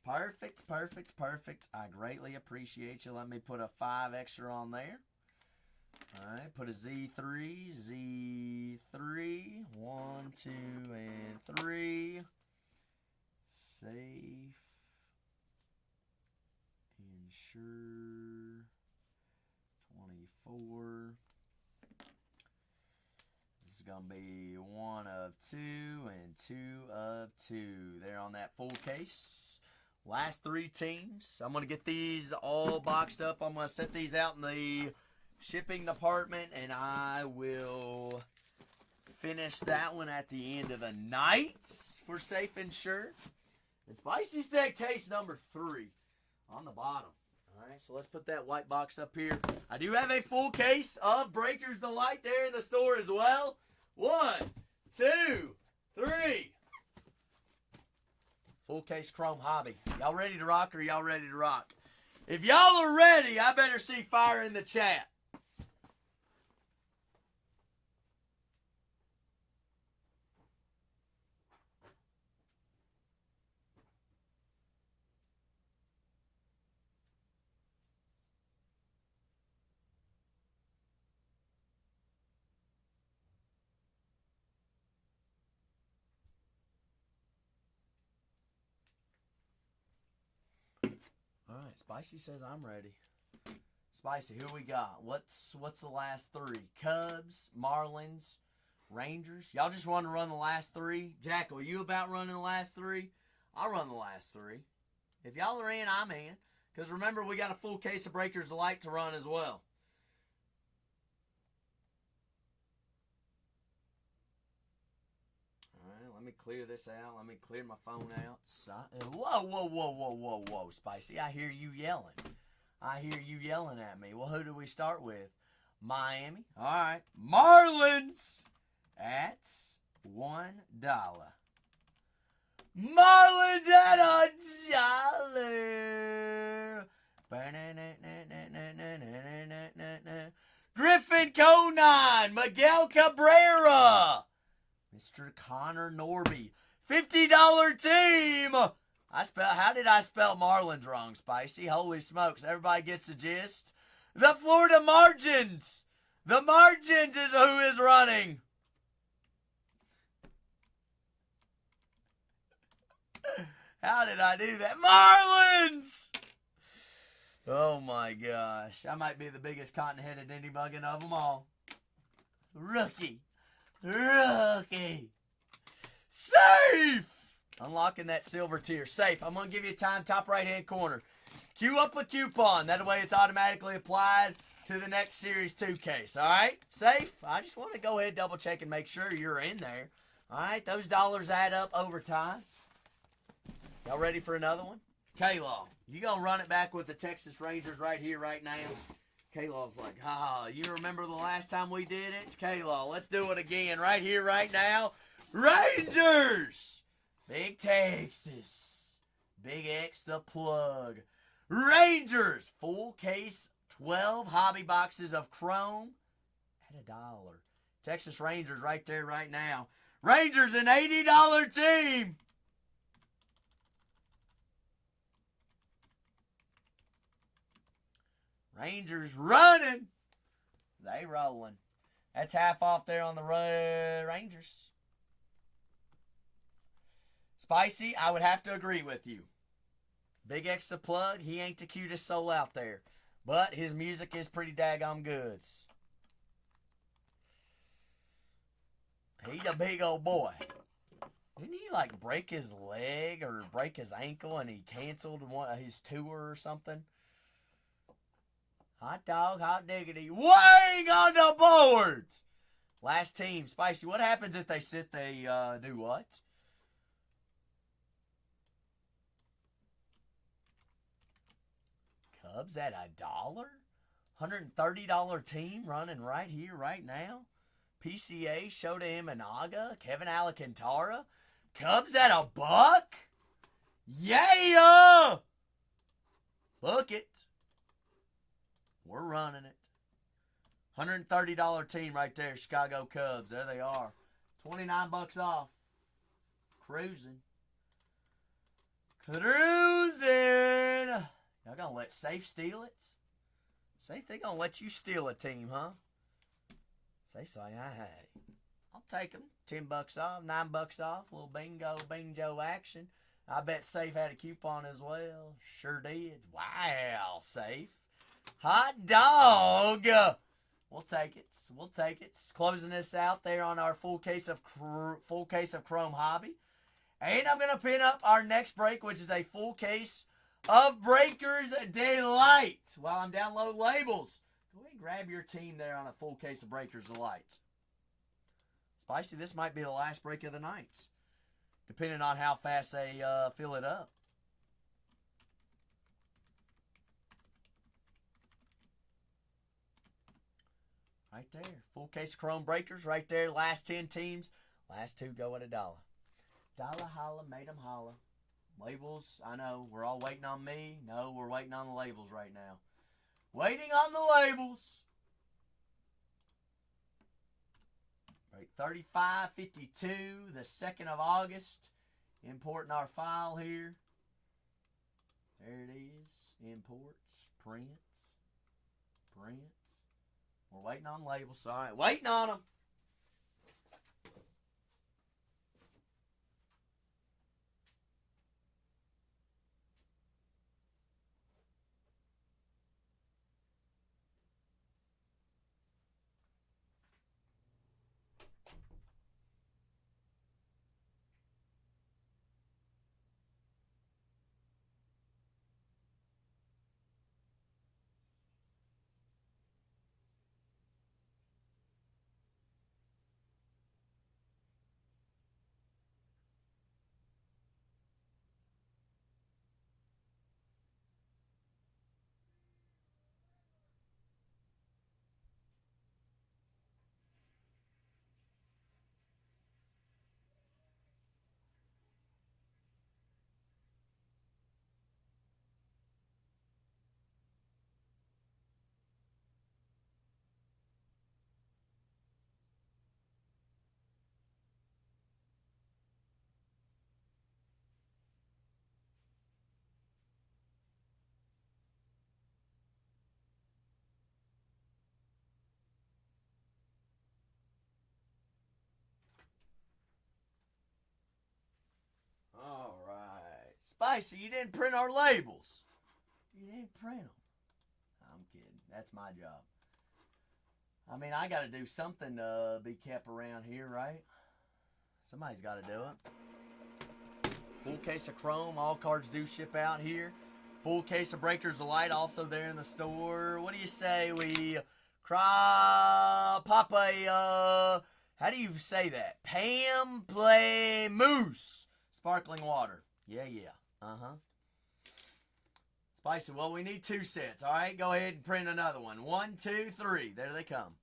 Perfect, perfect, perfect. I greatly appreciate you. Let me put a 5 extra on there. All right, put a Z3, Z3, 1, 2, and 3. Safe, insure, 24. This is going to be 1 of 2 and 2 of 2. There on that full case. Last 3 teams. I'm going to get these all boxed up. I'm going to set these out in the shipping department, and I will finish that one at the end of the night for safe and sure. And Spicy said case number 3 on the bottom. All right, so let's put that white box up here. I do have a full case of Breaker's Delight there in the store as well. 1, 2, 3. Full case Chrome Hobby. Y'all ready to rock or y'all ready to rock? If y'all are ready, I better see fire in the chat. All right, Spicy says I'm ready. Spicy, who we got? What's the last 3? Cubs, Marlins, Rangers. Y'all just want to run the last 3? Jack, are you about running the last 3? I'll run the last 3. If y'all are in, I'm in. Because remember, we got a full case of Breakers of Light to run as well. Let me clear this out. Let me clear my phone out. Whoa, Spicy. I hear you yelling. I hear you yelling at me. Well, who do we start with? Miami. All right. Marlins at $1. Marlins at $1. Griffin Conine. Miguel Cabrera. Mr. Connor Norby. $50 team. How did I spell Marlins wrong, Spicy? Holy smokes. Everybody gets the gist. The Florida Margins. The Margins is who is running. How did I do that? Marlins! Oh my gosh. I might be the biggest cotton-headed indie buggin' of them all. Rookie. Safe! Unlocking that silver tier. Safe. I'm going to give you a time, top right-hand corner. Queue up a coupon. That way it's automatically applied to the next Series 2 case. All right? Safe? I just want to go ahead, double check, and make sure you're in there. All right? Those dollars add up over time. Y'all ready for another one? K-Law. You going to run it back with the Texas Rangers right here, right now? K-Law's like, you remember the last time we did it? K-Law, let's do it again right here, right now. Rangers! Big Texas. Big X the plug. Rangers! Full case, 12 hobby boxes of Chrome at $1. Texas Rangers right there, right now. Rangers, an $80 team. Rangers running. They rolling. That's half off there on the Rangers. Spicy, I would have to agree with you. Big X the plug, he ain't the cutest soul out there. But his music is pretty daggone good. He's a big old boy. Didn't he like break his leg or break his ankle and he canceled his tour or something? Hot dog, hot diggity. Weighing on the board. Last team. Spicy, what happens if they sit, they do what? Cubs at $1? $130 team running right here, right now. PCA, Shota Imanaga, Kevin Alcantara. Cubs at $1? Yeah! Book it. We're running it. $130 team right there, Chicago Cubs. There they are. $29 off. Cruising. Y'all gonna let Safe steal it? Safe, they gonna let you steal a team, huh? Safe's like, hey, I'll take them. $10 off, $9 off. A little bingo action. I bet Safe had a coupon as well. Sure did. Wow, Safe. Hot dog. We'll take it. We'll take it. Closing this out there on our full case of Chrome Hobby. And I'm gonna pin up our next break, which is a full case of Breakers Delight. While I'm downloading labels, go ahead and grab your team there on a full case of Breakers Delight. Spicy, this might be the last break of the night, depending on how fast they fill it up. Right there. Full case of Chrome Breakers right there. Last 10 teams. Last 2 go at $1. Dollar holla, made them holla. Labels, I know. We're all waiting on me. No, we're waiting on the labels right now. Waiting on the labels. Right, 35.52, the 2nd of August. Importing our file here. There it is. Imports. Prints. We're waiting on labels. All right, waiting on them. All right. Spicy, you didn't print our labels. You didn't print them. I'm kidding. That's my job. I mean, I got to do something to be kept around here, right? Somebody's got to do it. Full case of Chrome. All cards do ship out here. Full case of Breakers of Light also there in the store. What do you say we pop a, how do you say that? Pam play moose. Sparkling water. Yeah. Uh-huh. Spicy. Well, we need 2 sets. All right, go ahead and print another one. 1, 2, 3. There they come.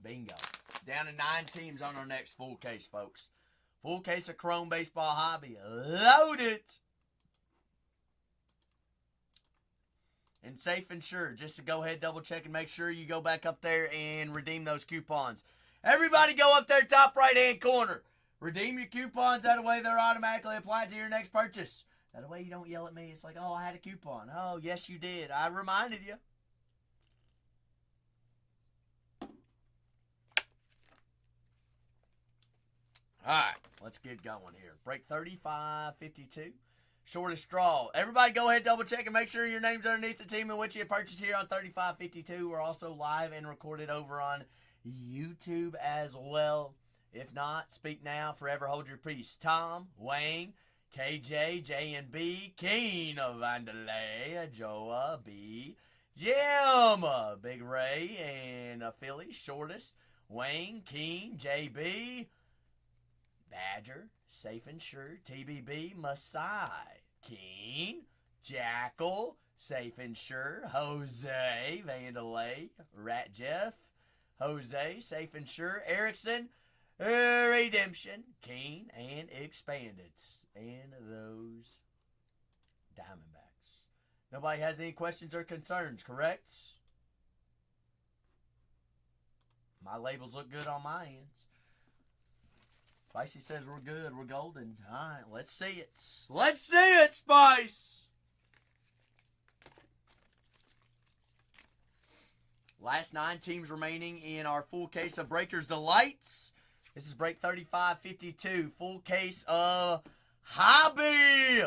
Bingo. Down to 9 teams on our next full case, folks. Full case of Chrome Baseball Hobby. Load it. And safe and sure. Just to go ahead, double check, and make sure you go back up there and redeem those coupons. Everybody go up there, top right-hand corner. Redeem your coupons. That way they're automatically applied to your next purchase. That way you don't yell at me. It's like, oh, I had a coupon. Oh, yes, you did. I reminded you. All right, let's get going here. Break 35.52. shortest straw. Everybody go ahead, double check, and make sure your name's underneath the team in which you purchased here on 3552. We're also live and recorded over on YouTube as well. If not, speak now, forever hold your peace. Tom, Wayne, KJ, J&B, Keen of Vandalay, Joa, B, Jim, Big Ray, and Philly, shortest, Wayne, Keen, JB, Badger, Safe and Sure, TBB, Masai, Keen, Jackal, Safe and Sure, Jose, Vandalay, Rat Jeff, Jose, Safe and Sure, Erickson, Redemption, Keen, and Expanded. And those Diamondbacks. Nobody has any questions or concerns, correct? My labels look good on my ends. Spicy says we're good. We're golden. All right, let's see it. Let's see it, Spice! Last 9 teams remaining in our full case of Breakers Delights. This is break 3552. Full case of Hobby.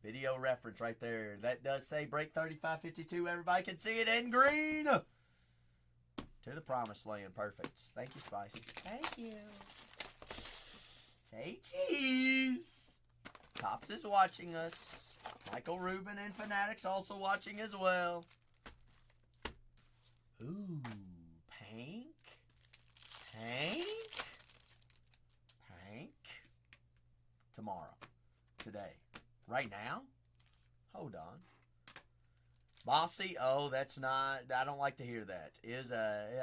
Video reference right there. That does say break 3552. Everybody can see it in green. To the promised land. Perfect. Thank you, Spicy. Thank you. Say cheese. Tops is watching us. Michael Rubin and Fanatics also watching as well. Ooh, pink. Pink. Pink. Tomorrow. Today. Right now? Hold on. Bossy? Oh, that's not... I don't like to hear that.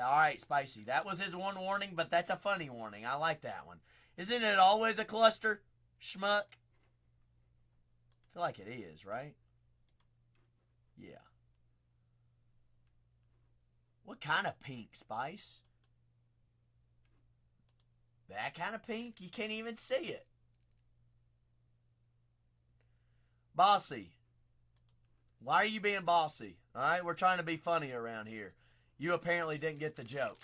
Alright, Spicy. That was his one warning, but that's a funny warning. I like that one. Isn't it always a cluster? Schmuck? I feel like it is, right? Yeah. What kind of pink, Spice? That kind of pink? You can't even see it. Bossy. Why are you being bossy? Alright, we're trying to be funny around here. You apparently didn't get the joke.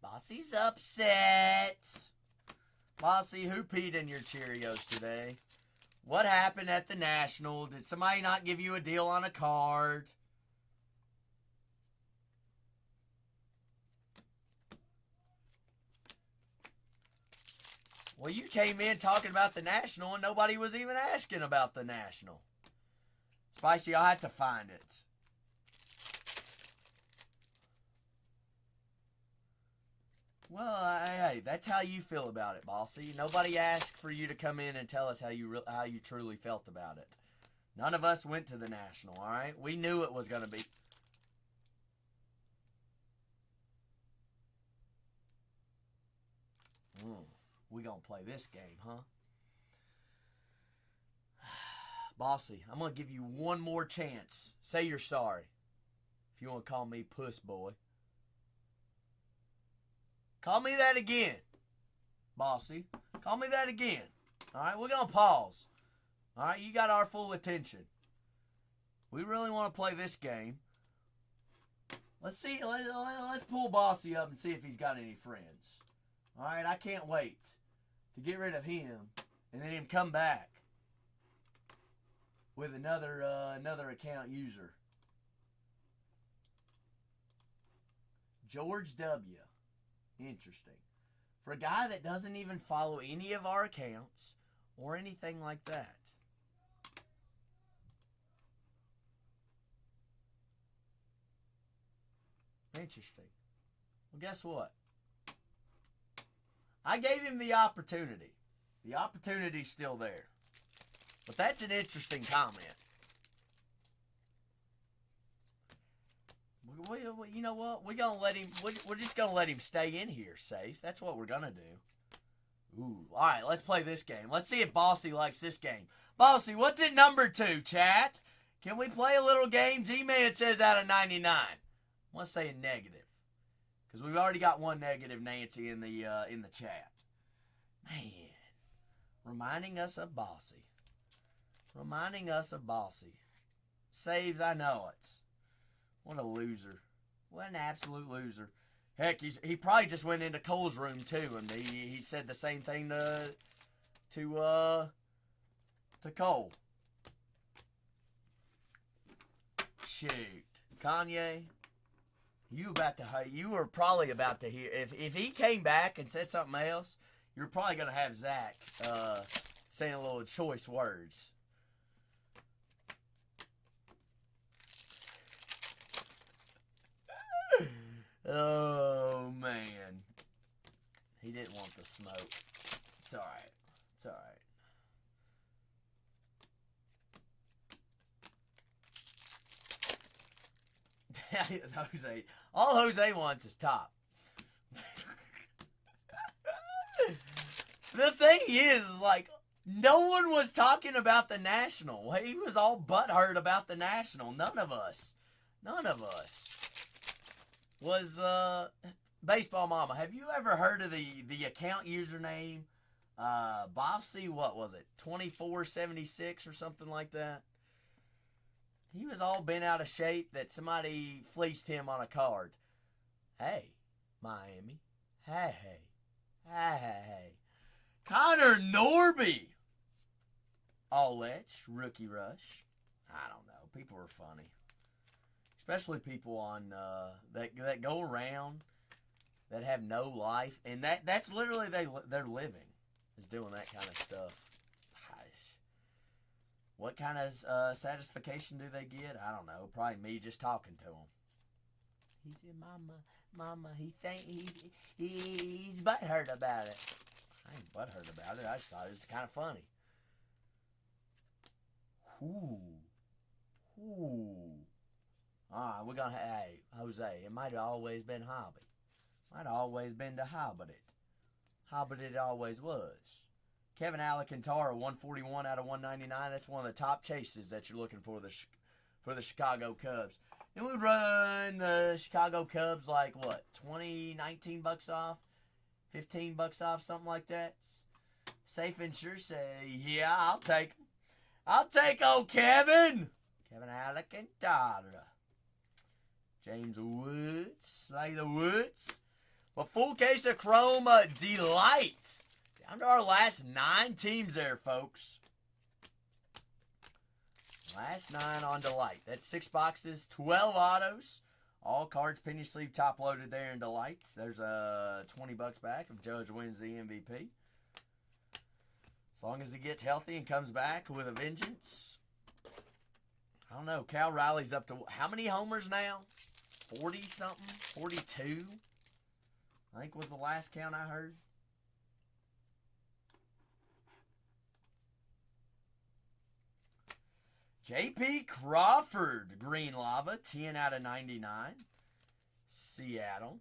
Bossy's upset. Bossy, who peed in your Cheerios today? What happened at the National? Did somebody not give you a deal on a card? Well, you came in talking about the National and nobody was even asking about the National. Spicy, I'll have to find it. Well, hey, that's how you feel about it, Bossy. Nobody asked for you to come in and tell us how you truly felt about it. None of us went to the National, all right? We knew it was going to be... We gonna play this game, huh? Bossy, I'm gonna give you one more chance. Say you're sorry. If you want to call me Puss Boy. Call me that again. Bossy. Call me that again. Alright, we're gonna pause. Alright, you got our full attention. We really want to play this game. Let's see, let's pull Bossy up and see if he's got any friends. Alright, I can't wait to get rid of him and then him come back with another account user. George W. Interesting. For a guy that doesn't even follow any of our accounts or anything like that. Interesting. Well, guess what? I gave him the opportunity. The opportunity's still there. But that's an interesting comment. You know what? We're gonna let him. We're just gonna let him stay in here safe. That's what we're gonna do. Ooh. All right. Let's play this game. Let's see if Bossy likes this game. Bossy, what's it number 2, chat? Can we play a little game? G-Man says out of 99. I want to say a negative. Because we've already got one negative Nancy in the chat. Man. Reminding us of Bossy. Reminding us of Bossy. Saves, I know it. What a loser. What an absolute loser. Heck, he probably just went into Cole's room too, and he said the same thing to to Cole. Shoot. Kanye, you were probably about to hear. If he came back and said something else, you're probably going to have Zach saying a little choice words. Oh, man. He didn't want the smoke. It's alright. It's alright. Jose. All Jose wants is top. The thing is, like, no one was talking about the National. He was all butthurt about the National. None of us was Baseball Mama. Have you ever heard of the account username Bossy? What was it? 2476 or something like that? He was all bent out of shape that somebody fleeced him on a card. Hey, Miami. Hey. Connor Norby. Allech, Rookie Rush. I don't know. People are funny. Especially people on that go around that have no life. And that's literally their living is doing that kind of stuff. What kind of satisfaction do they get? I don't know. Probably me just talking to him. He said, Mama, he's butthurt about it. I ain't butthurt about it. I just thought it was kind of funny. Ooh. All right, we're going to, hey, Jose, it might have always been Hobbit. Might have always been the Hobbit. Hobbit it always was. Kevin Alcantara, 141 out of 199. That's one of the top chases that you're looking for the Chicago Cubs. Then we run the Chicago Cubs like, what, 19 bucks off? 15 bucks off, something like that? Safe and sure say, yeah, I'll take him. I'll take old Kevin. Kevin Alcantara. James Woods. Slay the Woods. A full case of Chrome Delight. Down to our last 9 teams there, folks. Last 9 on Delight. That's 6 boxes, 12 autos. All cards, penny sleeve, top loaded there in Delights. There's a 20 bucks back if Judge wins the MVP. As long as he gets healthy and comes back with a vengeance. I don't know. Cal Riley's up to how many homers now? 40-something? 42? I think was the last count I heard. J.P. Crawford, Green Lava, 10 out of 99. Seattle.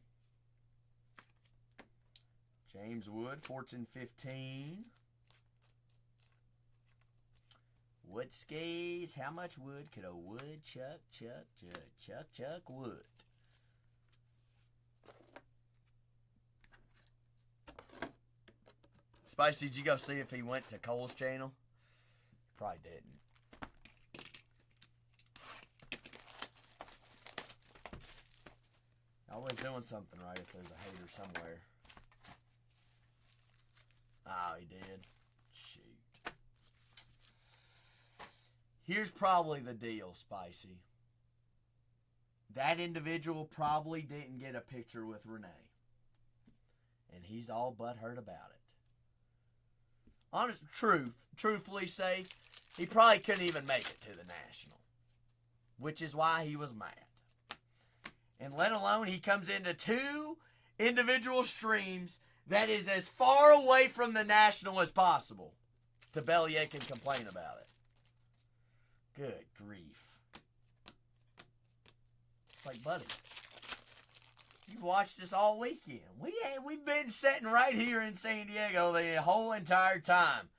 James Wood, Fortune 15. Woodskays, how much wood could a woodchuck chuck wood? Spicy, did you go see if he went to Cole's channel? Probably didn't. Always doing something right if there's a hater somewhere. Oh, he did. Shoot. Here's probably the deal, Spicy. That individual probably didn't get a picture with Renee. And he's all butthurt about it. Honest truthfully say, he probably couldn't even make it to the National. Which is why he was mad. And let alone he comes into 2 individual streams that is as far away from the National as possible to bellyache and complain about it. Good grief. It's like, buddy, you've watched this all weekend. We've been sitting right here in San Diego the whole entire time.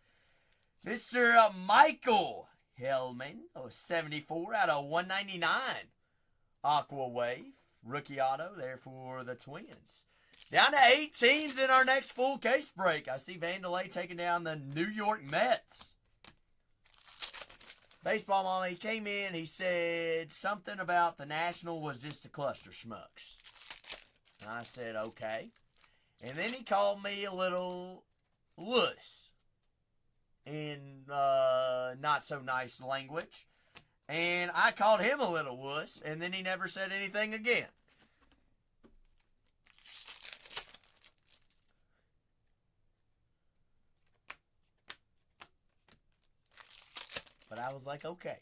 Mr. Michael Hellman, 74 out of 199. Aqua Wave. Rookie auto there for the Twins. Down to 8 teams in our next full case break. I see Vandelay taking down the New York Mets. Baseball Mama, he came in, he said something about the National was just a cluster schmucks. And I said, okay. And then he called me a little wuss. And not so nice language. And I called him a little wuss, and then he never said anything again. But I was like, okay.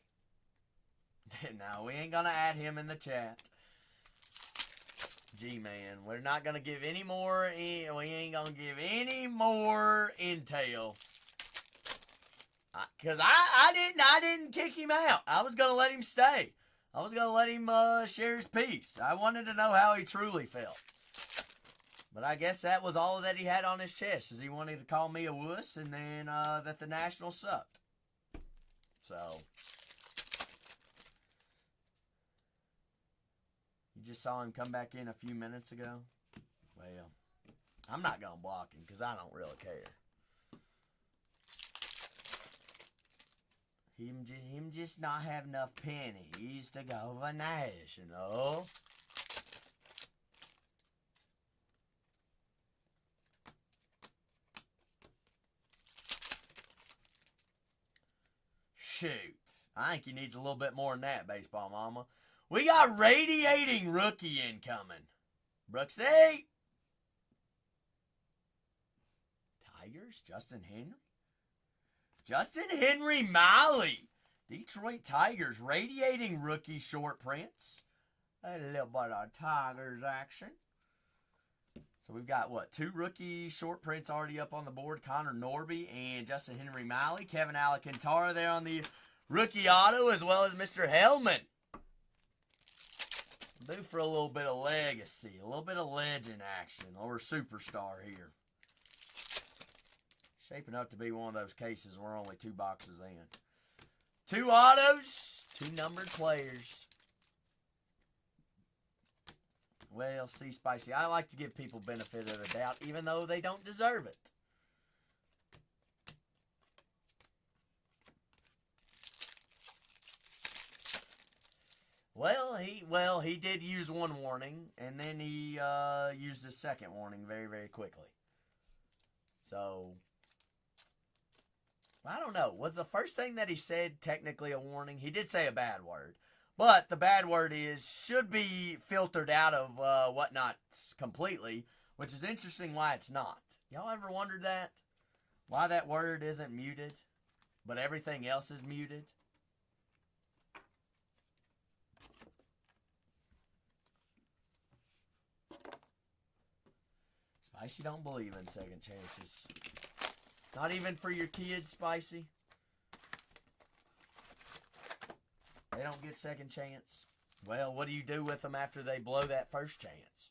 No, we ain't going to add him in the chat. G-Man, we're not going to give any more, we ain't going to give any more intel. Because I didn't kick him out. I was going to let him stay. I was going to let him share his piece. I wanted to know how he truly felt. But I guess that was all that he had on his chest, is he wanted to call me a wuss and then that the Nationals sucked. So, you just saw him come back in a few minutes ago? Well, I'm not going to block him because I don't really care. Him just not have enough pennies to go for National. Shoot. I think he needs a little bit more than that, Baseball Mama. We got radiating rookie incoming. Brooksy. Tigers, Justin Henry. Justin Henry Miley. Detroit Tigers, radiating rookie short prints. A little bit of Tigers action. So we've got, what, 2 rookie short prints already up on the board. Connor Norby and Justin Henry Miley. Kevin Alcantara there on the rookie auto, as well as Mr. Hellman. Due for a little bit of legacy, a little bit of legend action, or superstar here. Shaping up to be one of those cases where we're only 2 boxes in. 2 autos, 2 numbered players. Well, see, Spicy, I like to give people benefit of the doubt, even though they don't deserve it. Well, he did use 1 warning, and then he used the second warning very, very quickly. So, I don't know. Was the first thing that he said technically a warning? He did say a bad word. But the bad word should be filtered out of whatnot completely, which is interesting why it's not. Y'all ever wondered that? Why that word isn't muted, but everything else is muted? Spicy don't believe in second chances. Not even for your kids, Spicy? They don't get second chance. Well, what do you do with them after they blow that first chance?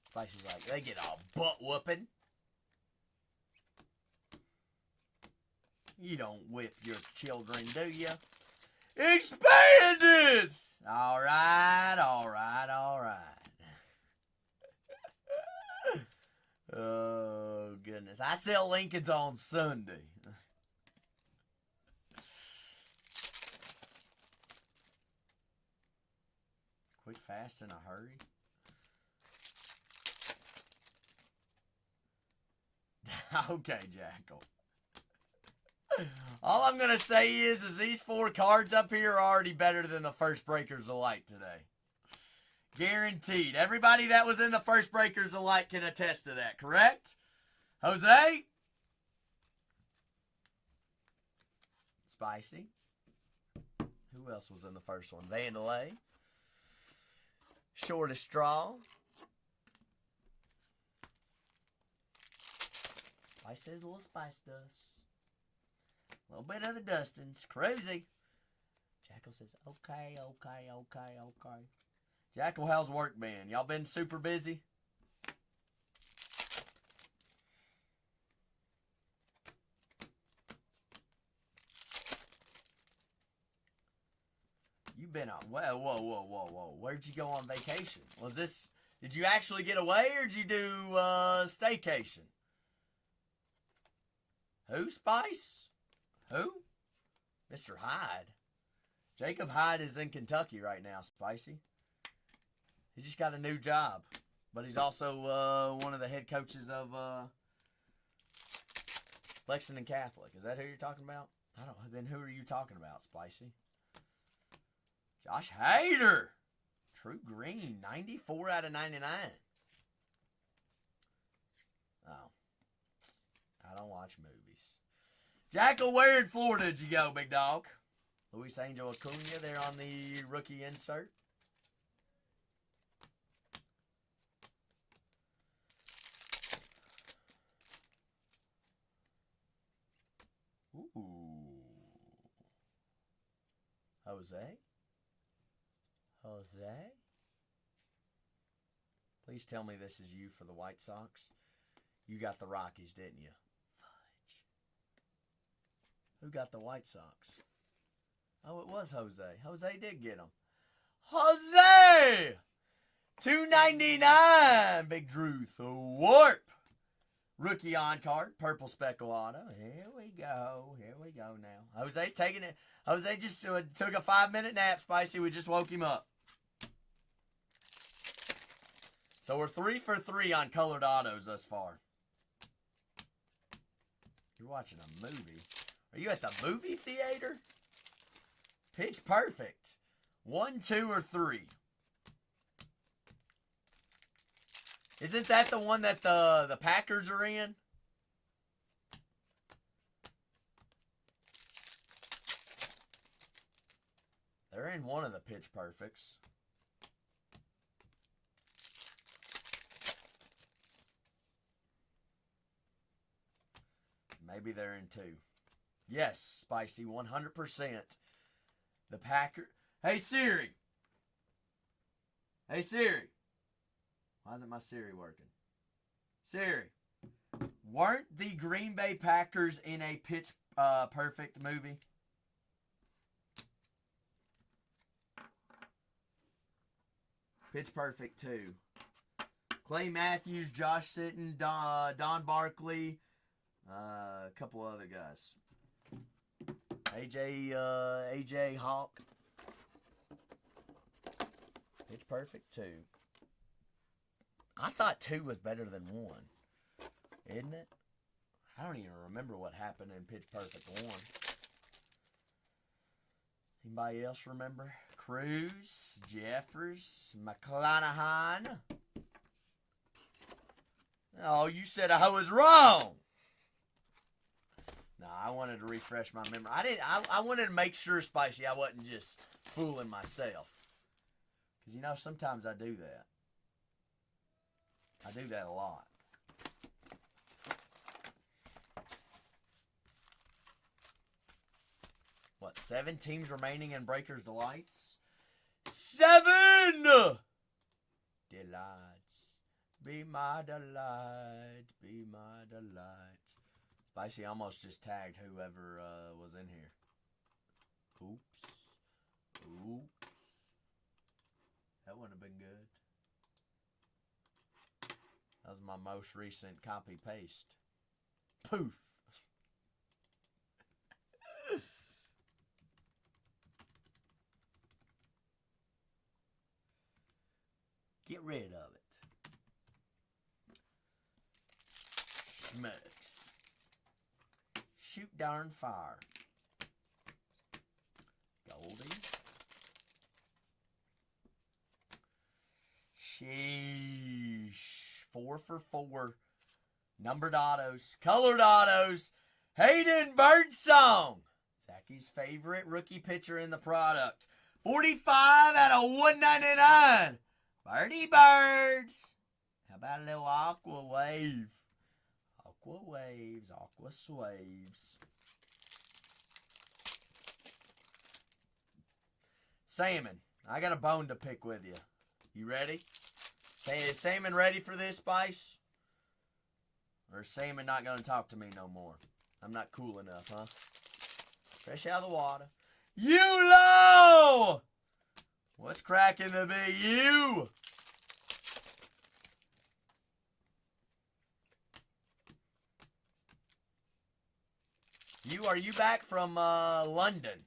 Spicy's like, they get a butt whooping. You don't whip your children, do you? Expanded! All right, all right, all right. Oh, goodness. I sell Lincolns on Sunday. Quick, fast, in a hurry. Okay, Jackal. All I'm going to say is these 4 cards up here are already better than the first Breakers of Light today. Guaranteed. Everybody that was in the first Breakers of Light can attest to that, correct? Jose? Spicy. Who else was in the first one? Vandalay. Shortest Straw. Spice says a little spice dust. A little bit of the Dustins. Cruzy. Jackal says, okay. Jackal, how's work been? Y'all been super busy? You've been on, whoa. Where'd you go on vacation? Did you actually get away or did you do staycation? Who, Spice? Who? Mr. Hyde. Jacob Hyde is in Kentucky right now, Spicy. He just got a new job. But he's also one of the head coaches of Lexington Catholic. Is that who you're talking about? I don't know. Then who are you talking about, Spicy? Josh Hader. True Green. 94 out of 99. Oh. I don't watch movies. Jackal, where in Florida did you go, big dog? Luis Angel Acuna there on the rookie insert. Ooh. Jose? Please tell me this is you for the White Sox. You got the Rockies, didn't you? Fudge. Who got the White Sox? Oh, it was Jose. Jose did get them. Jose! $2.99. Big Drew Thorpe. Rookie on card. Purple speckle auto. Here we go. Here we go now. Jose's taking it. Jose just took a 5-minute nap, Spicy. We just woke him up. So we're 3 for 3 on colored autos thus far. You're watching a movie. Are you at the movie theater? Pitch Perfect. 1, 2, or 3. Isn't that the one that the Packers are in? They're in one of the Pitch Perfects. Maybe they're in 2. Yes, Spicy, 100%. The Packer. Hey, Siri. Hey, Siri. Why isn't my Siri working? Siri. Weren't the Green Bay Packers in a Pitch Perfect movie? Pitch Perfect 2. Clay Matthews, Josh Sitton, Don Barkley, a couple other guys. AJ Hawk. Pitch Perfect 2. I thought 2 was better than 1. Isn't it? I don't even remember what happened in Pitch Perfect 1. Anybody else remember? Cruz, Jeffers, McClanahan. Oh, you said I was wrong. No, I wanted to refresh my memory. I wanted to make sure, Spicy, I wasn't just fooling myself. Because, you know, sometimes I do that. I do that a lot. What, 7 teams remaining in Breakers Delights? 7! Delights. Be my delight. Be my delight. Spicy almost just tagged whoever was in here. Oops. That wouldn't have been good. That was my most recent copy-paste. Poof. Get rid of it. Schmucks. Shoot darn fire. Goldie. Sheesh. 4 for 4. Numbered autos. Colored autos. Hayden Birdsong. Zacky's favorite rookie pitcher in the product. 45 out of 199. Birdie Birds. How about a little Aqua Wave? Aqua Waves. Aqua Swaves. Salmon. I got a bone to pick with you. You ready? Is Salmon ready for this, Spice? Or is Salmon not going to talk to me no more? I'm not cool enough, huh? Fresh out of the water. Yulo! What's cracking the big U? Are you back from London?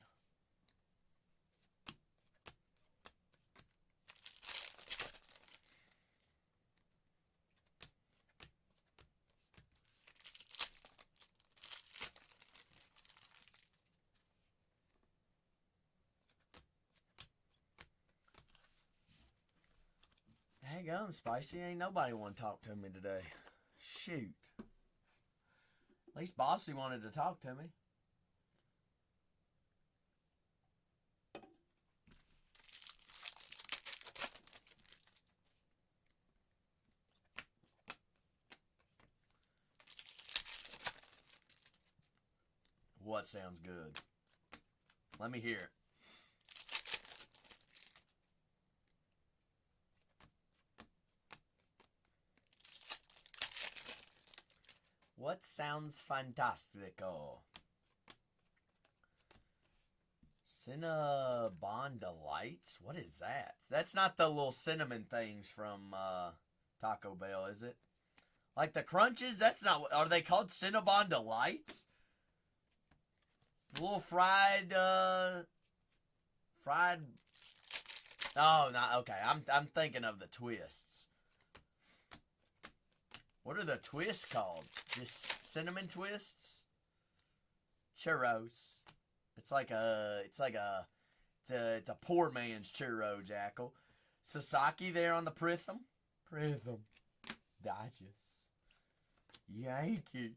Daggum, Spicy. Ain't nobody want to talk to me today. Shoot. At least Bossy wanted to talk to me. What sounds good? Let me hear it. What sounds fantastico? Cinnabon Delights? What is that? That's not the little cinnamon things from Taco Bell, is it? Like the crunches? That's not what... Are they called Cinnabon Delights? Little fried... Fried... Oh, not... Okay, I'm thinking of the twists. What are the twists called? Just cinnamon twists? Churros. It's a poor man's churro, Jackal. Sasaki there on the Pritham. Dodgers. Yankees.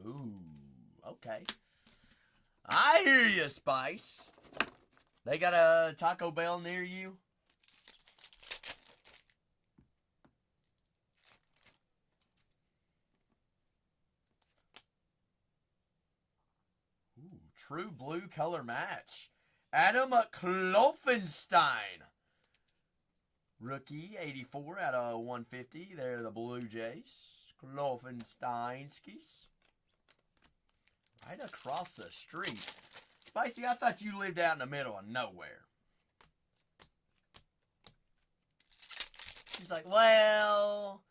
Ooh, okay. I hear you, Spice. They got a Taco Bell near you? True blue color match. Adam Klopfenstein. Rookie, 84 out of 150. They're the Blue Jays. Klopfensteinskis. Right across the street. Spicy, I thought you lived out in the middle of nowhere. She's like, well,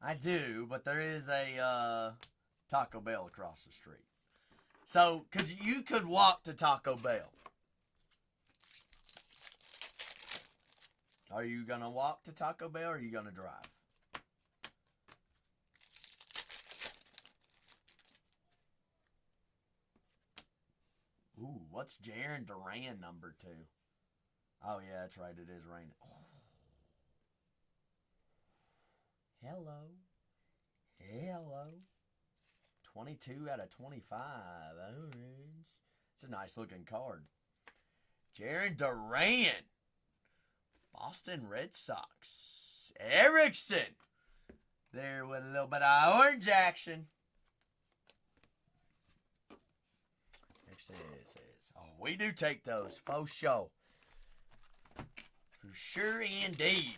I do, but there is a Taco Bell across the street. So, you could walk to Taco Bell. Are you going to walk to Taco Bell or are you going to drive? Ooh, what's Jaron Duran number 2? Oh, yeah, that's right. It is raining. Oh. Hello. 22 out of 25. Orange. It's a nice looking card. Jaron Duran. Boston Red Sox. Erickson. There with a little bit of orange action. There says. Oh, we do take those. Faux show. For sure indeed.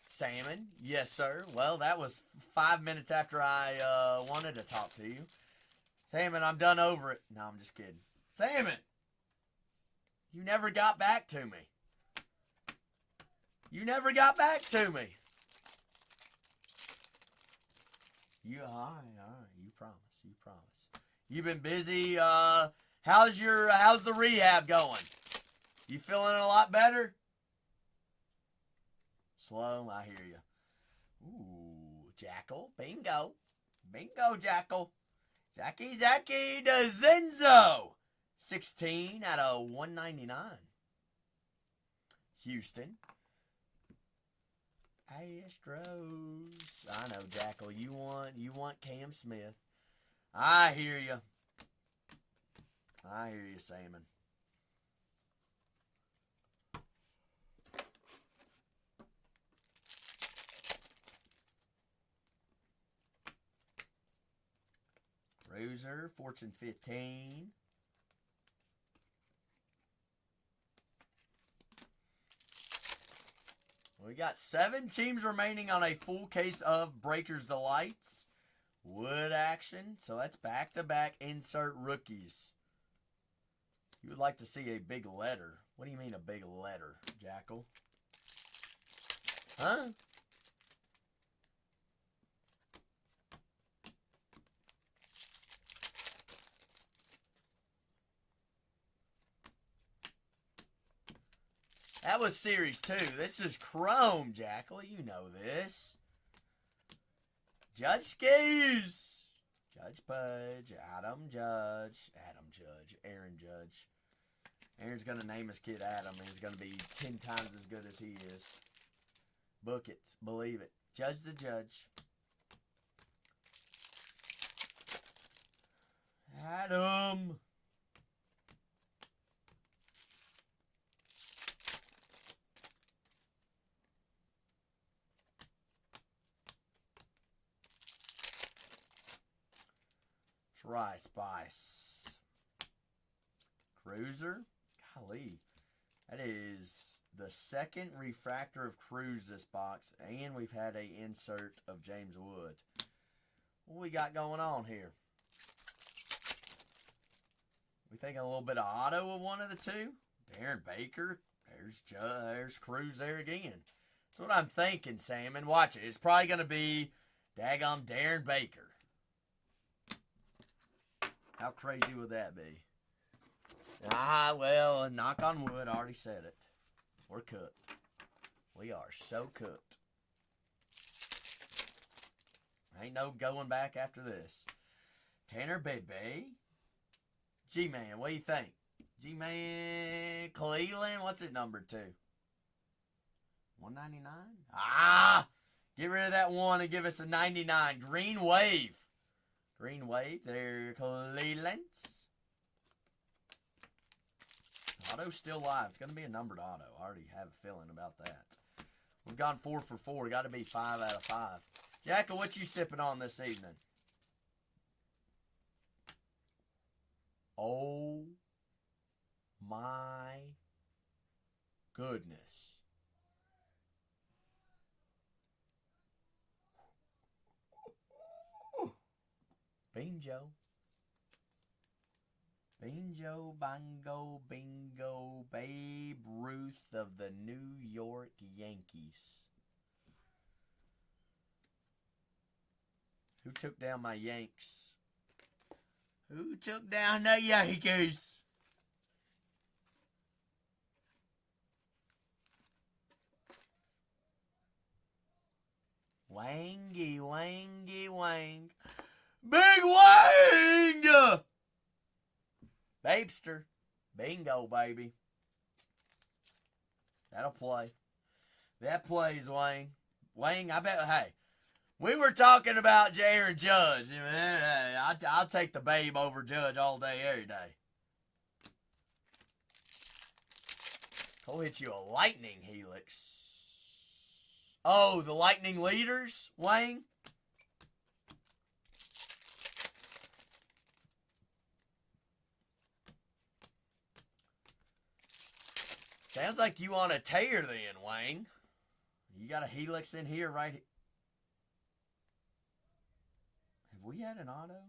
Salmon, yes sir. Well, that was 5 minutes after I wanted to talk to you. Salmon, I'm done over it. No, I'm just kidding. Salmon, you never got back to me. You never got back to me. All right. You promise. You've been busy. How's the rehab going? You feeling a lot better? Slow, I hear you. Ooh, Jackal. Bingo, Jackal. Zaki DeZenzo. 16 out of 199. Houston. Astros. I know, Jackal. You want Cam Smith. I hear you. Salmon. Roser, Fortune 15. We got 7 teams remaining on a full case of Breakers Delights. Wood action. So that's back-to-back insert rookies. You would like to see a big letter. What do you mean a big letter, Jackal? Huh? That was Series 2. This is Chrome, Jackal. You know this. Judge Skis. Judge Pudge. Adam Judge. Aaron Judge. Aaron's going to name his kid Adam, and he's going to be 10 times as good as he is. Book it. Believe it. Judge the Judge. Adam. Try Spice. Cruiser. Golly. That is the second refractor of Cruz this box, and we've had a insert of James Wood. What we got going on here? We thinking a little bit of auto of one of the two? Darren Baker. There's Cruz there again. That's what I'm thinking, Sam. And watch it. It's probably going to be daggum Darren Baker. How crazy would that be? Well, knock on wood. I already said it. We're cooked. We are so cooked. Ain't no going back after this. Tanner Bebe. G-Man, what do you think? G-Man, Cleveland, what's it numbered to? 199? Get rid of that 1 and give us a 99. Green Wave. Green Wave, there, Cleveland. Auto's still live. It's going to be a numbered auto. I already have a feeling about that. We've gone 4 for 4. Got to be 5 out of 5. Jackal, what you sipping on this evening? Oh my goodness. Bingo. Bingo, bango, bingo, Babe Ruth of the New York Yankees. Who took down my Yanks? Who took down the Yankees? Wangy, wangy, wang. Big Wang! Babester. Bingo, baby. That'll play. That plays, Wang. Wang, I bet, hey, we were talking about Jaron Judge. I'll take the Babe over Judge all day, every day. He'll hit you a lightning helix. Oh, the lightning leaders, Wang? Sounds like you on a tear then, Wang. You got a helix in here, right? Have we had an auto?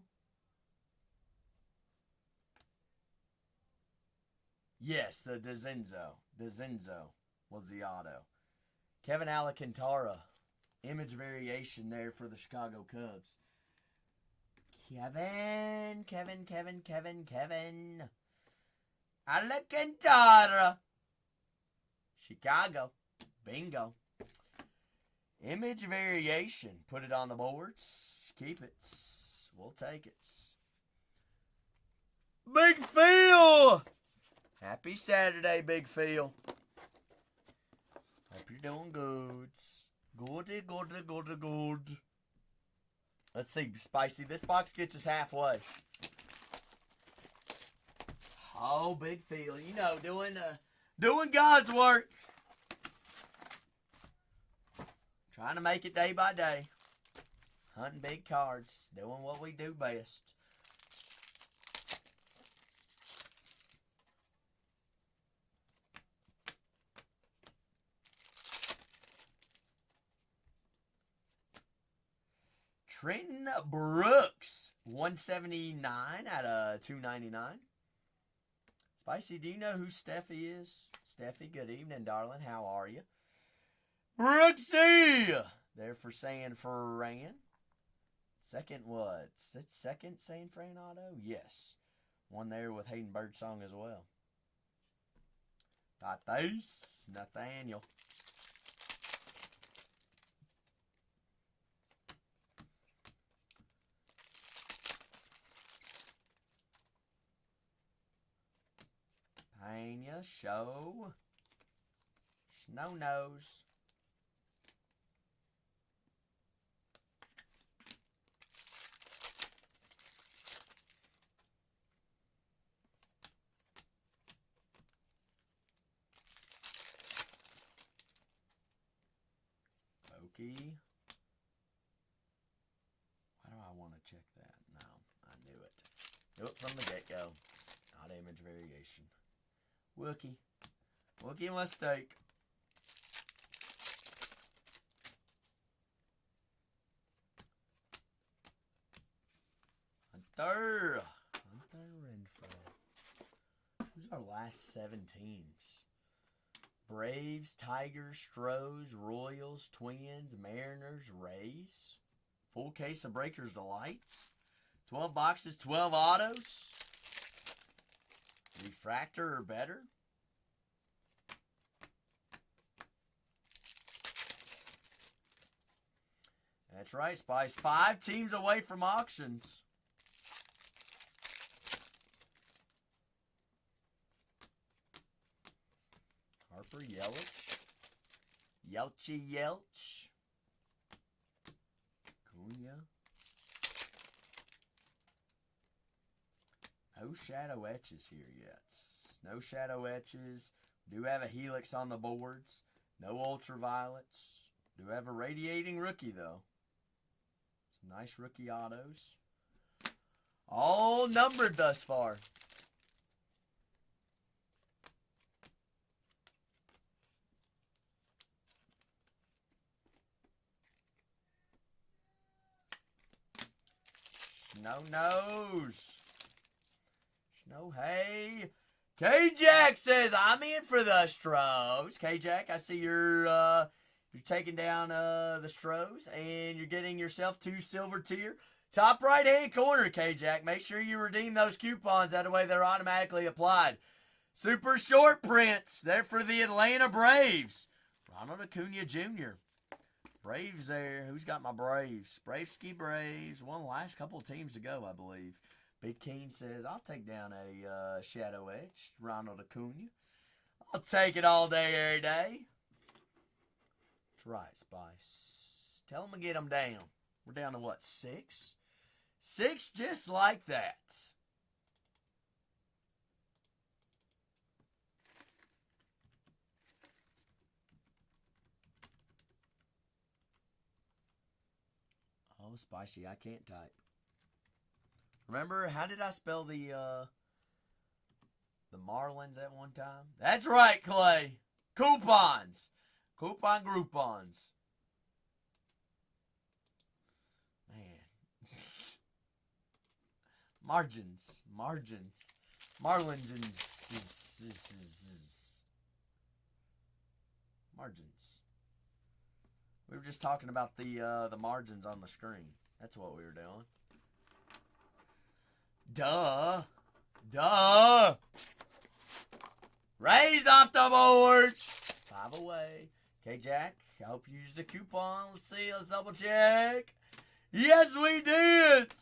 Yes, the DeZenzo. DeZenzo was the auto. Kevin Alcantara. Image variation there for the Chicago Cubs. Kevin. Alcantara. Chicago. Bingo. Image variation. Put it on the boards. Keep it. We'll take it. Big Phil! Happy Saturday, Big Phil. Hope you're doing good. Good. Let's see, Spicy. This box gets us halfway. Oh, Big Phil. You know, doing God's work. Trying to make it day by day. Hunting big cards. Doing what we do best. Trenton Brooks. 179 out of 299. Spicy, do you know who Steffi is? Steffi, good evening, darling. How are you? Brooksy! There for San Fran. Second what? Second San Fran auto? Yes. One there with Hayden Birdsong as well. Tatis, Nathaniel. Pena, Show. Snow Nose. Loki. Why do I want to check that? No, I knew it. Knew it from the get-go. Not image variation. Wookie. Wookie mistake. Hunter Renfroe. Who's our last 7 teams? Braves, Tigers, Stros, Royals, Twins, Mariners, Rays. Full case of Breakers Delights. 12 boxes, 12 autos. Refractor or better. That's right, Spice. 5 teams away from auctions. Harper, Yelich. Yelch. Cunha. No shadow etches here yet. No shadow etches. Do have a Helix on the boards. No ultraviolets. Do have a radiating rookie, though. Some nice rookie autos. All numbered thus far. Snow Nose. Snow Hay. K-Jack says, I'm in for the Stros. K-Jack, I see you're taking down the Stros, and you're getting yourself 2 silver tier. Top right-hand corner, K-Jack. Make sure you redeem those coupons. That way they're automatically applied. Super short prints. They're for the Atlanta Braves. Ronald Acuna Jr. Braves there. Who's got my Braves? Braveski Braves. Won the last couple of teams ago, I believe. Big Keen says, I'll take down a Shadow Edge. Ronald Acuna. I'll take it all day, every day. That's right, Spice. Tell them to get them down. We're down to what, 6? 6 just like that. Oh, Spicy, I can't type. Remember, how did I spell the Marlins at one time? That's right, Clay. Coupons. Coupon Groupons. Man. Margins. Marlins. Margins. We were just talking about the margins on the screen. That's what we were doing. Duh. Raise off the board. 5 away. Okay, Jack. I hope you used the coupon. Let's see. Let's double check. Yes, we did.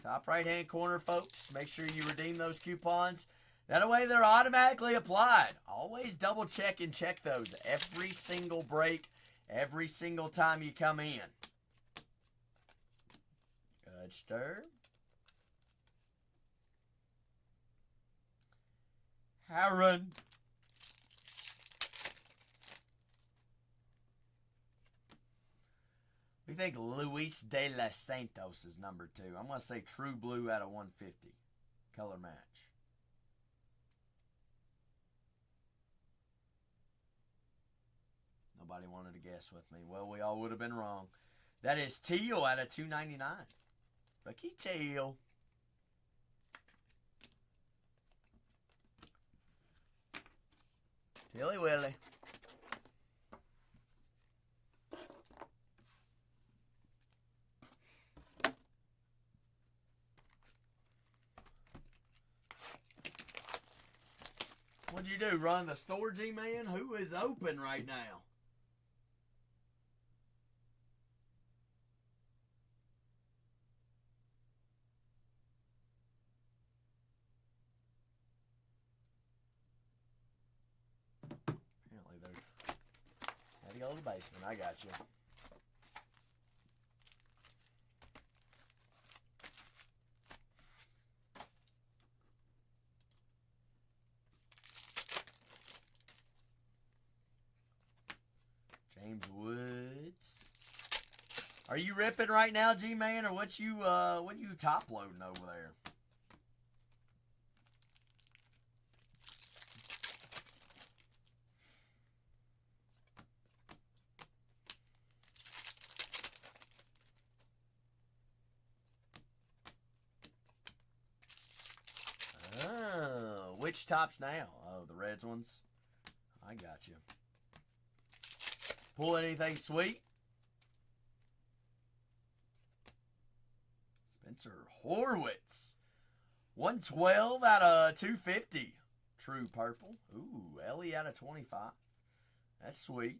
Top right-hand corner, folks. Make sure you redeem those coupons. That way they're automatically applied. Always double check and check those every single break, every single time you come in. Good stir. Harron. We think Luis De Los Santos is number 2. I'm going to say True Blue out of 150. Color match. Nobody wanted to guess with me. Well, we all would have been wrong. That is Teal out of 299. Lucky Teal. Tilly Willie. What'd you do? Run the store, G-Man? Who is open right now? Apparently they're... Had to go to the basement. I got you. James Woods. Are you ripping right now, G-Man, or what you top loading over there? Oh, which tops now? Oh, the Reds ones. I got you. Pull anything sweet? Spencer Horwitz. 112 out of 250. True purple. Ooh, Ellie out of 25. That's sweet.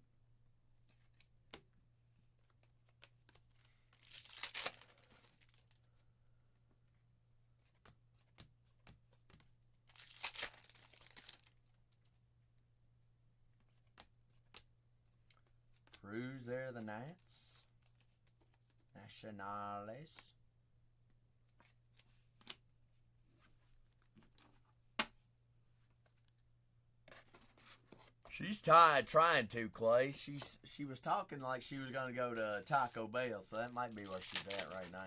Cruz there, the Nats. Nationales. She's tired trying to, Clay. She was talking like she was going to go to Taco Bell, so that might be where she's at right now.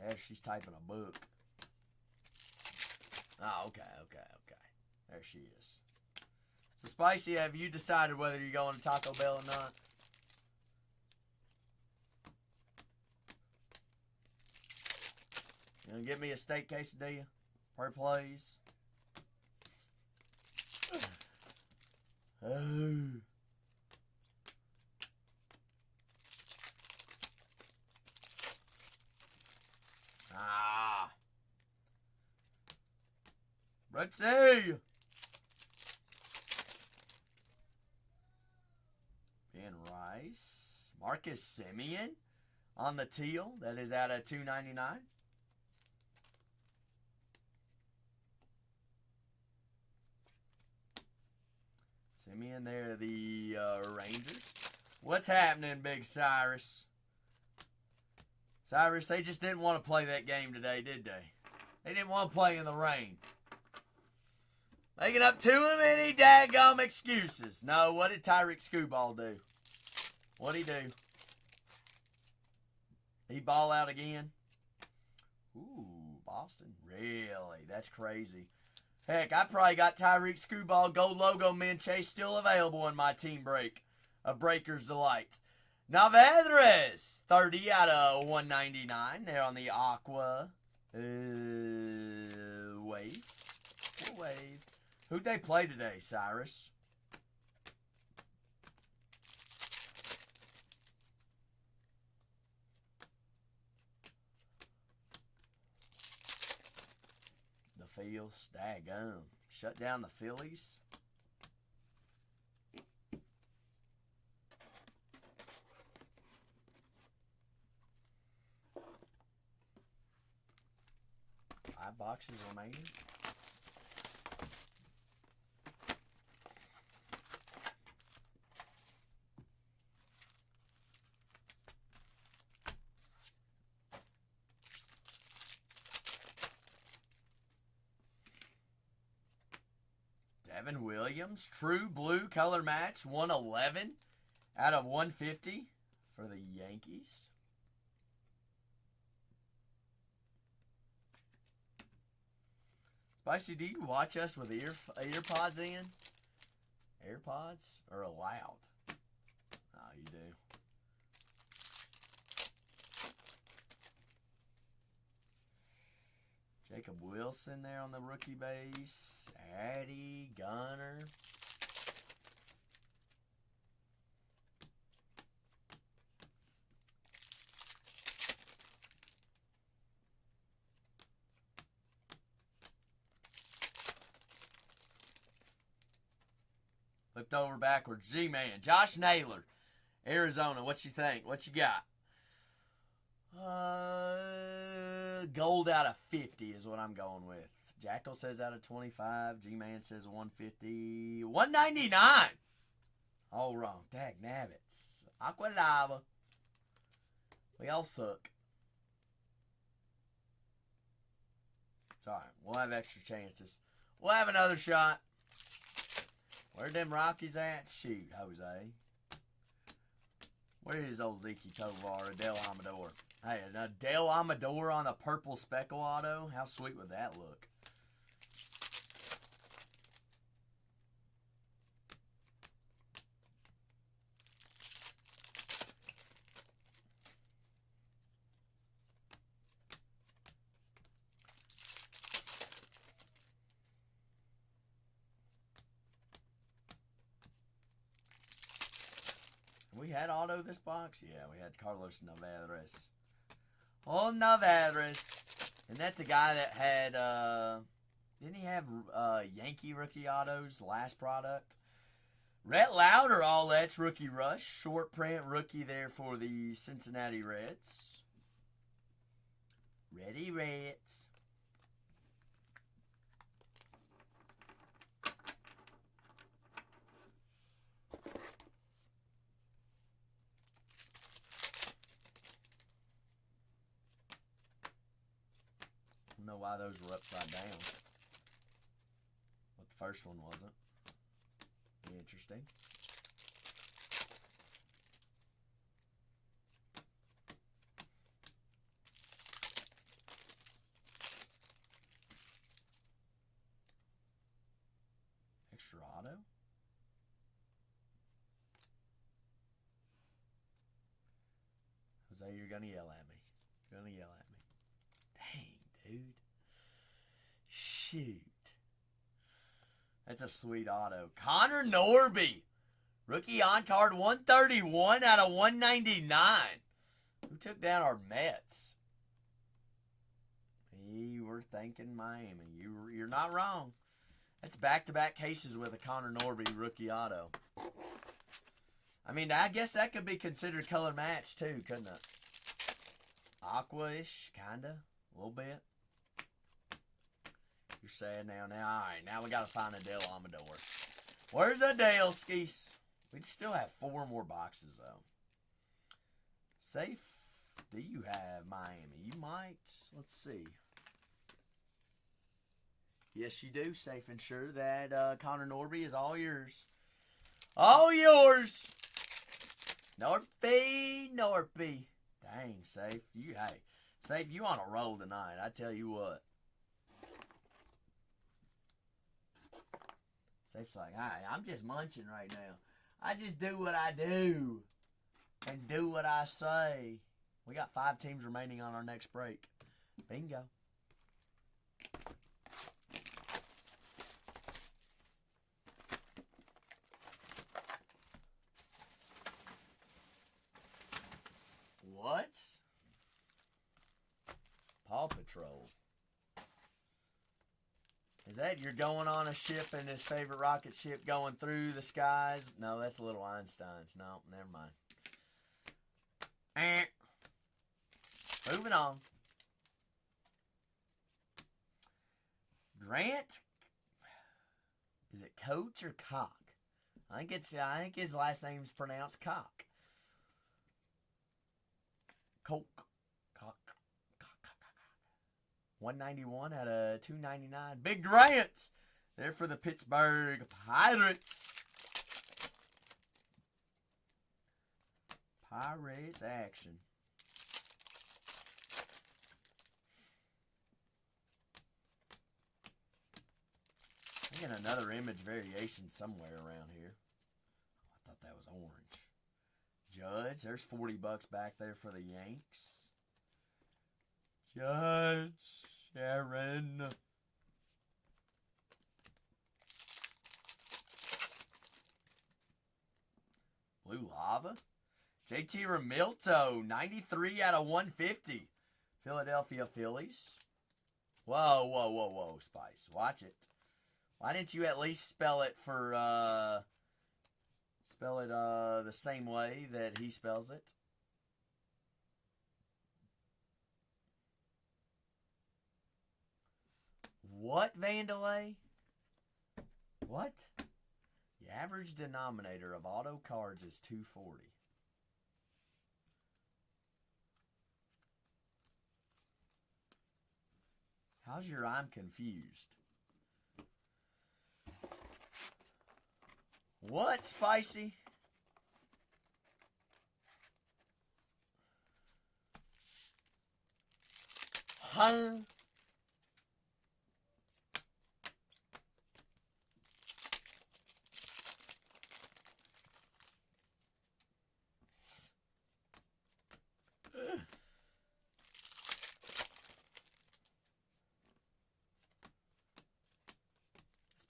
There, she's typing a book. Oh, okay. There she is. So, Spicy, have you decided whether you're going to Taco Bell or not? You gonna get me a steak quesadilla per please? Oh. Ah. Brooksy. Ben Rice. Marcus Simeon on the teal. That is out of $2.99. Simeon there, the Rangers. What's happening, Big Cyrus? Cyrus, they just didn't want to play that game today, did they? They didn't want to play in the rain. Making up too many daggum excuses. No, what did Tyreek Skubal do? What'd he do? He ball out again? Ooh, Boston. Really? That's crazy. Heck, I probably got Tyreek Skubal Gold Logo Men Chase still available in my team break of Breaker's Delight. Navarez, 30 out of 199. There on the Aqua wave. Wave. Who'd they play today, Cyrus? The Phils, daggum. Shut down the Phillies. Five boxes remaining. Devin Williams, true blue color match, 111 out of 150 for the Yankees. Spicy, do you watch us with earpods in? AirPods are allowed. Oh, you do. Jacob Wilson there on the rookie base. Addy, Gunner. flipped over backwards. G-Man. Josh Naylor. Arizona. What you think? What you got? Gold out of 50 is what I'm going with. Jackal says out of 25. G-Man says 150. 199. All wrong. Dag nabbits. Aqua Lava. We all suck. It's alright. We'll have extra chances. We'll have another shot. Where them Rockies at? Shoot, Jose. Where is old Zeke Tovar, Adele Amador? Hey, an Adele Amador on a purple speckle auto? How sweet would that look? We had auto this box? Yeah, we had Carlos Navarez. Oh, Navarez. Isn't that the guy that had, didn't he have Yankee rookie autos last product? Rhett Lauder, all that's rookie rush. Short print rookie there for the Cincinnati Reds. Ready, Reds. I don't know why those were upside down. But the first one wasn't. Interesting. Extra auto? Jose, you're gonna yell at me. You're gonna yell at me. Dang, dude. Shoot. That's a sweet auto. Connor Norby. Rookie on card 131 out of 199. Who took down our Mets? You were thinking Miami. You're not wrong. That's back-to-back cases with a Connor Norby rookie auto. I mean, I guess that could be considered color match too, couldn't it? Aqua-ish, kinda. A little bit. You're sad now. Alright, now we gotta find Adele Amador. Where's Adele, Skis? We still have 4 more boxes, though. Safe, do you have Miami? You might. Let's see. Yes, you do. Safe and sure that Connor Norby is all yours. All yours! Norby. Dang, Safe. Safe, you on a roll tonight. I tell you what. Safe's like, hey, I'm just munching right now. I just do what I do. And do what I say. We got 5 teams remaining on our next break. Bingo. What? Paw Patrol. Is that you're going on a ship and his favorite rocket ship going through the skies? No, that's Little Einstein's. No, never mind. Moving on. Grant? Is it Coach or Cock? I think his last name's pronounced Cock. Coke. Cock. 191 out of 299. Big Grant. There for the Pittsburgh Pirates. Pirates action. I got another image variation somewhere around here. I thought that was orange. Judge. There's $40 back there for the Yanks. Judge. Sharon. Blue Lava. JT Remilto, 93 out of 150. Philadelphia Phillies. Whoa, Spice. Watch it. Why didn't you at least spell it for Spell it the same way that he spells it. What, Vandalay? What? The average denominator of auto cards is 240. How's your I'm confused? What, Spicy? Huh?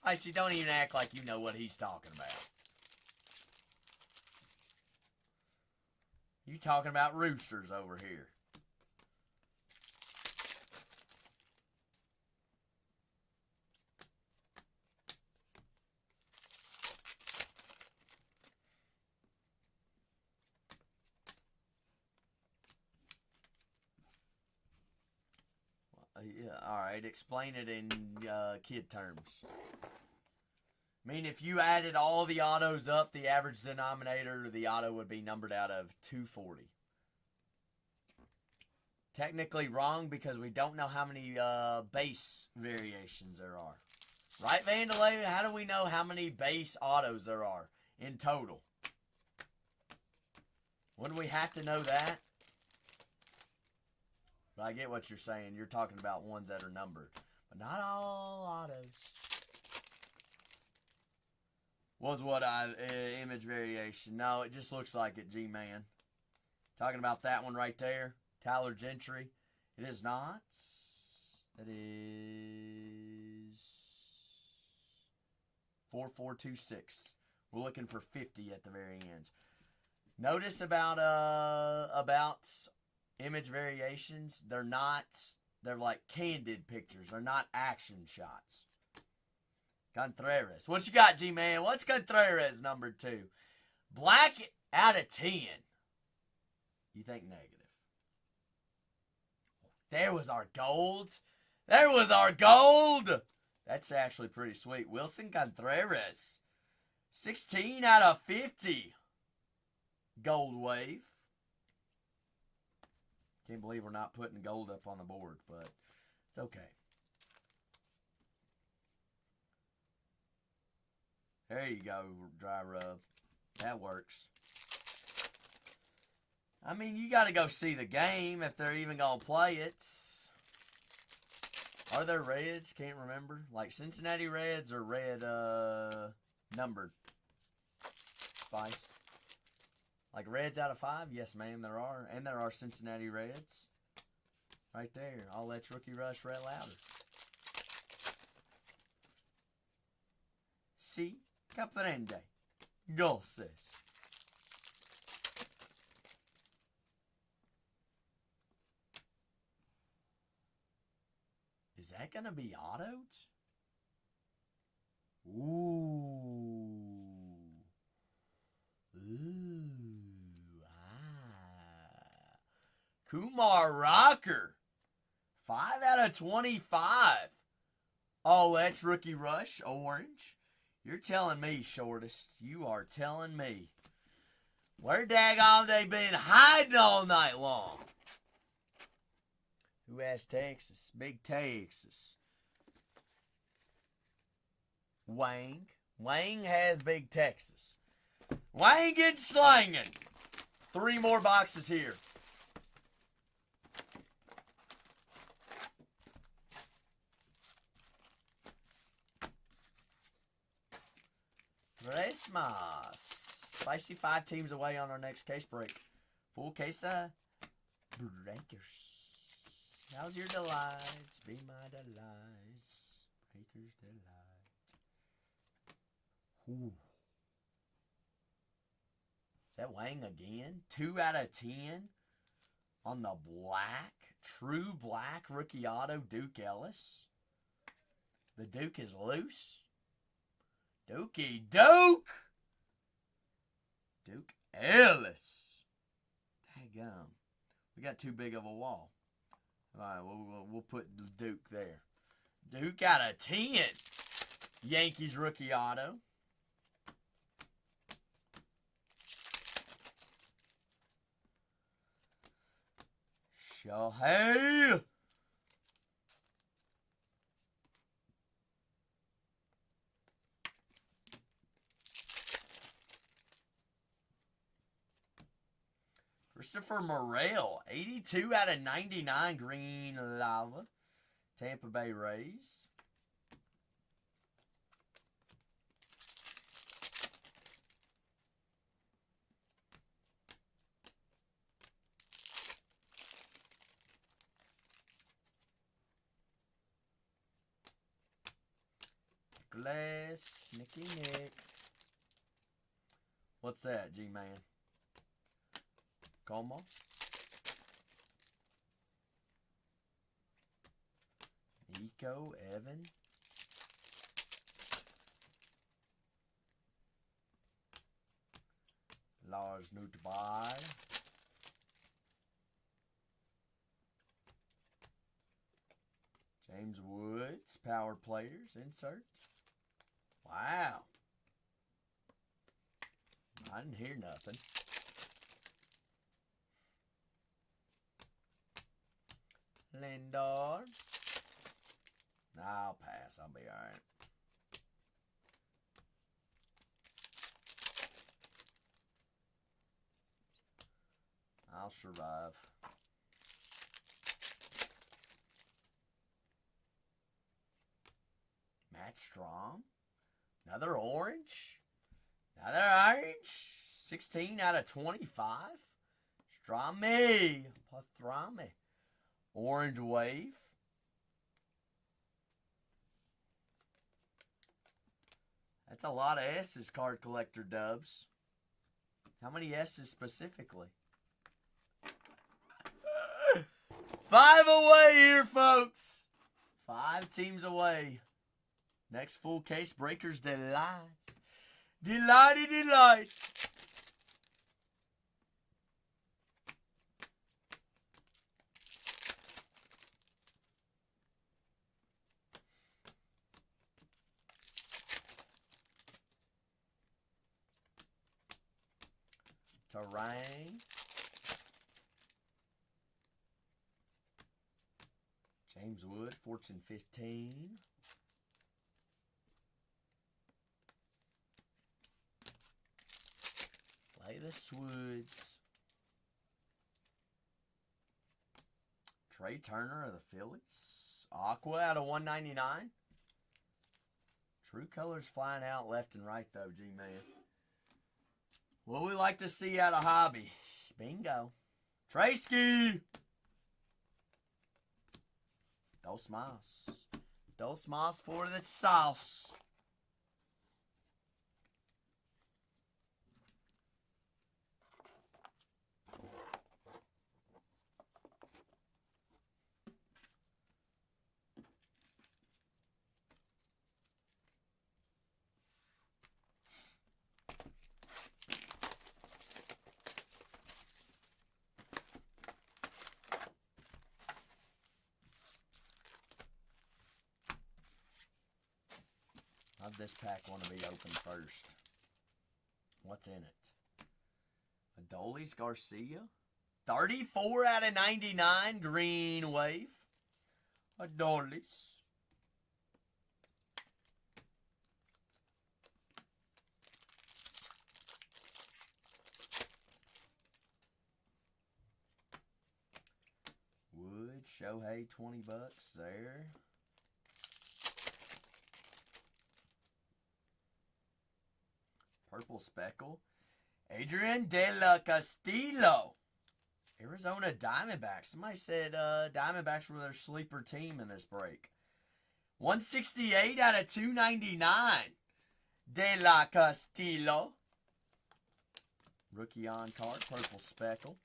Spicy, don't even act like you know what he's talking about. You talking about roosters over here. Yeah, all right, explain it in kid terms. I mean, if you added all the autos up, the average denominator of the auto would be numbered out of 240. Technically wrong because we don't know how many base variations there are. Right, Vandalay? How do we know how many base autos there are in total? Wouldn't we have to know that? But I get what you're saying. You're talking about ones that are numbered. But not all autos. Was what image variation. No, it just looks like it, G-Man. Talking about that one right there. Tyler Gentry. It is not. It is 4426. We're looking for 50 at the very end. Notice about image variations, they're like candid pictures. They're not action shots. Contreras. What you got, G-Man? What's Contreras number 2? Black out of 10. You think negative. There was our gold. There was our gold. That's actually pretty sweet. Wilson Contreras. 16 out of 50. Gold wave. Can't believe we're not putting gold up on the board, but it's okay. There you go, dry rub. That works. I mean, you got to go see the game if they're even going to play it. Are there Reds? Can't remember. Like Cincinnati Reds or red numbered? Spice. Like Reds out of 5? Yes, ma'am, there are. And there are Cincinnati Reds. Right there. All that's Rookie Rush Red Louder. Si, comprende. Goces. Is that going to be autos? Ooh. Kumar Rocker. 5 out of 25. Oh, that's Rookie Rush. Orange. You're telling me, Shortest. You are telling me. Where daggone they been hiding all night long? Who has Texas? Big Texas. Wang. Wang has Big Texas. Wang and slanging. 3 more boxes here. Christmas. Spicy 5 teams away on our next case break. Full case of breakers. How's your delights? Be my delights. Breakers delight. Ooh. Is that Wang again? 2 out of 10 on the black. True black rookie auto Duke Ellis. The Duke is loose. Dookie Duke. Duke Ellis. Daggum. We got too big of a wall. All right, we'll put Duke there. Duke got a 10. Yankees rookie auto. Shohei. Christopher Morel, 82 out of 99, green lava. Tampa Bay Rays. Glass, Nicky Nick. What's that, G-Man? Como? Nico, Evan. Lars Nootbaar. James Woods, power players, insert. Wow. I didn't hear nothing. Lindor. Nah, I'll pass. I'll be alright. I'll survive. Matt Strom. Another orange. Another orange. 16 out of 25. Strame. Pastrame. Orange Wave. That's a lot of S's, card collector Dubs. How many S's specifically? 5 away here, folks. 5 teams away. Next full case, Breakers Delight. Delighty delight. Terrain. James Wood, Fortune 15. Latest Woods. Trey Turner of the Phillies. Aqua out of 199. True colors flying out left and right though, G-Man. What we like to see out of Hobby. Bingo. Traysky. Dos mas. Dos mas for the sauce. How'd this pack want to be opened first? What's in it? Adolis Garcia. 34 out of 99. Green Wave. Adolis. Wood. Shohei, 20 bucks there. Purple Speckle. Adrian De La Castillo. Arizona Diamondbacks. Somebody said Diamondbacks were their sleeper team in this break. 168 out of 299. De La Castillo. Rookie on card. Purple Speckle.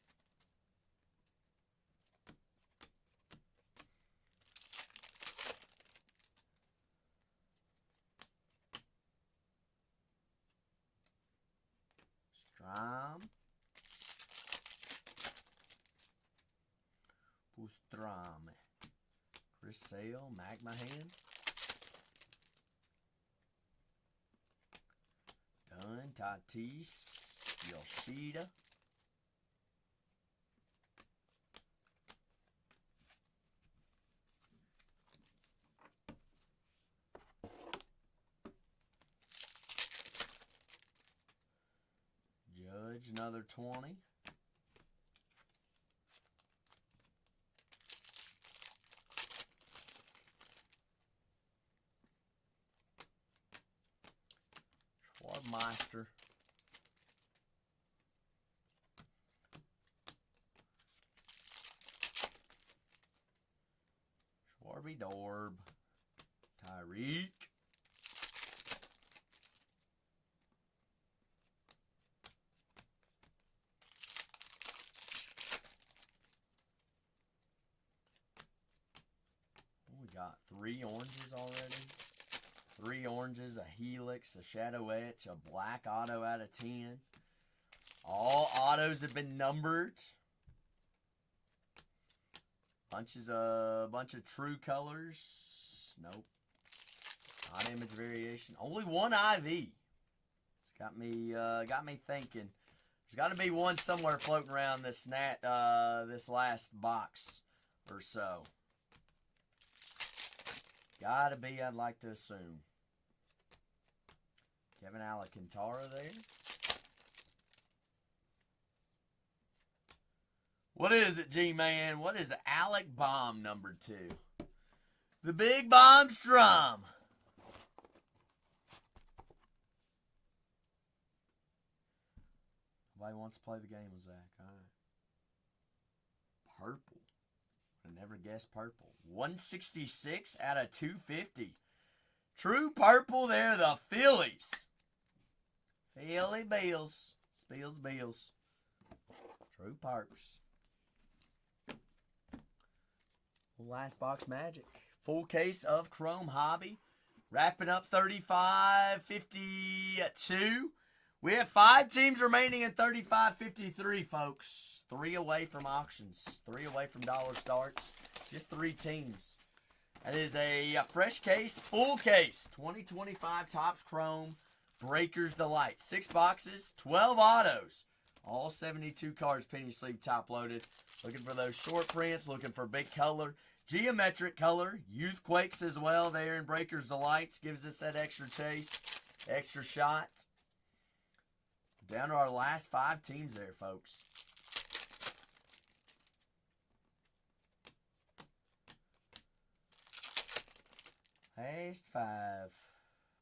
Sale, McMahon. Dunn, Tatis, Yoshida. Judge, another 20. Schwabmeister. Schwarby Dorb. Tyreek. We got 3 oranges already. 3 oranges, a helix, a shadow etch, a black auto out of 10. All autos have been numbered. Bunch of true colors. Nope. Not image variation. Only 1 IV. It's got me thinking. There's got to be one somewhere floating around this this last box or so. Gotta be, I'd like to assume. Kevin Alcantara there. What is it, G-Man? What is Alec Bomb number 2? The Big Bomb Strum. Nobody wants to play the game with Zach. All right. Purple. I never guessed purple. 166 out of 250. True purple there, the Phillies. Philly Bills. Spills Bills. True Parks. Last box magic. Full case of Chrome Hobby. Wrapping up 35-52. We have 5 teams remaining in 35-53, folks. 3 away from auctions. 3 away from dollar starts. Just 3 teams. That is a fresh case, full case. 2025 Topps Chrome Breakers Delight. 6 boxes, 12 autos. All 72 cards, penny sleeve top loaded. Looking for those short prints, looking for big color. Geometric color, Youthquakes as well there in Breakers Delights. Gives us that extra chase, extra shot. Down to our last 5 teams there, folks. Last 5.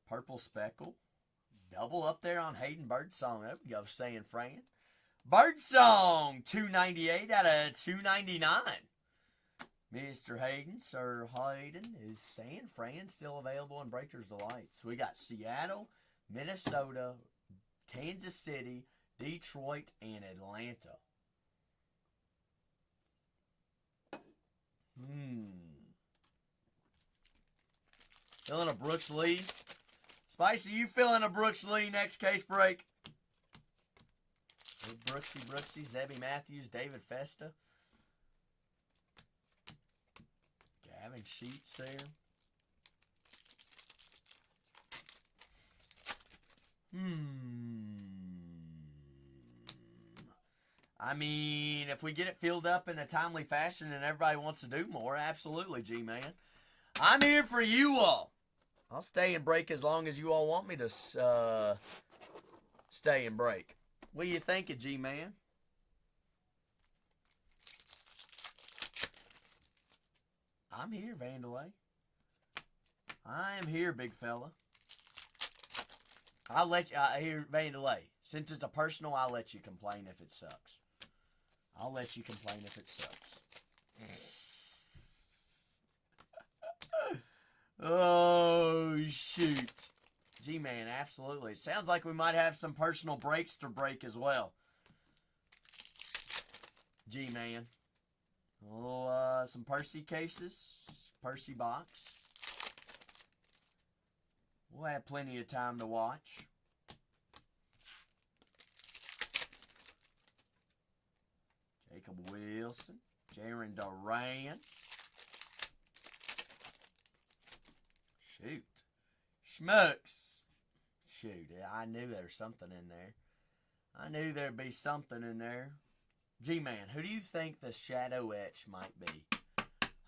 Purple Speckle. Double up there on Hayden Birdsong. There we go, San Fran. Birdsong, 298 out of 299. Mr. Hayden, Sir Hayden, is San Fran still available in Breakers Delights? We got Seattle, Minnesota, Kansas City, Detroit, and Atlanta. Feeling a Brooks Lee? Spicy, you feeling a Brooks Lee next case break? Brooksy, Zebby Matthews, David Festa. Gavin Sheets there. I mean, if we get it filled up in a timely fashion and everybody wants to do more, absolutely, G-Man. I'm here for you all. I'll stay and break as long as you all want me to stay and break. What do you thinking, G-Man? I'm here, Vandalay. I am here, big fella. I'll let you here, Vandalay. Since it's a personal, I'll let you complain if it sucks. I'll let you complain if it sucks. Oh, shoot. G-Man, absolutely. It sounds like we might have some personal breaks to break as well. G-Man. A little, some Percy cases. Percy box. We'll have plenty of time to watch. Jacob Wilson. Jaron Duran. Shoot. Schmucks. Shoot, I knew there was something in there. I knew there'd be something in there. G-Man, who do you think the shadow etch might be?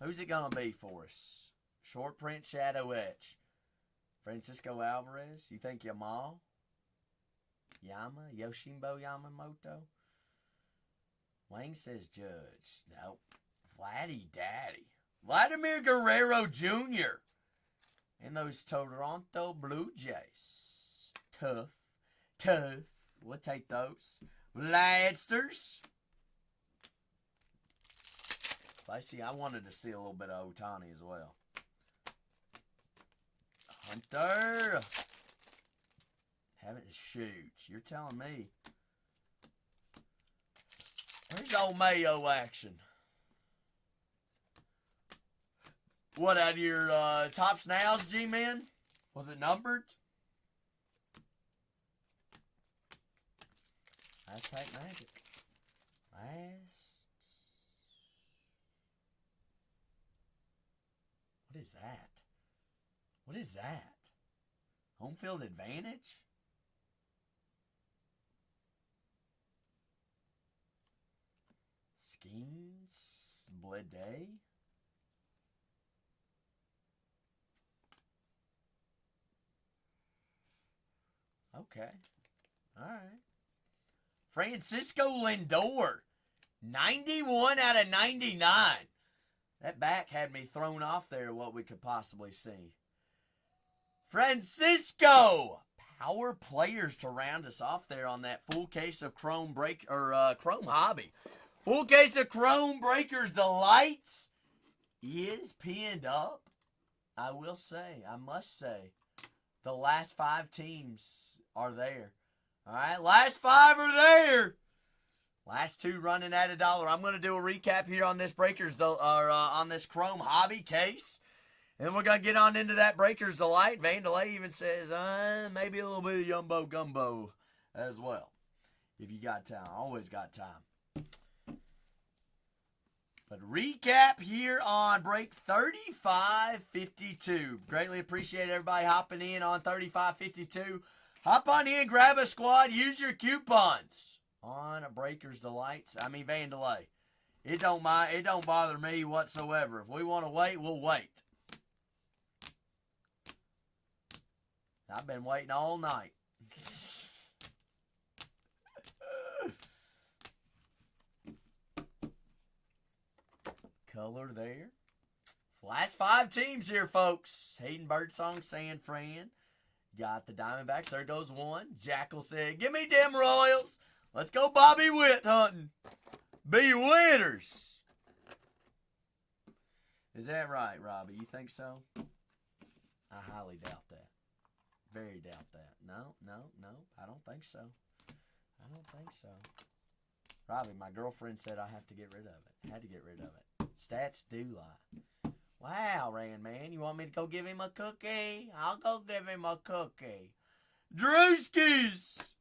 Who's it going to be for us? Short print shadow etch. Francisco Alvarez? You think Yamal? Yoshimbo Yamamoto? Wayne says Judge. Nope. Vladdy Daddy. Vladimir Guerrero Jr. And those Toronto Blue Jays. Tough. We'll take those. Ladsters. Spicy, I wanted to see a little bit of Otani as well. Hunter. Haven't shoot. You're telling me. Where's old Mayo action? What, out of your Topps Nows, G-Man? Was it numbered? Last Pack Magic. What is that? What is that? Home field advantage? Skeens? Blade? Okay. All right. Francisco Lindor. 91 out of 99. That back had me thrown off there what we could possibly see. Francisco. Power players to round us off there on that full case of Chrome Chrome Hobby. Full case of Chrome Breakers Delight is pinned up. I will say, I must say, the last 5 teams are there. All right, last 5 are there. Last 2 running at $1. I'm going to do a recap here on this on this Chrome Hobby case. And we're going to get on into that Breakers Delight. Vandelay even says, maybe a little bit of Yumbo Gumbo as well. If you got time. Always got time. But recap here on break 3552. Greatly appreciate everybody hopping in on 3552. Hop on in, grab a squad, use your coupons on a Breakers Delights. Vandelay. It don't bother me whatsoever. If we want to wait, we'll wait. I've been waiting all night. Color there. Last 5 teams here, folks. Hayden Birdsong, San Fran. Got the Diamondbacks. There goes 1. Jackal said, give me them Royals. Let's go Bobby Witt hunting. Be winners. Is that right, Robbie? You think so? I highly doubt that. Very doubt that. No. I don't think so. Robbie, my girlfriend said I have to get rid of it. Had to get rid of it. Stats do lie. Wow, Rand Man, you want me to go give him a cookie? I'll go give him a cookie. Drewskis!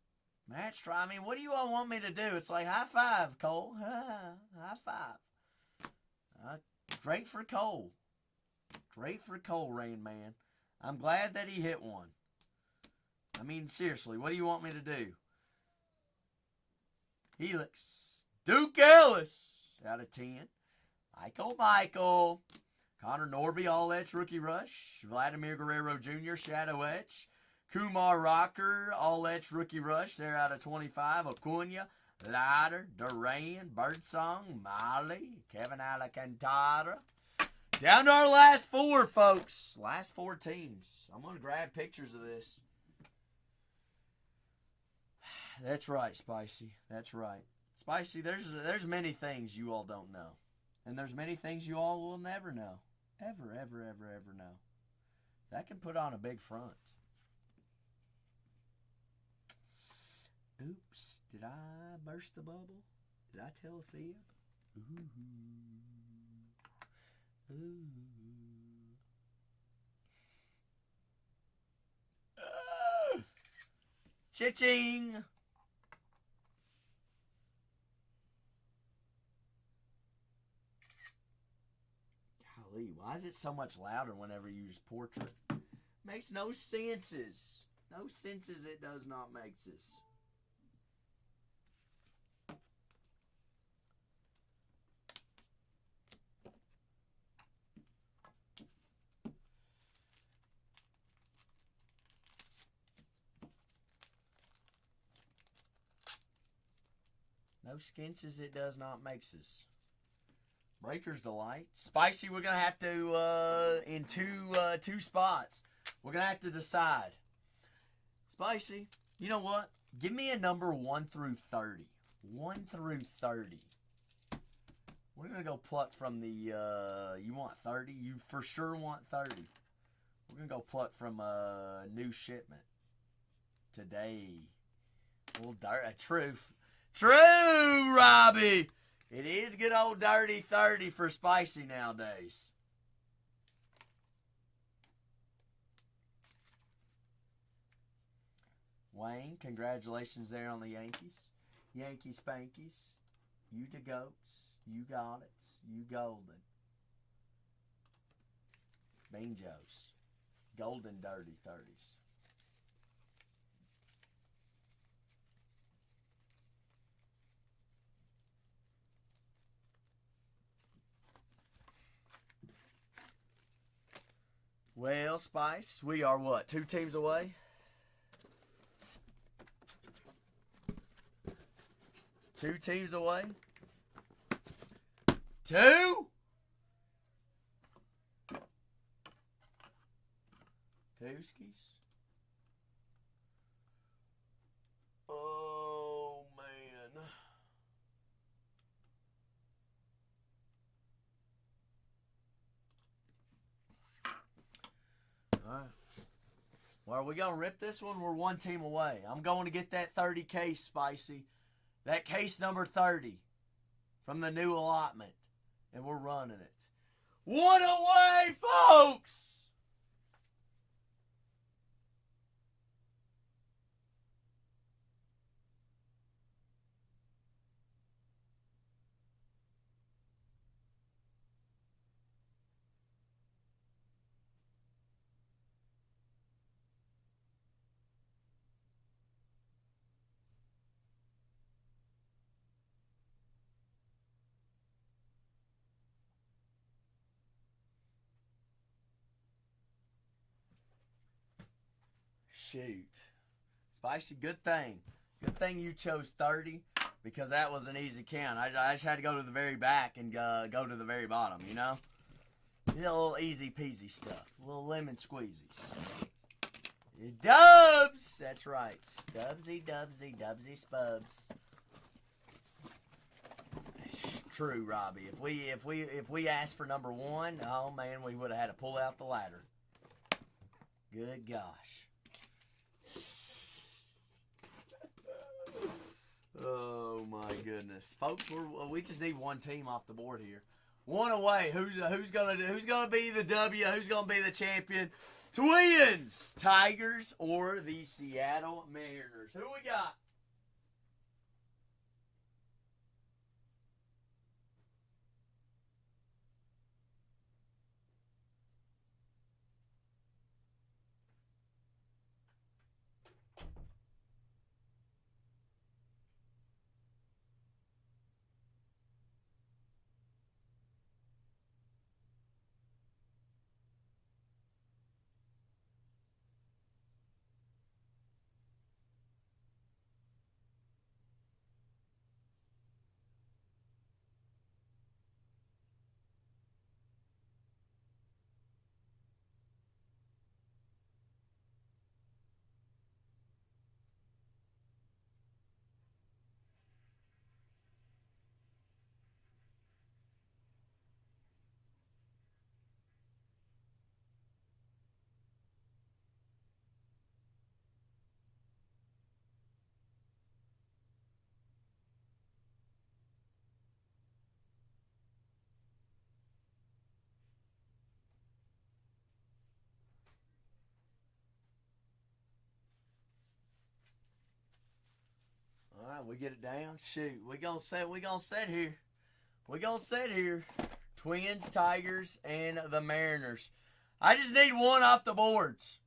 Match try. What do you all want me to do? It's like high five, Cole. High five. Great for Cole. Great for Cole, Rain Man. I'm glad that he hit one. Seriously, what do you want me to do? Helix. Duke Ellis out of 10. Michael. Connor Norby, All Etch, Rookie Rush. Vladimir Guerrero Jr., Shadow Etch. Kumar Rocker, All Etch, Rookie Rush. They're out of 25. Acuna, Leiter, Duran, Birdsong, Molly, Kevin Alcantara. Down to our last 4, folks. Last 4 teams. I'm going to grab pictures of this. That's right, Spicy. That's right. Spicy, there's many things you all don't know. And there's many things you all will never know. Ever know. That can put on a big front. Oops. Did I burst the bubble? Did I tell a fib? Ooh. Cha-ching! Golly, why is it so much louder whenever you use portrait? Makes no senses. No senses it does not make this. No skinses it does not makes us. Breaker's Delight. Spicy, we're going to have to, in two spots, we're going to have to decide. Spicy, you know what? Give me a number 1 through 30. 1 through 30. We're going to go pluck from the, you want 30? You for sure want 30. We're going to go pluck from a new shipment today. A little dirt, truth. True, Robbie. It is good old dirty 30 for Spicy nowadays. Wayne, congratulations there on the Yankees. Yankee Spankies. You the goats. You got it. You golden. Bean Joes. Golden dirty 30s. Well, Spice, we are what? 2 teams away? Two teams away? 2? Twoskies? Oh, man. All right. Well, are we going to rip this one? We're 1 team away. I'm going to get that 30 case, Spicy. That case number 30 from the new allotment. And we're running it. 1 away, folks! Shoot. Spicy, good thing. Good thing you chose 30 because that was an easy count. I just had to go to the very back and go to the very bottom, you know? A little easy peasy stuff. A little lemon squeezies. Dubs! That's right. Stubsy, dubsy, dubsy, spubs. It's true, Robbie. If we asked for number 1, oh man, we would have had to pull out the ladder. Good gosh. Oh my goodness, folks! We just need 1 team off the board here. 1 away. Who's gonna be the W? Who's gonna be the champion? Twins, Tigers, or the Seattle Mariners? Who we got? All right, we get it down. Shoot, we gonna set here. We gonna set here. Twins, Tigers, and the Mariners. I just need 1 off the boards.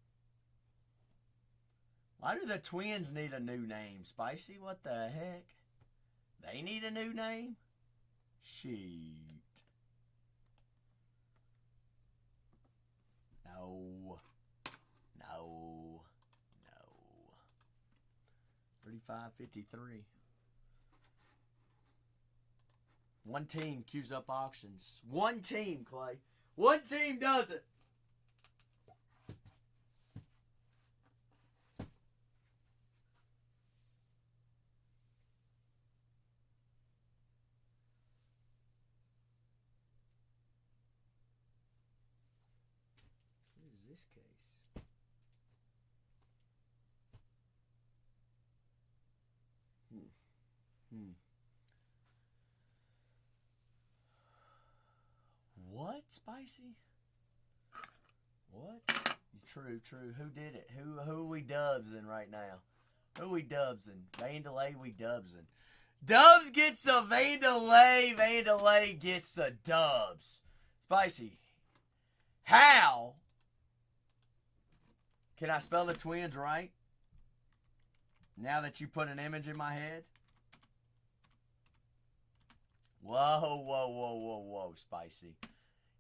Why do the Twins need a new name, Spicy? What the heck? They need a new name? Shoot. No. 35.53. One team queues up auctions. One team, Clay. One team does it. What is this case? What, Spicy? What? True. Who did it? Who are we dubsing right now? Who we dubsing? Vandalay, we dubsing. Dubs gets a Vandalay. Vandalay gets the dubs. Spicy. How can I spell the Twins right? Now that you put an image in my head? Whoa, Spicy.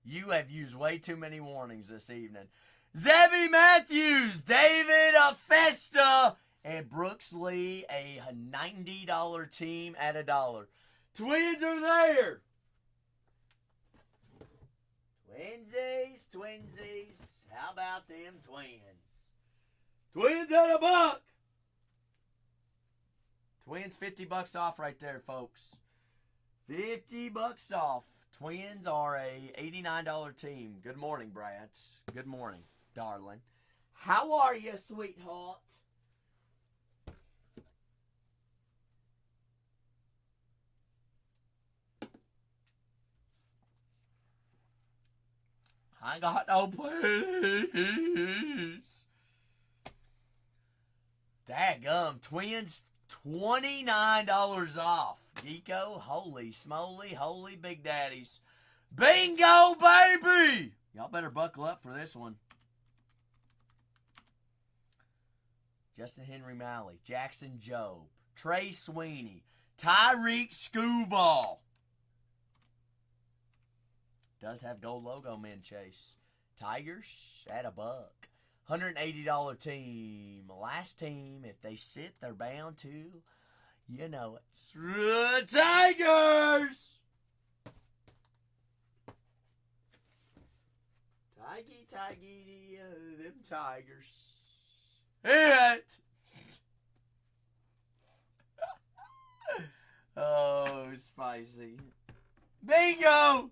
You have used way too many warnings this evening. Zebby Matthews, David Festa, and Brooks Lee, a $90 team at $1. Twins are there. Twinsies. How about them Twins? Twins at $1. Twins $50 off right there, folks. $50 off. Twins are a $89 team. Good morning, Brad. Good morning, darling. How are you, sweetheart? I got no please. Daggum. Twins $29 off. Geeko, holy smoly, holy big daddies. Bingo, baby! Y'all better buckle up for this one. Justin Henry Malley, Jackson Jobe, Trey Sweeney, Tyreek Screwball. Does have gold logo, men chase. Tigers at $1. $180 team. Last team, if they sit, they're bound to. You know it's Tigers! Tiggy, them Tigers. Hit! Oh, spicy. Bingo!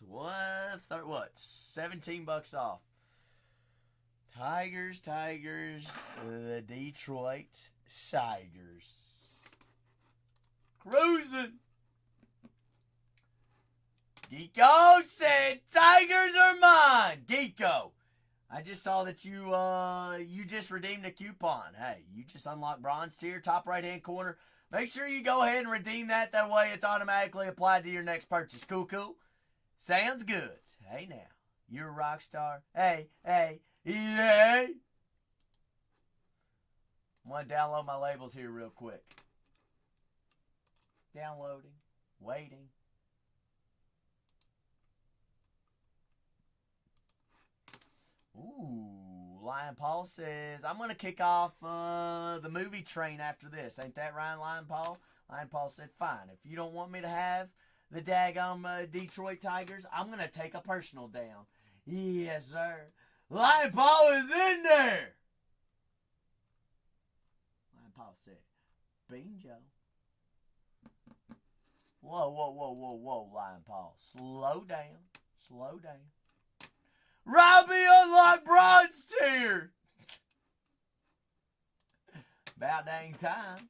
What? 17 bucks off. Tigers, the Detroit Tigers. Cruising. Geeko said, Tigers are mine. Geeko, I just saw that you just redeemed a coupon. Hey, you just unlocked bronze tier, top right-hand corner. Make sure you go ahead and redeem that. That way it's automatically applied to your next purchase. Cool. Sounds good. Hey, now. You're a rock star. Hey. Yeah. I'm going to download my labels here real quick. Downloading. Waiting. Ooh. Lion Paul says, I'm going to kick off the movie train after this. Ain't that right, Lion Paul? Lion Paul said, fine. If you don't want me to have the daggum Detroit Tigers, I'm going to take a personal down. Yes, sir. Lion Paul is in there. Lion Paul said, bingo. Whoa, Lion Paul. Slow down. Robbie unlocked bronze tier. About dang time.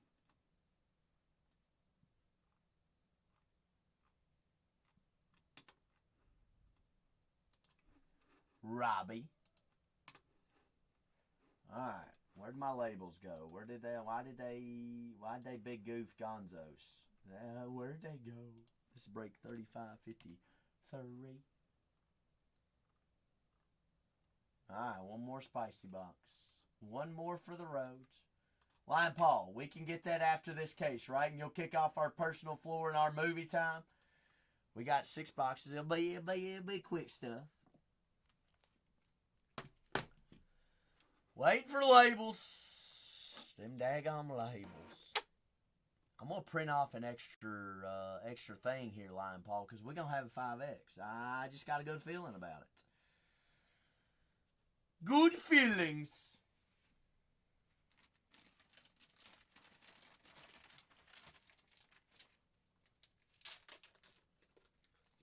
Robbie. All right. Where'd my labels go? Why did they big goof Gonzos? Where'd they go? This is break 35.53. All Alright, one more spicy box. One more for the road. Lion Paul, we can get that after this case, right? And you'll kick off our personal floor and our movie time. We got 6 boxes. It'll be quick stuff. Waiting for labels. Them daggone labels. I'm going to print off an extra thing here, Lion Paul, because we're going to have a 5X. I just got a good feeling about it. Good feelings.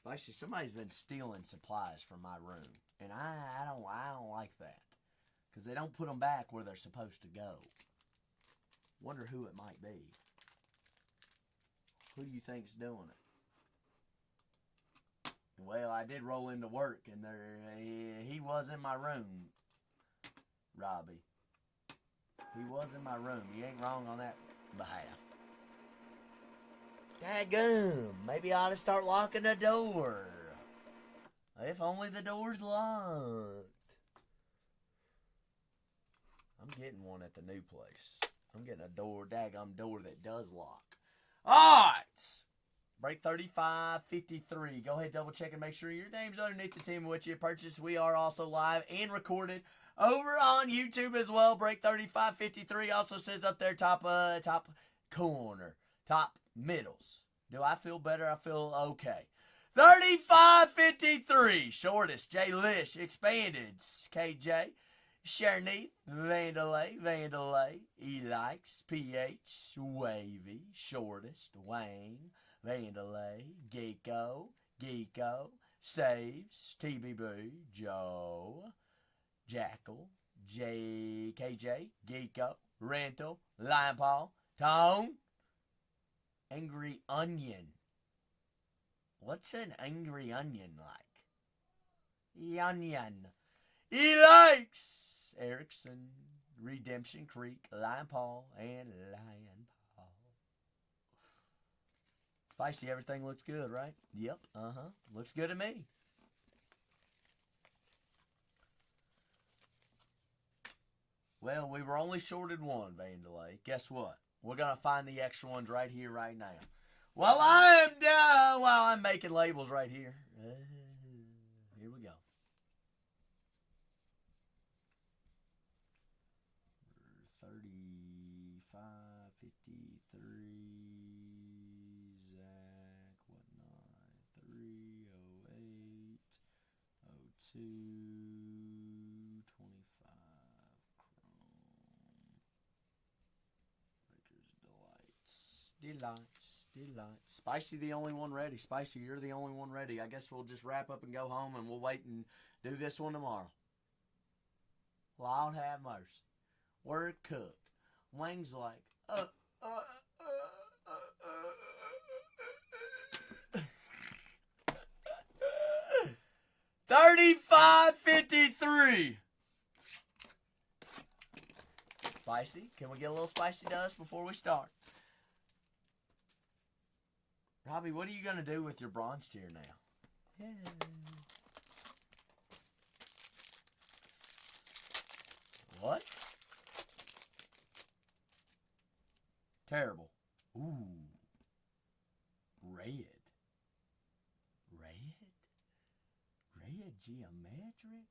Spicy, somebody's been stealing supplies from my room, and I don't like that, because they don't put them back where they're supposed to go. Wonder who it might be. Who do you think's doing it? Well, I did roll into work, and he was in my room, Robbie. He was in my room. You ain't wrong on that behalf. Daggum, maybe I ought to start locking the door. If only the door's locked. I'm getting one at the new place. I'm getting a daggum door that does lock. Alright. Break 3553. Go ahead, double check and make sure your name's underneath the team in which you purchased. We are also live and recorded over on YouTube as well. Break 3553 also says up there top corner. Top middles. Do I feel better? I feel okay. 3553. Shortest. J. Lish. Expanded. KJ. Cherneath. Vandalay. Elix. PH. Wavy. Shortest. Wayne. Vandalay. Geeko. Saves. TBB. Joe. Jackal. KJ. Geeko. Rental. Lion Paul. Tone. Angry Onion. What's an angry onion like? Onion. He likes Erickson, Redemption Creek, Lion Paul, and Lion Paul. Spicy, everything looks good, right? Yep, looks good to me. Well, we were only shorted one, Vandalay. Guess what? We're going to find the extra ones right here, right now. While I'm making labels right here. Here we go. 3553. Zach, whatnot. 308. 02. 25. Delights. Spicy, the only one ready. Spicy, you're the only one ready. I guess we'll just wrap up and go home, and we'll wait and do this one tomorrow. Lord have mercy. Word cooked. Wings like, 3553. Spicy, can we get a little spicy dust before we start? Robbie, what are you going to do with your bronze tier now? Yeah. What? Terrible. Ooh. Red geometric?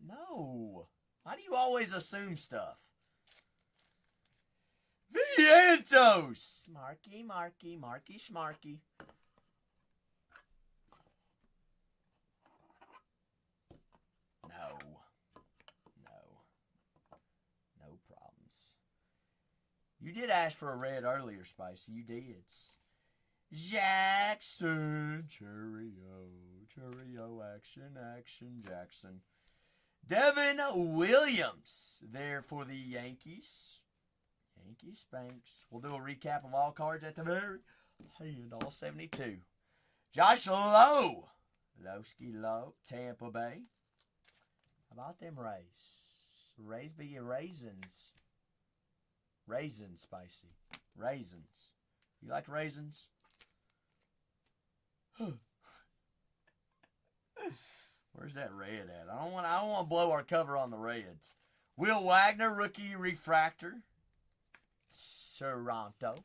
No. Why do you always assume stuff? Vientos! Marky, smarky. No problems. You did ask for a red earlier, Spicy. You did. Jackson. Cheerio. Action, Jackson. Devin Williams. There for the Yankees. Yankee Spanks. We'll do a recap of all cards at the very end. All 72. Josh Lowe. Low. Tampa Bay. How about them Rays? Rays be your raisins. Raisins, Spicy. Raisins. You like raisins? Where's that red at? I don't want to blow our cover on the reds. Will Wagner, rookie refractor. Toronto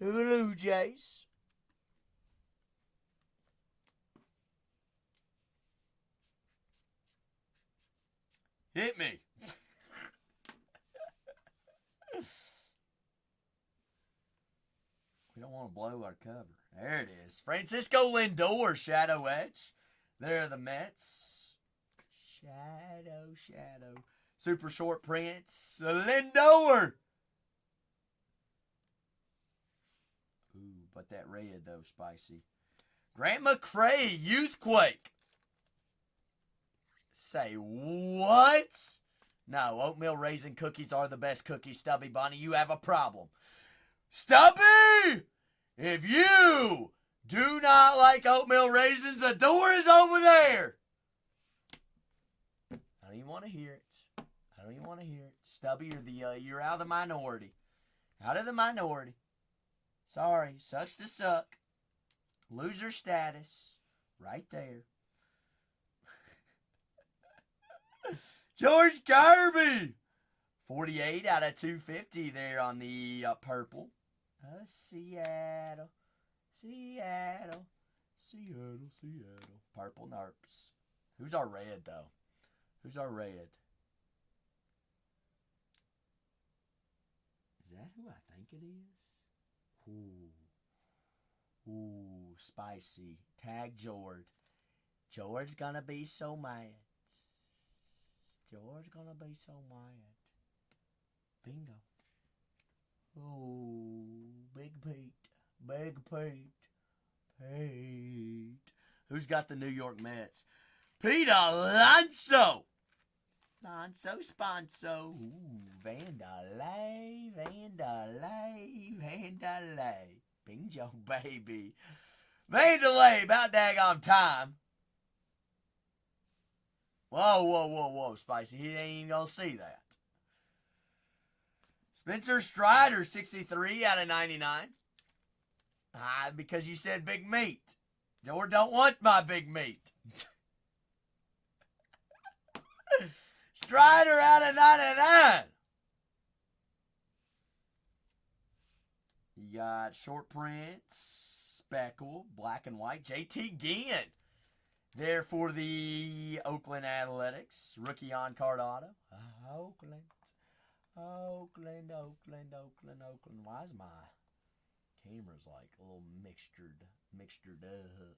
Blue Jays. Hit me. We don't want to blow our cover. There it is. Francisco Lindor, shadow etch. There are the Mets. Shadow. Super short prints. Lindor. Ooh, but that red, though, spicy. Grant McCray, Youthquake. Say what? No, oatmeal raisin cookies are the best cookies, Stubby Bonnie. You have a problem. Stubby! If you do not like oatmeal raisins, the door is over there. I don't even want to hear it. Stubby, you're out of the minority. Out of the minority. Sorry, sucks to suck. Loser status. Right there. George Kirby. 48 out of 250 there on the purple. Seattle. Purple Nerps. Who's our red, though? Is that who I think it is? Ooh, spicy. Tag George. George's gonna be so mad. Bingo. Oh, Big Pete. Who's got the New York Mets? Pete Alonso. Sponso. Ooh, Vandalay. Bingo, baby. Vandalay, about daggone time. Whoa, Spicy. He ain't even gonna see that. Spencer Strider, 63 out of 99. Because you said big meat. George don't want my big meat. Strider out of 99. You got short prints, speckle, black and white. JT Ginn there for the Oakland Athletics. Rookie on card auto. Oakland. Why is my camera's like a little mixtured up?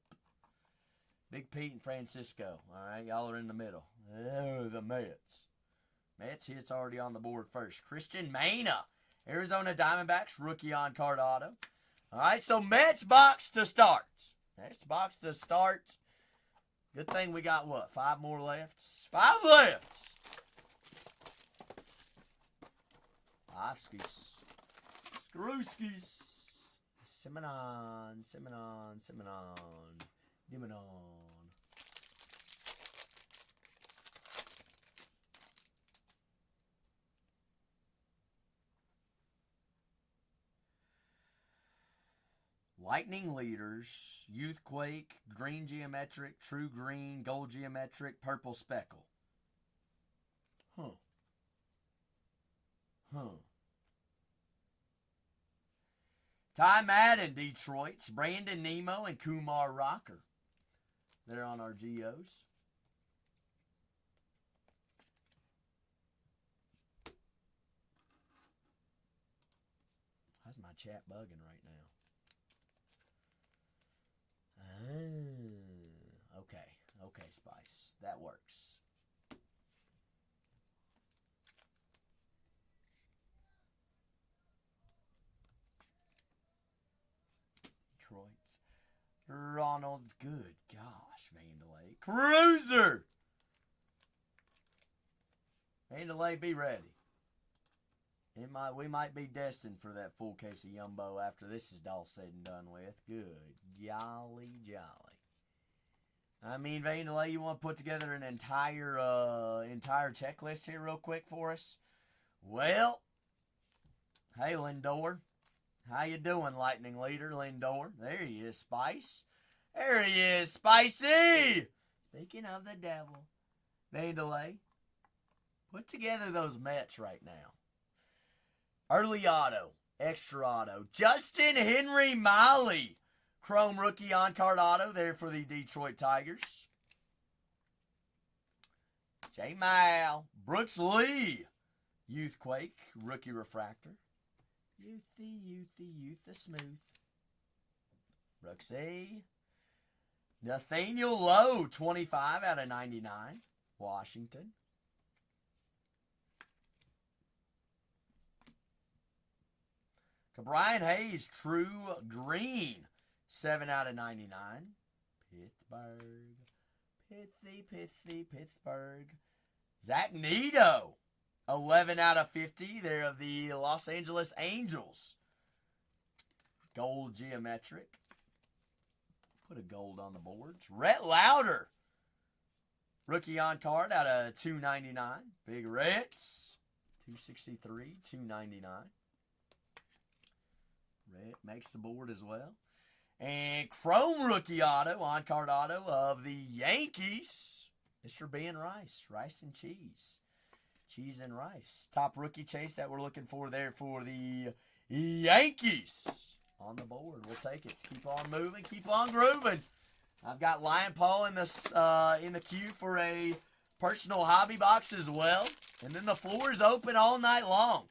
Big Pete and Francisco. All right, y'all are in the middle. Oh, the Mets. Mets hits already on the board first. Christian Mena. Arizona Diamondbacks, rookie on card auto. All right, so Mets box to start. Good thing we got, what, 5 more left? 5 left. 5 skis. Screwskis. Simonon. Dimonon. Lightning leaders, Youthquake, green geometric, true green, gold geometric, purple speckle. Ty Madden, Detroit's, Brandon Nemo, and Kumar Rocker. They're on our Geos. How's my chat bugging right now? Okay, Spice. That works. Detroit's. Ronald, good gosh, Vandalay. Cruiser! Vandalay, be ready. We might be destined for that full case of Yumbo after this is all said and done with. Good jolly. I mean, Vandalay, you want to put together an entire checklist here real quick for us? Well, hey, Lindor. How you doing, Lightning Leader, Lindor? There he is, Spice. There he is, Spicy! Speaking of the devil, Vandelay, put together those Mets right now. Early auto, extra auto, Justin Henry Miley. Chrome rookie on-card auto there for the Detroit Tigers. J. Mal, Brooks Lee, Youthquake, rookie refractor. Youth the smooth. Brooksy. Nathaniel Lowe, 25 out of 99, Washington. Brian Hayes, True Green, 7 out of 99. Pittsburgh. Pittsburgh. Zach Neto, 11 out of 50. They're of the Los Angeles Angels. Gold geometric. Put a gold on the boards. Rhett Lauder, rookie on card out of 299. Big Reds, 263, 299. Red makes the board as well. And Chrome rookie auto, on-card auto of the Yankees, Mr. Ben Rice. Rice and cheese. Cheese and rice. Top rookie chase that we're looking for there for the Yankees. On the board. We'll take it. Keep on moving. Keep on grooving. I've got Lion Paul in the queue for a personal hobby box as well. And then the floor is open all night long.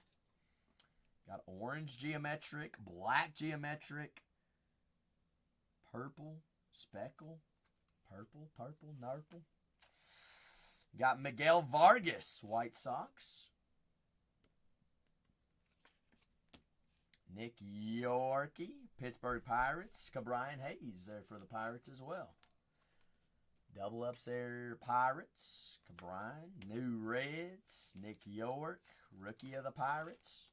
Got orange geometric, black geometric, purple, speckle, purple, nurple. Got Miguel Vargas, White Sox. Nick Yorkie, Pittsburgh Pirates. Brian Hayes there for the Pirates as well. Double ups there, Pirates. Brian, New Reds. Nick York, rookie of the Pirates.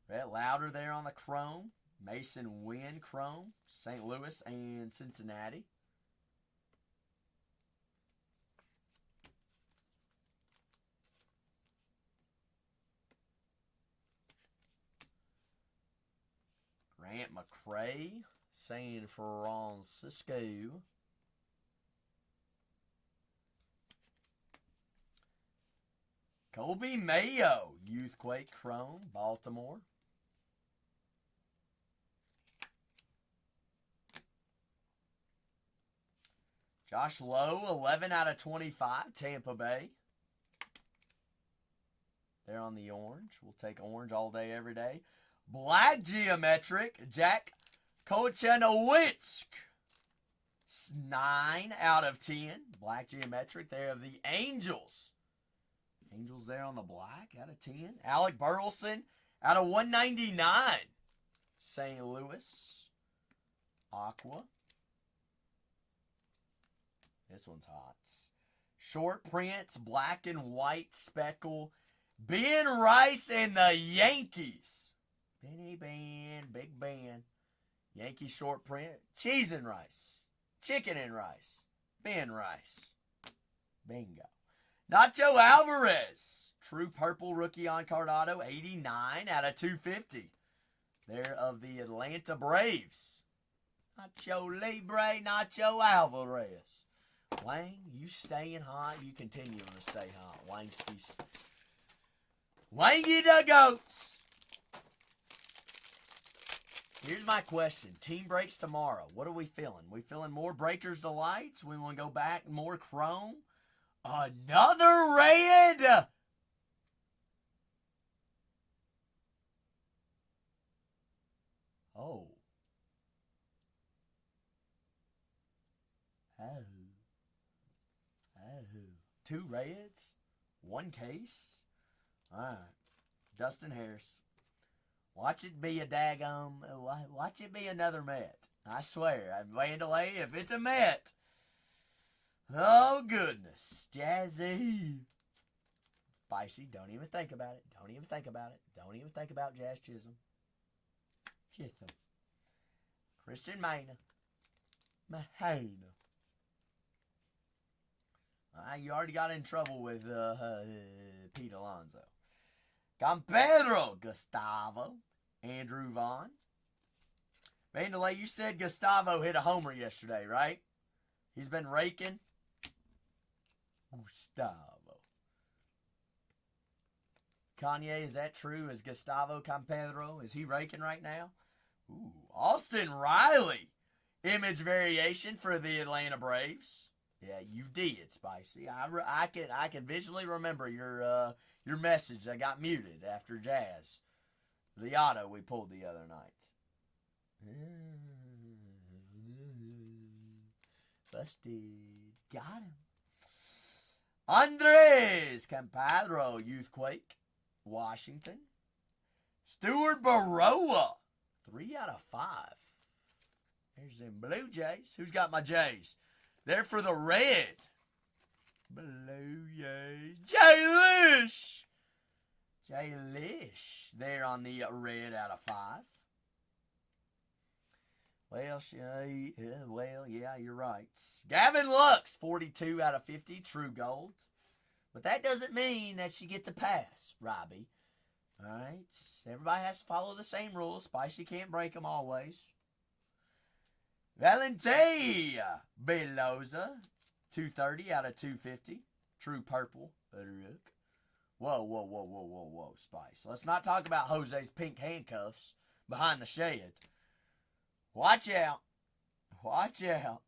Rhett Lauder there on the Chrome. Mason Wynn Chrome. St. Louis and Cincinnati. Grant McCray, San Francisco. Colby Mayo, Youthquake Chrome, Baltimore. Josh Lowe, 11 out of 25, Tampa Bay. They're on the orange. We'll take orange all day, every day. Black geometric, Jack Kochanowicz. 9 out of 10. Black geometric. They have the Angels. Angels there on the black out of 10. Alec Burleson out of 199. St. Louis. Aqua. This one's hot. Short prints, black and white speckle. Ben Rice and the Yankees. Benny Ben, Big Ben. Yankee short print. Cheese and rice. Chicken and rice. Ben Rice. Bingo. Nacho Alvarez. True purple rookie on card auto. 89 out of 250. They're of the Atlanta Braves. Nacho Libre, Nacho Alvarez. Wang, you staying hot. You continuing to stay hot. Wangskis. Wangy the Goats. Here's my question. Team breaks tomorrow. What are we feeling? We feeling more Breakers to Lights? We want to go back more Chrome? Another red? Oh. Two reds? One case? Alright. Dustin Harris. Watch it be a daggum. Watch it be another Met. I swear. Vandelay, if it's a Met. Oh, goodness. Jazzy. Spicy. Don't even think about it. Don't even think about it. Don't even think about Jazz Chisholm. Chisholm. Christian Mahana. You already got in trouble with Pete Alonso. Campero Gustavo. Andrew Vaughn. Vandelay, you said Gustavo hit a homer yesterday, right? He's been raking. Gustavo. Kanye, is that true? Is Gustavo Campedro, is he raking right now? Ooh, Austin Riley. Image variation for the Atlanta Braves. Yeah, you did, Spicy. I can visually remember your message that got muted after Jazz. The auto we pulled the other night. Busted. Got him. Andres Campadro, Youthquake, Washington. Stuart Baroa, 3 out of 5. There's them Blue Jays. Who's got my Jays? They're for the red. Blue Jays. Jay Lish. Jay Lish. They're on the red out of 5. Well, yeah, you're right. Gavin Lux, 42 out of 50, true gold. But that doesn't mean that she gets a pass, Robbie. All right? Everybody has to follow the same rules. Spicy can't break them always. Valente Beloza, 230 out of 250, true purple. Whoa, Spice. Let's not talk about Jose's pink handcuffs behind the shed. Watch out. Watch out.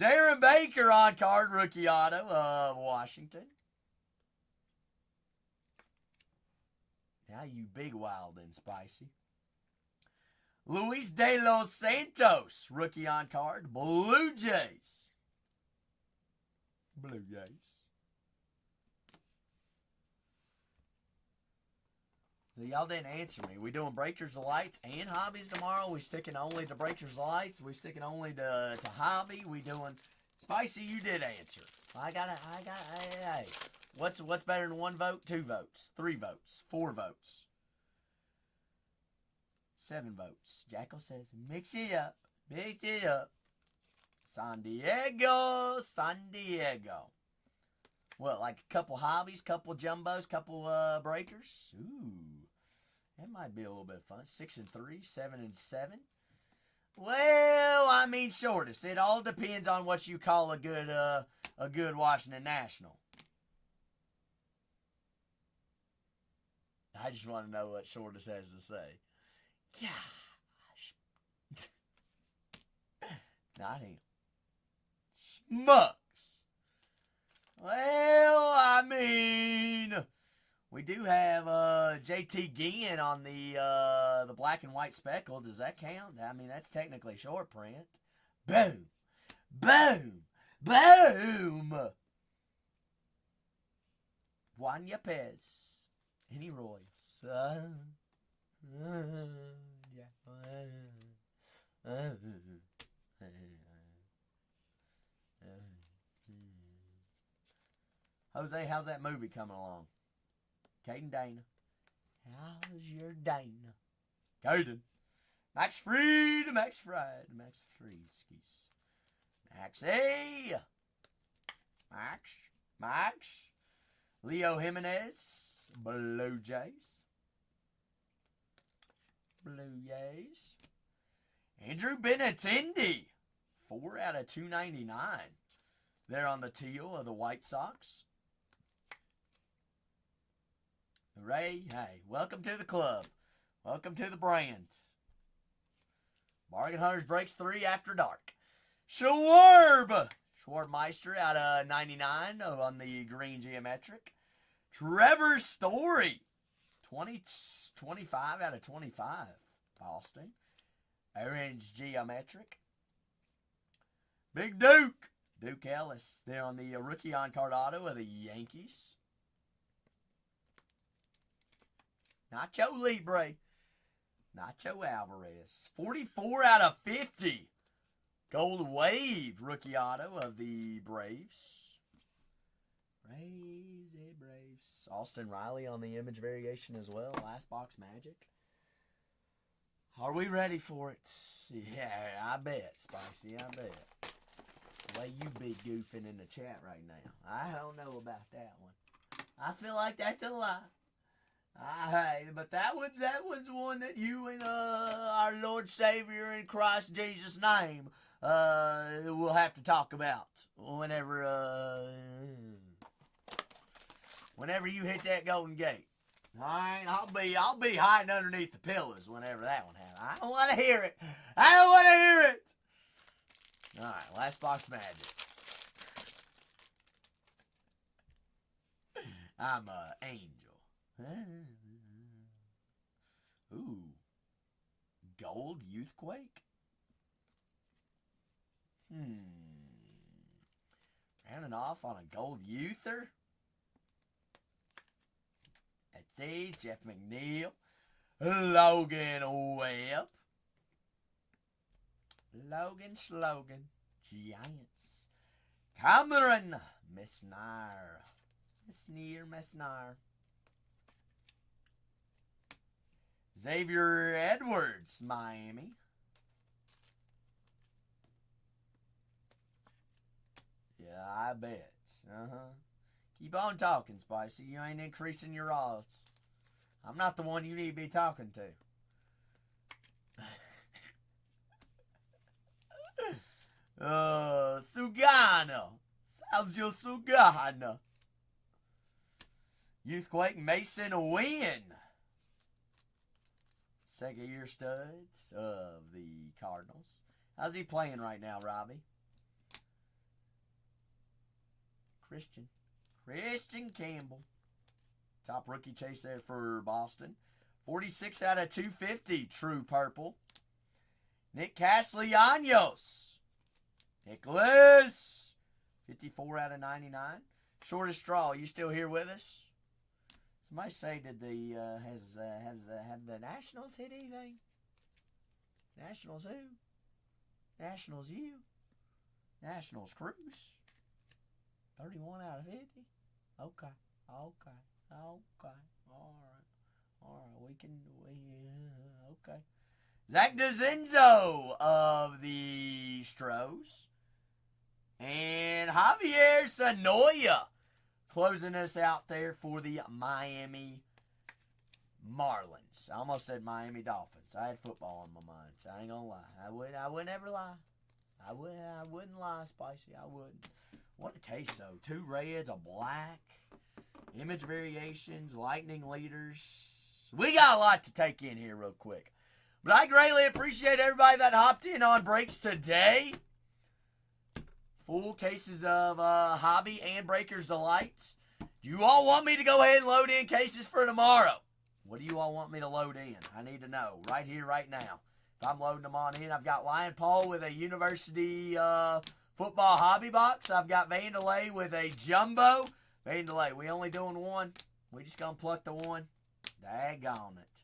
Darren Baker on card, rookie auto of Washington. Now you big wild and Spicy. Luis De Los Santos, rookie on card, Blue Jays. Blue Jays. So y'all didn't answer me. We doing Breakers of Lights and Hobbies tomorrow? We sticking only to Breakers of Lights? We sticking only to Hobby? We doing... Spicy, you did answer. Hey. What's better than 1 vote? 2 votes. 3 votes. 4 votes. 7 votes. Jackal says, mix it up. Mix it up. San Diego. What, like a couple hobbies, couple jumbos, couple breakers? Ooh. That might be a little bit of fun. 6 and 3, 7 and 7. Well, I mean, shortest. It all depends on what you call a good Washington National. I just want to know what shortest has to say. Gosh. Not him. Schmucks. Well, I mean, we do have JT Ginn on the black and white speckle. Does that count? I mean, that's technically short print. Boom. Boom. Boom. Juan Yepes. Any Royals. Jose, how's that movie coming along? Caden Dana. How's your Dana? Caden. Max Fried. Skis. Max A. Max. Leo Jimenez. Blue Jays. Andrew Benintendi. 4 out of 299. They're on the teal of the White Sox. Ray, hey, welcome to the club. Welcome to the brand. Bargain Hunters breaks 3 after dark. Schwarbmeister out of 99 on the green geometric. Trevor Story, 25 out of 25. Austin. Orange geometric. Big Duke. Duke Ellis. They're on the rookie on-card auto of the Yankees. Nacho Libre. Nacho Alvarez. 44 out of 50. Gold Wave rookie auto of the Braves. Braves. Austin Riley on the image variation as well. Last box magic. Are we ready for it? Yeah, I bet, Spicy. I bet. The way you be goofing in the chat right now. I don't know about that one. I feel like that's a lie. But that was one that you and our Lord Savior in Christ Jesus' name we'll have to talk about whenever you hit that Golden Gate. All right, I'll be hiding underneath the pillows whenever that one happens. I don't want to hear it. I don't want to hear it. All right, last box magic. I'm an angel. Ooh, gold youthquake. Rounding off on a gold youther. That's it. Jeff McNeil, Logan Webb, Logan Slogan, Giants, Cameron Messner, Xavier Edwards, Miami. Yeah, I bet. Keep on talking, Spicy. You ain't increasing your odds. I'm not the one you need to be talking to. Sugana. Sergio Sugana. Youthquake Mason Wynn. Second year studs of the Cardinals. How's he playing right now, Robbie? Christian Campbell. Top rookie chase there for Boston. 46 out of 250. True purple. Nick Castellanos. Nicholas. 54 out of 99. Shortest straw. You still here with us? Somebody say, did the have the Nationals hit anything? Nationals who? Nationals you? Nationals Cruz. 31 out of 50. Okay. All right. Okay. Zach DeZenzo of the Stros. And Javier Sanoya closing us out there for the Miami Marlins. I almost said Miami Dolphins. I had football on my mind, so I ain't gonna lie. I would never lie. I wouldn't lie, Spicy. I wouldn't. What a case, though. 2 reds, a black, image variations, lightning leaders. We got a lot to take in here real quick. But I greatly appreciate everybody that hopped in on breaks today. Full cases of Hobby and Breakers Delights. Do you all want me to go ahead and load in cases for tomorrow? What do you all want me to load in? I need to know right here, right now. If I'm loading them on in, I've got Lion Paul with a University Football Hobby Box. I've got Vandelay with a Jumbo. Vandelay, we only doing one. We just going to pluck the one. Daggone it.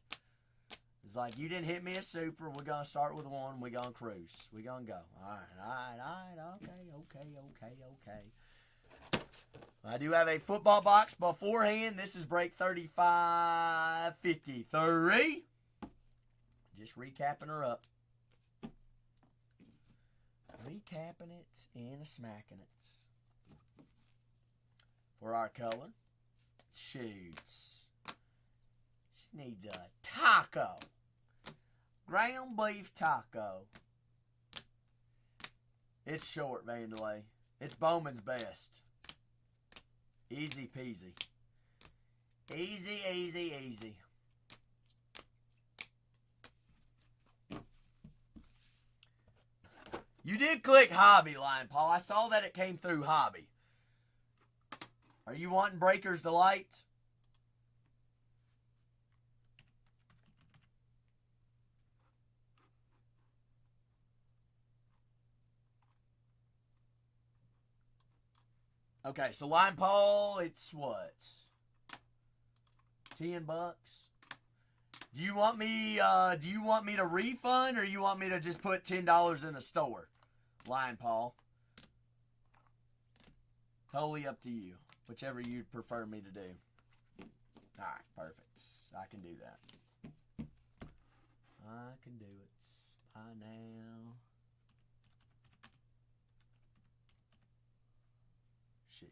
It's like, you didn't hit me a super. We're going to start with one. We're going to cruise. We're going to go. All right. Okay. I do have a football box beforehand. This is break 3553. Just recapping her up. Recapping it and smacking it. For our color, shoots. She needs a taco. Ground beef taco. It's short, Vandelay. It's Bowman's best. Easy peasy. Easy. You did click Hobby, Lion Paul. I saw that it came through Hobby. Are you wanting Breakers Delight? Okay, so Lion Paul, it's what? $10. Do you want me to refund, or you want me to just put $10 in the store? Lion Paul. Totally up to you. Whichever you'd prefer me to do. Alright, perfect. I can do that. I can do it. By now. Shoot.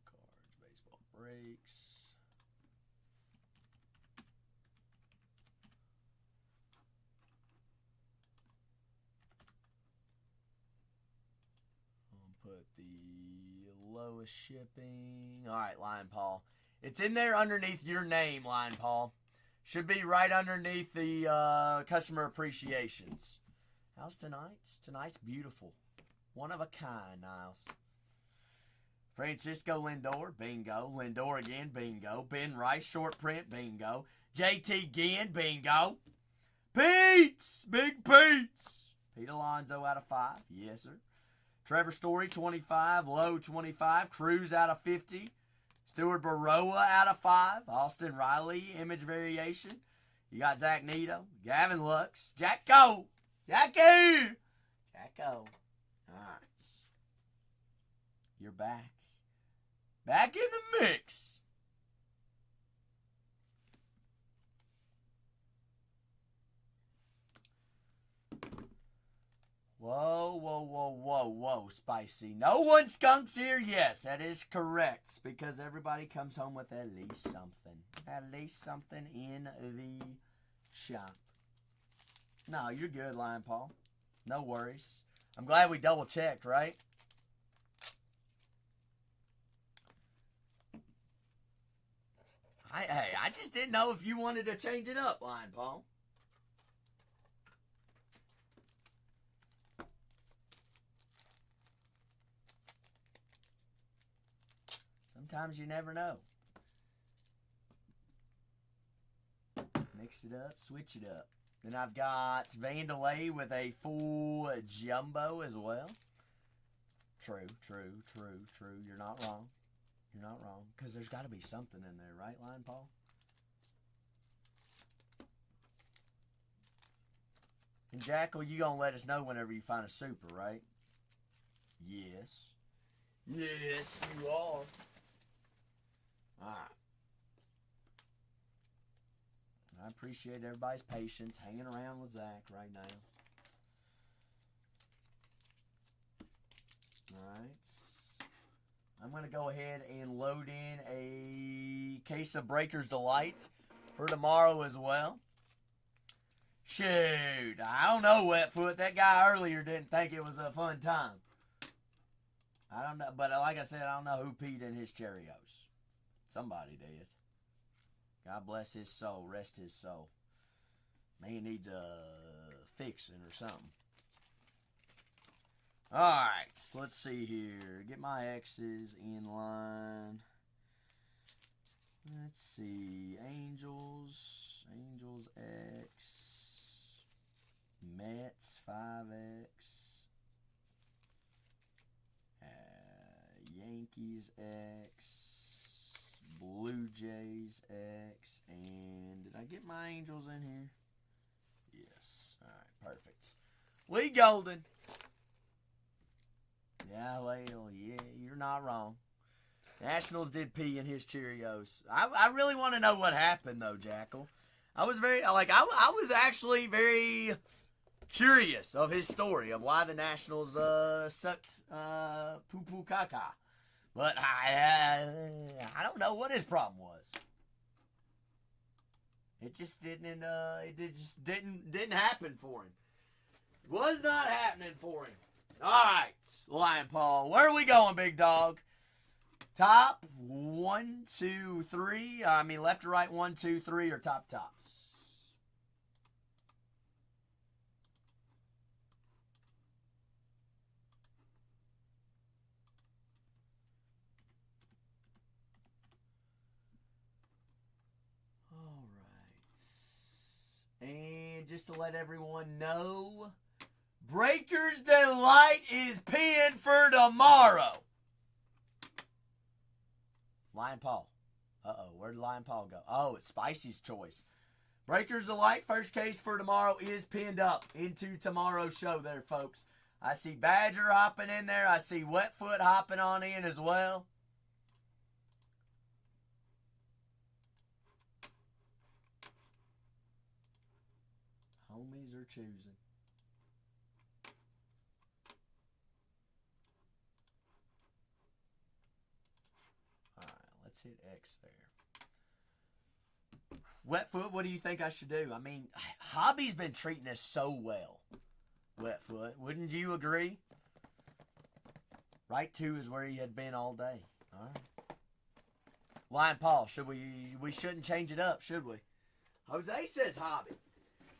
cards, baseball breaks. Put the lowest shipping. All right, Lion Paul. It's in there underneath your name, Lion Paul. Should be right underneath the customer appreciations. How's tonight's? Tonight's beautiful. One of a kind, Niles. Francisco Lindor, bingo. Lindor again, bingo. Ben Rice, short print, bingo. JT Ginn, bingo. Pete's, big Pete's. Pete Alonso out of 5, yes, sir. Trevor Story, 25. Lowe, 25. Cruz out of 50. Stuart Baroa out of 5. Austin Riley, image variation. You got Zach Neto. Gavin Lux. Jacko. Jacko. All right. You're back. Back in the mix. Whoa, Spicy. No one skunks here? Yes, that is correct. Because everybody comes home with at least something. At least something in the shop. No, you're good, Lion Paul. No worries. I'm glad we double checked, right? I just didn't know if you wanted to change it up, Lion Paul. Sometimes you never know. Mix it up, switch it up. Then I've got Vandalay with a full jumbo as well. True. You're not wrong. You're not wrong. Because there's got to be something in there, right, Lion Paul? And Jackal, you going to let us know whenever you find a super, right? Yes. Yes, you are. Alright. I appreciate everybody's patience hanging around with Zach right now. Alright. I'm going to go ahead and load in a case of Breaker's Delight for tomorrow as well. Shoot, I don't know, Wetfoot. That guy earlier didn't think it was a fun time. I don't know, but like I said, I don't know who peed in his Cheerios. Somebody did. God bless his soul, rest his soul. Man needs a fixing or something. Alright, so let's see here. Get my X's in line. Let's see. Angels X. Mets 5X. Yankees X. Blue Jays X. And did I get my Angels in here? Yes. Alright, perfect. Lee Golden. Yeah, well, yeah, you're not wrong. Nationals did pee in his Cheerios. I really want to know what happened, though, Jackal. I was I was actually very curious of his story of why the Nationals sucked poo-poo caca. But I don't know what his problem was. It just didn't happen for him. It was not happening for him. All right, Lion Paul. Where are we going, big dog? Top 1, 2, 3. I mean, left to right, 1, 2, 3, or top tops. All right. And just to let everyone know, Breaker's Delight is pinned for tomorrow. Lion Paul. Uh-oh, where did Lion Paul go? Oh, it's Spicy's choice. Breaker's Delight, first case for tomorrow, is pinned up into tomorrow's show there, folks. I see Badger hopping in there. I see Wetfoot hopping on in as well. Homies are choosing. hit X there. Wetfoot, what do you think I should do? I mean, Hobby's been treating us so well. Wetfoot, wouldn't you agree? Right 2 is where he had been all day. All right. Lion Paul, we shouldn't change it up, should we? Jose says Hobby.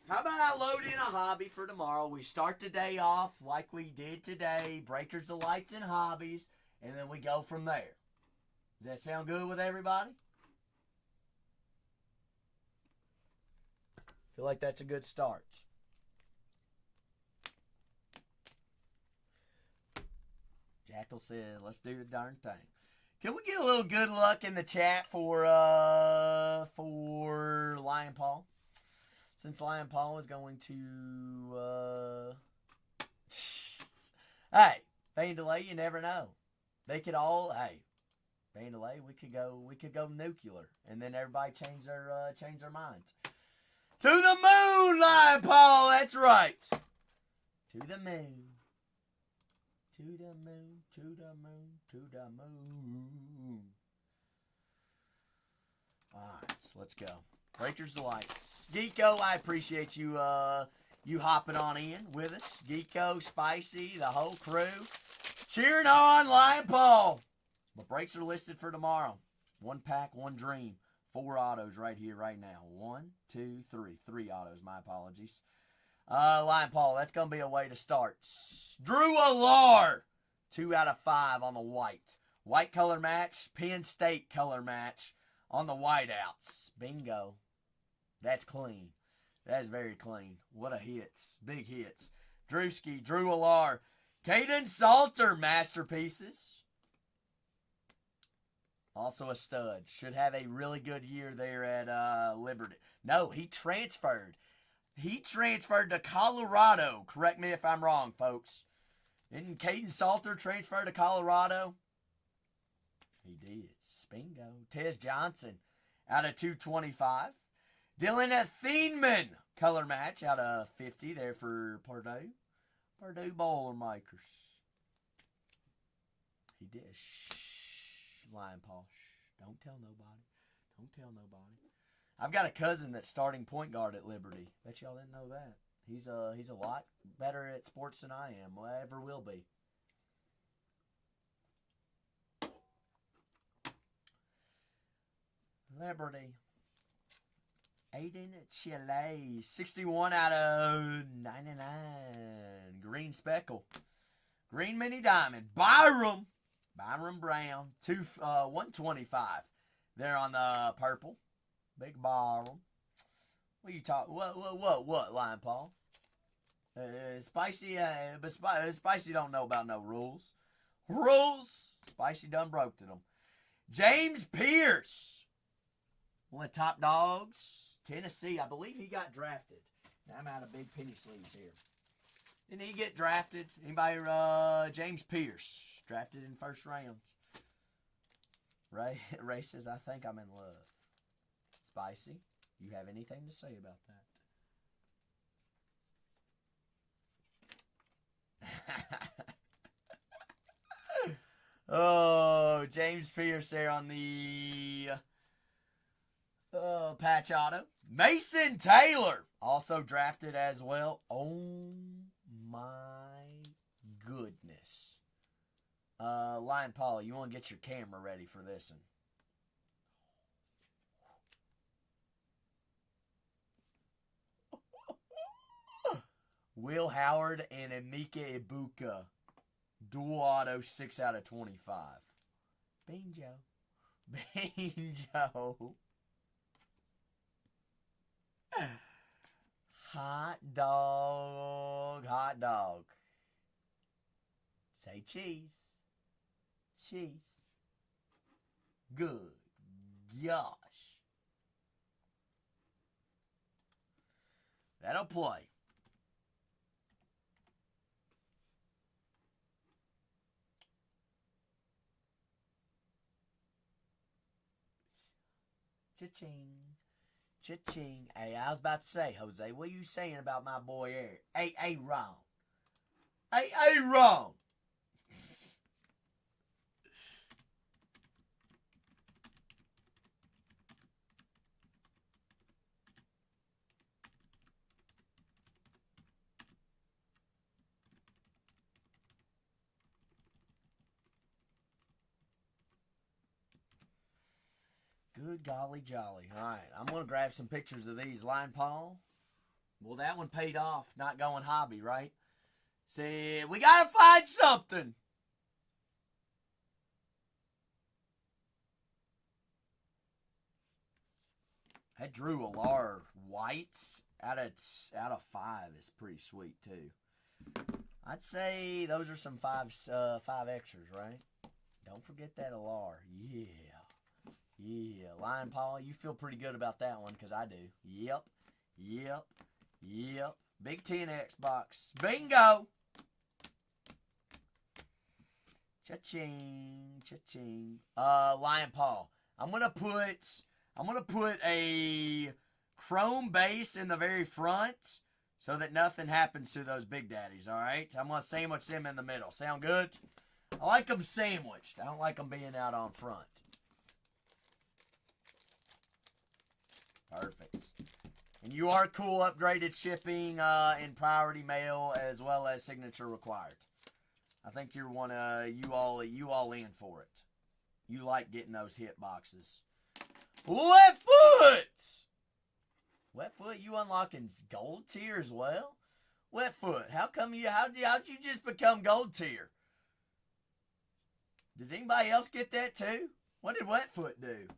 How about I load in a Hobby for tomorrow? We start the day off like we did today. Breakers, Delights, and Hobbies. And then we go from there. Does that sound good with everybody? Feel like that's a good start. Jackal said, let's do the darn thing. Can we get a little good luck in the chat for Lion Paul? Since Lion Paul is going to hey, Bane Delay, you never know. They could all Bane Delay, we could go nuclear, and then everybody change their minds. To the moon, Lion Paul, that's right. To the moon. To the moon, to the moon, to the moon. Alright, so let's go. Breakers Delights. Geeko, I appreciate you you hopping on in with us. Geeko, Spicy, the whole crew. Cheering on Lion Paul. My breaks are listed for tomorrow. 1 pack, 1 dream. 4 autos right here, right now. 1, 2, 3. 3 autos, my apologies. Lion Paul, that's going to be a way to start. Drew Alar, 2 out of 5 on the white. White color match, Penn State color match on the whiteouts. Bingo. That's clean. That is very clean. What a hits. Big hits. Drewski, Drew Alar. Caden Salter, masterpieces. Also a stud. Should have a really good year there at Liberty. No, he transferred. He transferred to Colorado. Correct me if I'm wrong, folks. Didn't Caden Salter transfer to Colorado? He did. Bingo. Tez Johnson out of 225. Dylan Atheneman, color match out of 50 there for Purdue. Purdue Boilermakers. He did. Shh, Lion Paul. Shh. Don't tell nobody. Don't tell nobody. I've got a cousin that's starting point guard at Liberty. Bet y'all didn't know that. He's a lot better at sports than I am. Well, ever will be. Liberty. Aiden Chile. 61 out of 99. Green Speckle. Green Mini Diamond. Byram Brown. 125. There on the purple. Big Byram. What you talking? What, Lion Paul? Spicy, but Spicy don't know about no rules. Rules? Spicy done broke to them. James Pierce. One of the top dogs. Tennessee. I believe he got drafted. Now I'm out of big penny sleeves here. Didn't he get drafted? Anybody? James Pierce. Drafted in first rounds. Ray says, I think I'm in love. Spicy, you have anything to say about that? Oh, James Pierce there on the patch auto. Mason Taylor, also drafted as well. Oh, my goodness. Lion Paul, you want to get your camera ready for this one. Will Howard and Emeka Ibuka. Dual auto, 6 out of 25. Bingo. Bingo. Hot dog. Hot dog. Say cheese. Cheese. Good gosh. That'll play. Cha-ching. Cha-ching. Hey, I was about to say, Jose, what are you saying about my boy Eric? Hey, wrong. Hey, wrong. golly jolly. All right, I'm going to grab some pictures of these. Lion Paul. Well, that one paid off, not going hobby, right? See, we got to find something. That Drew Alar Whites out of 5 is pretty sweet, too. I'd say those are some five extras, right? Don't forget that Alar. Yeah. Yeah. Lion Paul, you feel pretty good about that one, because I do. Yep. Yep. Yep. Big 10X box. Bingo! Cha-ching. Cha-ching. Lion Paul. I'm gonna put a chrome base in the very front so that nothing happens to those big daddies, all right? I'm going to sandwich them in the middle. Sound good? I like them sandwiched. I don't like them being out on front. Perfect. And you are cool upgraded shipping in priority mail as well as signature required. I think you're you all in for it. You like getting those hit boxes. Wetfoot! Wetfoot, you unlocking gold tier as well? Wetfoot, how'd you just become gold tier? Did anybody else get that too? What did Wetfoot do?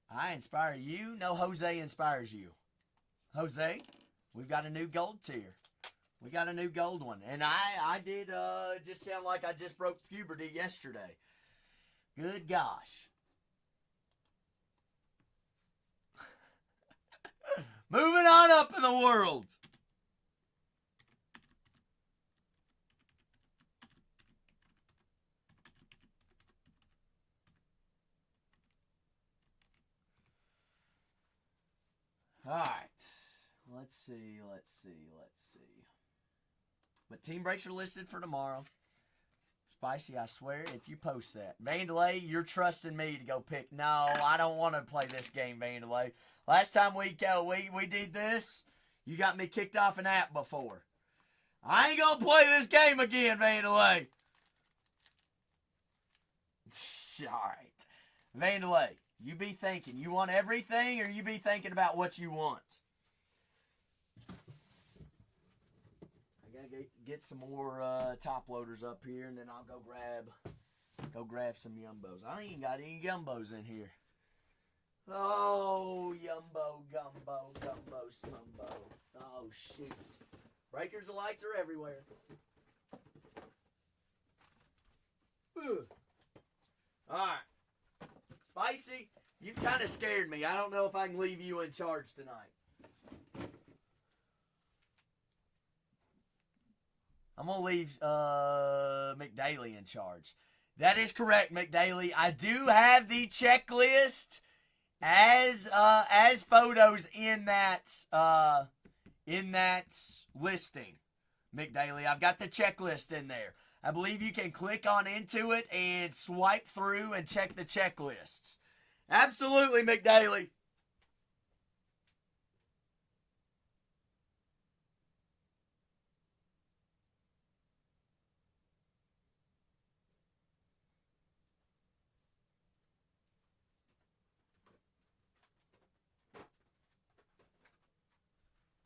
I inspire you? No, Jose inspires you. Jose, we've got a new gold tier. We got a new gold one. And I did just sound like I just broke puberty yesterday. Good gosh. Moving on up in the world. All right. Let's see. But team breaks are listed for tomorrow. Spicy, I swear, if you post that. Vandalay, you're trusting me to go pick. No, I don't want to play this game, Vandalay. Last time we did this, you got me kicked off an app before. I ain't going to play this game again, Vandalay. All right. Vandalay, you be thinking. You want everything, or you be thinking about what you want? I gotta get some more top loaders up here, and then I'll go grab some yumbos. I ain't got any yumbos in here. Oh, yumbo, gumbo, smumbo. Oh, shoot. Breakers of lights are everywhere. Ugh. All right. Spicy, you've kind of scared me. I don't know if I can leave you in charge tonight. I'm going to leave McDaly in charge. That is correct, McDaly. I do have the checklist as photos in that listing, McDaly. I've got the checklist in there. I believe you can click on into it and swipe through and check the checklists. Absolutely, McDaly.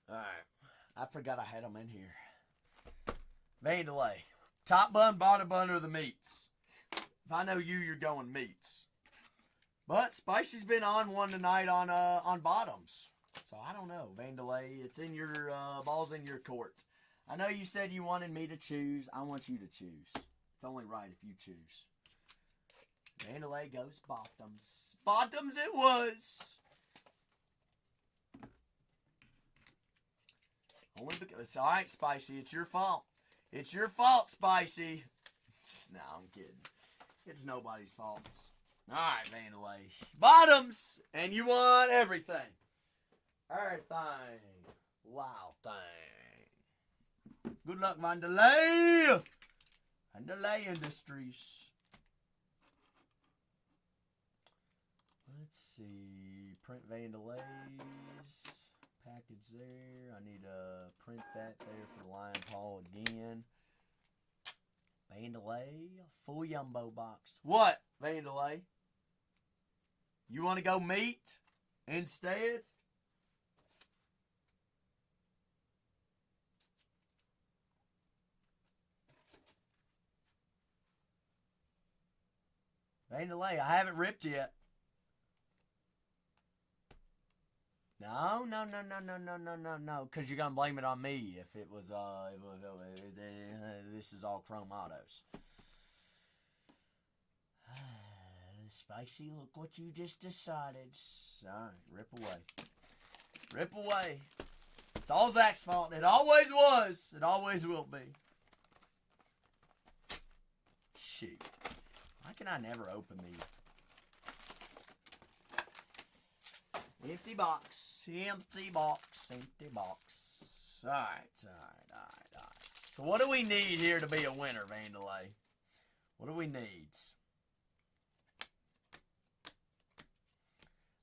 All right. I forgot I had them in here. Vandalay. Top bun, bottom bun, or the meats. If I know you, you're going meats. But Spicy's been on one tonight on bottoms. So I don't know. Vandalay, it's in your ball's in your court. I know you said you wanted me to choose. I want you to choose. It's only right if you choose. Vandalay goes bottoms. Bottoms it was. Only because, all right, Spicy, it's your fault. It's your fault, Spicy. No, I'm kidding. It's nobody's fault. All right, Vandalay. Bottoms, and you want everything. Everything. Wow thing. Good luck, Vandalay. Vandalay Industries. Let's see. Print Vandalay's. Package there. I need to print that there for Lion Paul again. Vandalay, full Jumbo box. What, Vandalay? You want to go meat instead? Vandalay, I haven't ripped yet. No, because you're going to blame it on me if it was, this is all chrome autos. Spicy, look what you just decided. Alright, rip away. Rip away. It's all Zach's fault. It always was. It always will be. Shoot. Why can I never open these? Empty box. Empty box. Empty box. Alright. So what do we need here to be a winner, Vandalay? What do we need?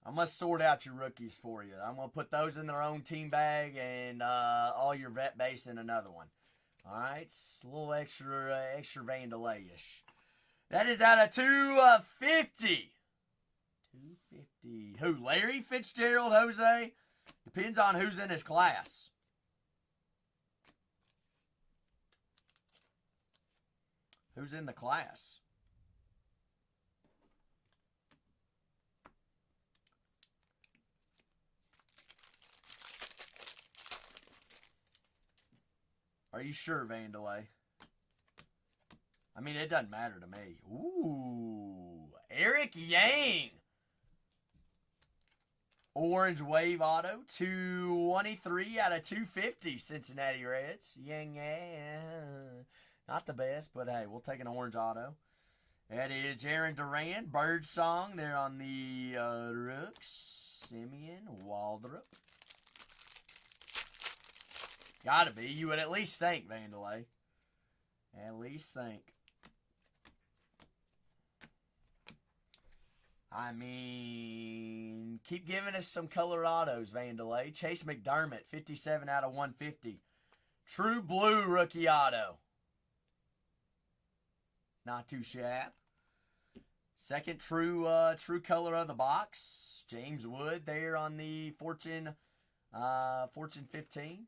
I'm going to sort out your rookies for you. I'm going to put those in their own team bag and all your vet base in another one. Alright? A little extra Vandalay-ish. That is out of 250. 250. Who? Larry Fitzgerald, Jose? Depends on who's in his class. Who's in the class? Are you sure, Vandalay? I mean, it doesn't matter to me. Ooh, Eric Yang. Orange Wave Auto, 223 out of 250, Cincinnati Reds. Yang, not the best, but hey, we'll take an orange auto. That is Jaron Duran, Bird Song. They're on the Rooks. Simeon Waldrop. Gotta be. You would at least think, Vandalay. At least think. I mean, keep giving us some color autos, Vandalay. Chase McDermott, 57 out of 150. True Blue rookie auto. Not too shabby. Second true color of the box. James Wood there on the Fortune 15.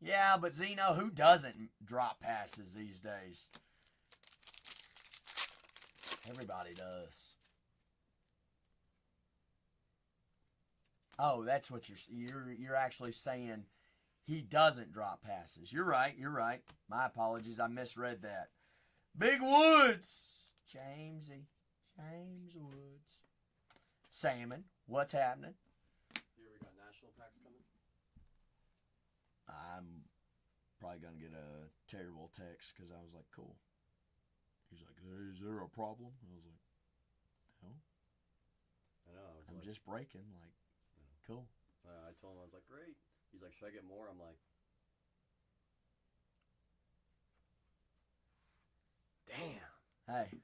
Yeah, but Zeno, who doesn't drop passes these days? Everybody does. Oh, that's what you're actually saying. He doesn't drop passes. You're right. My apologies. I misread that. Big Woods. James Woods. Salmon. What's happening? Here we got national packs coming. I'm probably going to get a terrible text because I was like, cool. He's like, is there a problem? I was like, no. I know. I'm like, just breaking. Like, cool. I told him, I was like, great. He's like, should I get more? I'm like, damn. Hey,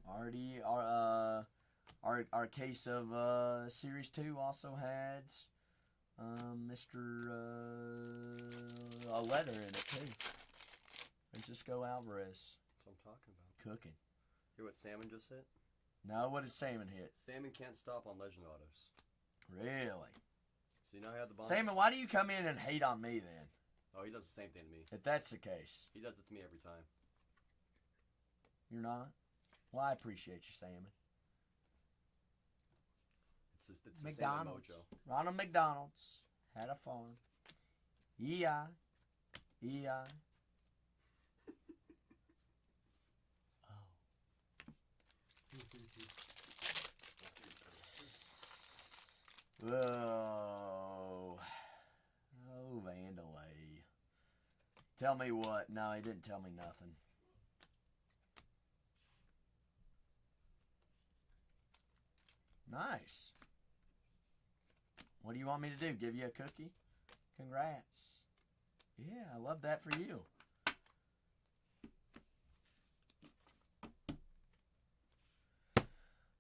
already our case of Series 2 also had Mr. A letter in it too. Francisco Alvarez. That's what I'm talking about. Cooking. Hear what Salmon just hit? No, what did Salmon hit? Salmon can't stop on Legend Autos. Really? See, now I have the bond. Salmon, why do you come in and hate on me then? Oh, he does the same thing to me. If that's the case. He does it to me every time. You're not? Well, I appreciate you, Salmon. It's McDonald's. the same mojo. Ronald McDonald's. Had a farm. E.I. Oh, Vandalay. Tell me what? No, he didn't tell me nothing. Nice. What do you want me to do? Give you a cookie? Congrats. Yeah, I love that for you.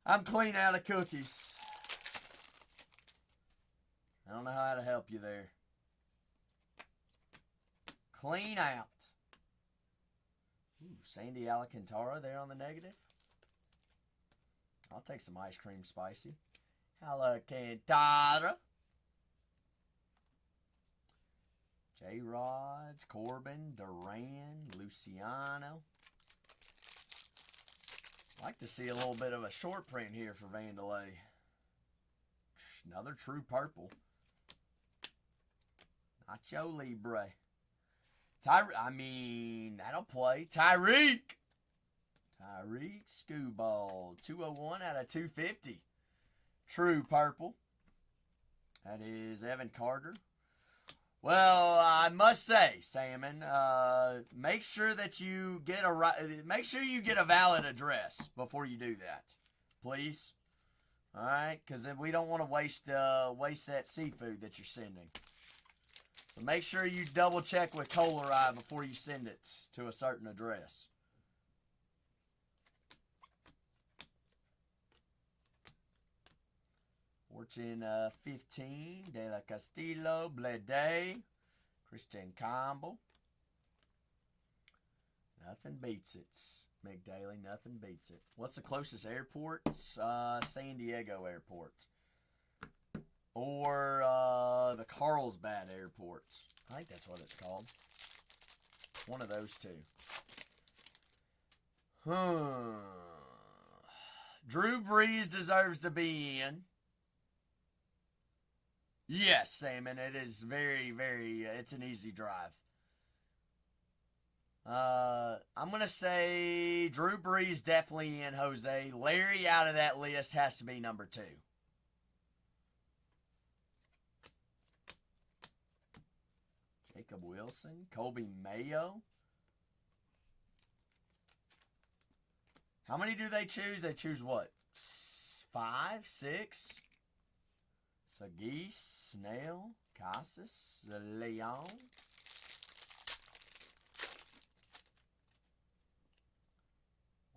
I'm clean out of cookies. I don't know how to help you there. Clean out. Ooh, Sandy Alcantara there on the negative. I'll take some ice cream spicy. Alcantara. J-Rods, Corbin, Duran, Luciano. Like to see a little bit of a short print here for Vandelay. Another true purple. Nacho Libre. That'll play. Tyreek Skubal. 201 out of 250. True purple. That is Evan Carter. Well, I must say, Salmon, make sure that you get a valid address before you do that, please. All right, because then we don't want to waste that seafood that you're sending. So make sure you double check with Colori before you send it to a certain address. Fortune 15, De La Castillo, Blede, Christian Campbell. Nothing beats it. McDaly, nothing beats it. What's the closest airport? San Diego Airport. Or the Carlsbad Airport. I think that's what it's called. One of those two. Drew Brees deserves to be in. Yes, Salmon, it is very, very, it's an easy drive. I'm going to say Drew Brees definitely in, Jose. Larry out of that list has to be number 2. Jacob Wilson, Colby Mayo. How many do they choose? They choose what? 5, 6? Sagis, Snell, Casas, Leon.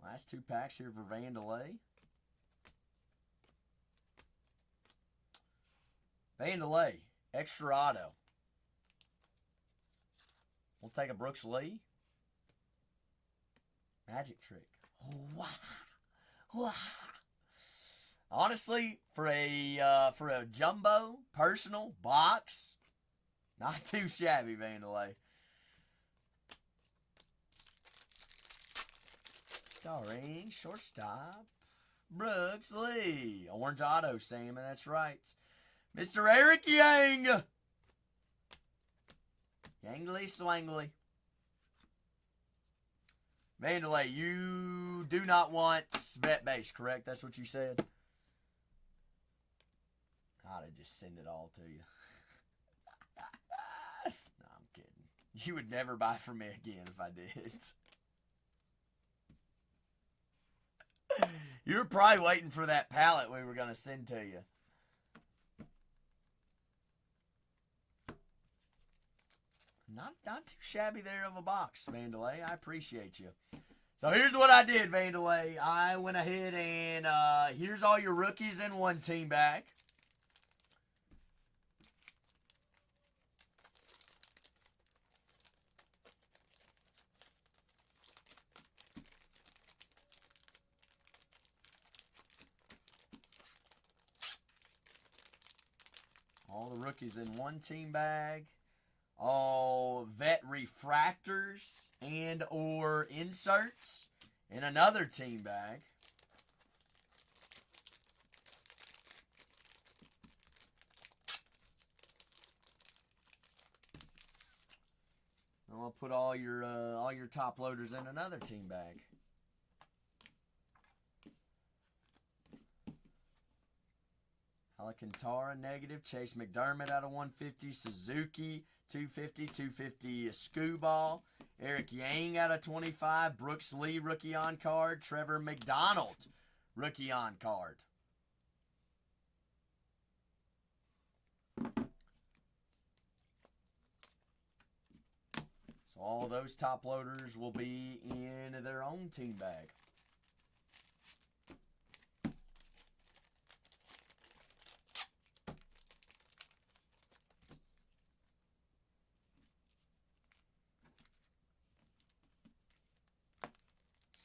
Last 2 packs here for Vandelay. Vandelay, extra auto. We'll take a Brooks Lee. Magic Trick. Wow. Wow. Honestly, for a jumbo personal box, not too shabby, Vandelay. Starring shortstop Brooks Lee, orange auto, Salmon. That's right, Mr. Eric Yang. Yangly Swangly. Vandelay, you do not want vet base, correct? That's what you said. I'd have just send it all to you. No, I'm kidding. You would never buy from me again if I did. You were probably waiting for that pallet we were going to send to you. Not too shabby there of a box, Vandelay. I appreciate you. So here's what I did, Vandelay. I went ahead and here's all your rookies in one team bag. All the rookies in one team bag. All vet refractors and or inserts in another team bag. I'm gonna put all your top loaders in another team bag. Alcantara negative, Chase McDermott out of 150, Suzuki 250, 250 Skubal, Eric Yang out of 25, Brooks Lee rookie on card, Trevor McDonald rookie on card. So all those top loaders will be in their own team bag.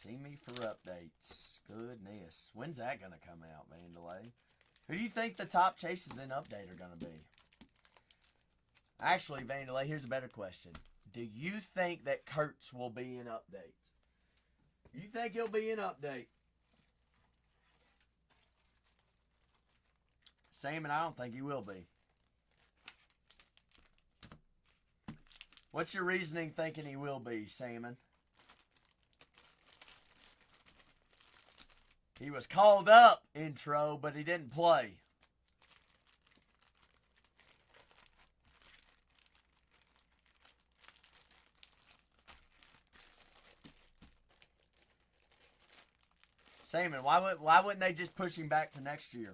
See me for updates. Goodness. When's that going to come out, Vandalay? Who do you think the top chases in update are going to be? Actually, Vandalay, here's a better question. Do you think that Kurtz will be in update? You think he'll be in update? Salmon, I don't think he will be. What's your reasoning thinking he will be, Salmon? He was called up, intro, but he didn't play. Salmon, why wouldn't they just push him back to next year?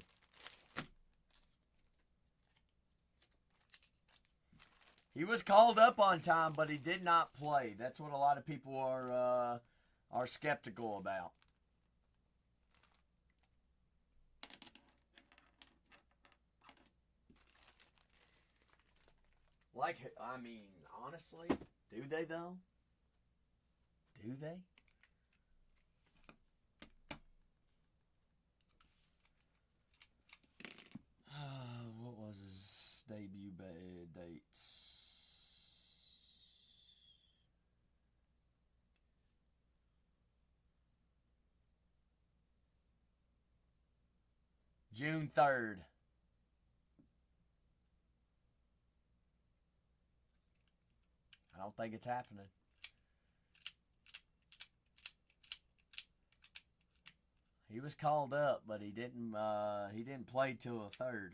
He was called up on time, but he did not play. That's what a lot of people are skeptical about. Like, I mean, honestly, do they though? Do they? What was his debut date? June 3rd. I don't think it's happening. He was called up, but he didn't play till the 3rd.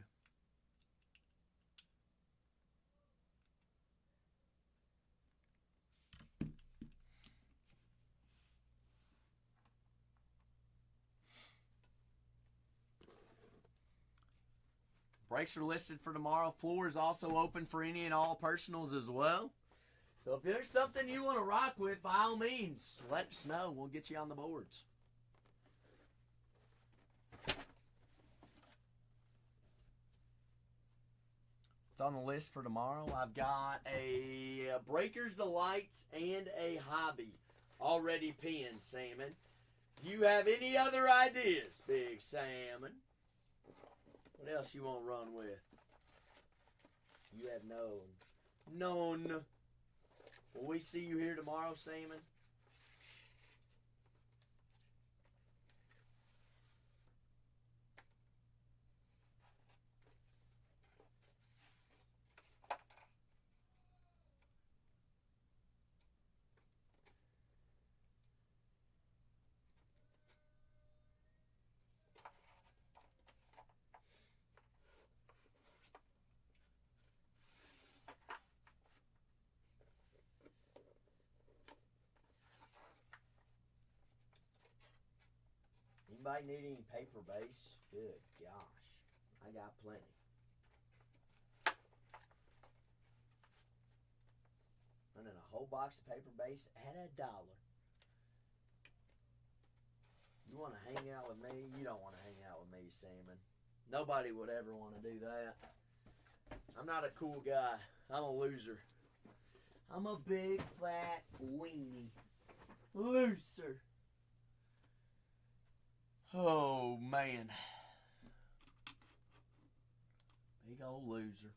Breaks are listed for tomorrow. Floor is also open for any and all personals as well. So if there's something you want to rock with, by all means, let us know. We'll get you on the boards. It's on the list for tomorrow. I've got a Breakers Delights and a Hobby already pinned, Salmon. Do you have any other ideas, Big Salmon? What else you want to run with? You have none. Will we see you here tomorrow, Salmon? Anybody need any paper base? Good gosh. I got plenty. Running a whole box of paper base at $1. You want to hang out with me? You don't want to hang out with me, Salmon. Nobody would ever want to do that. I'm not a cool guy. I'm a loser. I'm a big, fat, weenie. Loser. Oh, man. Big old loser.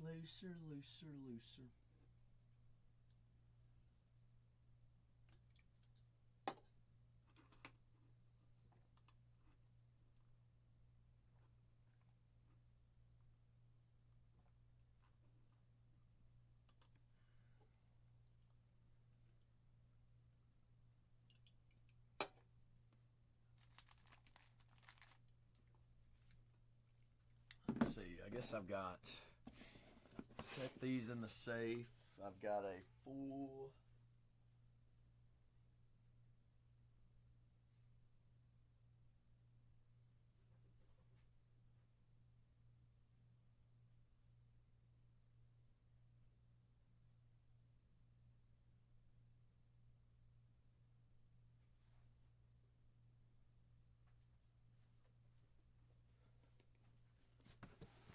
Loser. Let's see, I guess I've got set these in the safe. I've got a full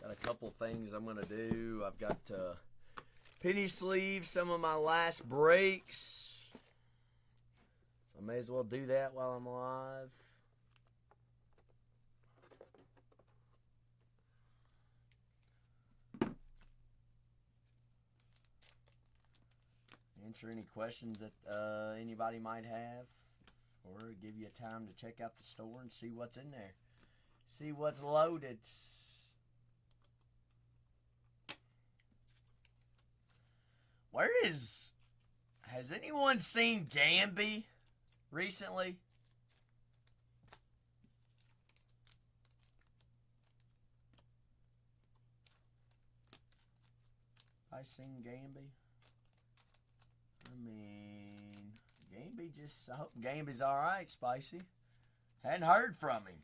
got a couple things I'm going to do. I've got to penny sleeve some of my last breaks. I may as well do that while I'm live. Answer any questions that anybody might have, or give you time to check out the store and see what's in there. See what's loaded. Has anyone seen Gamby recently? I seen Gamby? I mean, Gamby I hope Gamby's alright, Spicy. Hadn't heard from him.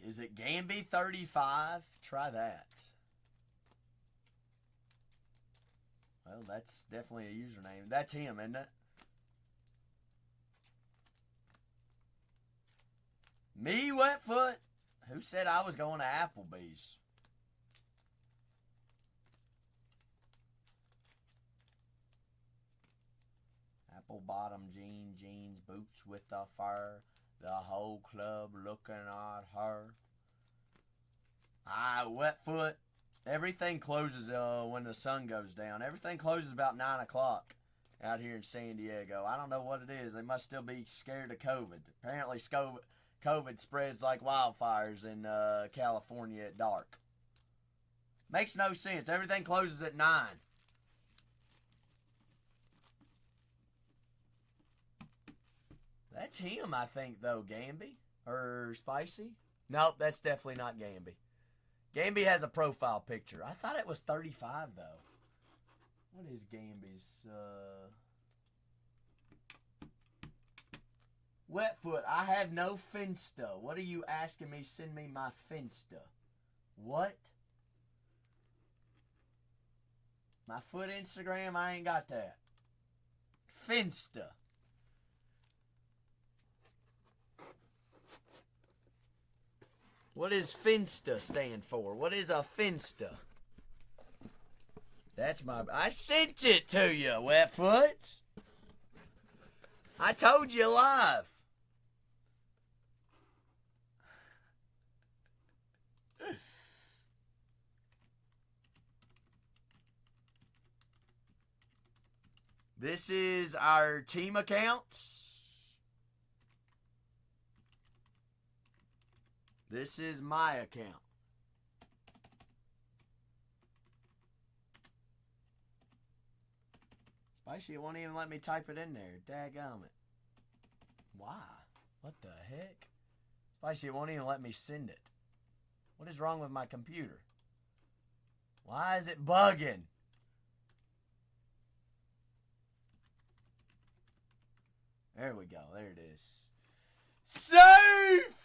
Is it Gamby 35? Try that. Well, that's definitely a username. That's him, isn't it? Me, Wetfoot? Who said I was going to Applebee's? Apple bottom jeans, boots with the fur. The whole club looking at her. Wetfoot. Everything closes when the sun goes down. Everything closes about 9 o'clock out here in San Diego. I don't know what it is. They must still be scared of COVID. Apparently, COVID spreads like wildfires in California at dark. Makes no sense. Everything closes at 9. That's him, I think, though, Gamby. Or Spicy. Nope, that's definitely not Gamby. Gamby has a profile picture. I thought it was 35, though. What is Gamby's? Wetfoot, I have no Finsta. What are you asking me? Send me my Finsta. What? My foot Instagram? I ain't got that. Finsta. What does Finsta stand for? What is a Finsta? That's I sent it to you, Wetfoot. I told you live. This is our team account. This is my account. Spicy, it won't even let me type it in there. Dadgummit. Why? What the heck? Spicy, it won't even let me send it. What is wrong with my computer? Why is it bugging? There we go. There it is. Safe!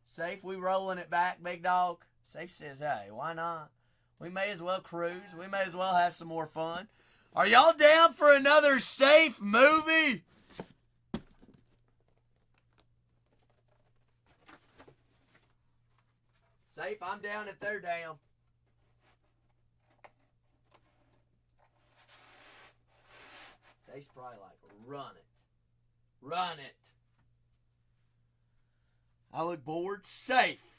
Safe, we rolling it back, big dog. Safe says, hey, why not? We may as well cruise. We may as well have some more fun. Are y'all down for another Safe movie? Safe, I'm down if they're down. Safe's probably like, run it. Run it. I look bored. Safe.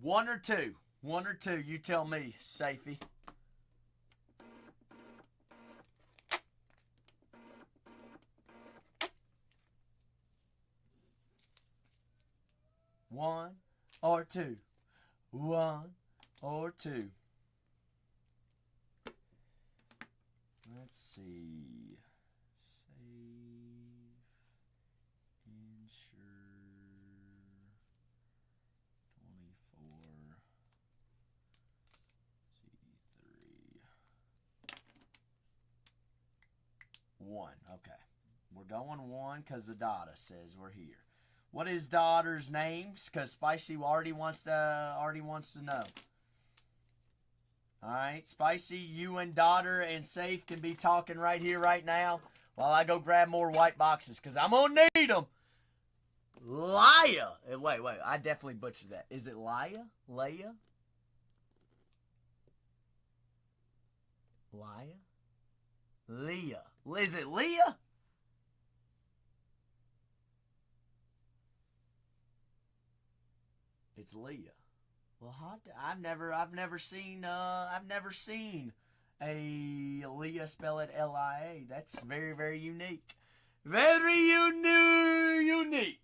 1 or 2? 1 or 2, you tell me, Safey. One or two. 1 or 2. Let's see. One. Okay. We're going 1 because the data says we're here. What is daughter's names? Because Spicy already wants to know. All right, Spicy, you and Daughter and Safe can be talking right here, right now, while I go grab more white boxes, because I'm going to need them. Leia. Wait, I definitely butchered that. Is it Leia? Leia? Leia? Leah. Is it Leah? It's Leah. Well, I've never seen a Leah spell it Lia. That's very, very unique. Very unique.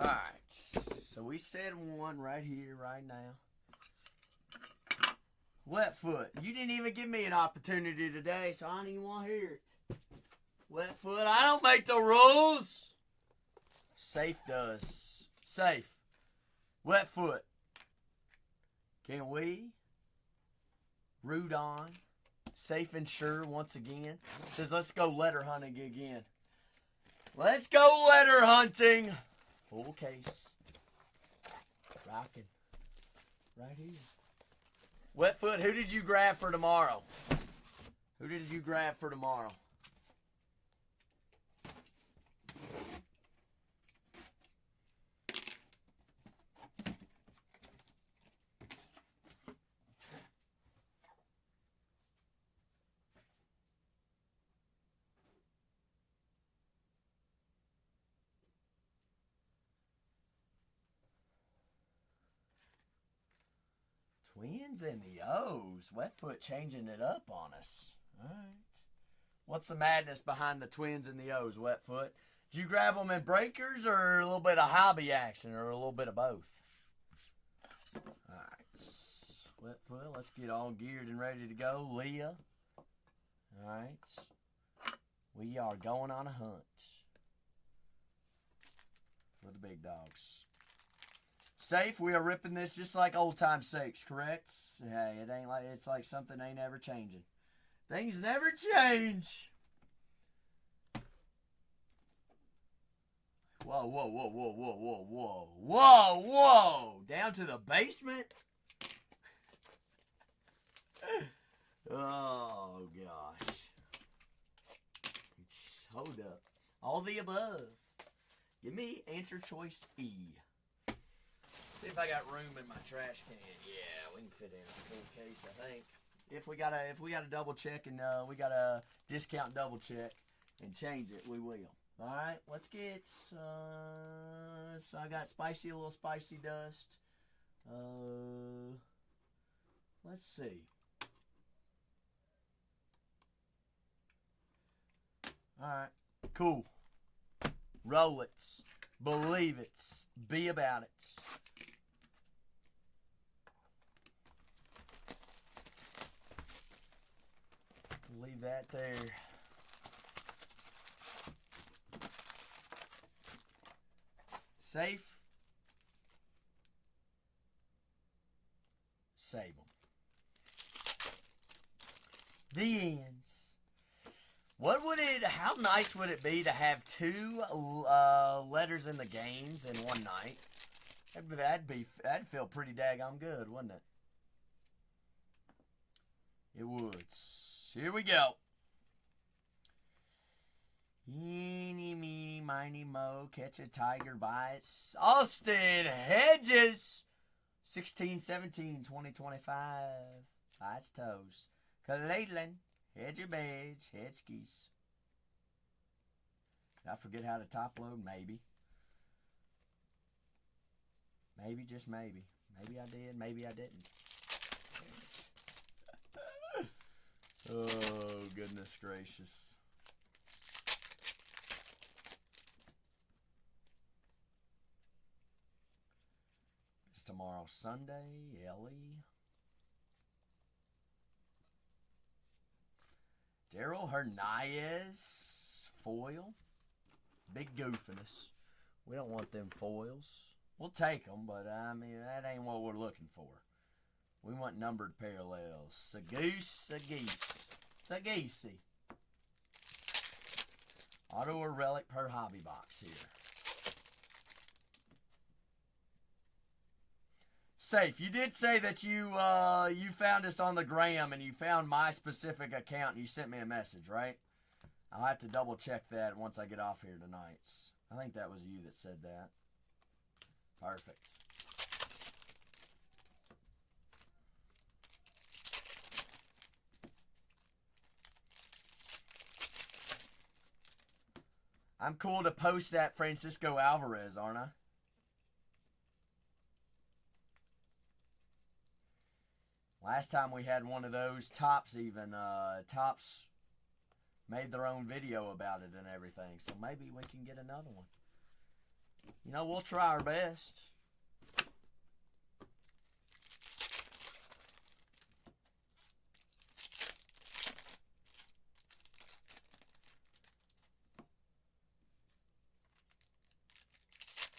All right, so we said one right here, right now. Wetfoot, you didn't even give me an opportunity today, so I don't even want to hear it. Wetfoot, I don't make the rules. Safe does. Safe. Wetfoot, can we root on Safe and Sure once again? Says let's go letter hunting again. Let's go letter hunting. Full case. Rocking. Right here. Wetfoot, who did you grab for tomorrow? Who did you grab for tomorrow? Twins and the O's. Wetfoot changing it up on us. All right. What's the madness behind the Twins and the O's, Wetfoot? Did you grab them in breakers or a little bit of hobby action or a little bit of both? All right. Wetfoot, let's get all geared and ready to go. Leah. All right. We are going on a hunt for the big dogs. Safe, we are ripping this just like old time sakes, correct? Hey, it ain't like it's like something ain't ever changing. Things never change. Whoa, whoa, whoa, whoa, whoa, whoa, whoa, whoa, whoa! Down to the basement? Oh gosh. Hold up. All the above. Give me answer choice E. See if I got room in my trash can. Yeah, we can fit in a full case, I think. If we gotta double check and we gotta discount double check and change it, we will. All right, let's get. So I got a little spicy dust. Let's see. All right, cool. Roll it, believe it, be about it. Leave that there. Safe. Save them. The ends. How nice would it be to have two letters in the games in one night? That'd feel pretty daggone good, wouldn't it? It would. Here we go. Eeny, meeny, miny, mo, catch a tiger by its Austin Hedges. 16-17-2025. By its toes. Cleveland, hedge your badge, hedge geese. Did I forget how to top load? Maybe. Maybe, just maybe. Maybe I did, maybe I didn't. Oh, goodness gracious. It's tomorrow, Sunday, Ellie. Daryl Hernandez, foil. Big goofiness. We don't want them foils. We'll take them, but I mean, that ain't what we're looking for. We want numbered parallels. Sagoose, Sageese. Sageese. Auto or relic per hobby box here. Safe, you did say that you found us on the gram and you found my specific account and you sent me a message, right? I'll have to double check that once I get off here tonight. I think that was you that said that. Perfect. I'm cool to post that Francisco Alvarez, aren't I? Last time we had one of those, Tops made their own video about it and everything. So maybe we can get another one. You know, we'll try our best.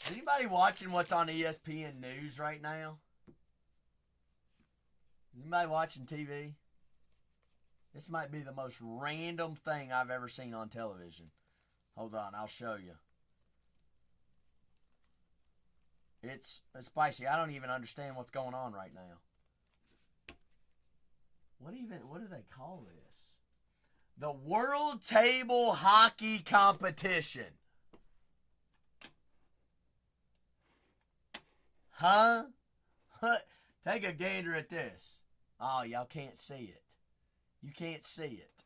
Is anybody watching what's on ESPN News right now? Anybody watching TV? This might be the most random thing I've ever seen on television. Hold on, I'll show you. It's spicy. I don't even understand what's going on right now. What do they call this? The World Table Hockey Competition. Huh? Take a gander at this. Oh, y'all can't see it. You can't see it.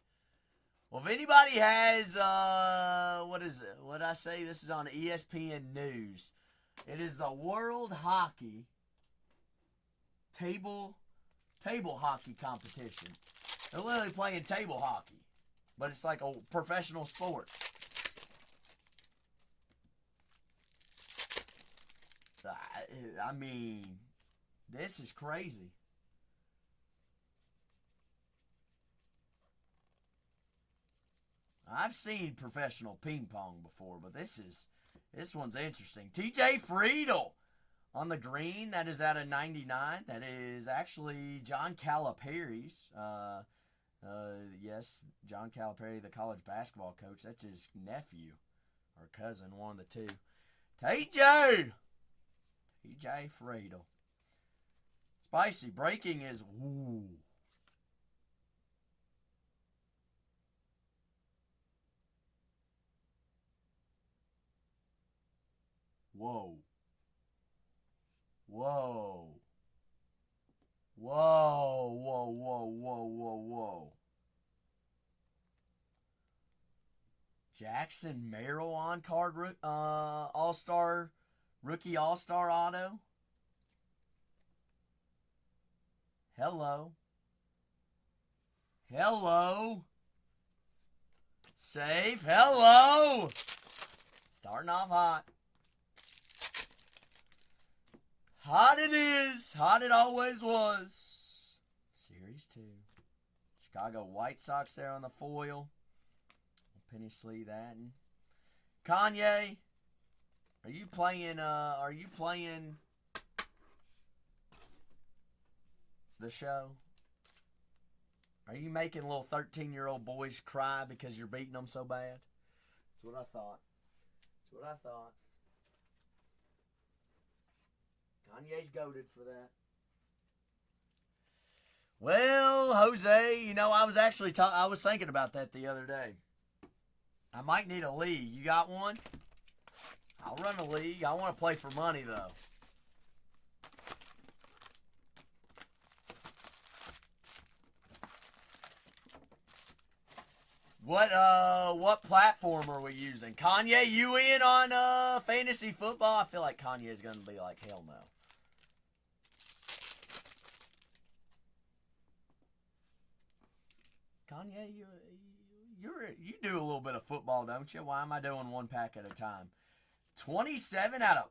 Well, if anybody has, what is it? What did I say? This is on ESPN News. It is the World Hockey Table Hockey Competition. They're literally playing table hockey, but it's like a professional sport. I mean, this is crazy. I've seen professional ping pong before, but this one's interesting. TJ Friedel on the green. That is out of 99. That is actually John Calipari's. Yes, John Calipari, the college basketball coach. That's his nephew or cousin, one of the two. TJ Friedel. Spicy. Breaking is ooh. Whoa. Whoa. Whoa, whoa, whoa, whoa, whoa, whoa. Jackson Merrill on card, All-Star, rookie All-Star auto. Hello. Hello. Safe. Hello. Starting off hot. Hot it is. Hot it always was. Series 2. Chicago White Sox there on the foil. Penny sleeve that. And Kanye, are you playing the show? Are you making little 13-year-old boys cry because you're beating them so bad? That's what I thought. Kanye's goated for that. Well, Jose, you know, I was actually I was thinking about that the other day. I might need a league. You got one? I'll run a league. I want to play for money, though. What platform are we using? Kanye, you in on fantasy football? I feel like Kanye's going to be like, hell no. Kanye, you do a little bit of football, don't you? Why am I doing one pack at a time? 27 out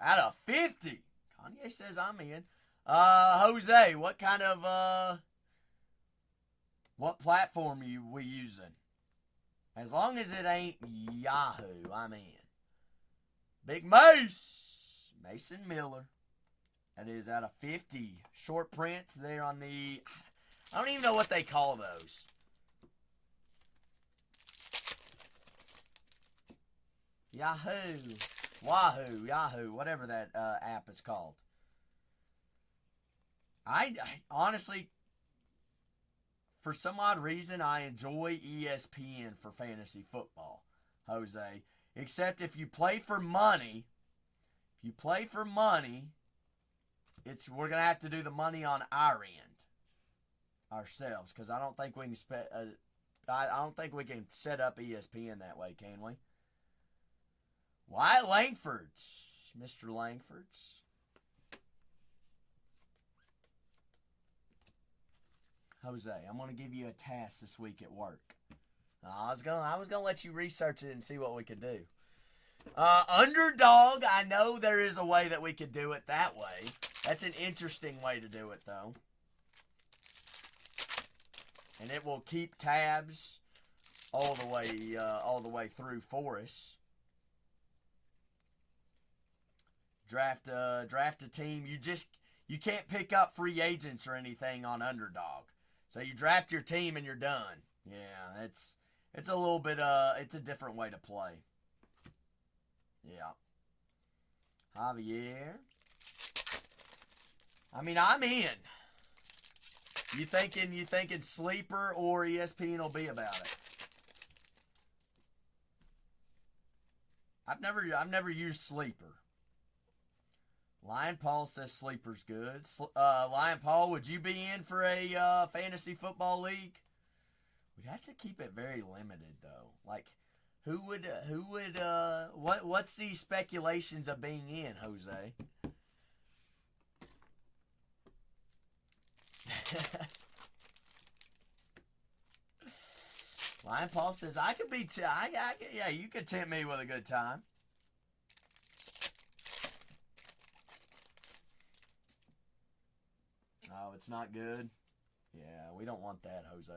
of 50. Kanye says I'm in. Jose, what kind of what platform we using? As long as it ain't Yahoo, I'm in. Big Mason Miller. That is out of 50. Short prints there on the, I don't even know what they call those. Yahoo, whatever that app is called. I honestly, for some odd reason, I enjoy ESPN for fantasy football, Jose. Except if you play for money, we're gonna have to do the money on our end ourselves, because I don't think we can I don't think we can set up ESPN that way, can we? Wyatt Langford's, Mr. Langford's. Jose, I'm gonna give you a task this week at work. I was gonna let you research it and see what we could do. Underdog, I know there is a way that we could do it that way. That's an interesting way to do it, though. And it will keep tabs all the way through for us. Draft a team. You can't pick up free agents or anything on Underdog. So you draft your team and you're done. Yeah, it's a little bit it's a different way to play. Yeah. Javier. I mean, I'm in. You thinking Sleeper or ESPN will be about it? I've never used Sleeper. Lion Paul says Sleeper's good. Lion Paul, would you be in for a fantasy football league? We'd have to keep it very limited, though. Like, what's the speculations of being in, Jose? Lion Paul says, I could be, yeah, you could tempt me with a good time. Oh, it's not good? Yeah, we don't want that, Jose.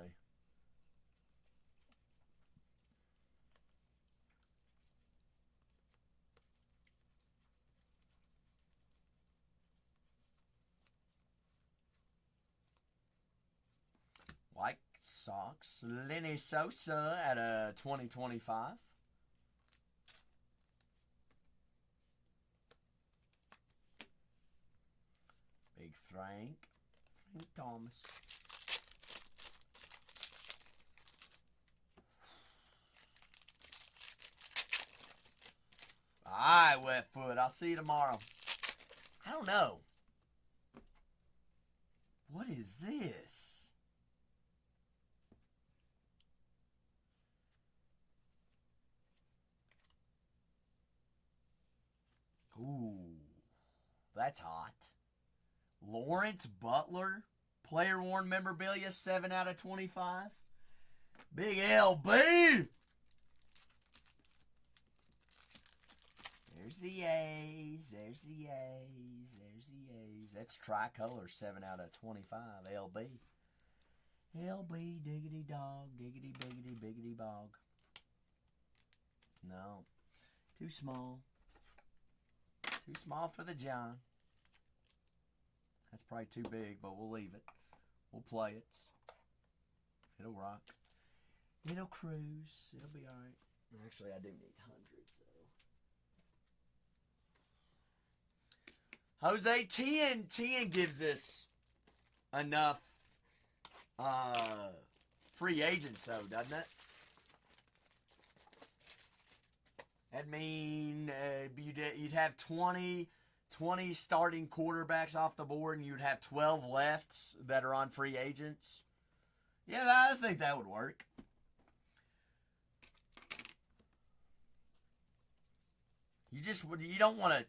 White Sox, Lenny Sosa at a 2025. Big Frank Thomas. All right, Wetfoot. I'll see you tomorrow. I don't know. What is this? Ooh, that's hot. Lawrence Butler, player worn memorabilia, 7 out of 25. Big LB. There's the A's. There's the A's. There's the A's. That's tricolor, 7 out of 25. LB. LB, diggity dog, diggity biggity, biggity bog. No. Too small. Too small for the John. That's probably too big, but we'll leave it. We'll play it. It'll rock. It'll cruise. It'll be alright. Actually, I do need hundreds, though. Jose, 10 gives us enough free agents, though, doesn't it? That'd mean you'd have 20 starting quarterbacks off the board, and you'd have 12 lefts that are on free agents. Yeah, I think that would work. You don't want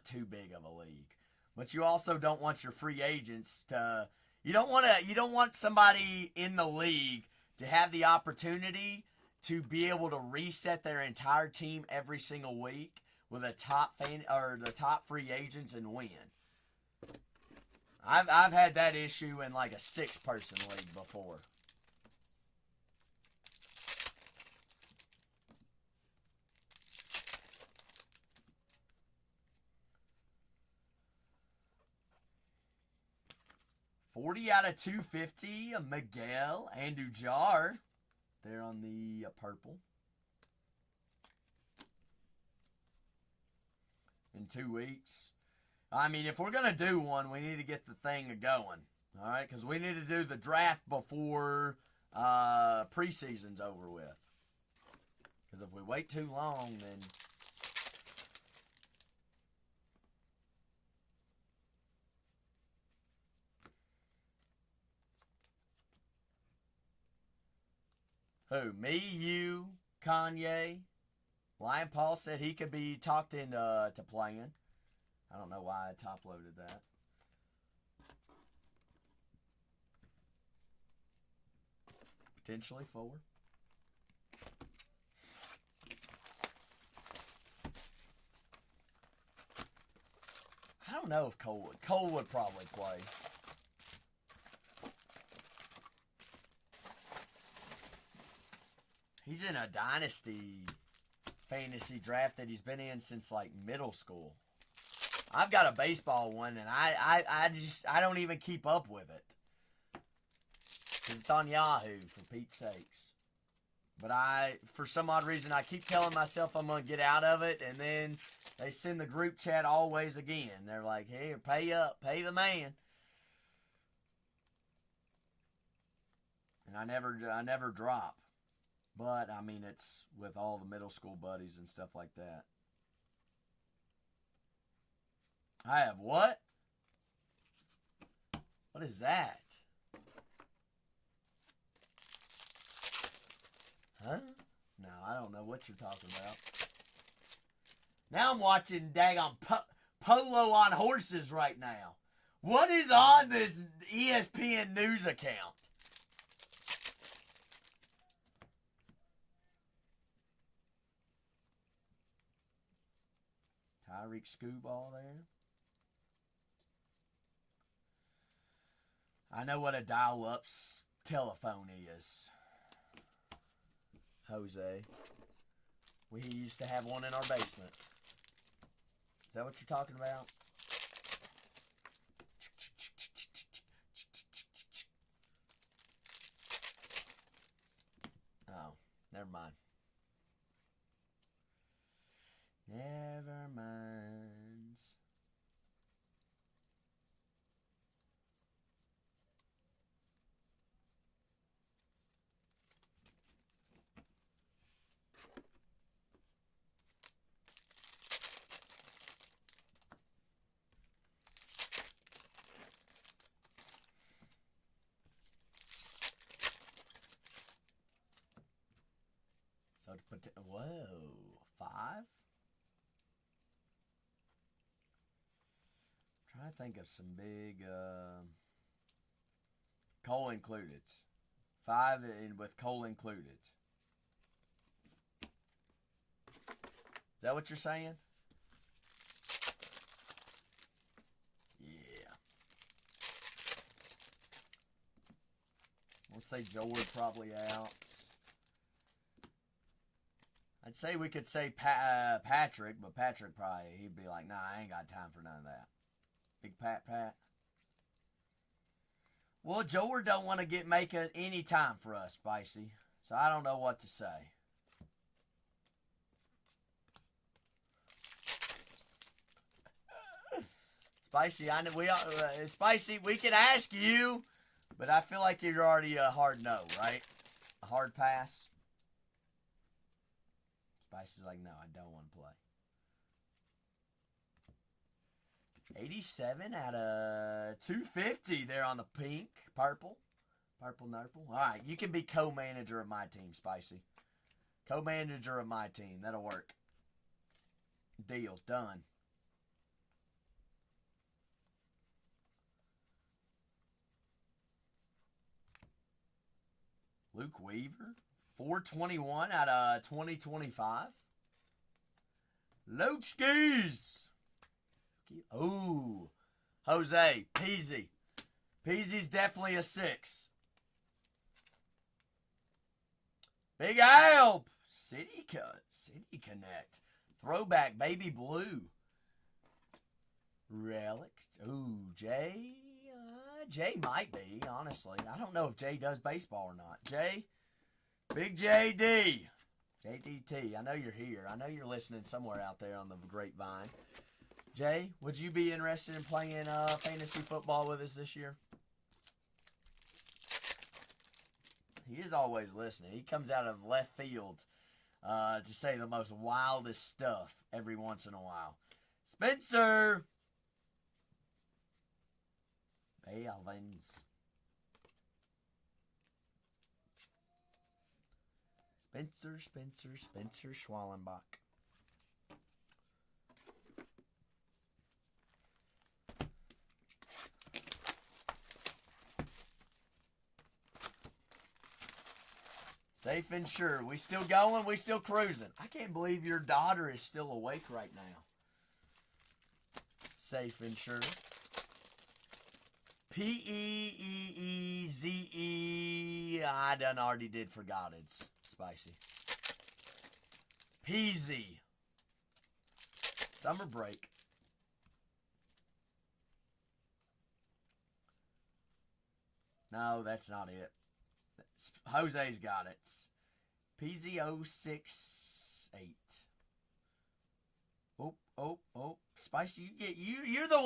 too big of a league, but you also don't want your free agents to, You don't want somebody in the league to have the opportunity to be able to reset their entire team every single week with the top free agents and win. I've had that issue in like a 6-person league before. $40 out of $250, Miguel Andujar. There on the purple. In 2 weeks. I mean, if we're going to do one, we need to get the thing going. All right? Because we need to do the draft before preseason's over with. Because if we wait too long, then... Who? Me, you, Kanye. Lion Paul said he could be talked into playing. I don't know why I top-loaded that. Potentially 4. I don't know if Cole would. Cole would probably play. He's in a dynasty fantasy draft that he's been in since like middle school. I've got a baseball one, and I don't even keep up with it. 'Cause it's on Yahoo, for Pete's sakes. But for some odd reason, I keep telling myself I'm going to get out of it, and then they send the group chat always again. They're like, here, pay up, pay the man. And I never drop. But, I mean, it's with all the middle school buddies and stuff like that. I have what? What is that? Huh? No, I don't know what you're talking about. Now I'm watching daggone Polo on Horses right now. What is on this ESPN news account? Tyreek Scooball there. I know what a dial-up telephone is. Jose. We used to have one in our basement. Is that what you're talking about? Oh, never mind. Never mind. So to put, whoa, 5? Trying to think of some big, Cole included. 5 with Cole included. Is that what you're saying? Yeah. Let's say George probably out. I'd say we could say Patrick, but Patrick probably, he'd be like, nah, I ain't got time for none of that. Big Pat. Well, George don't want to make any time for us, Spicy. So I don't know what to say. Spicy, Spicy, we could ask you, but I feel like you're already a hard no, right? A hard pass. Spicy's like, no, I don't want to play. 87 out of 250 there on the pink. Purple. Purple nurple. All right, you can be co-manager of my team, Spicy. Co-manager of my team. That'll work. Deal. Done. Luke Weaver. 421 out of 2025. Luke Skis. Ooh. Jose. Peasy. Peasy's definitely a 6. Big Alp. City Connect. Throwback baby blue. Relic. Ooh, Jay. Jay might be, honestly. I don't know if Jay does baseball or not. Jay. Big JD. JDT. I know you're here. I know you're listening somewhere out there on the grapevine. Jay, would you be interested in playing fantasy football with us this year? He is always listening. He comes out of left field to say the most wildest stuff every once in a while. Spencer. Balvins. Spencer Schwallenbach. Safe and sure. We still going? We still cruising. I can't believe your daughter is still awake right now. Safe and sure. Peeze. I done already did forgot it's spicy. Peasy. Summer break. No, that's not it. Jose's got it. PZ068. Oh. Spicy, you're the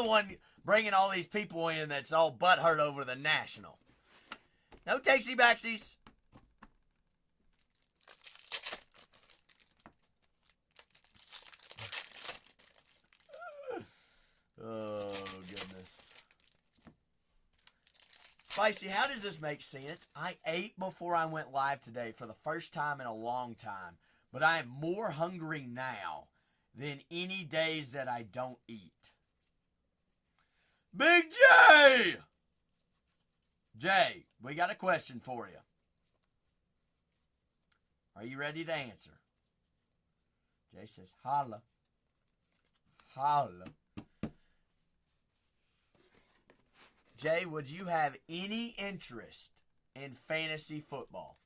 one bringing all these people in that's all butthurt over the national. No takesy backsies. Oh, goodness. Spicy, how does this make sense? I ate before I went live today for the first time in a long time, but I am more hungry now than any days that I don't eat. Big J! Jay, we got a question for you. Are you ready to answer? Jay says, holla. Holla. Jay, would you have any interest in fantasy football?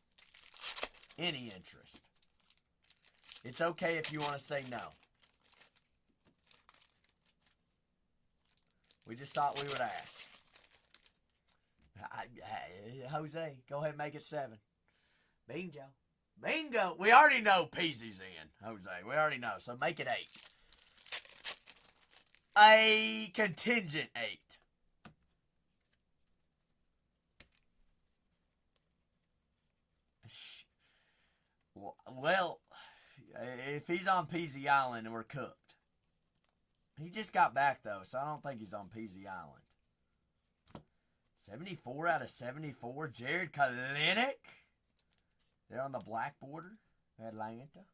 Any interest? It's okay if you want to say no. We just thought we would ask. Jose, go ahead and make it 7. Bingo. We already know Peasy's in, Jose. We already know, so make it 8. A contingent 8. Well, if he's on Peasy Island, we're cooked. He just got back, though, so I don't think he's on Peasy Island. 74 out of 74. Jared Kalenic. They're on the black border. Atlanta.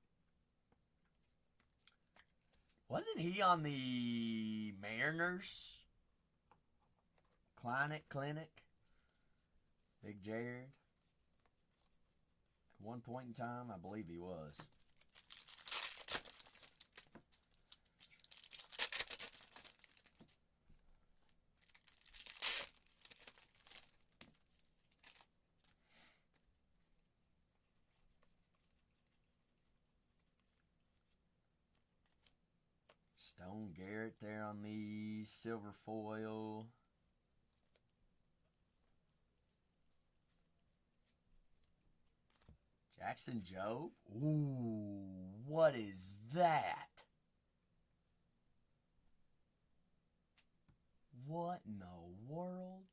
Wasn't he on the Mariners? Clinic. Big Jared. At one point in time, I believe he was. Stone Garrett there on the silver foil. Jackson Jobe. Ooh, what is that? What in the world?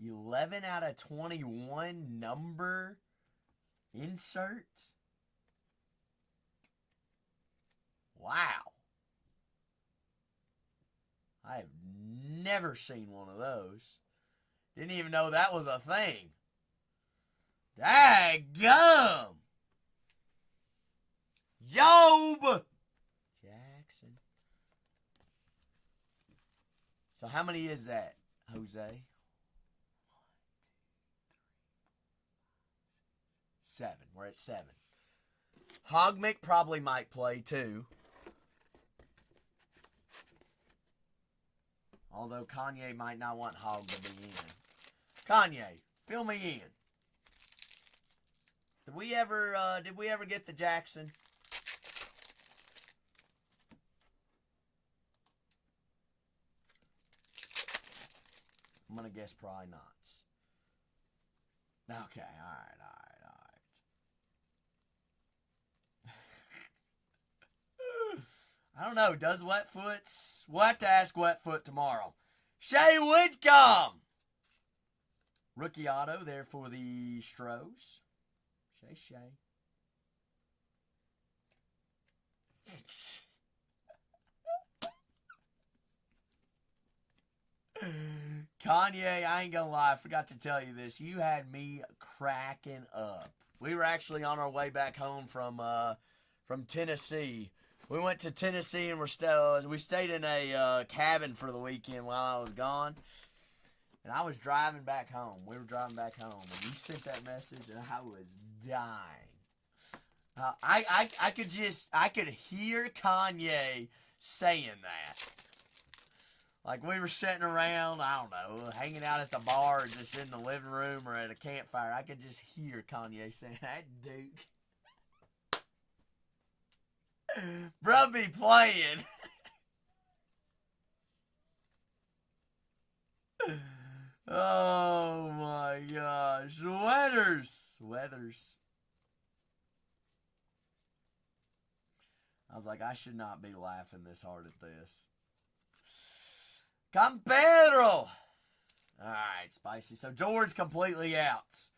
11 out of 21 number insert. Wow. I have never seen one of those. Didn't even know that was a thing. Daggum. Job. Jackson. So how many is that, Jose. 7. We're at 7. Hogmick probably might play too. Although Kanye might not want Hog to be in. Kanye, fill me in. Did we ever get the Jackson? I'm gonna guess probably not. Okay, all right. I don't know. Does Wetfoot's? We'll have to ask Wetfoot tomorrow. Shea Whitcomb. Rookie auto there for the Stros. Shay. Kanye, I ain't gonna lie, I forgot to tell you this. You had me cracking up. We were actually on our way back home from Tennessee. We went to Tennessee and we stayed in a cabin for the weekend while I was gone. And I was driving back home. We were driving back home. And you sent that message and I was dying. I could hear Kanye saying that. Like we were sitting around, I don't know, hanging out at the bar or just in the living room or at a campfire. I could just hear Kanye saying, that Duke. Bruh be playing. Oh my gosh. Weathers. I was like, I should not be laughing this hard at this. Campero. Alright, spicy. So George completely out.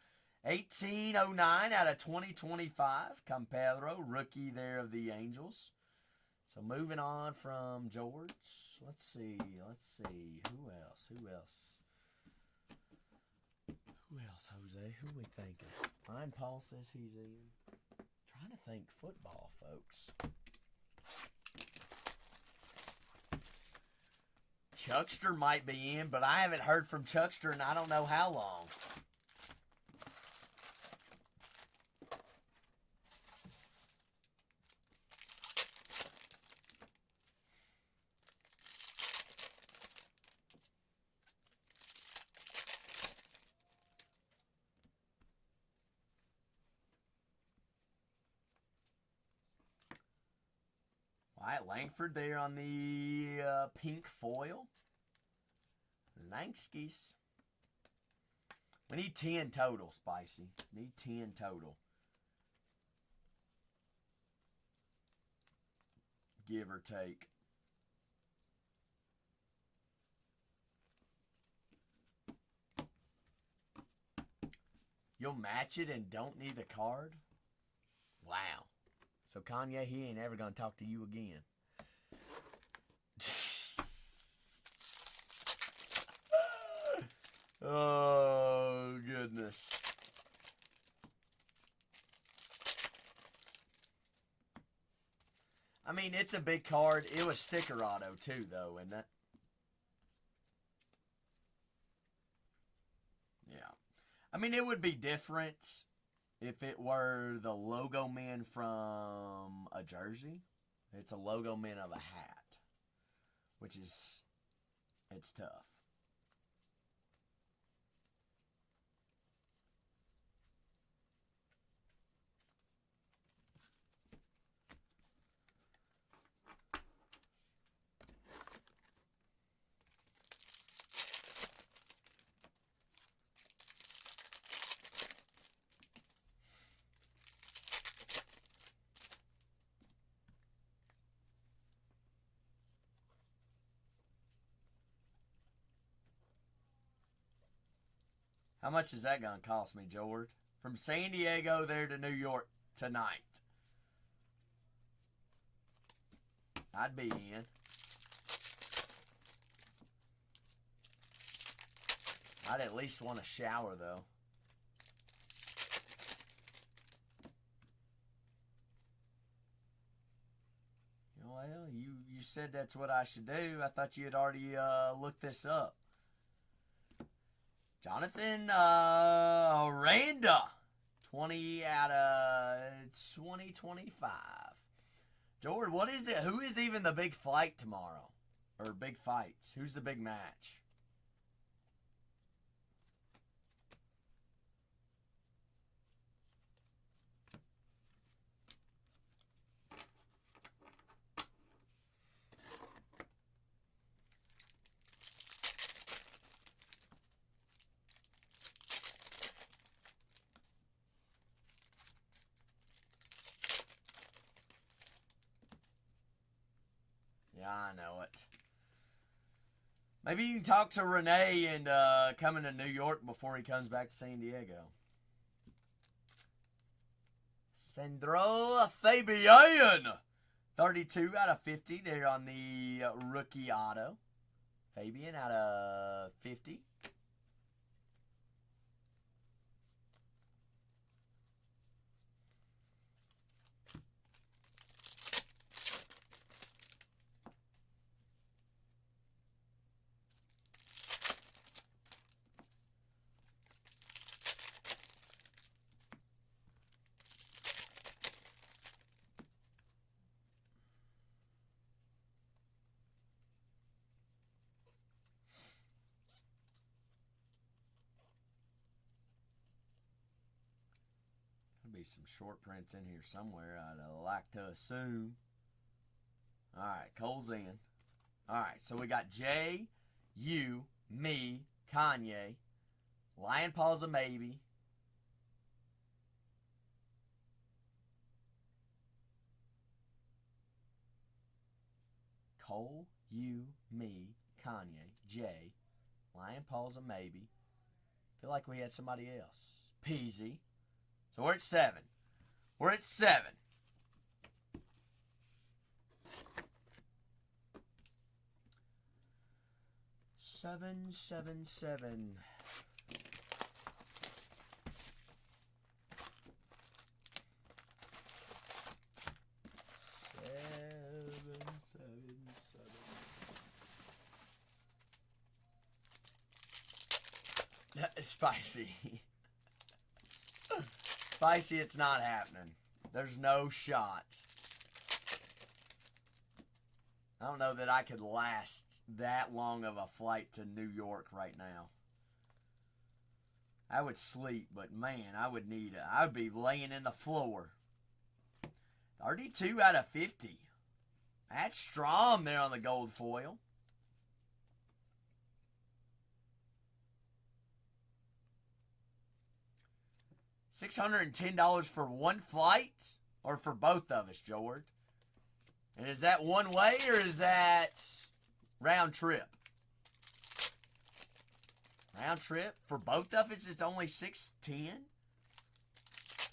1809 out of 2025. Campero, rookie there of the Angels. So moving on from George. Let's see. Who else, Jose? Who we thinking? Ryan Paul says he's in. Trying to think football, folks. Chuckster might be in, but I haven't heard from Chuckster in I don't know how long. Wyatt Langford there on the pink foil. Langskis. We need 10 total, Spicy. Need 10 total. Give or take. You'll match it and don't need the card? Wow. So Kanye, he ain't ever gonna talk to you again. Oh, goodness. I mean, it's a big card. It was sticker auto, too, though, isn't it? Yeah. I mean, it would be different if it were the logo man from a jersey. It's a logo man of a hat, which is, it's tough. How much is that going to cost me, George? From San Diego there to New York tonight. I'd be in. I'd at least want a shower, though. Well, you said that's what I should do. I thought you had already looked this up. Jonathan Aranda. 20 out of 2025. George, what is it? Who is even the big fight tomorrow? Or big fights? Who's the big match? Yeah, I know it. Maybe you can talk to Renee and coming to New York before he comes back to San Diego. Sandro Fabian. 32 out of 50 there on the rookie auto. Fabian out of 50. Be some short prints in here somewhere, I'd like to assume. Alright, Cole's in. Alright, so we got Jay, you, me, Kanye, Lion Paws a maybe. Cole, you, me, Kanye, Jay, Lion Paws a maybe. Feel like we had somebody else. Peasy. So we're at 7. We're at 7. Seven, seven, seven. Spicy. Spicy, it's not happening. There's no shot. I don't know that I could last that long of a flight to New York right now. I would sleep, but man, I would be laying in the floor. 32 out of 50. That's strong there on the gold foil. $610 for one flight or for both of us, George? And is that one way or is that round trip? Round trip for both of us, it's only $610.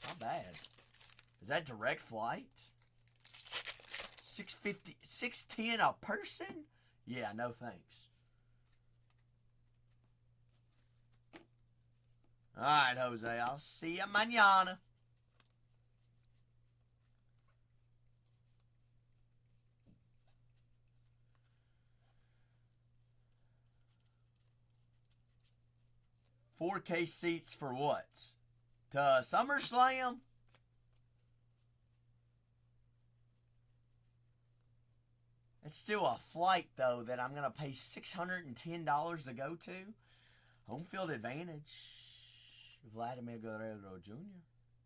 Not bad. Is that direct flight? $650, $610 a person? Yeah, no thanks. All right, Jose. I'll see you mañana. $4K seats for what? To SummerSlam? It's still a flight, though, that I'm going to pay $610 to go to. Home field advantage. Vladimir Guerrero Jr.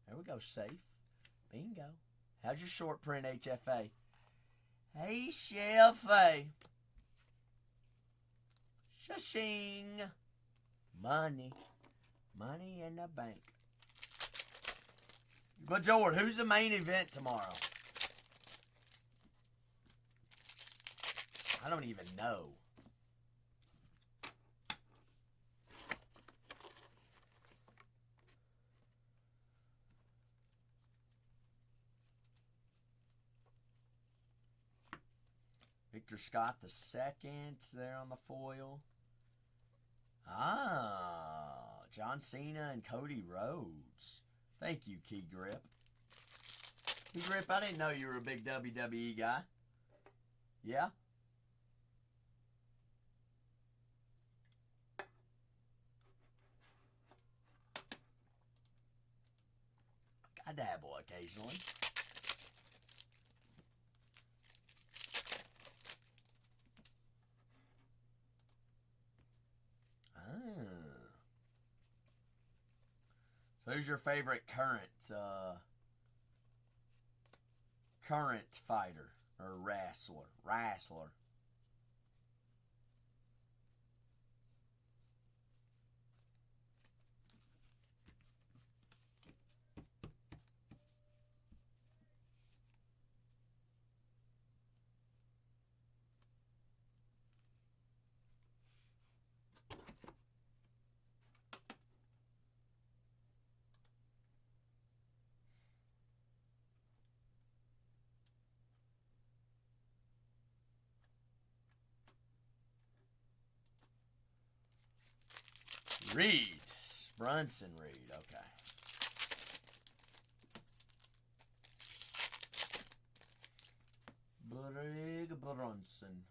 There we go, safe. Bingo. How's your short print, HFA? Hey, Chef A. Shashing. Money. Money in the bank. But, George, who's the main event tomorrow? I don't even know. Victor Scott the second there on the foil. Ah, John Cena and Cody Rhodes. Thank you, Key Grip. Key Grip, I didn't know you were a big WWE guy. Yeah? I dabble occasionally. So who's your favorite current fighter or wrestler? Reed. Brunson Reed, okay. Brig Brunson.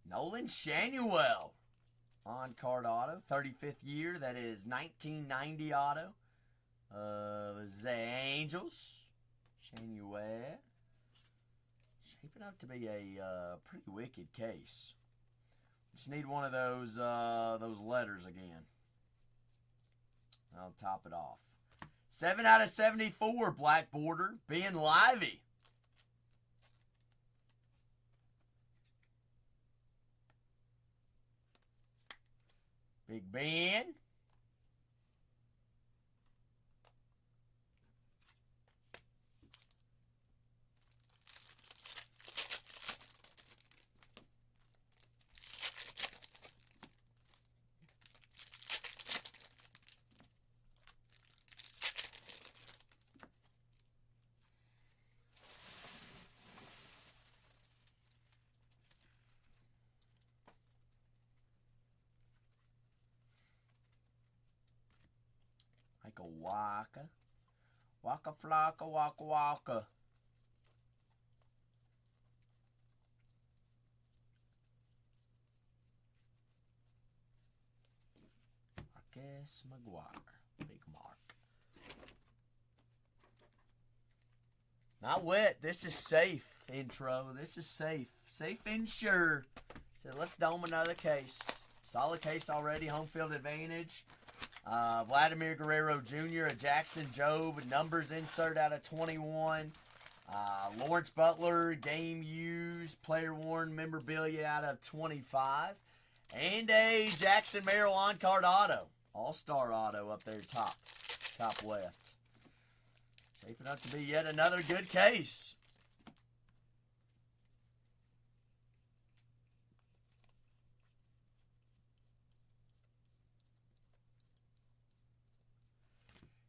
Nolan Shanuel. On-card auto. 35th year. That is 1990 auto. The Angels. Shanuel. Shaping up to be a pretty wicked case. Just need one of those letters again. I'll top it off. 7 out of 74, black border. Ben Lively. Big Ben. Like a waka. Waka flocka, waka waka. Marcus McGuire. Big Mark. Not wet. This is safe intro. This is safe. Safe and sure. So let's dome another case. Solid case already. Home field advantage. Vladimir Guerrero Jr., a Jackson Jobe, numbers insert out of 21. Lawrence Butler, game used, player worn memorabilia out of 25. And a Jackson Merrill on-card auto. All-star auto up there top left. Shaping up to be yet another good case.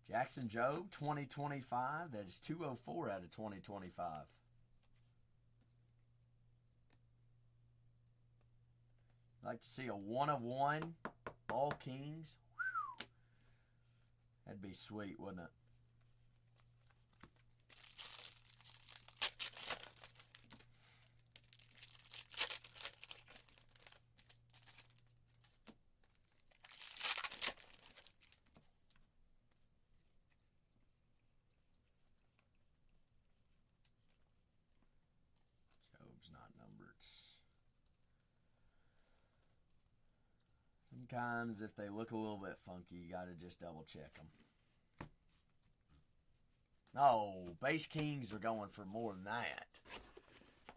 Jackson Jobe, 2025. That is 204 out of 2025. I'd like to see a 1/1 all Kings. Whew. That'd be sweet, wouldn't it? Not numbered. Sometimes if they look a little bit funky, you got to just double check them. No, base Kings are going for more than that.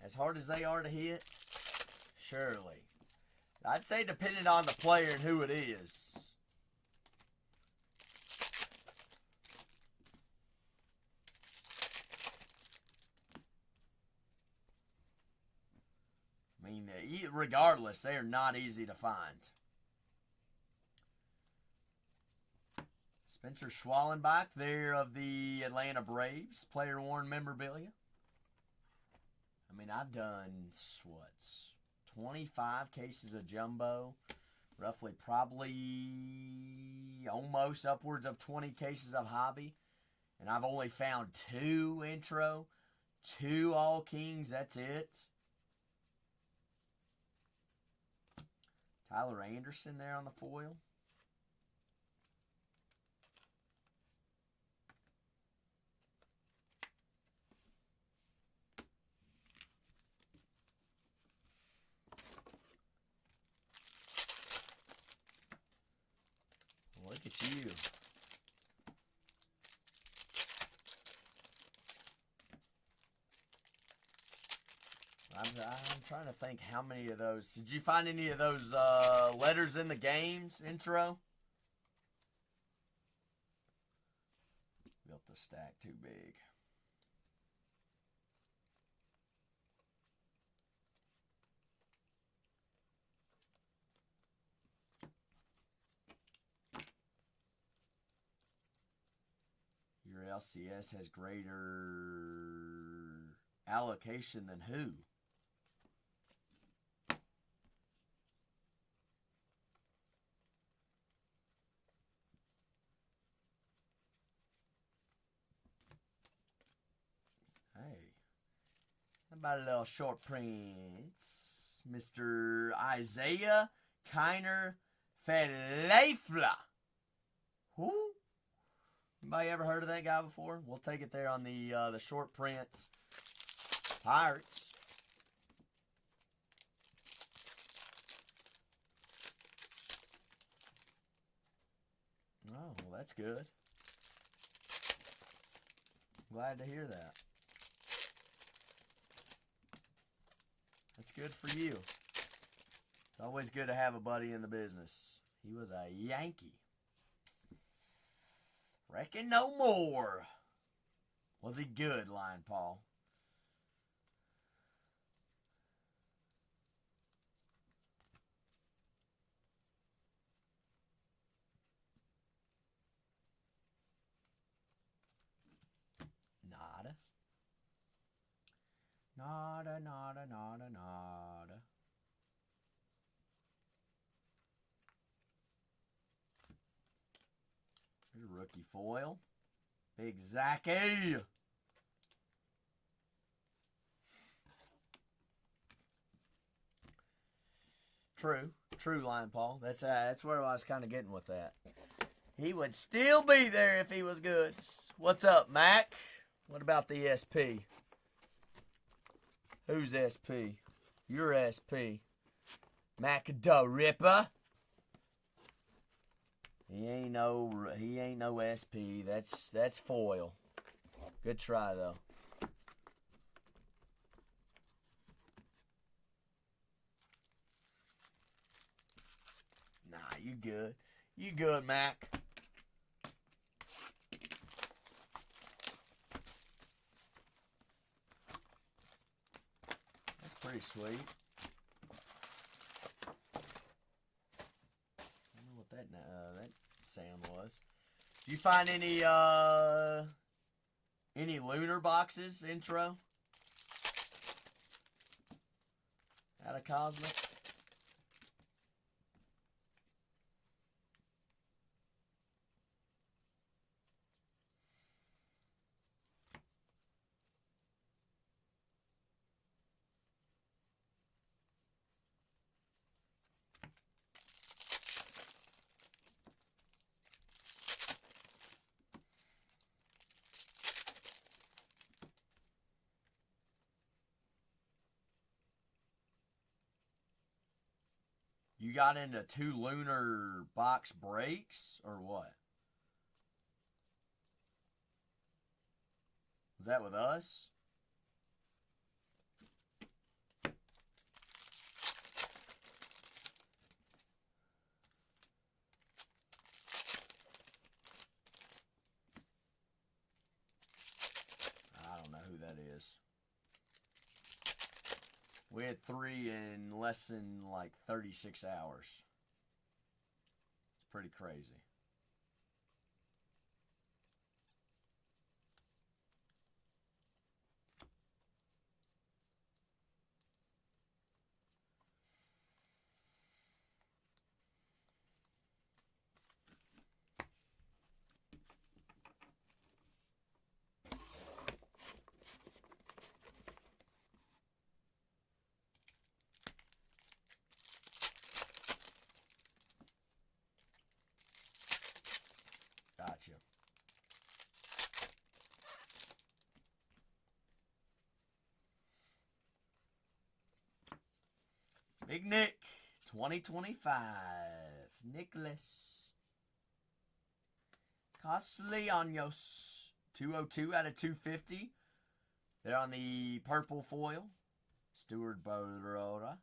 As hard as they are to hit, surely. I'd say depending on the player and who it is. I mean, regardless, they are not easy to find. Spencer Schwallenbach there of the Atlanta Braves, player worn memorabilia. I mean, I've done, 25 cases of jumbo, roughly probably almost upwards of 20 cases of hobby, and I've only found 2 intro, 2 all Kings, that's it. Tyler Anderson there on the foil. Look at you. I'm trying to think how many of those. Did you find any of those letters in the games intro? Built the stack too big. Your LCS has greater allocation than who? Hey, how about a little short prints? Mr. Isaiah Kiner Felefla. Who? Anybody ever heard of that guy before? We'll take it there on the short prints. Pirates. Oh, well, that's good. Glad to hear that. That's good for you. It's always good to have a buddy in the business. He was a Yankee. Reckon no more. Was he good, Lion Paul? Nada. Nada, nada, nada, nada. Here's a rookie foil. Big Zachy. True, Lion Paul. That's where I was kind of getting with that. He would still be there if he was good. What's up, Mac? What about the SP? Who's SP? You're SP. Mac the Ripper. He ain't no SP. That's foil. Good try though. Nah, you good. You good, Mac. That's pretty sweet. I don't know what that sound was. Did you find any lunar boxes intro out of Cosmic? You got into 2 lunar box breaks or what? Was that with us? I don't know who that is. We had 3 in less than like 36 hours. It's pretty crazy. Big Nick, 2025. Nicholas. Castellanos, 202 out of 250. They're on the purple foil. Stuart Bodroda.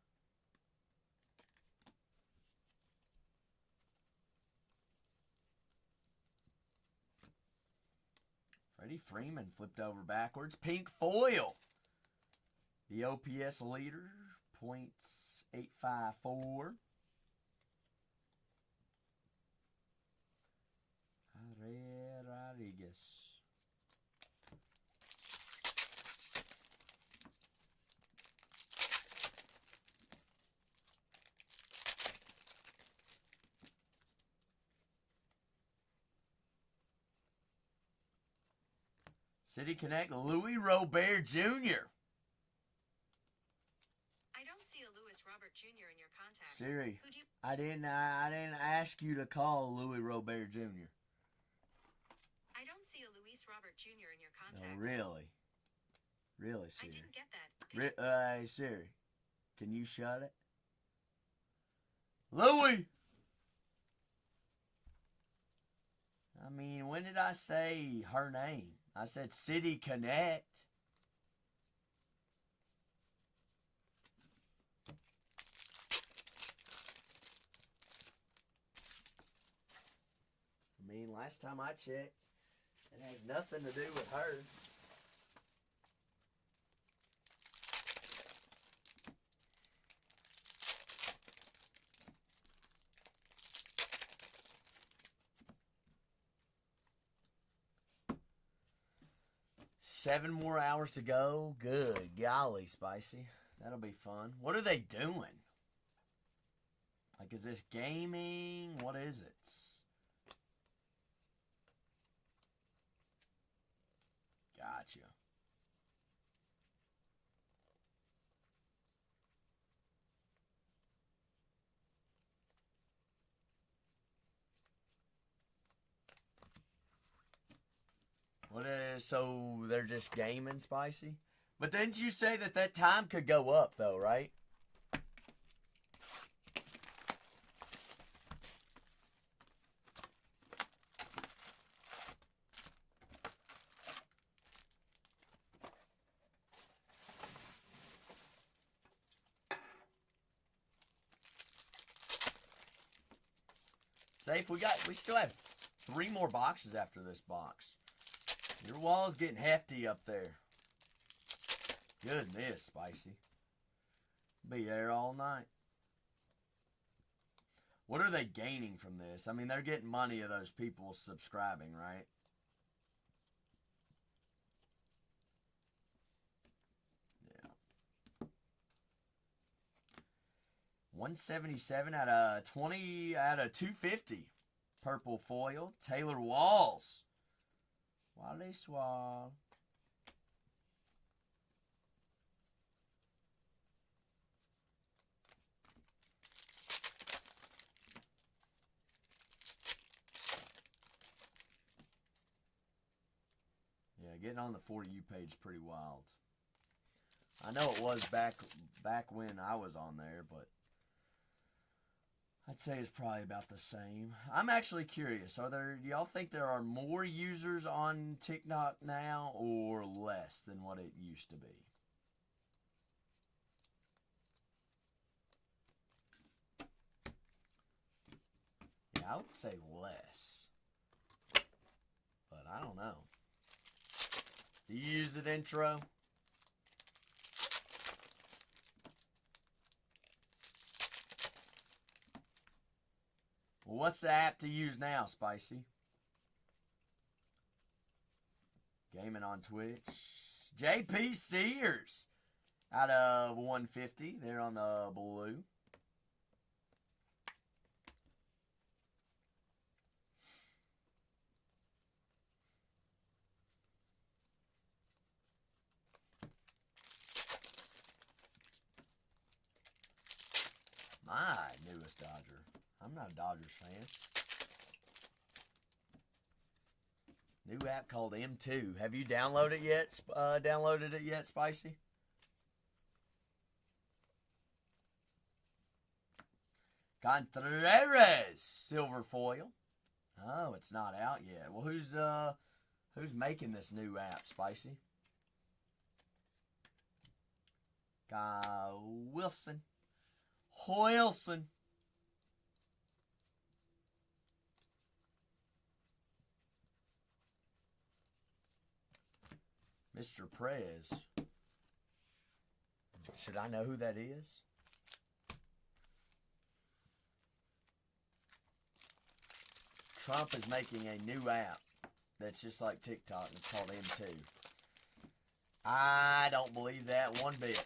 Freddie Freeman flipped over backwards. Pink foil. The OPS leader, .854. Rodriguez. City Connect, Louis Robert Jr. I don't see a Louis Robert Jr. in your contacts. Siri, Who'd you... I didn't ask you to call Louis Robert Jr. I don't see a Louis Robert Jr. in your No, contacts. really? Really, I Siri? didn't get that. Could you... Hey, Siri, can you shut it? Louis! I mean, when did I say her name? I said City Connect. I mean, last time I checked, it has nothing to do with her. Seven more hours to go. Good golly, Spicy. That'll be fun. What are they doing? Like, is this gaming? What is it? Gotcha. What is, so they're just gaming, Spicy? But didn't you say that time could go up, though, right? Safe, we still have 3 more boxes after this box. Your wall's getting hefty up there. Goodness, Spicy. Be there all night. What are they gaining from this? I mean, they're getting money of those people subscribing, right? Yeah. 177 out of 20 out of 250. Purple foil. Taylor Walls. Wally Swall. Yeah, getting on the 4U page is pretty wild. I know it was back when I was on there, but I'd say it's probably about the same. I'm actually curious. Do y'all think there are more users on TikTok now or less than what it used to be? Yeah, I would say less. But I don't know. Do you use it, Intro? Well, what's the app to use now, Spicy? Gaming on Twitch. JP Sears out of 150. They're on the blue. My newest Dodger. I'm not a Dodgers fan. New app called M2. Have you downloaded it yet? Spicy? Contreras, silver foil. Oh, it's not out yet. Well, who's making this new app, Spicy? Wilson. Hoilson. Mr. Prez. Should I know who that is? Trump is making a new app that's just like TikTok, and it's called M2. I don't believe that one bit.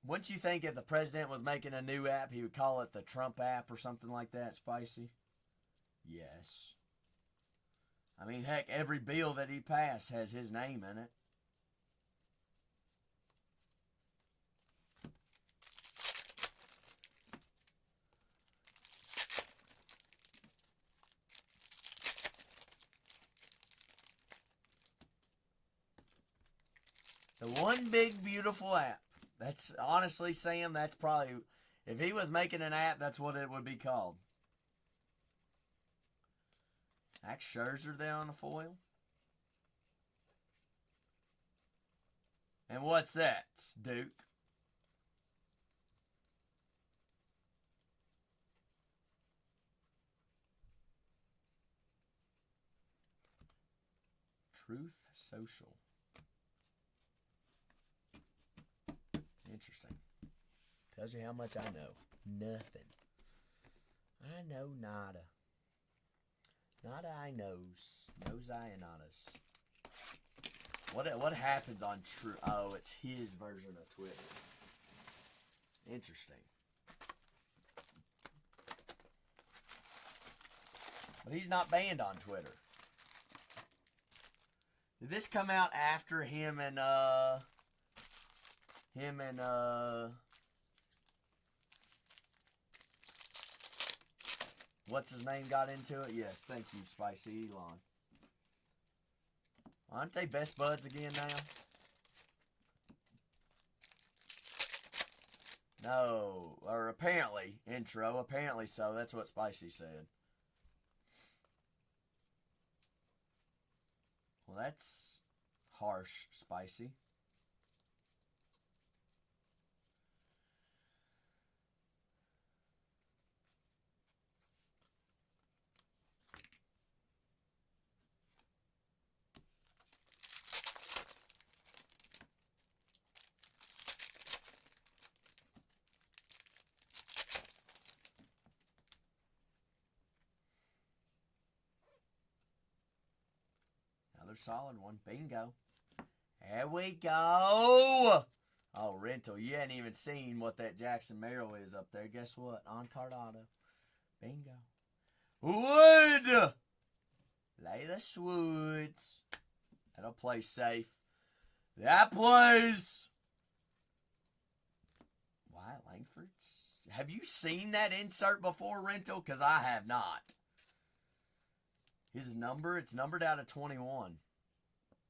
Wouldn't you think if the president was making a new app, he would call it the Trump app or something like that, Spicy? Yes. I mean, heck, every bill that he passed has his name in it. The one big beautiful app. That's honestly, Sam, that's probably, if he was making an app, that's what it would be called. Max Scherzer there on the foil. And what's that, Duke? Truth Social. Interesting. Tells you how much I know. Nothing. I know nada. Nada I knows. Knows I and nadas. What happens on True? Oh, it's his version of Twitter. Interesting. But he's not banned on Twitter. Did this come out after him and what's his name got into it? Yes, thank you, Spicy Elon. Aren't they best buds again now? No, or apparently, intro, apparently so. That's what Spicy said. Well, that's harsh, Spicy. Another solid one. Bingo. There we go. Oh, rental. You hadn't even seen what that Jackson Merrill is up there. Guess what? On card auto. Bingo. Wood. Lay the Swoods. That'll play safe. That plays. Wyatt Langford's. Have you seen that insert before, rental? Because I have not. His number, it's numbered out of 21.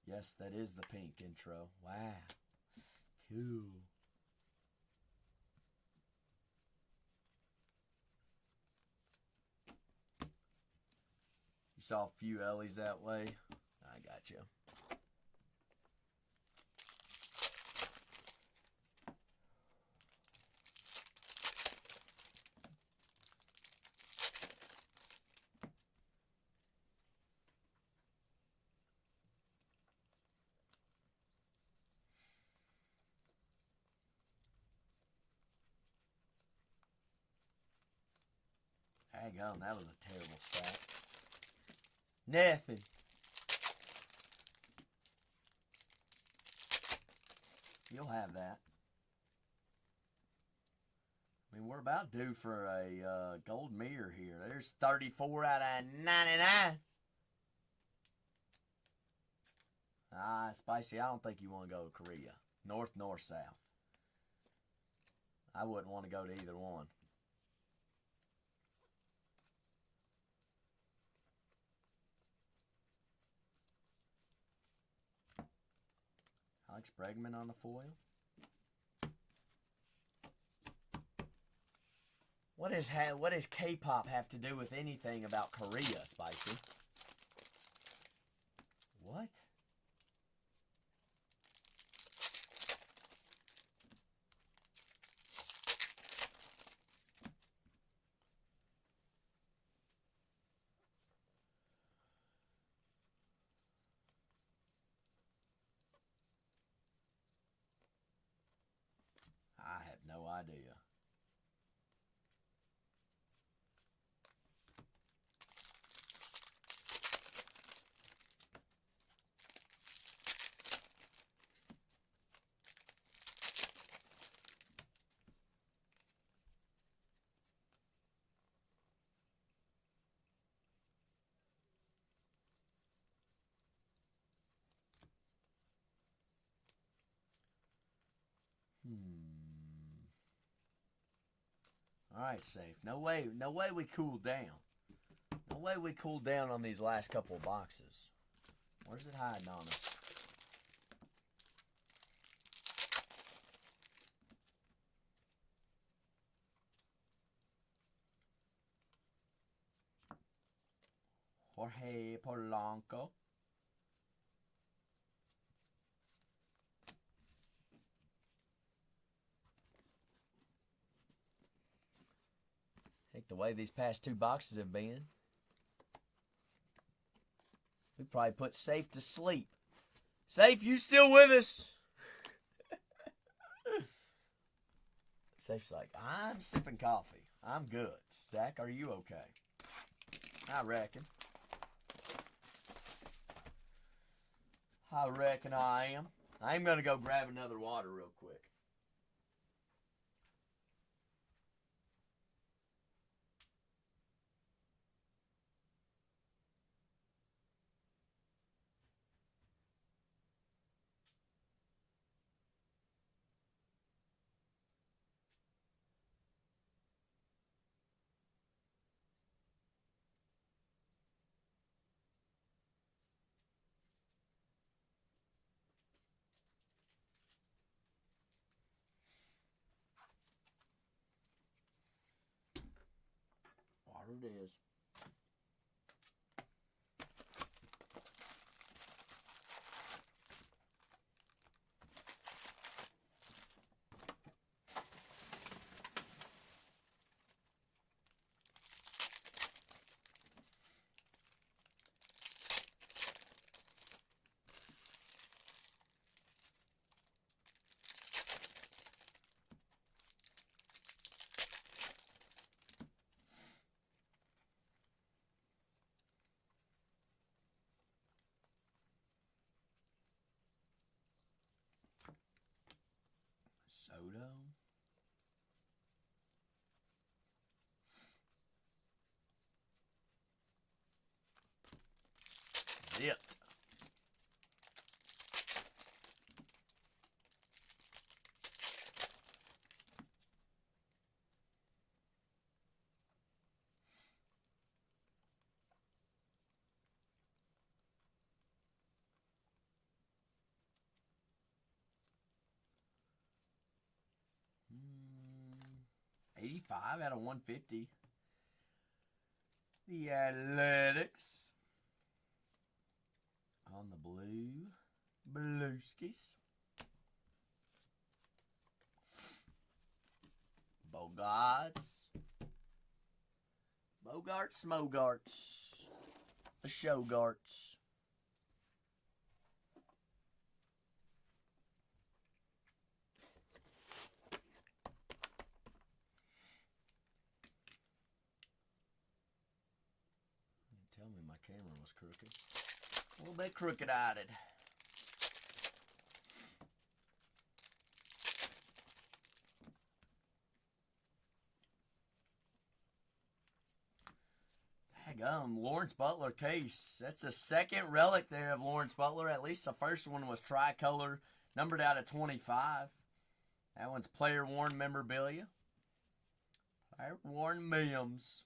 Yes, that is the pink intro. Wow. Cool. You saw a few Ellies that way? I got you. Daggone, that was a terrible shot. Nothing. You'll have that. I mean, we're about due for a gold mirror here. There's 34 out of 99. Spicy, I don't think you want to go to Korea. North, south. I wouldn't want to go to either one. Alex Bregman on the foil. What does K-pop have to do with anything about Korea, Spicy? What? I have no idea. All right, safe. No way we cooled down. No way we cooled down on these last couple of boxes. Where's it hiding on us? Jorge Polanco. I think the way these past two boxes have been, we probably put Safe to sleep. Safe, you still with us? Safe's like, I'm sipping coffee. I'm good. Zach, are you okay? I reckon. I reckon I am. I'm going to go grab another water real quick. Water it is. Soto. Zipped. Hmm. 85 out of 150. The Athletics. On the blue. Blueskis. Bogarts. Bogarts, Smogarts. The Shogarts. Tell me my camera was crooked. A little bit crooked-eyed. Daggum, Lawrence Butler case. That's the second relic there of Lawrence Butler. At least the first one was tricolor, numbered out of 25. That one's player-worn memorabilia. Player-worn Mims.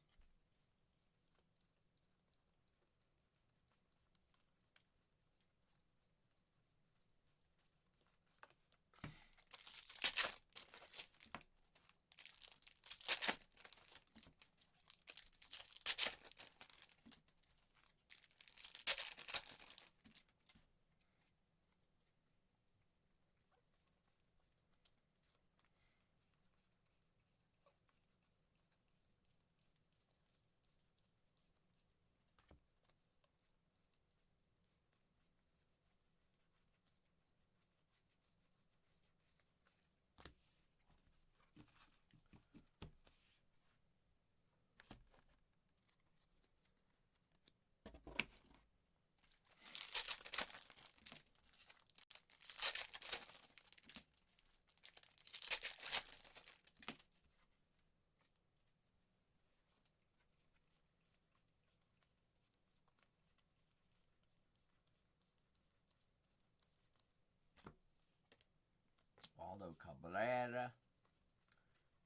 Aldo Cabrera.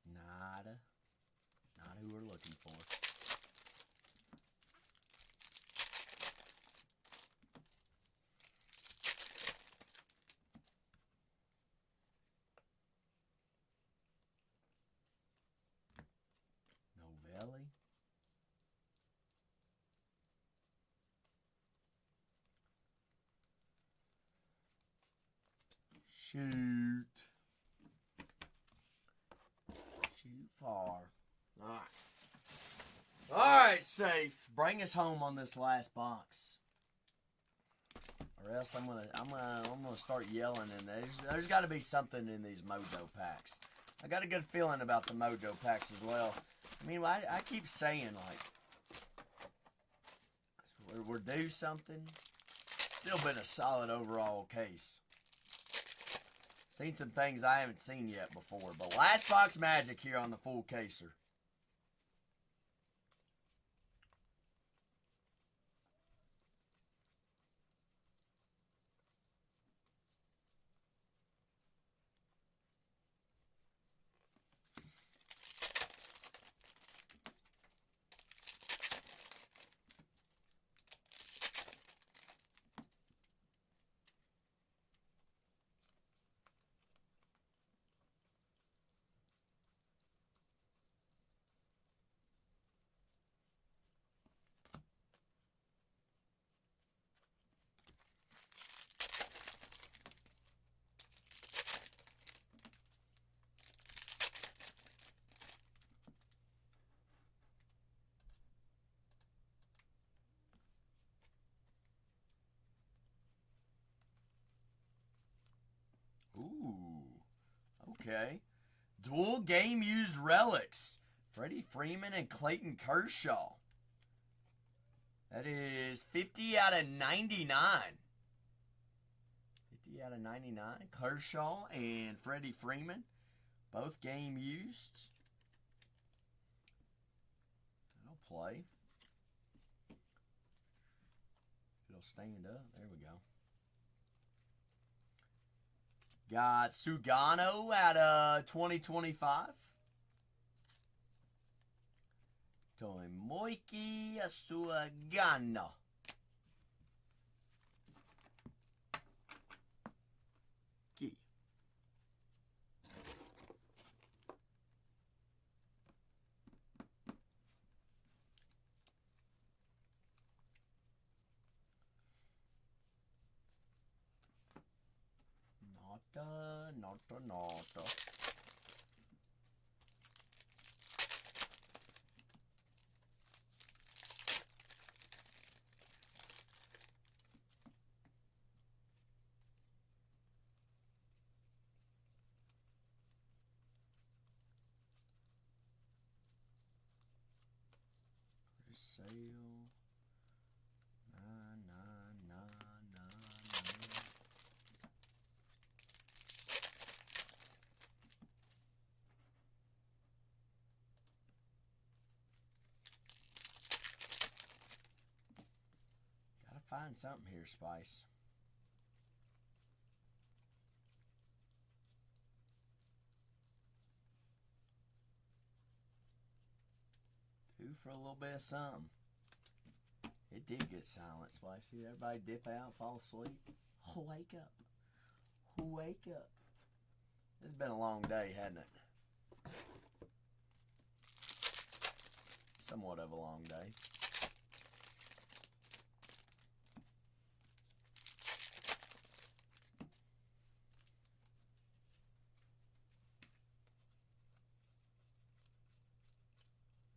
Nada. Not who we're looking for. Novelli. Shoot. Shoot far. Alright. Alright, safe. Bring us home on this last box. Or else I'm gonna start yelling, and there's gotta be something in these Mojo packs. I got a good feeling about the Mojo packs as well. I mean, I keep saying, like, we're due something. Still been a solid overall case. Seen some things I haven't seen yet before. But last box magic here on the full caser. Ooh, okay. Dual game used relics. Freddie Freeman and Clayton Kershaw. That is 50 out of 99. 50 out of 99. Kershaw and Freddie Freeman. Both game used. That'll play. It'll stand up. There we go. Got Sugano out of 2025. Tomoiki Sugano. Key. Nota. Sale. Nah. Gotta find something here, Spice. Two for a little bit of something. It did get silent, Spice. See everybody dip out, fall asleep. Wake up. Wake up. It's been a long day, hasn't it? Somewhat of a long day.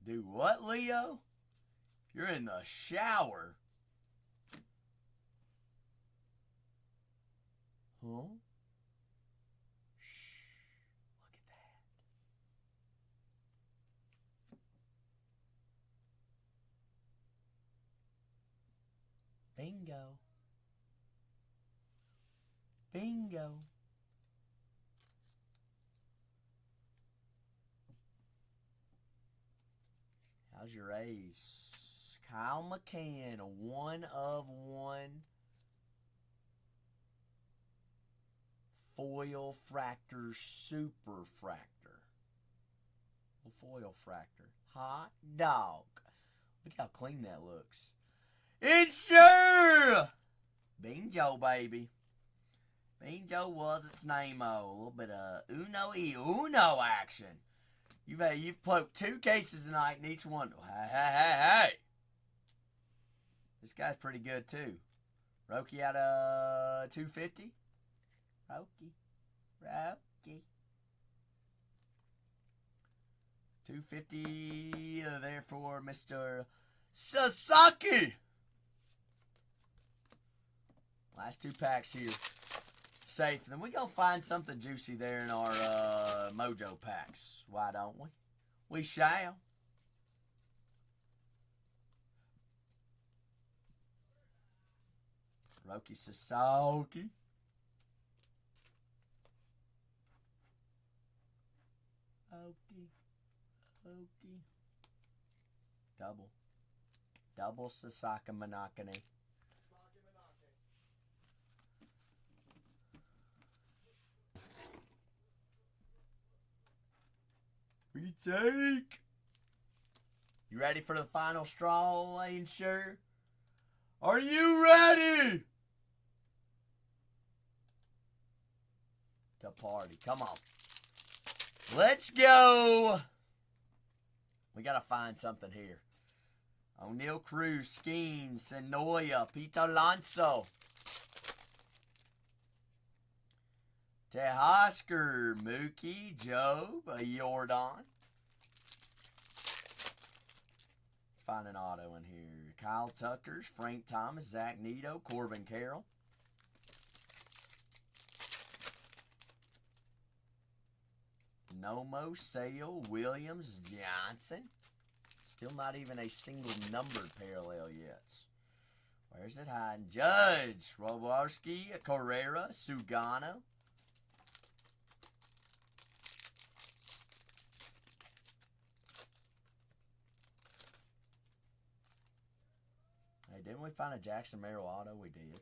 Do what, Leo? You're in the shower. Huh? Shh. Look at that. Bingo. Bingo. How's your ace? Kyle McCann, a 1 of 1. Foil Fractor Super Fractor. Foil Fractor. Hot dog. Look how clean that looks. Insure! Bean Joe, baby. Bean Joe was its name-o. A little bit of uno action. You've poked 2 cases tonight in each one. Hey. This guy's pretty good, too. Roki out of 250. Roki. 250 there for Mr. Sasaki. Last 2 packs here. Safe. Then we go find something juicy there in our Mojo packs. Why don't we? We shall. Roki Sasaki. Okay. Double Sasaka Manakane. Retake. You ready for the final straw, Lane Sure? Are you ready to party? Come on. Let's go. We got to find something here. O'Neal Cruz, Skeen, Senoia, Pete Alonso. Teoscar, Mookie, Job, Jordan. Let's find an auto in here. Kyle Tuckers, Frank Thomas, Zach Neto, Corbin Carroll. Nomo, Sale, Williams, Johnson. Still not even a single numbered parallel yet. Where's it hiding? Judge, Robarski, Carrera, Sugano. Hey, didn't we find a Jackson Merrill auto? We did.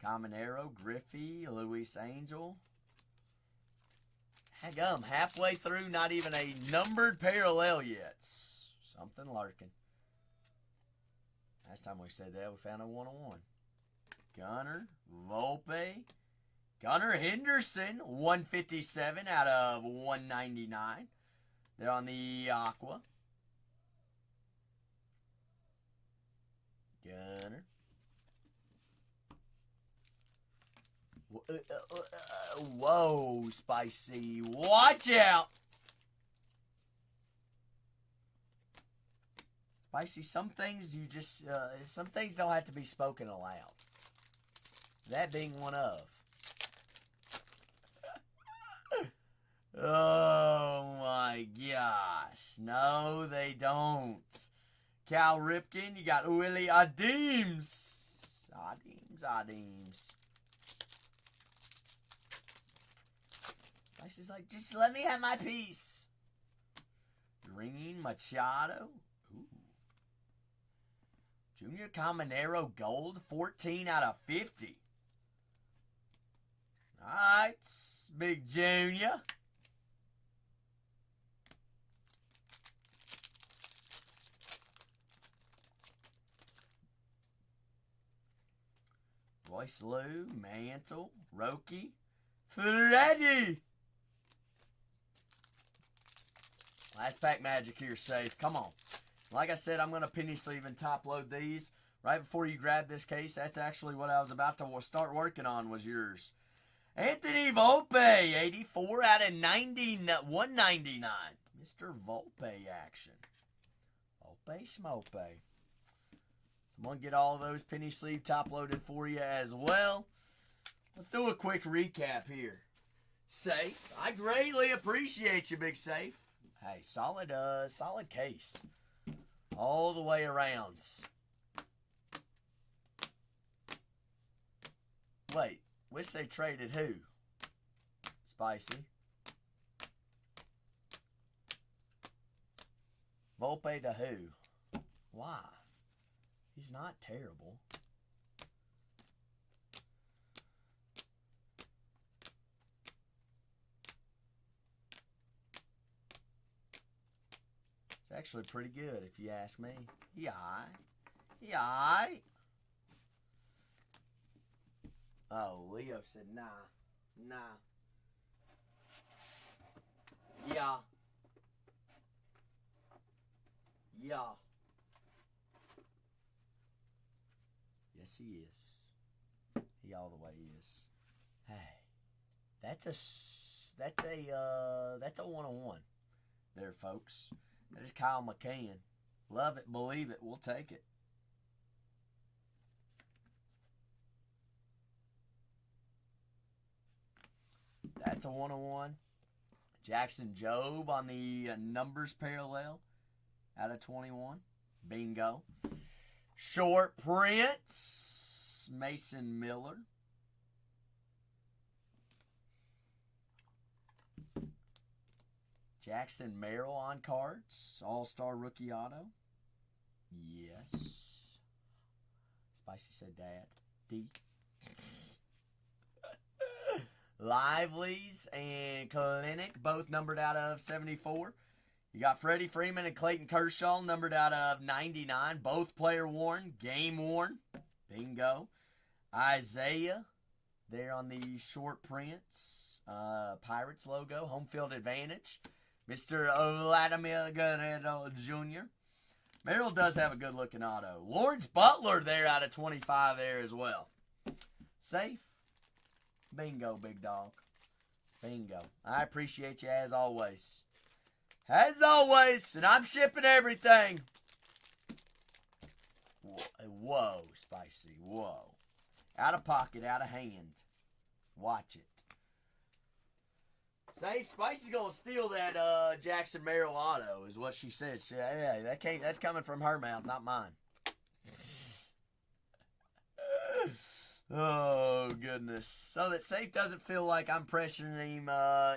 Caminero, Griffey, Luis Angel. Heck, halfway through, not even a numbered parallel yet. Something lurking. Last time we said that, we found a 1-on-1. Gunner, Volpe, Gunner Henderson, 157 out of 199. They're on the Aqua. Gunner. Whoa, spicy. Watch out. Spicy, some things you just, some things don't have to be spoken aloud. That being one of. Oh my gosh. No, they don't. Cal Ripken, you got Willie Adeems. Adeems. She's like, just let me have my piece. Green Machado. Ooh. Junior Caminero Gold, 14 out of 50. All right, Big Junior. Royce Lou, Mantle, Roki, Freddie. Last pack magic here, Safe. Come on. Like I said, I'm going to penny sleeve and top load these. Right before you grab this case, that's actually what I was about to start working on was yours. Anthony Volpe, 84 out of 199. Mr. Volpe action. Volpe Smope. So I'm going to get all those penny sleeve top loaded for you as well. Let's do a quick recap here. Safe. I greatly appreciate you, Big Safe. Hey, solid case. All the way around. Wait, wish they traded who? Spicy. Volpe to who? Why? He's not terrible. It's actually pretty good if you ask me. He alright. He alright. Oh, Leo said nah. Nah. Yeah. Yeah. Yes, he is. He all the way is. Hey, that's a one-on-one there, folks. That is Kyle McCann. Love it, believe it, we'll take it. That's a one-on-one. Jackson Jobe on the numbers parallel out of 21. Bingo. Short prints. Mason Miller. Jackson Merrill on cards. All-Star Rookie Auto. Yes. Spicy said Dad. D. Lively's and Clinic, both numbered out of 74. You got Freddie Freeman and Clayton Kershaw, numbered out of 99. Both player worn, game worn. Bingo. Isaiah, there on the short prints. Pirates logo, home field advantage. Mr. Vladimir Guerrero Jr. Merrill does have a good looking auto. Lawrence Butler there out of 25 there as well. Safe. Bingo, big dog. Bingo. I appreciate you as always. As always, and I'm shipping everything. Whoa, Spicy. Whoa. Out of pocket, out of hand. Watch it. Say, Spicy's going to steal that Jackson Merrill auto, is what she said. Yeah, that's coming from her mouth, not mine. Oh, goodness. So that Safe doesn't feel like I'm pressuring him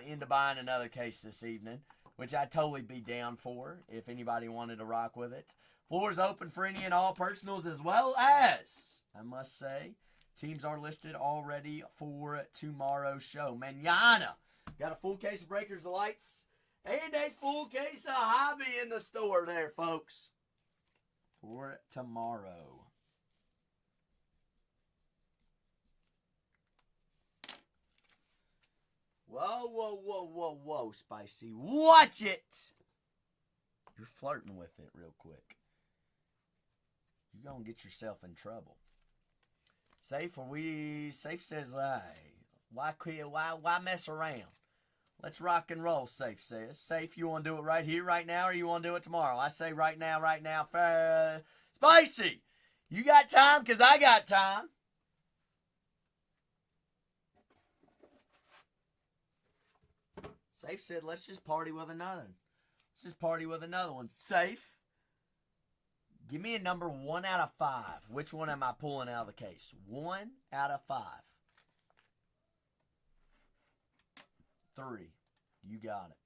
into buying another case this evening, which I'd totally be down for if anybody wanted to rock with it. Floor's open for any and all personals, as well as, I must say, teams are listed already for tomorrow's show. Mañana, got a full case of Breakers of Lights and a full case of Hobby in the store there, folks, for tomorrow. Whoa, whoa, whoa, whoa, whoa, Spicy. Watch it! You're flirting with it real quick. You're going to get yourself in trouble. Safe says, why mess around? Let's rock and roll, Safe says. Safe, you want to do it right here, right now, or you want to do it tomorrow? I say right now. Spicy, you got time? Because I got time. Safe said, let's just party with another. Let's just party with another one. Safe, give me a number 1 out of 5. Which one am I pulling out of the case? 1 out of 5. 3. You got it.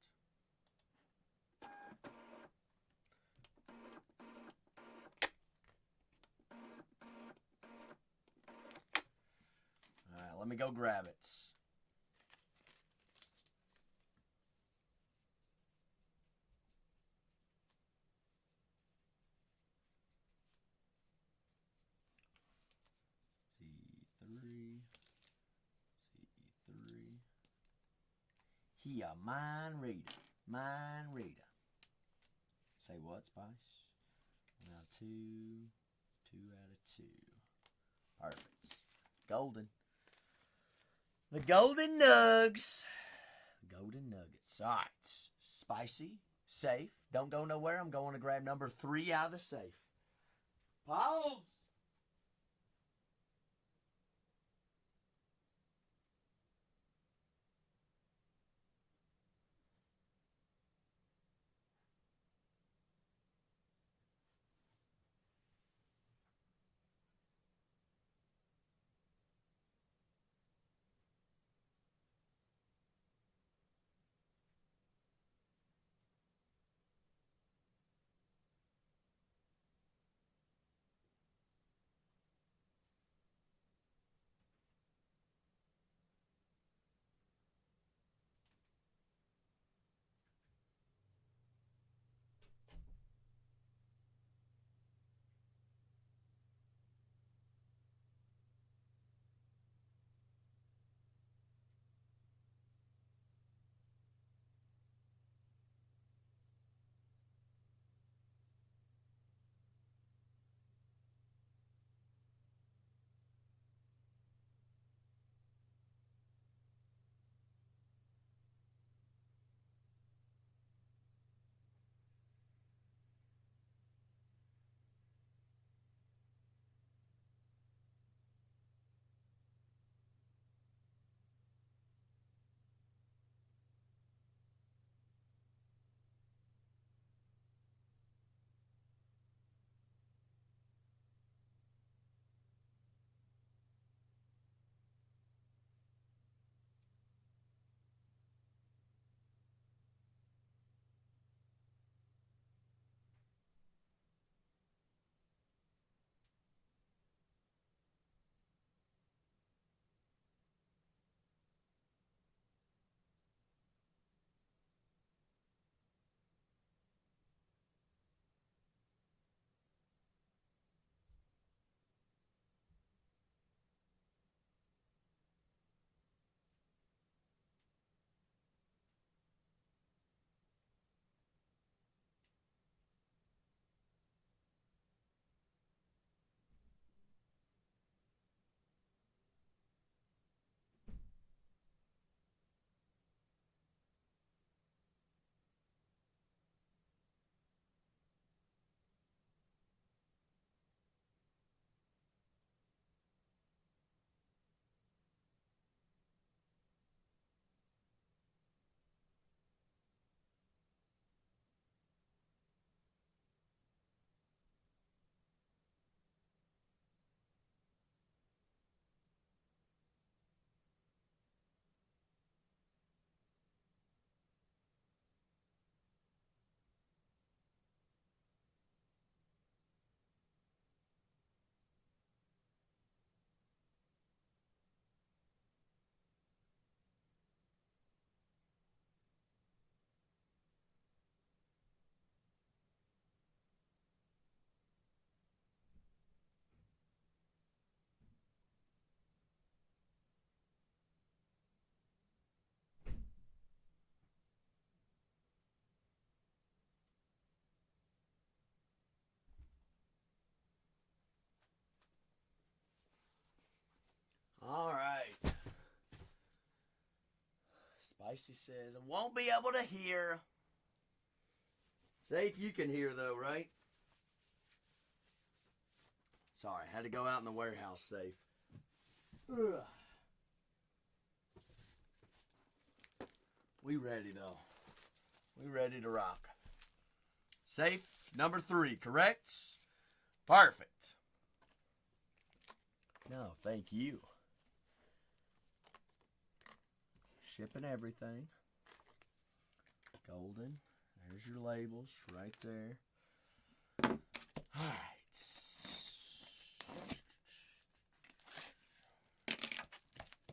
All right, let me go grab it. He a mind reader. Mind reader. Say what, Spice? 1 out of 2. 2 out of 2. Perfect. Golden. The Golden Nugs. Golden Nuggets. All right. Spicy. Safe. Don't go nowhere. I'm going to grab number 3 out of the safe. Pause. Spicy says, I won't be able to hear. Safe, you can hear though, right? Sorry, had to go out in the warehouse safe. Ugh. We ready though. We ready to rock. Safe, number 3, correct? Perfect. No, thank you. Shipping everything. Golden. There's your labels right there. Alright.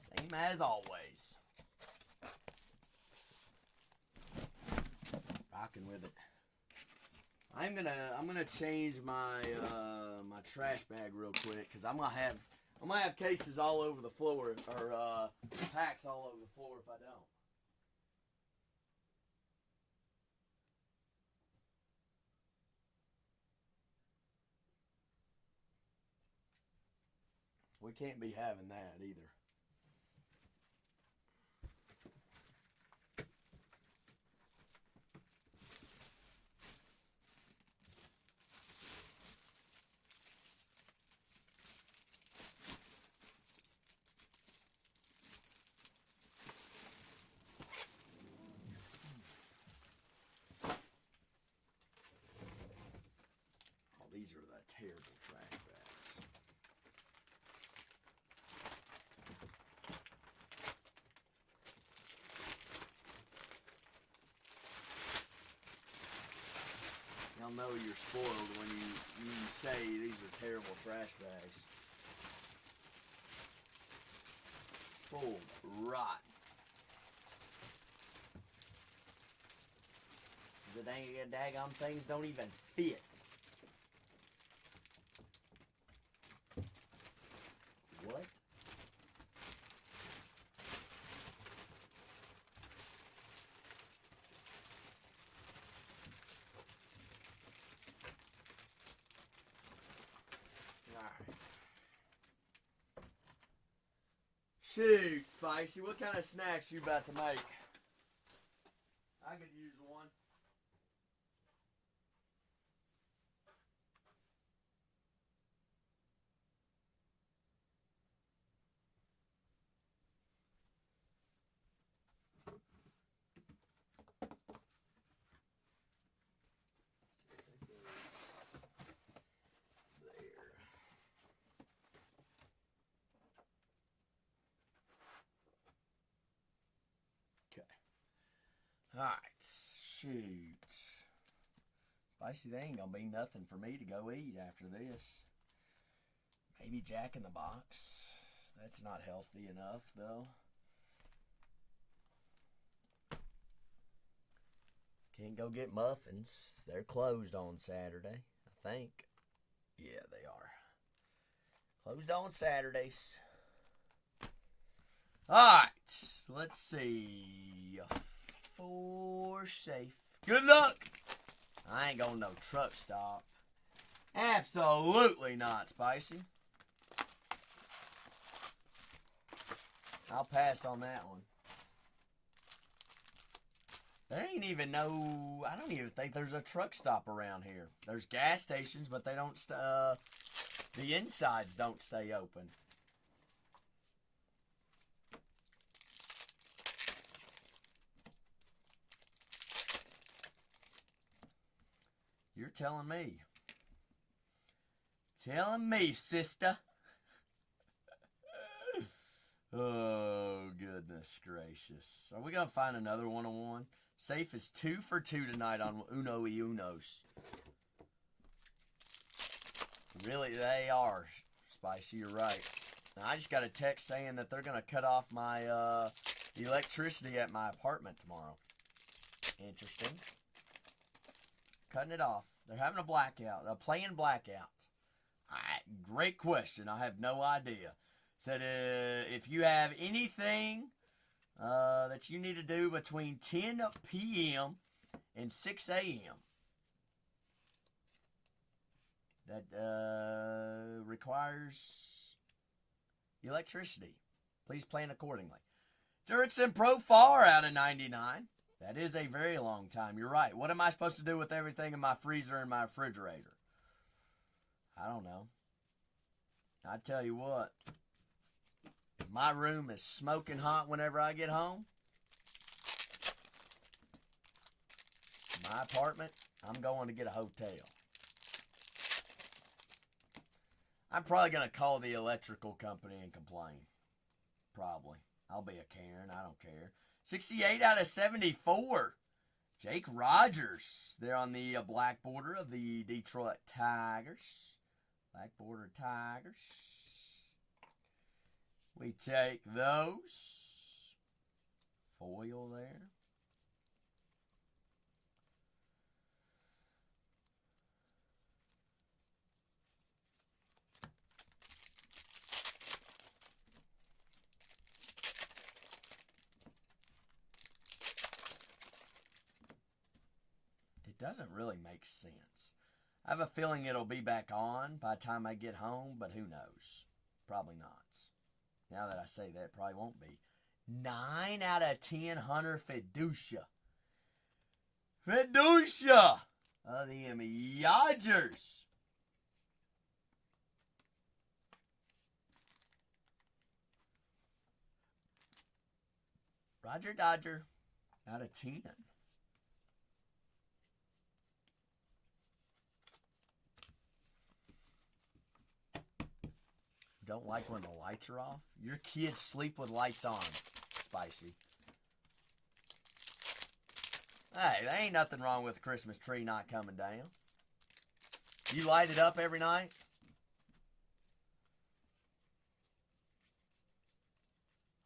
Same as always. Rocking with it. I'm gonna change my my trash bag real quick because I'm gonna have cases all over the floor or packs all over the floor if I don't. We can't be having that either. Oh, these are the terrible trash bags. Y'all know you're spoiled when you say these are terrible trash bags. It's full of rot. The daggone things don't even fit. What? Shoot, Spicy, what kind of snacks you about to make? I could use one. Alright, shoot. Spicy, they ain't gonna be nothing for me to go eat after this. Maybe Jack in the Box. That's not healthy enough, though. Can't go get muffins. They're closed on Saturday, I think. Yeah, they are. Closed on Saturdays. Alright, let's see. 4 safe. Good luck! I ain't going no truck stop. Absolutely not, Spicy. I'll pass on that one. There ain't even no... I don't even think there's a truck stop around here. There's gas stations, but they don't... the insides don't stay open. You're telling me. Telling me, sister. Oh, goodness gracious. Are we going to find another one-on-one? Safe is 2 for 2 tonight on Uno y Unos. Really, they are, Spicy. You're right. Now, I just got a text saying that they're going to cut off my electricity at my apartment tomorrow. Interesting. Cutting it off. They're having a blackout. A planned blackout. Great question. I have no idea. Said if you have anything that you need to do between 10 p.m. and 6 a.m. that requires electricity, please plan accordingly. Jurickson Profar out of 99. That is a very long time. You're right. What am I supposed to do with everything in my freezer and my refrigerator? I don't know. I tell you what. My room is smoking hot whenever I get home. My apartment, I'm going to get a hotel. I'm probably going to call the electrical company and complain. Probably. I'll be a Karen. I don't care. 68 out of 74. Jake Rogers. They're on the black border of the Detroit Tigers. Black border Tigers. We take those. Foil there. It doesn't really make sense. I have a feeling it'll be back on by the time I get home, but who knows? Probably not. Now that I say that, it probably won't be. 9 out of 10, Hunter Fiducia. Fiducia of the Yodgers. Roger Dodger out of 10. Don't like when the lights are off? Your kids sleep with lights on. Spicy. Hey, there ain't nothing wrong with the Christmas tree not coming down. You light it up every night?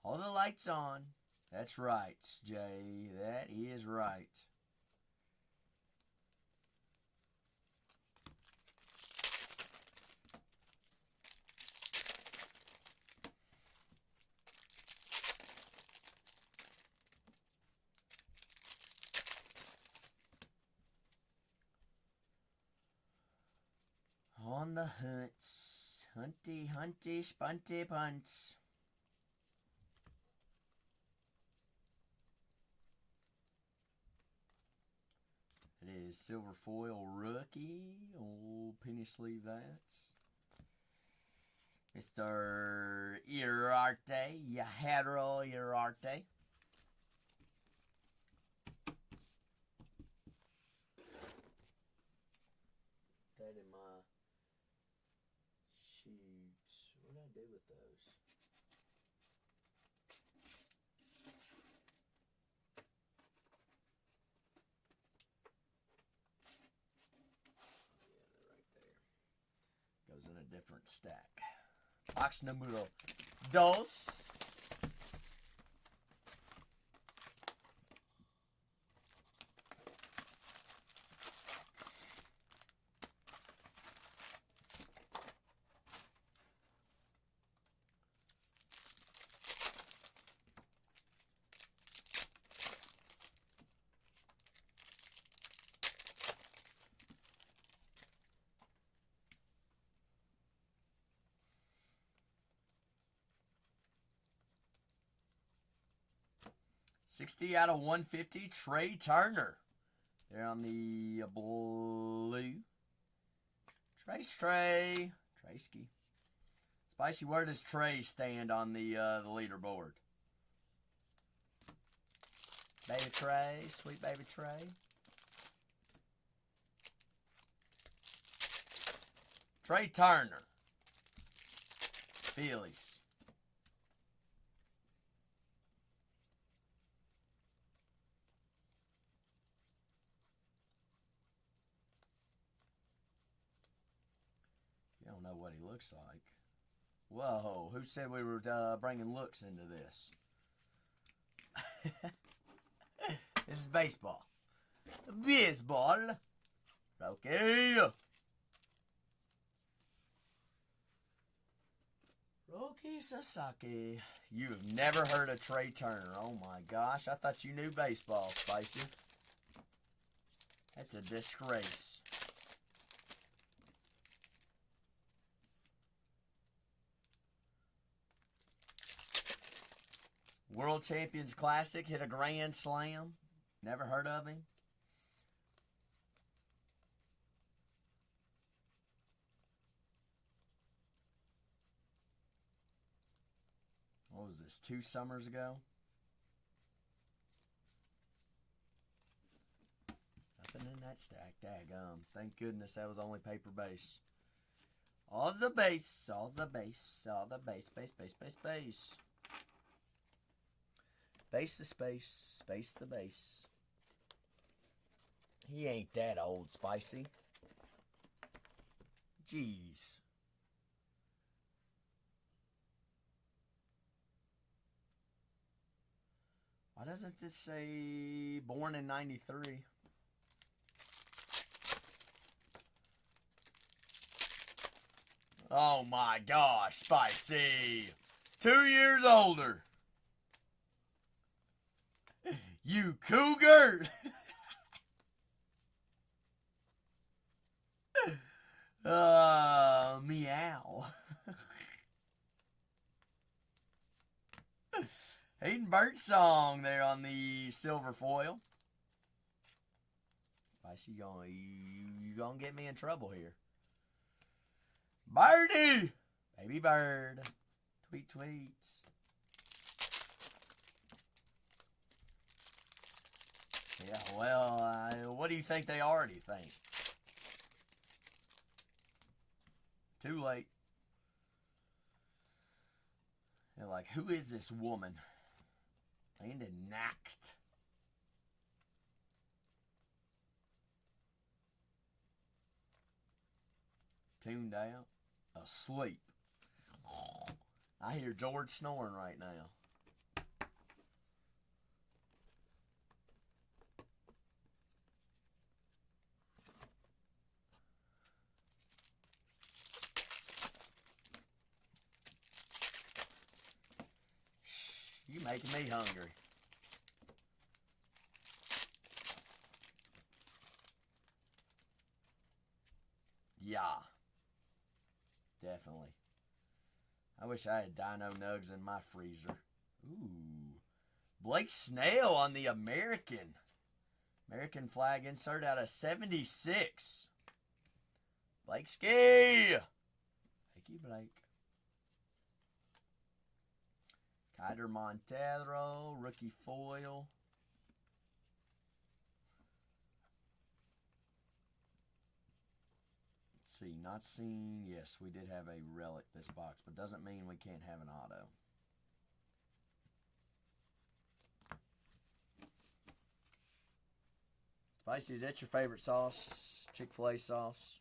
All the lights on. That's right, Jay. That is right. On the hunts. Hunty, hunty, spunty, punts. It is silver foil rookie. Old penny sleeve that. Mr. Iriarte. Yahero Iriarte. That in my sheets. What did I do with those? Yeah, they're right there. Goes in a different stack. Box número 2. $60 out of 150, Trey Turner. They're on the blue. Trey. Treyski. Spicy, where does Trey stand on the leaderboard? Baby Trey, sweet baby Trey. Trey Turner. Phillies. You don't know what he looks like. Whoa, who said we were bringing looks into this? This is baseball. Baseball. Okay. Roki Sasaki. You've never heard of Trey Turner. Oh my gosh. I thought you knew baseball, Spicy. That's a disgrace. World Champions Classic, hit a grand slam. Never heard of him. What was this, 2 summers ago? Nothing in that stack. Daggum. Thank goodness that was only paper base. All the base, all the base, all the base, base, base, base, base. Base the space, space the base. He ain't that old, Spicy. Jeez. Why doesn't this say born in 93? Oh my gosh, Spicy. 2 years older. You cougar. Meow. Hayden Birdsong there on the silver foil. Spicy, you gonna get me in trouble here. Birdie! Baby bird. Tweet tweets. Yeah, well, what do you think they already think? Too late. They're like, who is this woman? Ain't it nacked? Tuned out. Asleep. I hear George snoring right now. You making me hungry. Yeah. Definitely. I wish I had Dino Nugs in my freezer. Ooh. Blake Snell on the American. American flag insert out of 76. Blake Ski. Thank you, Blake. Kiter Montero, rookie foil. Let's see, not seen. Yes, we did have a relic this box, but doesn't mean we can't have an auto. Spicy, is that your favorite sauce? Chick-fil-A sauce?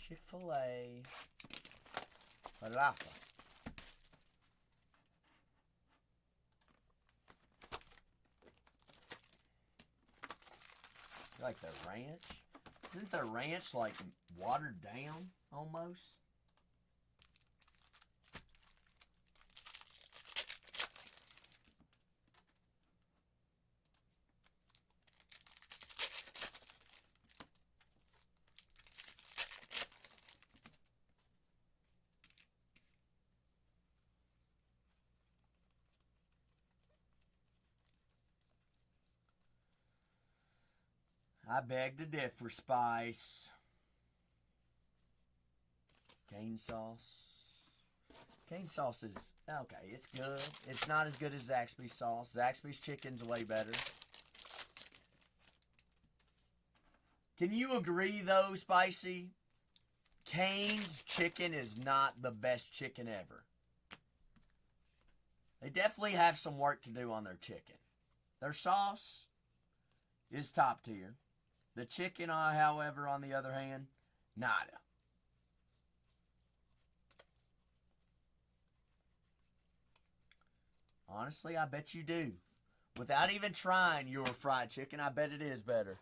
Chick-fil-A. Falafel. Like the ranch? Isn't the ranch like watered down almost? I beg to differ, Spice. Cane sauce. Cane sauce is, okay, it's good. It's not as good as Zaxby's sauce. Zaxby's chicken's way better. Can you agree, though, Spicy? Cane's chicken is not the best chicken ever. They definitely have some work to do on their chicken. Their sauce is top tier. The chicken, however, on the other hand, nada. Honestly, I bet you do. Without even trying your fried chicken, I bet it is better.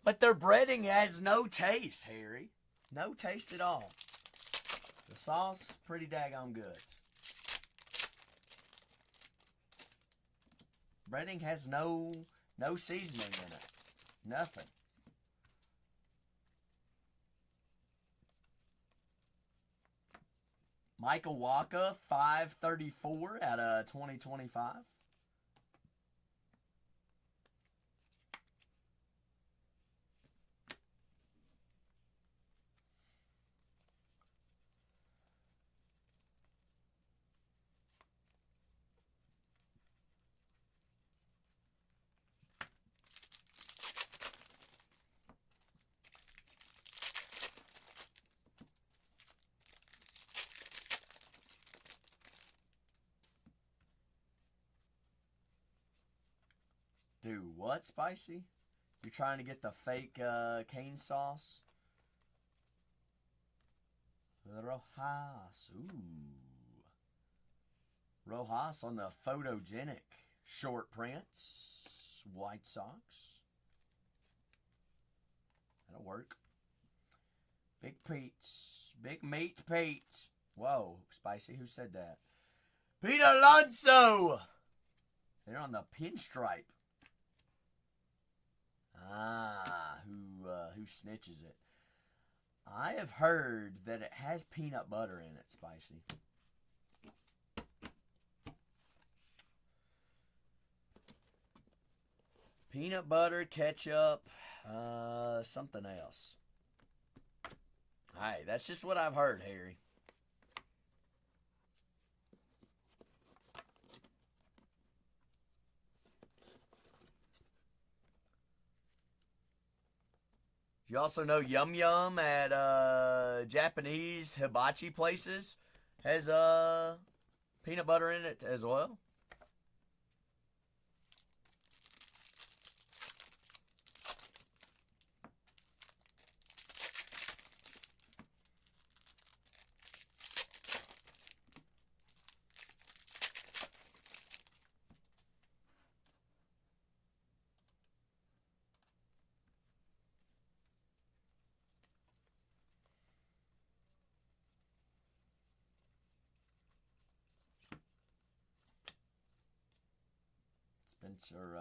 But their breading has no taste, Harry. No taste at all. The sauce, pretty daggone good. Breading has no seasoning in it. Nothing. Michael Waka, 534 out of 2025. Do what, Spicy? You're trying to get the fake cane sauce? Rojas. Ooh. Rojas on the photogenic short prints. White Sox. That'll work. Big Pete. Big Meat Pete. Whoa, Spicy. Who said that? Pete Alonso. They're on the pinstripe. Ah, who snitches it? I have heard that it has peanut butter in it, Spicy. Peanut butter, ketchup, something else. Hey, that's just what I've heard, Harry. You also know Yum Yum at Japanese hibachi places has peanut butter in it as well. Spencer,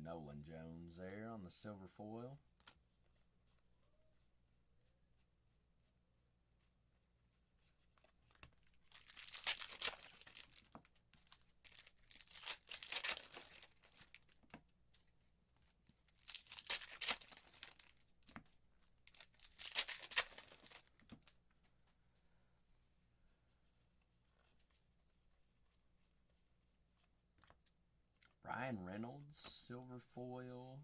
Nolan Jones there on the silver foil. Ryan Reynolds, silver foil.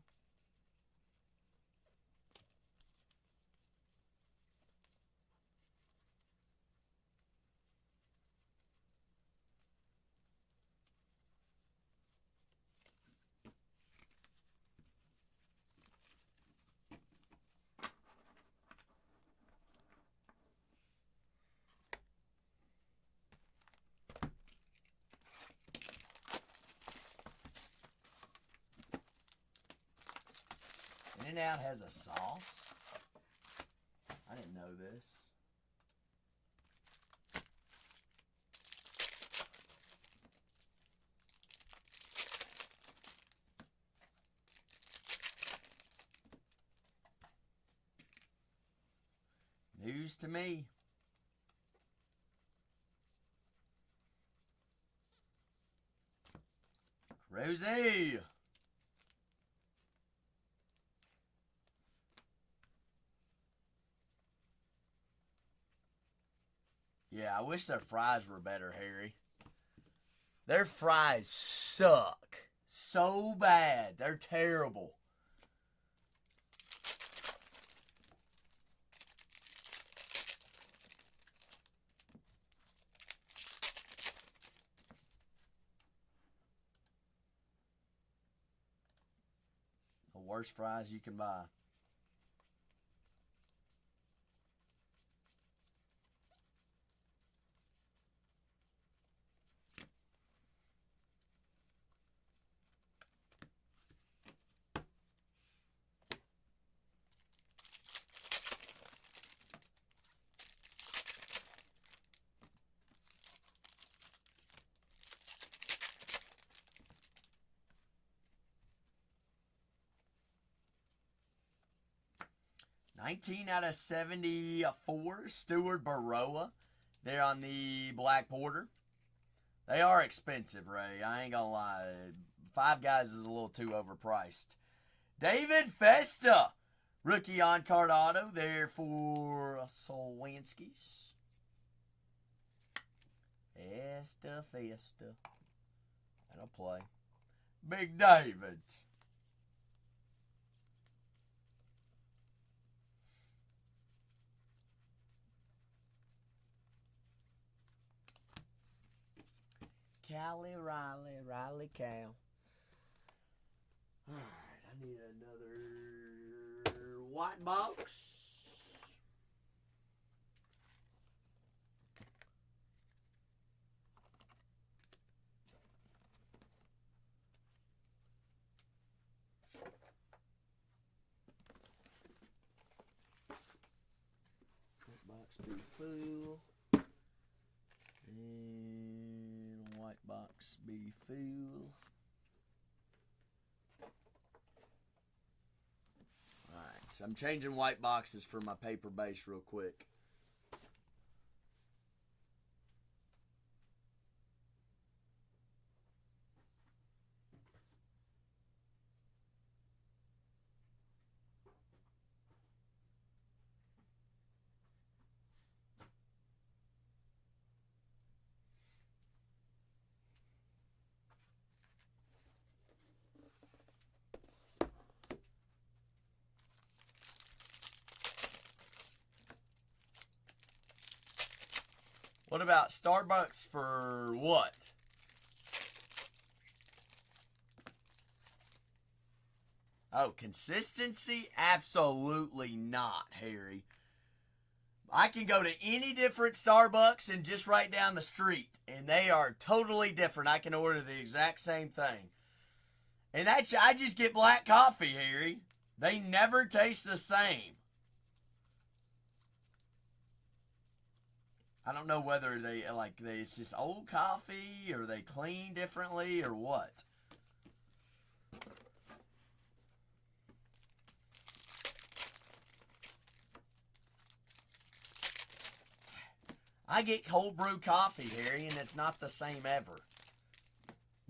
In-N-Out has a sauce? I didn't know this. News to me. Rosie! Yeah, I wish their fries were better, Harry. Their fries suck so bad. They're terrible. The worst fries you can buy. $19 out of 74, Stuart Baroa there on the black border. They are expensive, Ray. I ain't gonna lie. Five Guys is a little too overpriced. David Festa, rookie on-card auto there for Solwanskis. Festa. That'll play. Big David. Callie Riley Cal. Alright, I need another white box. White box be full. And white box be full. Alright, so I'm changing white boxes for my paper base real quick. What about Starbucks for what? Oh, consistency? Absolutely not, Harry. I can go to any different Starbucks and just right down the street, and they are totally different. I can order the exact same thing. And that's, I just get black coffee, Harry. They never taste the same. I don't know whether it's just old coffee or they clean differently or what. I get cold brew coffee, Harry, and it's not the same ever.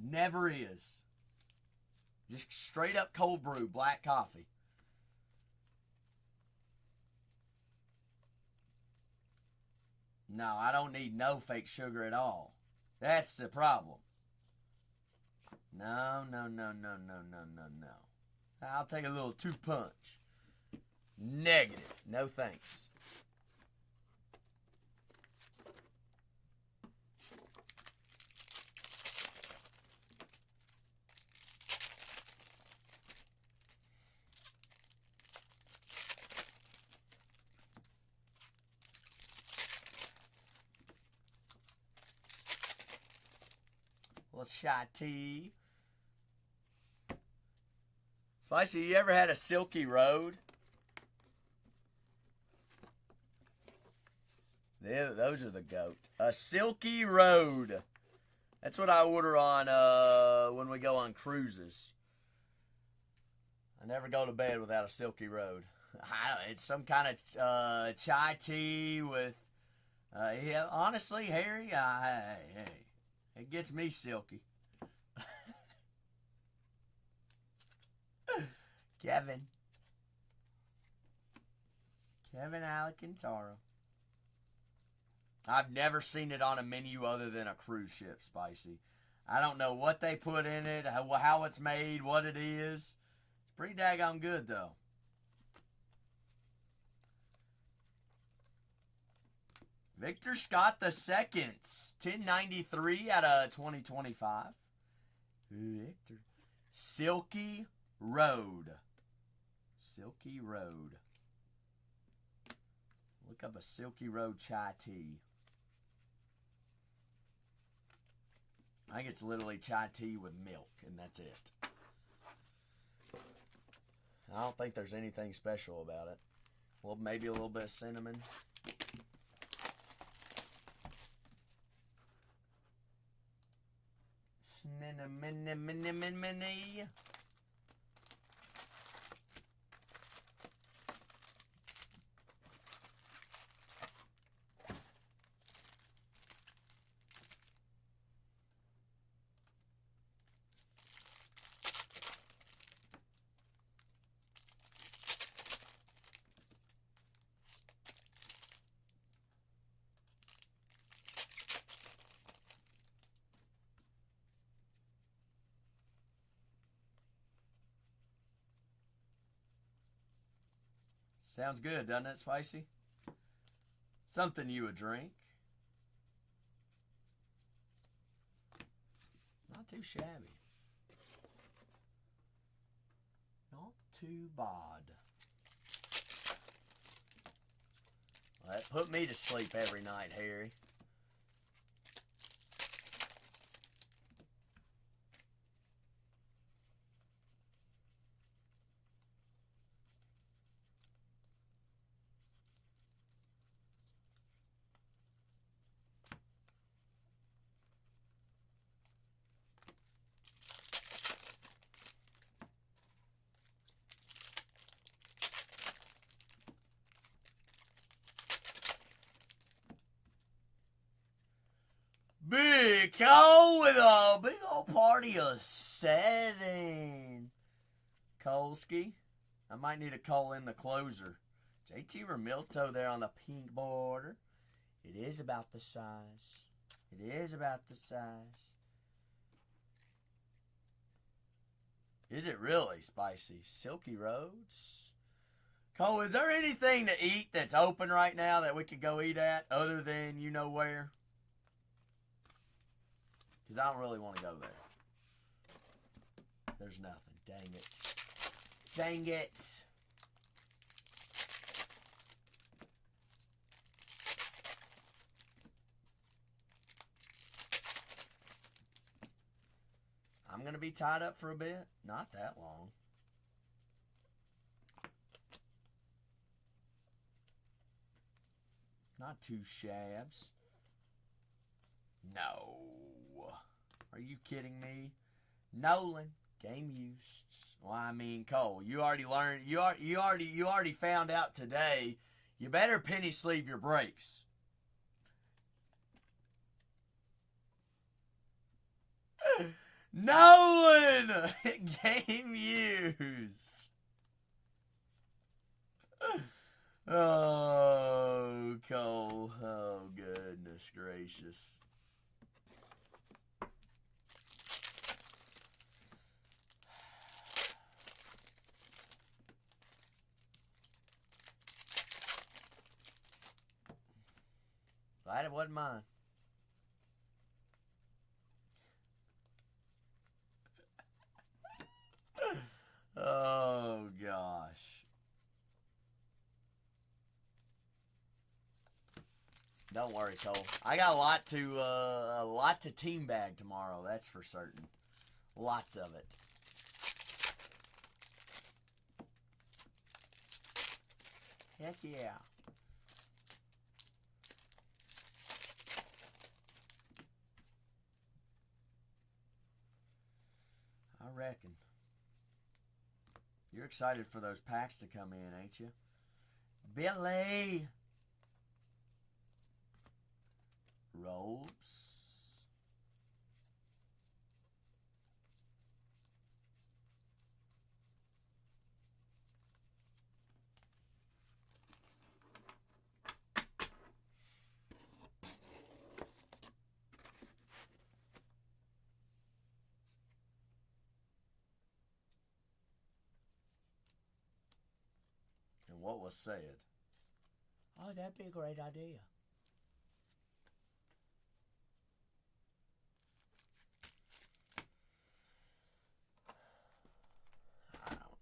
Never is. Just straight up cold brew black coffee. No, I don't need no fake sugar at all. That's the problem. No. I'll take a little 2-punch. Negative. No thanks. Little shy tea. Spicy, you ever had a Silky Road? Yeah, those are the goat. A Silky Road. That's what I order on when we go on cruises. I never go to bed without a Silky Road. It's some kind of chai tea with, yeah, honestly, Harry, hey. It gets me silky. Kevin Alcantara. I've never seen it on a menu other than a cruise ship, Spicy. I don't know what they put in it, how it's made, what it is. It's pretty daggone good, though. Victor Scott II, 1093 out of 2025. Victor. Silky Road. Silky Road. Look up a Silky Road chai tea. I think it's literally chai tea with milk, and that's it. I don't think there's anything special about it. Well, maybe a little bit of cinnamon. Cinnamon. Sounds good, doesn't it, Spicy? Something you would drink. Not too shabby. Not too bad. Well, that put me to sleep every night, Harry. Big Cole with a big old party of 7. Kolski. I might need a Cole in the closer. JT Remilto there on the pink border. It is about the size. It is about the size. Is it really, Spicy? Silky Roads? Cole, is there anything to eat that's open right now that we could go eat at other than you know where? Because I don't really want to go there. There's nothing. Dang it. Dang it. I'm going to be tied up for a bit. Not that long. Not 2 shabs. No. Are you kidding me? Nolan, game used. Well, I mean, Cole, you already learned. You already found out today. You better penny sleeve your breaks. Nolan, game used. Oh, Cole. Oh, goodness gracious. Glad it wasn't mine. Oh, gosh. Don't worry, Cole. I got a lot to team bag tomorrow. That's for certain. Lots of it. Heck yeah. I reckon. You're excited for those packs to come in, ain't you? Billy! Robes. And what was said? Oh, that'd be a great idea.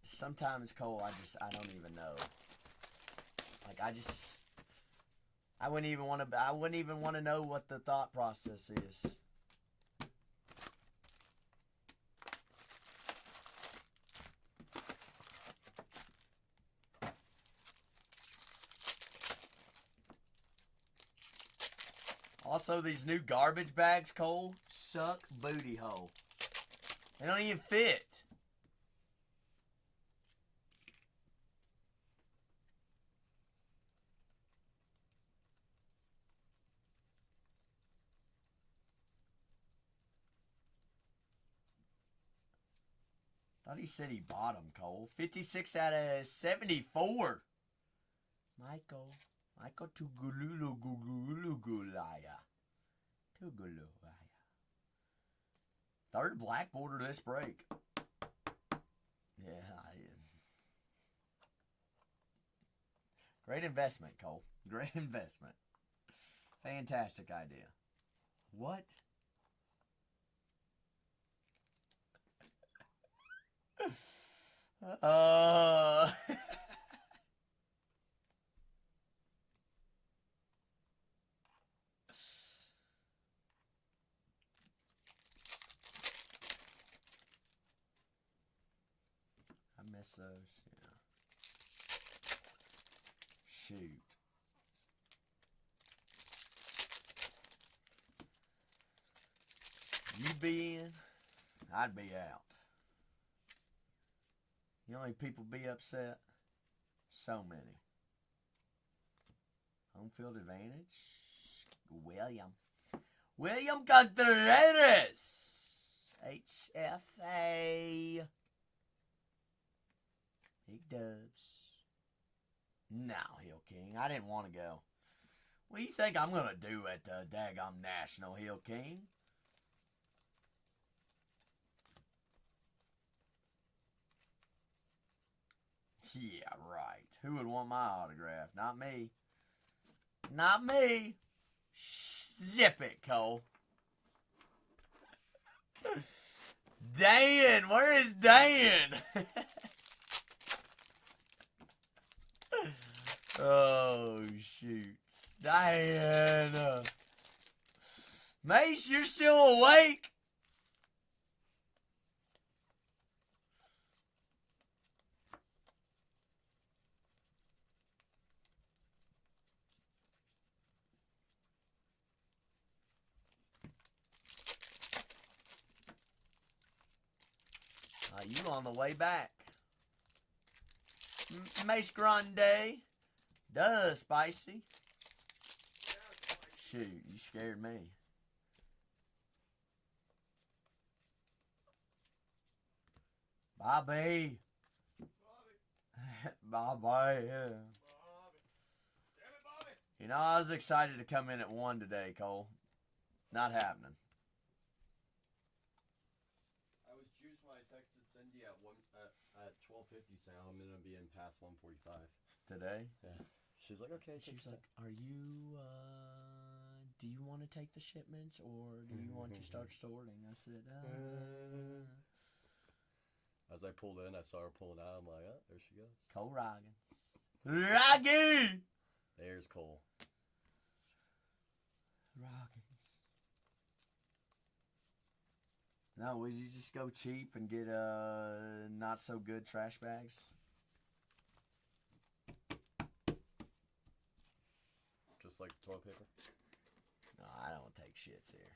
Sometimes, Cole, I don't even know. Like, I wouldn't even want to know what the thought process is. Also, these new garbage bags, Cole, suck booty hole. They don't even fit. Thought he said he bought them, Cole. 56 out of 74. Michael Tugululugulaya. Tugululaya. Third black border this break. Yeah, Great investment, Cole. Great investment. Fantastic idea. What? I miss those. Yeah. Shoot. You be in, I'd be out. You know how many people be upset? So many. Home field advantage. William Contreras. HFA. Big dubs. No, Hill King. I didn't want to go. What do you think I'm going to do at the daggum National, Hill King? Yeah, right. Who would want my autograph? Not me. Not me. Zip it, Cole. Dan, where is Dan? Oh, shoot. Dan. Mace, you're still awake? You on the way back. Mace Grande. Duh, Spicy. Shoot, you scared me. Bobby. Bobby, yeah. You know, I was excited to come in at 1 today, Cole. Not happening. At 12:50, saying I'm gonna be in past 1:45 Today? Yeah. She's like, okay. She's like, are you, do you want to take the shipments or do you want to start sorting? I said, As I pulled in, I saw her pulling out. I'm like, oh, there she goes. Cole Roggins. Roggy! There's Cole. Roggins. No, would you just go cheap and get not so good trash bags? Just like toilet paper? No, I don't take shits here.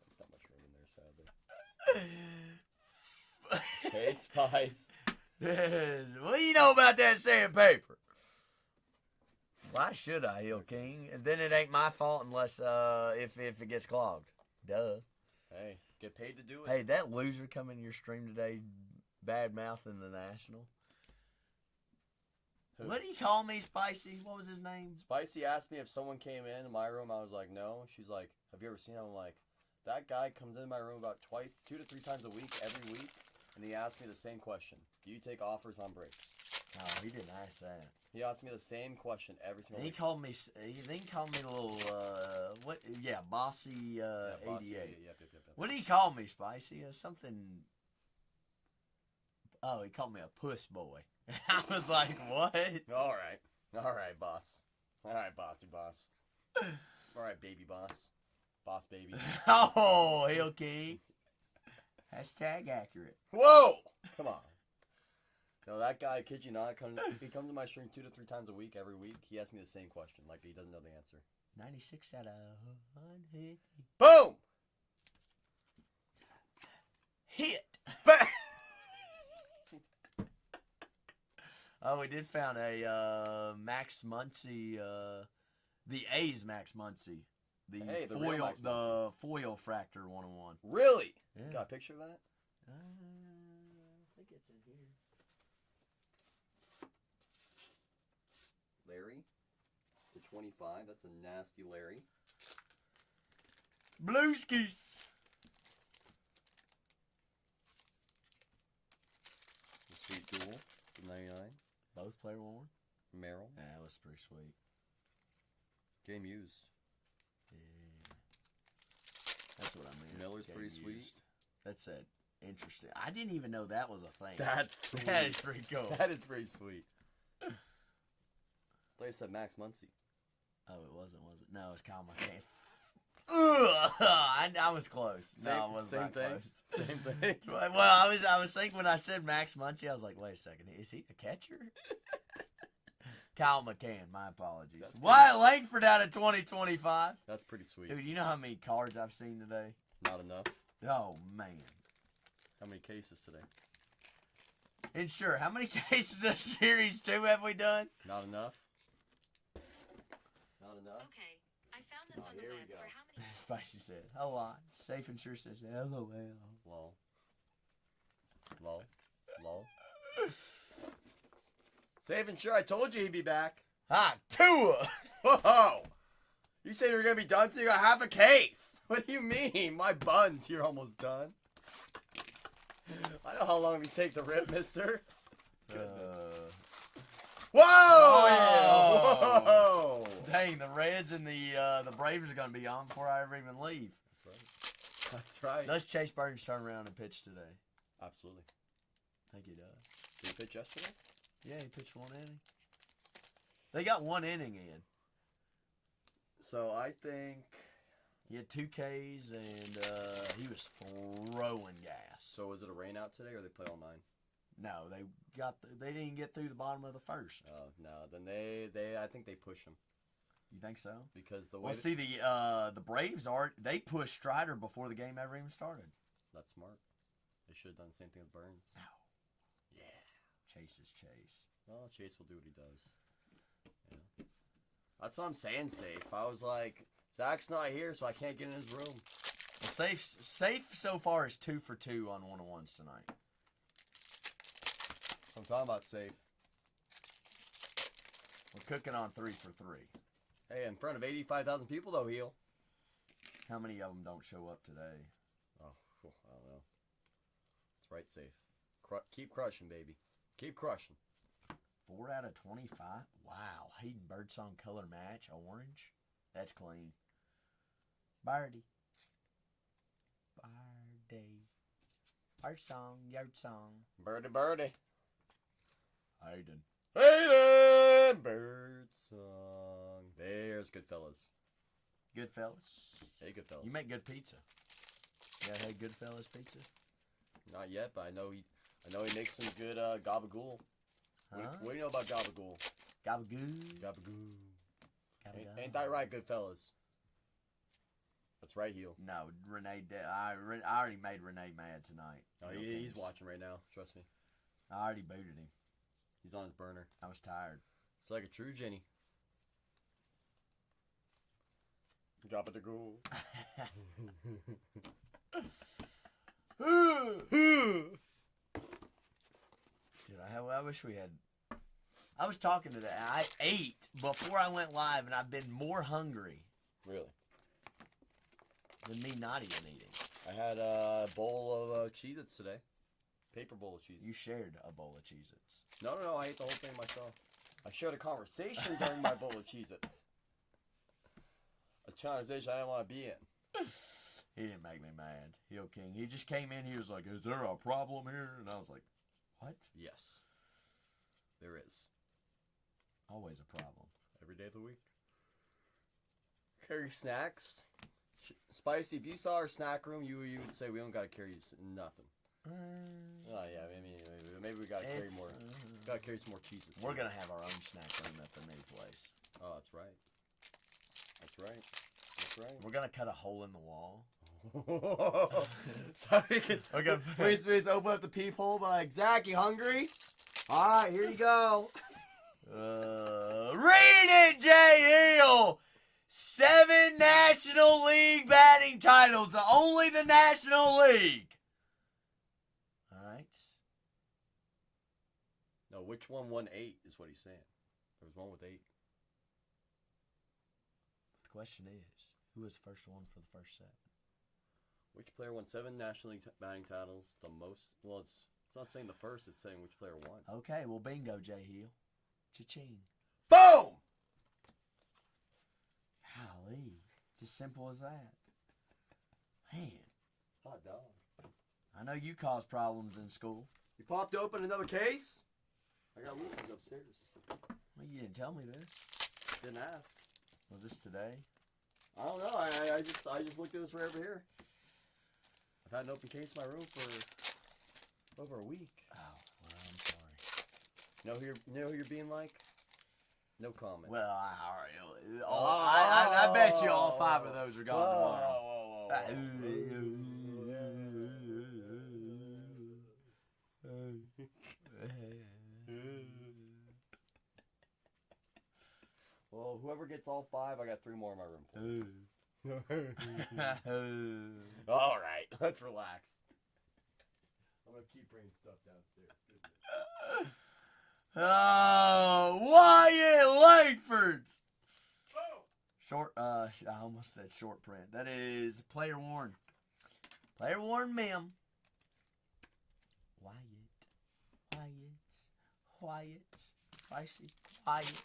That's not much room in there, sadly. Hey, Spice. What do you know about that sandpaper? Why should I, Hill King? And then it ain't my fault unless if it gets clogged. Duh. Hey, get paid to do it. Hey, that loser coming to your stream today, bad mouthing the National. Who? What did he call me, Spicy? What was his name? Spicy asked me if someone came in my room. I was like, no. She's like, have you ever seen him? I'm like, that guy comes in my room about 2 to 3 times a week, every week, and he asked me the same question. Do you take offers on breaks? Oh, he didn't ask that. He asked me the same question every single week. He called me a little, what? Yeah, Bossy, Bossy 88. Yep. What did he call me, Spicy? Something. Oh, he called me a puss boy. I was like, what? All right, boss. All right, bossy boss. All right, baby boss. Boss baby. Oh, Hill King. Hashtag accurate. Whoa! Come on. No, that guy, kid you not, he comes to my stream 2 to 3 times a week, every week. He asks me the same question, like he doesn't know the answer. 96 out of 100. Boom! Hit. Oh, we did found a Max Muncy, the A's Max Muncy. The real Max Muncy. foil fractor 101. Really? Yeah. Got a picture of that? I think it's in here. Larry to 25. That's a nasty Larry. Blueskis. Sweet duel. $99. Both player worn. Merrill. Yeah, that was pretty sweet. Game used. Yeah. That's what I mean. Miller's Game pretty sweet. used. That's it. Interesting. I didn't even know that was a thing. That's sweet. That is pretty cool. That is pretty sweet. I thought you said Max Muncy. Oh, it wasn't, was it? No, it's Kyle McCann. I was close. No, I wasn't Same that thing. close. Same thing. Well, I was thinking when I said Max Muncy, I was like, wait a second, is he a catcher? Kyle McCann, my apologies. That's Wyatt Langford out of 2025. That's pretty sweet. Dude, you know how many cards I've seen today? Not enough. Oh, man. How many cases today? And sure, how many cases of Series 2 have we done? Not enough. Not enough. Okay, I found this Oh, on the here we web go. for how many? Spicy said, a lot. Safe and sure says, LOL. Lol. Lol. Lol. Safe and sure, I told you he'd be back. Ah, Tua! Whoa! You said you were gonna be done, so you got half a case. What do you mean? My buns, you're almost done. I know how long we take to rip, mister. Whoa! Oh. Whoa! Dang, the Reds and the Braves are going to be on before I ever even leave. That's right. That's right. Does Chase Burns turn around and pitch today? Absolutely. I think he does. Did he pitch yesterday? Yeah, he pitched one inning. They got one inning in. So I think. He had 2 Ks and he was throwing gas. So was it a rain out today, or they play all 9? No, they didn't get through the bottom of the first. Oh no, then I think they push him You think so? because the way Well, see, the Braves they pushed Strider before the game ever even started. that's smart. They should have done the same thing with Burns. No. Yeah. Chase is Chase. Well, Chase will do what he does. Yeah. That's what I'm saying. Safe. I was like, Zach's not here, so I can't get in his room. Well, safe so far is 2 for 2 on 1-on-1s tonight. I'm talking about safe. We're cooking on 3 for 3. Hey, in front of 85,000 people though, heel. How many of them don't show up today? Oh, I don't know. That's right, safe. Keep crushing, baby. Keep crushing. 4 out of 25? Wow. Hayden Birdsong color match, orange. That's clean. Birdie. Birdsong, yard song. Birdie, birdie. Hayden. Hayden Bird song. There's Goodfellas. Goodfellas. Hey, Goodfellas. You make good pizza. You ever had Goodfellas pizza? Not yet, but I know he makes some good gabagool. Huh? What do you know about gabagool? Gabagoo. Gabagool. Gabagoo. Ain't that right, Goodfellas? That's right, heel. No, Renee. I already made Renee mad tonight. Oh, Heel he's Kings. watching right now. Trust me. I already booted him. He's on his burner. I was tired. It's like a true Jenny. Drop it to goal. Dude, I wish we had. I was talking to that. I ate before I went live, and I've been more hungry Really? than me not even eating. I had a bowl of Cheez-Its today. Paper bowl of Cheez-Its. You shared a bowl of Cheez-Its. No, I ate the whole thing myself. I shared a conversation during my bowl of Cheez-Its. A conversation I didn't want to be in. He didn't make me mad. Heel King. He just came in. He was like, "Is there a problem here?" And I was like, "What?" Yes. There is. Always a problem. Every day of the week. Carry snacks. Spicy, if you saw our snack room, you would say we don't got to carry nothing. Oh, yeah, maybe we got to carry more. Got to carry some more cheeses. We're going to have our own snack room at the new place. Oh, that's right. That's right. That's right. We're going to cut a hole in the wall. So we can Okay. please open up the peephole. Like, Zach, you hungry? All right, here you go. Read it, Jay Hill! 7 National League batting titles. Only the National League. All right. No, which one won 8 is what he's saying. There was one with 8. The question is, who was first one for the first set? Which player won 7 National League batting titles? The most? Well, it's It's not saying the first, it's saying which player won. Okay, well, bingo, J Hill. Cha-ching. Boom! Golly. It's as simple as that. Man, Hot dog. I know you caused problems in school. You popped open another case? I got Lucy's upstairs. Well, you didn't tell me this. Didn't ask. Was this today? I don't know. I just looked at this right over here. I've had an open case in my room for over a week. Oh, well, I'm sorry. You know who you're being like? No comment. Well, I bet you all 5 of those are gone tomorrow. Well, whoever gets all 5, I got 3 more in my room for. All right, let's relax. I'm gonna keep bringing stuff downstairs. Oh, Wyatt Langford. Short, I almost said short print. That is player worn. Player worn mem. Wyatt. Spicy. Wyatt.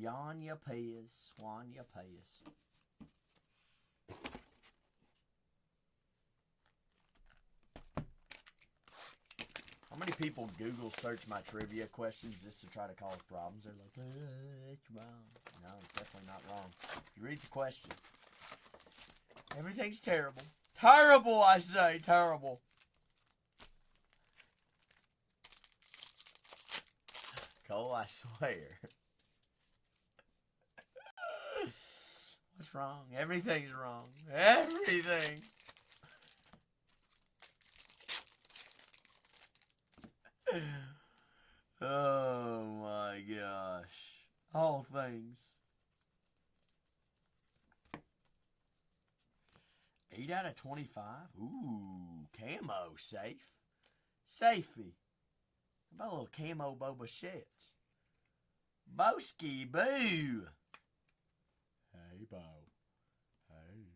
Yanya Payas. Swanya Payas. How many people Google search my trivia questions just to try to cause problems? They're like, it's wrong. No, it's definitely not wrong. You read the question. Everything's terrible. Terrible, I say. Terrible. Cole, I swear. What's wrong? Everything's wrong. Everything. Oh my gosh. All things. 8 out of 25? Ooh, camo, safe. Safety. How about a little camo Boba Shit? Boski Boo. Hey, Bo. Hey.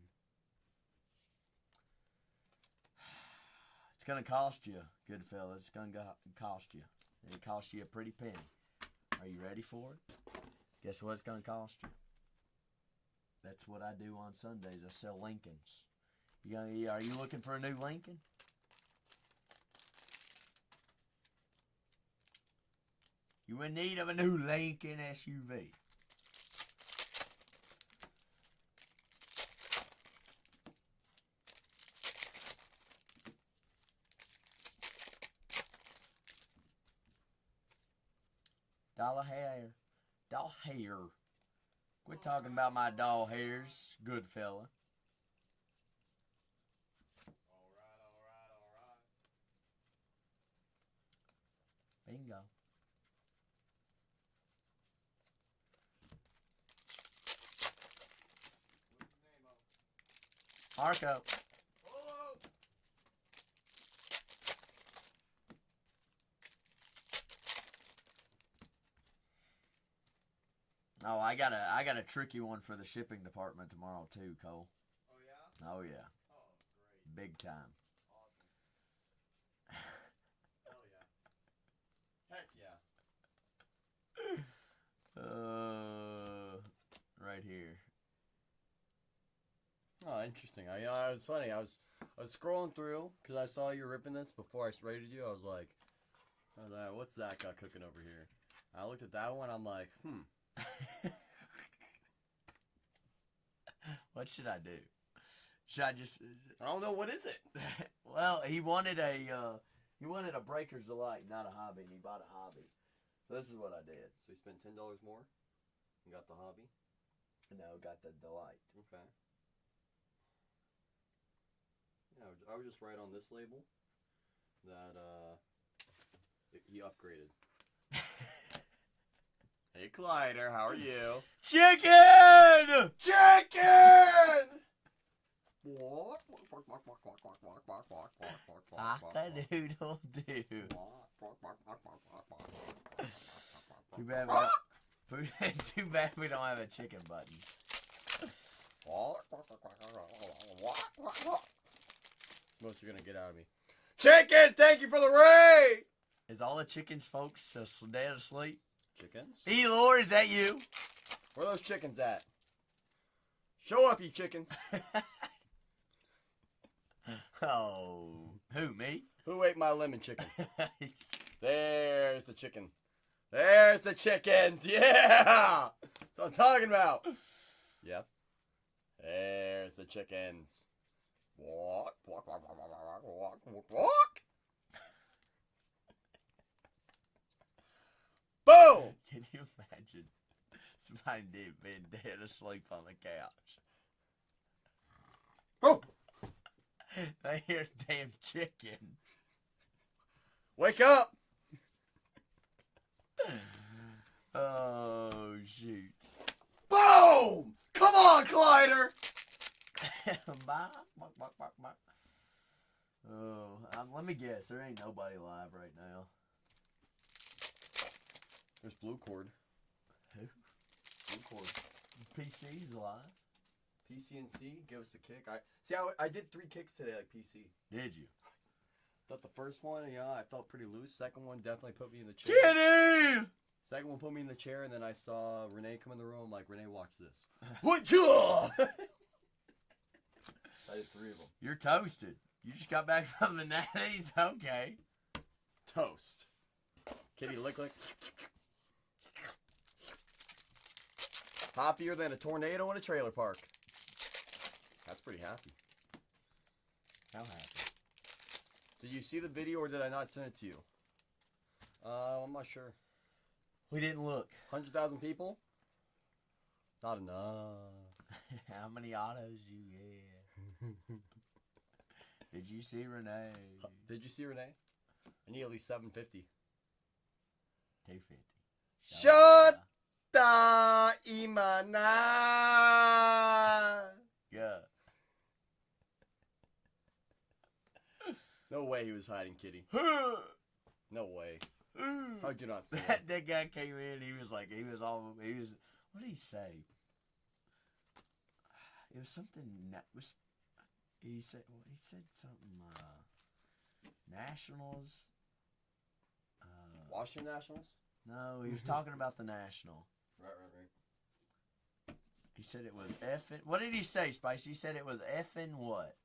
It's going to cost you, good fellas. It's going to cost you. It costs you a pretty penny. Are you ready for it? Guess what it's going to cost you? That's what I do on Sundays. I sell Lincolns. Are you looking for a new Lincoln? You in need of a new Lincoln SUV. Doll hair. Doll hair. Quit talking about my doll hairs, good fella. Bingo. Marco. Oh, I got a tricky one for the shipping department tomorrow too, Cole. Oh yeah? Oh yeah. Oh, great. Big time. Awesome. Hell yeah. Heck yeah. Right here. Oh, interesting. It was funny. I was scrolling through because I saw you ripping this before I rated you. I was like, what's Zach got cooking over here? I looked at that one. I'm like, What should I do? Should I just? I don't know. What is it? Well, he wanted a Breaker's Delight, not a hobby, and he bought a hobby. So this is what I did. So you spent $10 more and got the hobby? No, got the Delight. Okay. Yeah, I would just write on this label that he upgraded. Hey, Collider, how are you? Chicken! Chicken! What? Cock-a-doodle-doo. Too bad we don't have a chicken button. Most you're gonna get out of me. Chicken, thank you for the raid. Is all the chickens, folks, dead asleep? Chickens? Elor, is that you? Where are those chickens at? Show up, you chickens. Oh, who, me? Who ate my lemon chicken? There's the chicken. There's the chickens. Yeah. That's what I'm talking about. Yep. There's the chickens. Walk, walk, walk, walk, walk, walk, walk, walk. Boom. Can you imagine somebody being dead asleep on the couch? Oh. They hear a damn chicken. Wake up. Oh, shoot. Boom. Come on, Collider. Oh, let me guess. There ain't nobody live right now. There's Blue Cord. Who? Blue Cord. PC's live. PCNC, give us a kick. I did 3 kicks today, like PC. Did you? Thought the first one, I felt pretty loose. Second one definitely put me in the chair. Kitty! Second one put me in the chair, and then I saw Renee come in the room. I'm like, Renee, watch this. What you? I did 3 of them. You're toasted. You just got back from the natties? Okay. Toast. Kitty lick lick. Happier than a tornado in a trailer park. That's pretty happy. How happy? Did you see the video or did I not send it to you? I'm not sure. We didn't look. 100,000 people? Not enough. How many autos you get? Did you see Renee? Did you see Renee? I need at least 750. 250. Shut the imana. Yeah. No way he was hiding, Kitty. No way. How'd you not see it? That guy came in. He was, what did he say? It was something he said something Nationals. Washington Nationals? No, he was talking about the National. Right. He said it was effing. What did he say, Spice? He said it was effing what?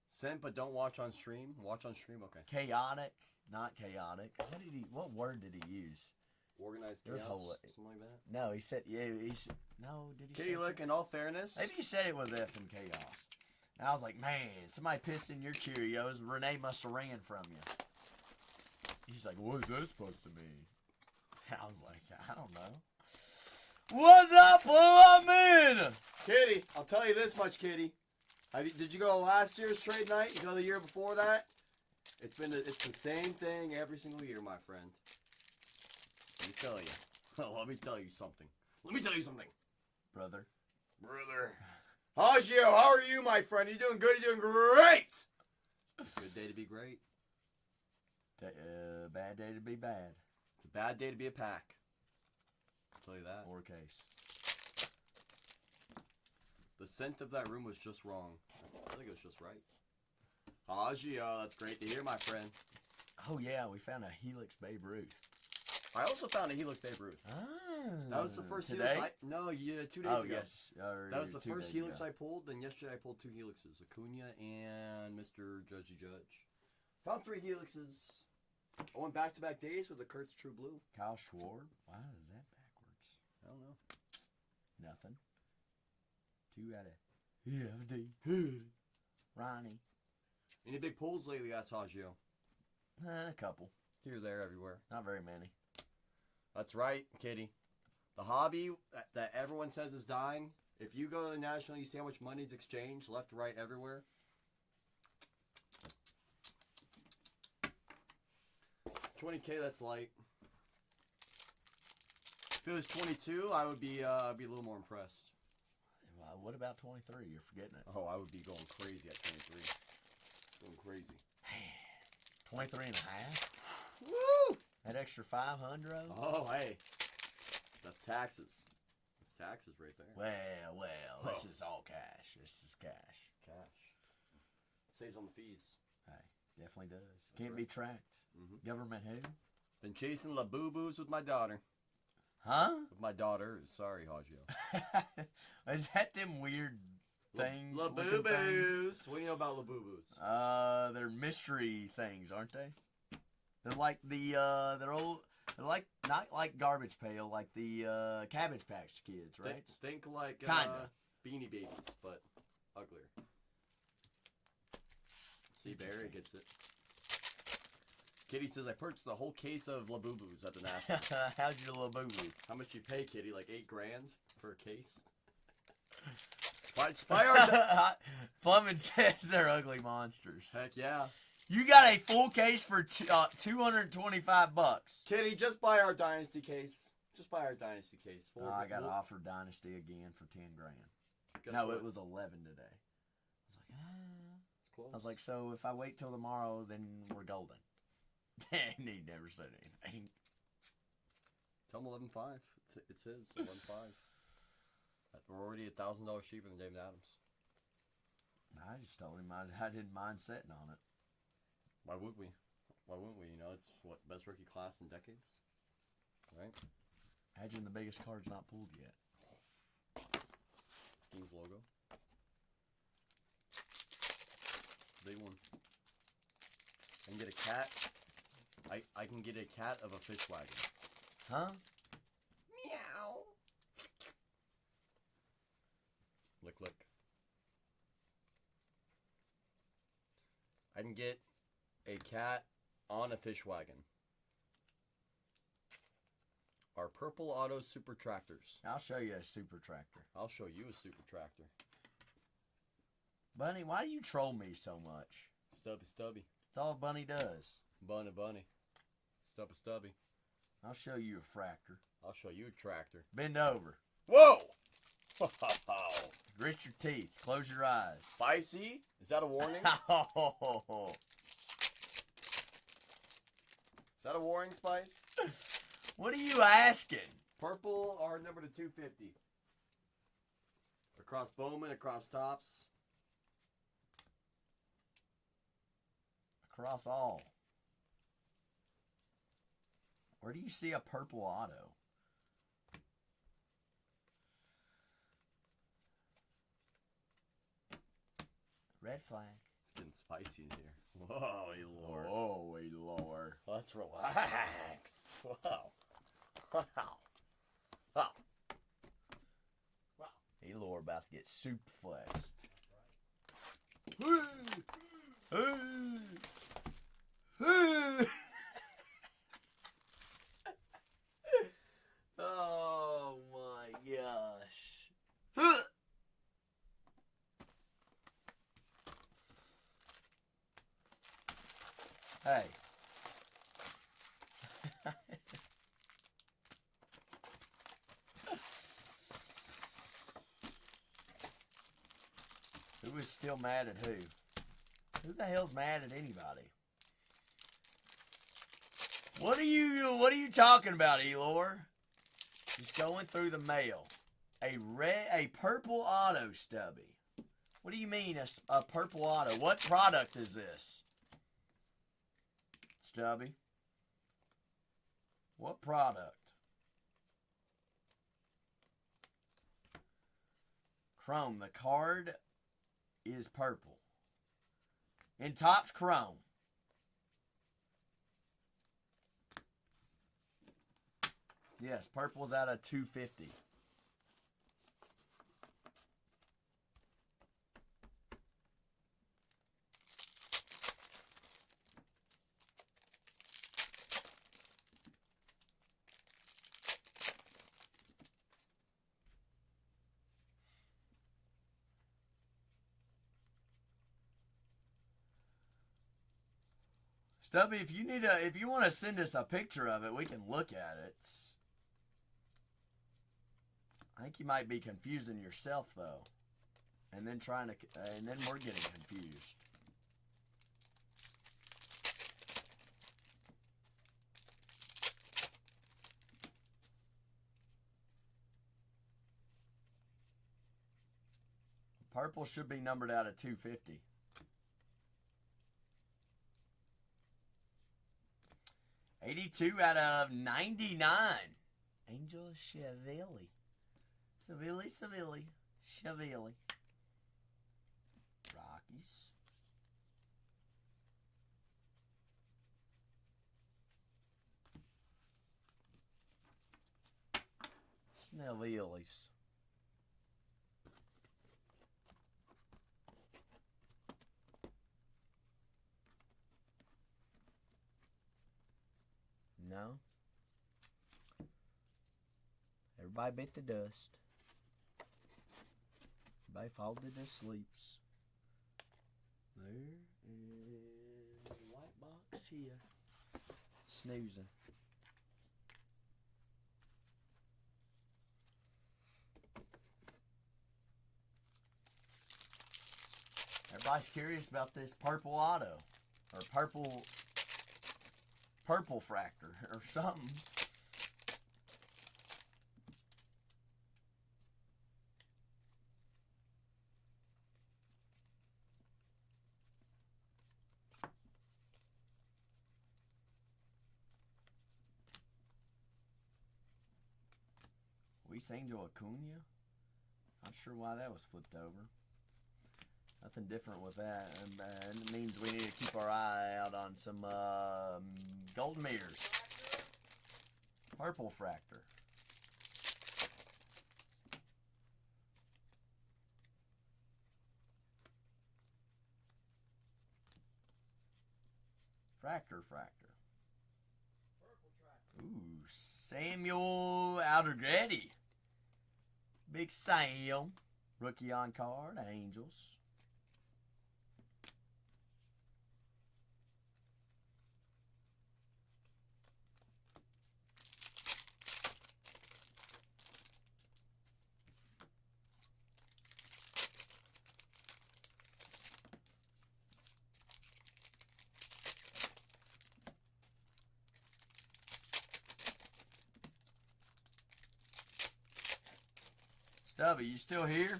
Send but don't watch on stream. Watch on stream, okay. Chaotic, not chaotic. What word did he use? Organized It was chaos, whole- something like that. No, he said he said no. Did he? Kitty say lick, in all fairness. Maybe he said it was effing chaos. And I was like, man, somebody pissed in your Cheerios. Renee must have ran from you. He's like, what is that supposed to mean? I was like, I don't know. What's up, Blue? I'm in. Kitty, I'll tell you this much, Kitty. Did you go last year's trade night? You go the year before that? It's the same thing every single year, my friend. Let me tell you. Let me tell you something. Let me tell you something. Brother. Hajio, how are you, my friend? You doing good? You doing great? Good day to be great. Bad day to be bad. It's a bad day to be a pack. I'll tell you that. Or case. The scent of that room was just wrong. I think it was just right. Hajio, that's great to hear, my friend. Oh, yeah, we found a Helix Babe Ruth. I also found a Helix Babe Ruth. Ah. That was the first today? Helix. No, 2 days Oh, ago. yes. That was the 2 first days Helix ago. I pulled. Then yesterday I pulled 2 Helixes, Acuna and Mr. Judgy Judge. Found 3 Helixes. I went back-to-back days with the Kurtz True Blue. Kyle Schwarber? Why is that backwards? I don't know. Nothing. 2 out of 50. Ronnie. Any big pulls lately, guys, Hajio? A couple. Here, there, everywhere. Not very many. That's right, Kitty. The hobby that everyone says is dying. If you go to the National, you see how much money's exchanged left, right, everywhere. $20K, that's light. If it was 22, I would be a little more impressed. What about 23? You're forgetting it. Oh, I would be going crazy at 23. Going crazy. 23 and a half? Woo! That extra 500? Oh, hey. That's taxes. That's taxes right there. Well, this is all cash. This is cash. Cash. Saves on the fees. Hey, definitely does. Can't be tracked. Mhm. Government who? Been chasing La Boo Boos with my daughter. Huh? With my daughters. Sorry, Haggio. Is that them weird things? La looking Boo things? Boos. What do you know about La Boo Boos? They're mystery things, aren't they? They're like the they're like not like Garbage Pail, like the Cabbage Patch Kids, right? Think like Kinda. Beanie Babies, but uglier. See, Barry Interesting. gets it. Kitty says, I purchased a whole case of La Boo Boos at the National. How's your little boo boo? How much you pay, Kitty? Like $8,000 for a case? Buy our... Fleming says they're ugly monsters. Heck yeah. You got a full case for $225. Kitty, just buy our Dynasty case. Just buy our Dynasty case. I got offered Dynasty again for $10,000. Guess No, what? it was 11 today. I was like, It's close. I was like, so if I wait till tomorrow, then we're golden. And he never said anything. Tell him 11.5. It's his. 11.5. We're already $1,000 cheaper than David Adams. I just told him I didn't mind sitting on it. Why would we? Why wouldn't we? You know, it's what, best rookie class in decades, right? Imagine the biggest card's not pulled yet. Scheme's logo. Big one. I can get a cat. I can get a cat of a fish wagon. Huh? Meow. Lick, lick. I can get a cat on a fish wagon. Our purple auto super tractors. I'll show you a super tractor. I'll show you a super tractor. Bunny, why do you troll me so much? Stubby, stubby. That's all Bunny does. Bunny, bunny. Stubby, stubby. I'll show you a fractor. I'll show you a tractor. Bend over. Whoa! Grit your teeth. Close your eyes. Spicy? Is that a warning? Is that a warning, Spice? What are you asking? Purple are number to 250. Across Bowman, across tops. Across all. Where do you see a purple auto? Red flag. It's getting spicy in here. Whoa, Lord. Oh, Lord. Let's relax. Wow. Wow. Wow. Wow. Elor about to get soup flexed. Oh my gosh. Hey. Who is still mad at who? Who the hell's mad at anybody? What are you talking about, Elor? Just going through the mail. A purple auto, Stubby. What do you mean a purple auto? What product is this? Stubby. What product? Chrome. The card is purple. In Topps Chrome. Yes, purple's out of 250. Stubby, if you want to send us a picture of it, we can look at it. I think you might be confusing yourself though, and then we're getting confused. Purple should be numbered out of 250. $82 out of 99. Angel Chiavelli. Chiavelli. Rockies. Snellies. No. Everybody bit the dust. Everybody fallen to their sleeps. There is a white box here. Snoozing. Everybody's curious about this purple auto. Or purple fractor or something. Luis Angel Acuna? Not sure why that was flipped over. Nothing different with that. And it means we need to keep our eye out on some golden meters. Purple fractor. Fractor. Ooh, Samuel Aldergrady. Big Sam. Rookie on card, Angels. Stubby, you still here?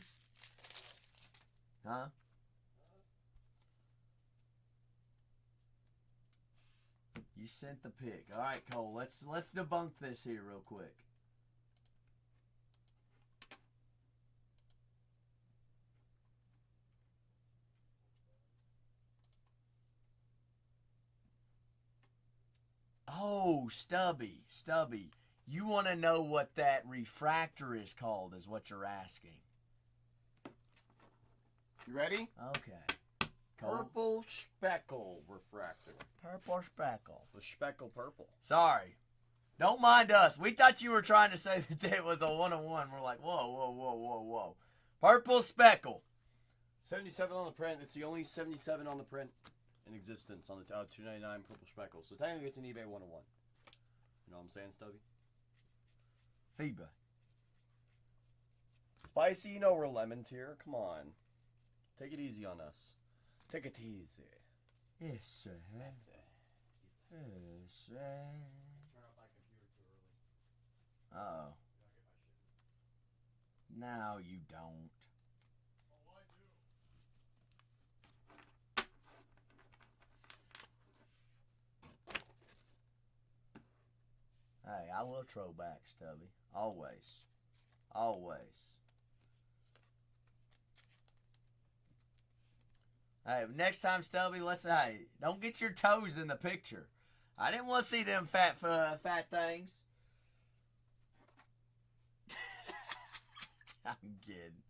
Huh? You sent the pic. All right, Cole. Let's debunk this here real quick. Oh, Stubby. You want to know what that refractor is called, is what you're asking. You ready? Okay. Cole? Purple speckle refractor. Purple speckle. The speckle purple. Sorry. Don't mind us. We thought you were trying to say that it was a 101. We're like, whoa. Purple speckle. 77 on the print. It's the only 77 on the print in existence on the $2.99 purple speckle. So technically it's an eBay 101. You know what I'm saying, Stubby? FIBA. Spicy, you know we're lemons here. Come on. Take it easy on us. Take it easy. Yes, sir. Yes, sir. Turn off my computer too early. Uh-oh. No, you don't. Oh, I do. Hey, I will throw back, Stubby. Always. Hey, next time, Stubby, hey, don't get your toes in the picture. I didn't want to see them fat things. I'm kidding.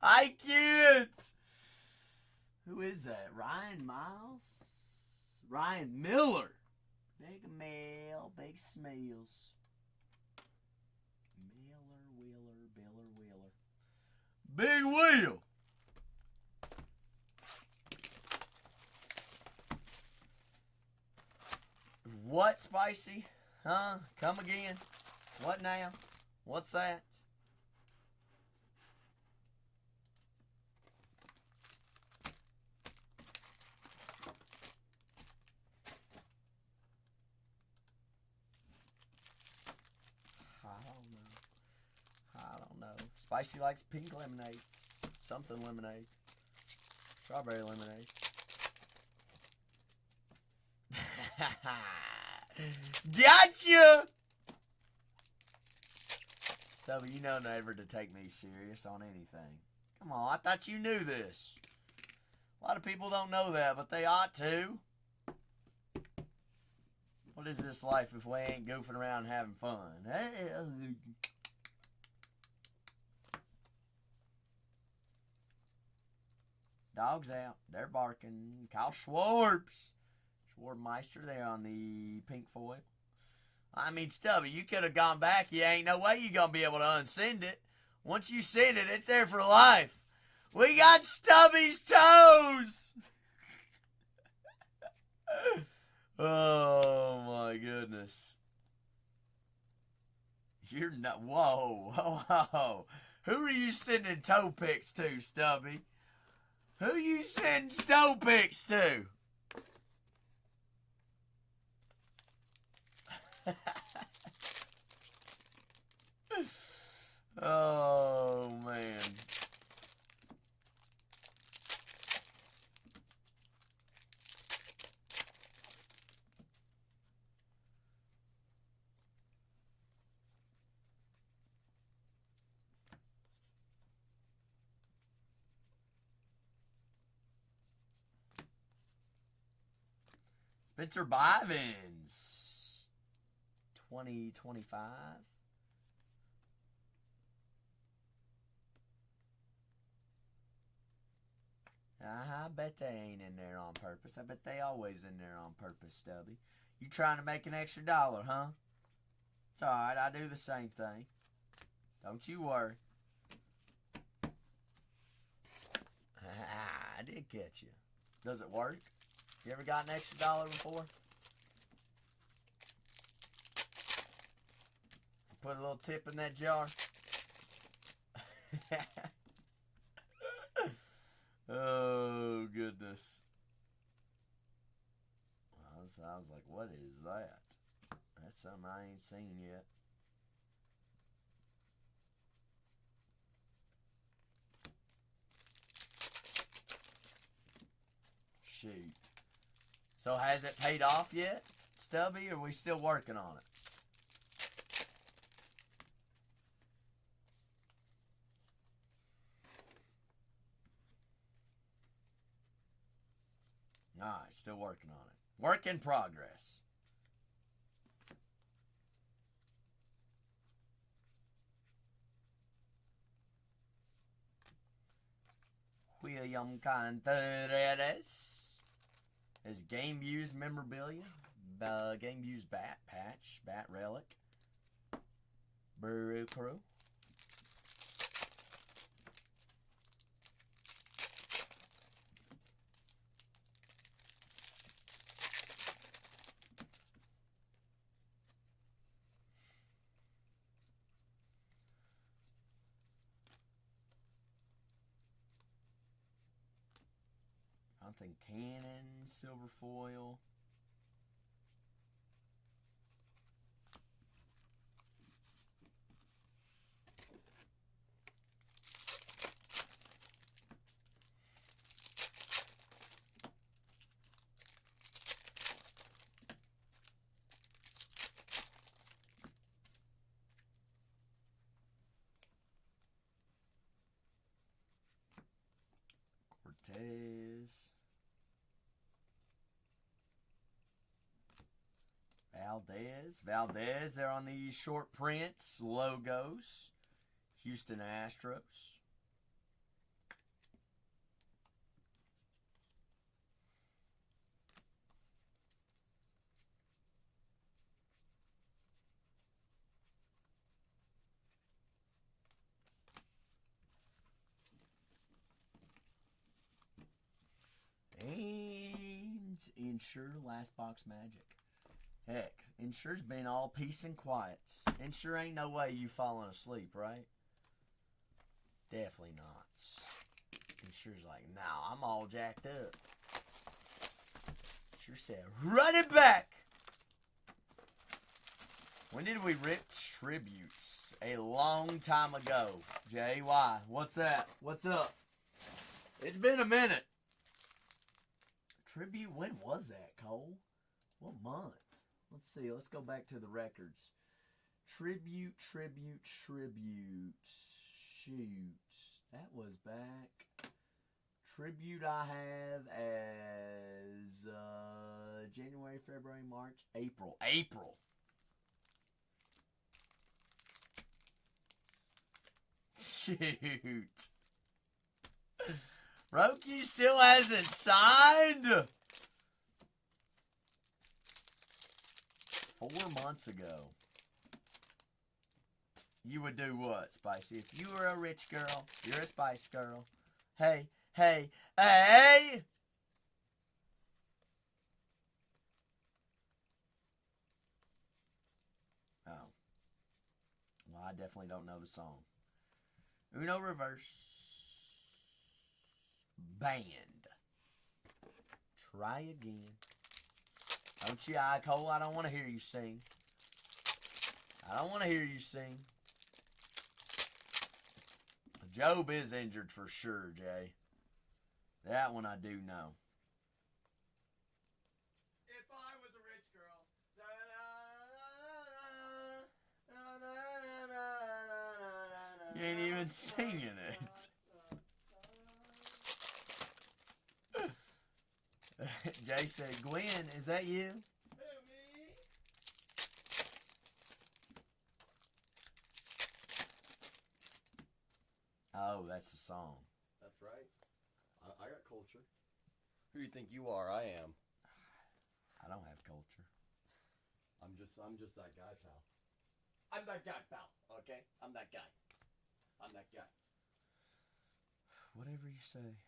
I can't. Who is that? Ryan Miles? Ryan Miller. Big Mel, big smells. Wheeler. Big Wheel. What, Spicy? Huh? Come again? What now? What's that? I don't know. Spicy likes pink lemonades. something lemonade. Strawberry lemonade. Gotcha! Stubby, you know never to take me serious on anything. Come on, I thought you knew this. A lot of people don't know that, but they ought to. What is this life if we ain't goofing around and having fun? Dog's out. They're barking. Kyle Schwarmeister there on the pink foil. I mean, Stubby, you could have gone back. You ain't no way you're going to be able to unsend it. Once you send it, it's there for life. We got Stubby's toes. Oh, my goodness. You're not. Whoa. Whoa. Who are you sending toe pics to, Stubby? Who you sending toe pics to? Oh, man. Spencer Bivens, 2025. I bet they ain't in there on purpose. I bet they always in there on purpose, Stubby. You trying to make an extra $1, huh? It's alright, I do the same thing. Don't you worry. I did catch you. Does it work? You ever got an extra $1 before? Put a little tip in that jar. Oh, goodness. I was like, what is that? That's something I ain't seen yet. Shoot. So has it paid off yet, Stubby, or are we still working on it? Alright, still working on it. Work in progress. William Contreras. Is Game Used memorabilia. Game Used bat patch. Bat relic. Brew Crew. Jonathan Cannon, silver foil. Cortez. Valdez, they're on the short prints, logos. Houston Astros. And Ensure Last Box Magic. Heck, Ensure's been all peace and quiet. Ensure ain't no way you falling asleep, right? Definitely not. Ensure's like, nah, I'm all jacked up. Ensure said, run it back! When did we rip tributes? A long time ago. Jay, why? What's that? What's up? It's been a minute. Tribute, when was that, Cole? What month? Let's see. Let's go back to the records. Tribute. Shoot. That was back. Tribute I have as January, February, March, April. Shoot. Roki still hasn't signed. 4 months ago. You would do what, Spicy? If you were a rich girl, you're a Spice Girl. Hey. Oh. Well, I definitely don't know the song. Uno reverse. Band. Try again. Don't you, Cole? I don't want to hear you sing. Job is injured for sure, Jay. That one I do know. If I was a rich girl. You ain't even singing it. Jay said, Gwen, is that you? Who, me? Oh, that's the song. That's right. I got culture. Who do you think you are? I am. I don't have culture. I'm just that guy, pal. I'm that guy, pal. Okay? I'm that guy. Whatever you say.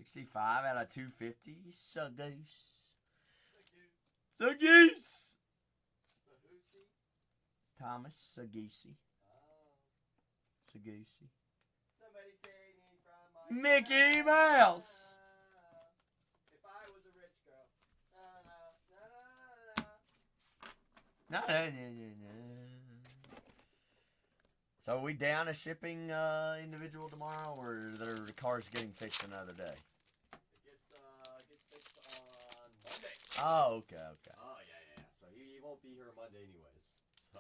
$65 out of $250. So goose. Thomas Sagisi. Sagisi. Somebody singing from my Mickey Mouse. If I was a rich girl. No. So are we down a shipping individual tomorrow, or are the cars getting fixed another day? It gets fixed on Monday. Oh, okay. Oh, yeah. So he won't be here Monday anyways. So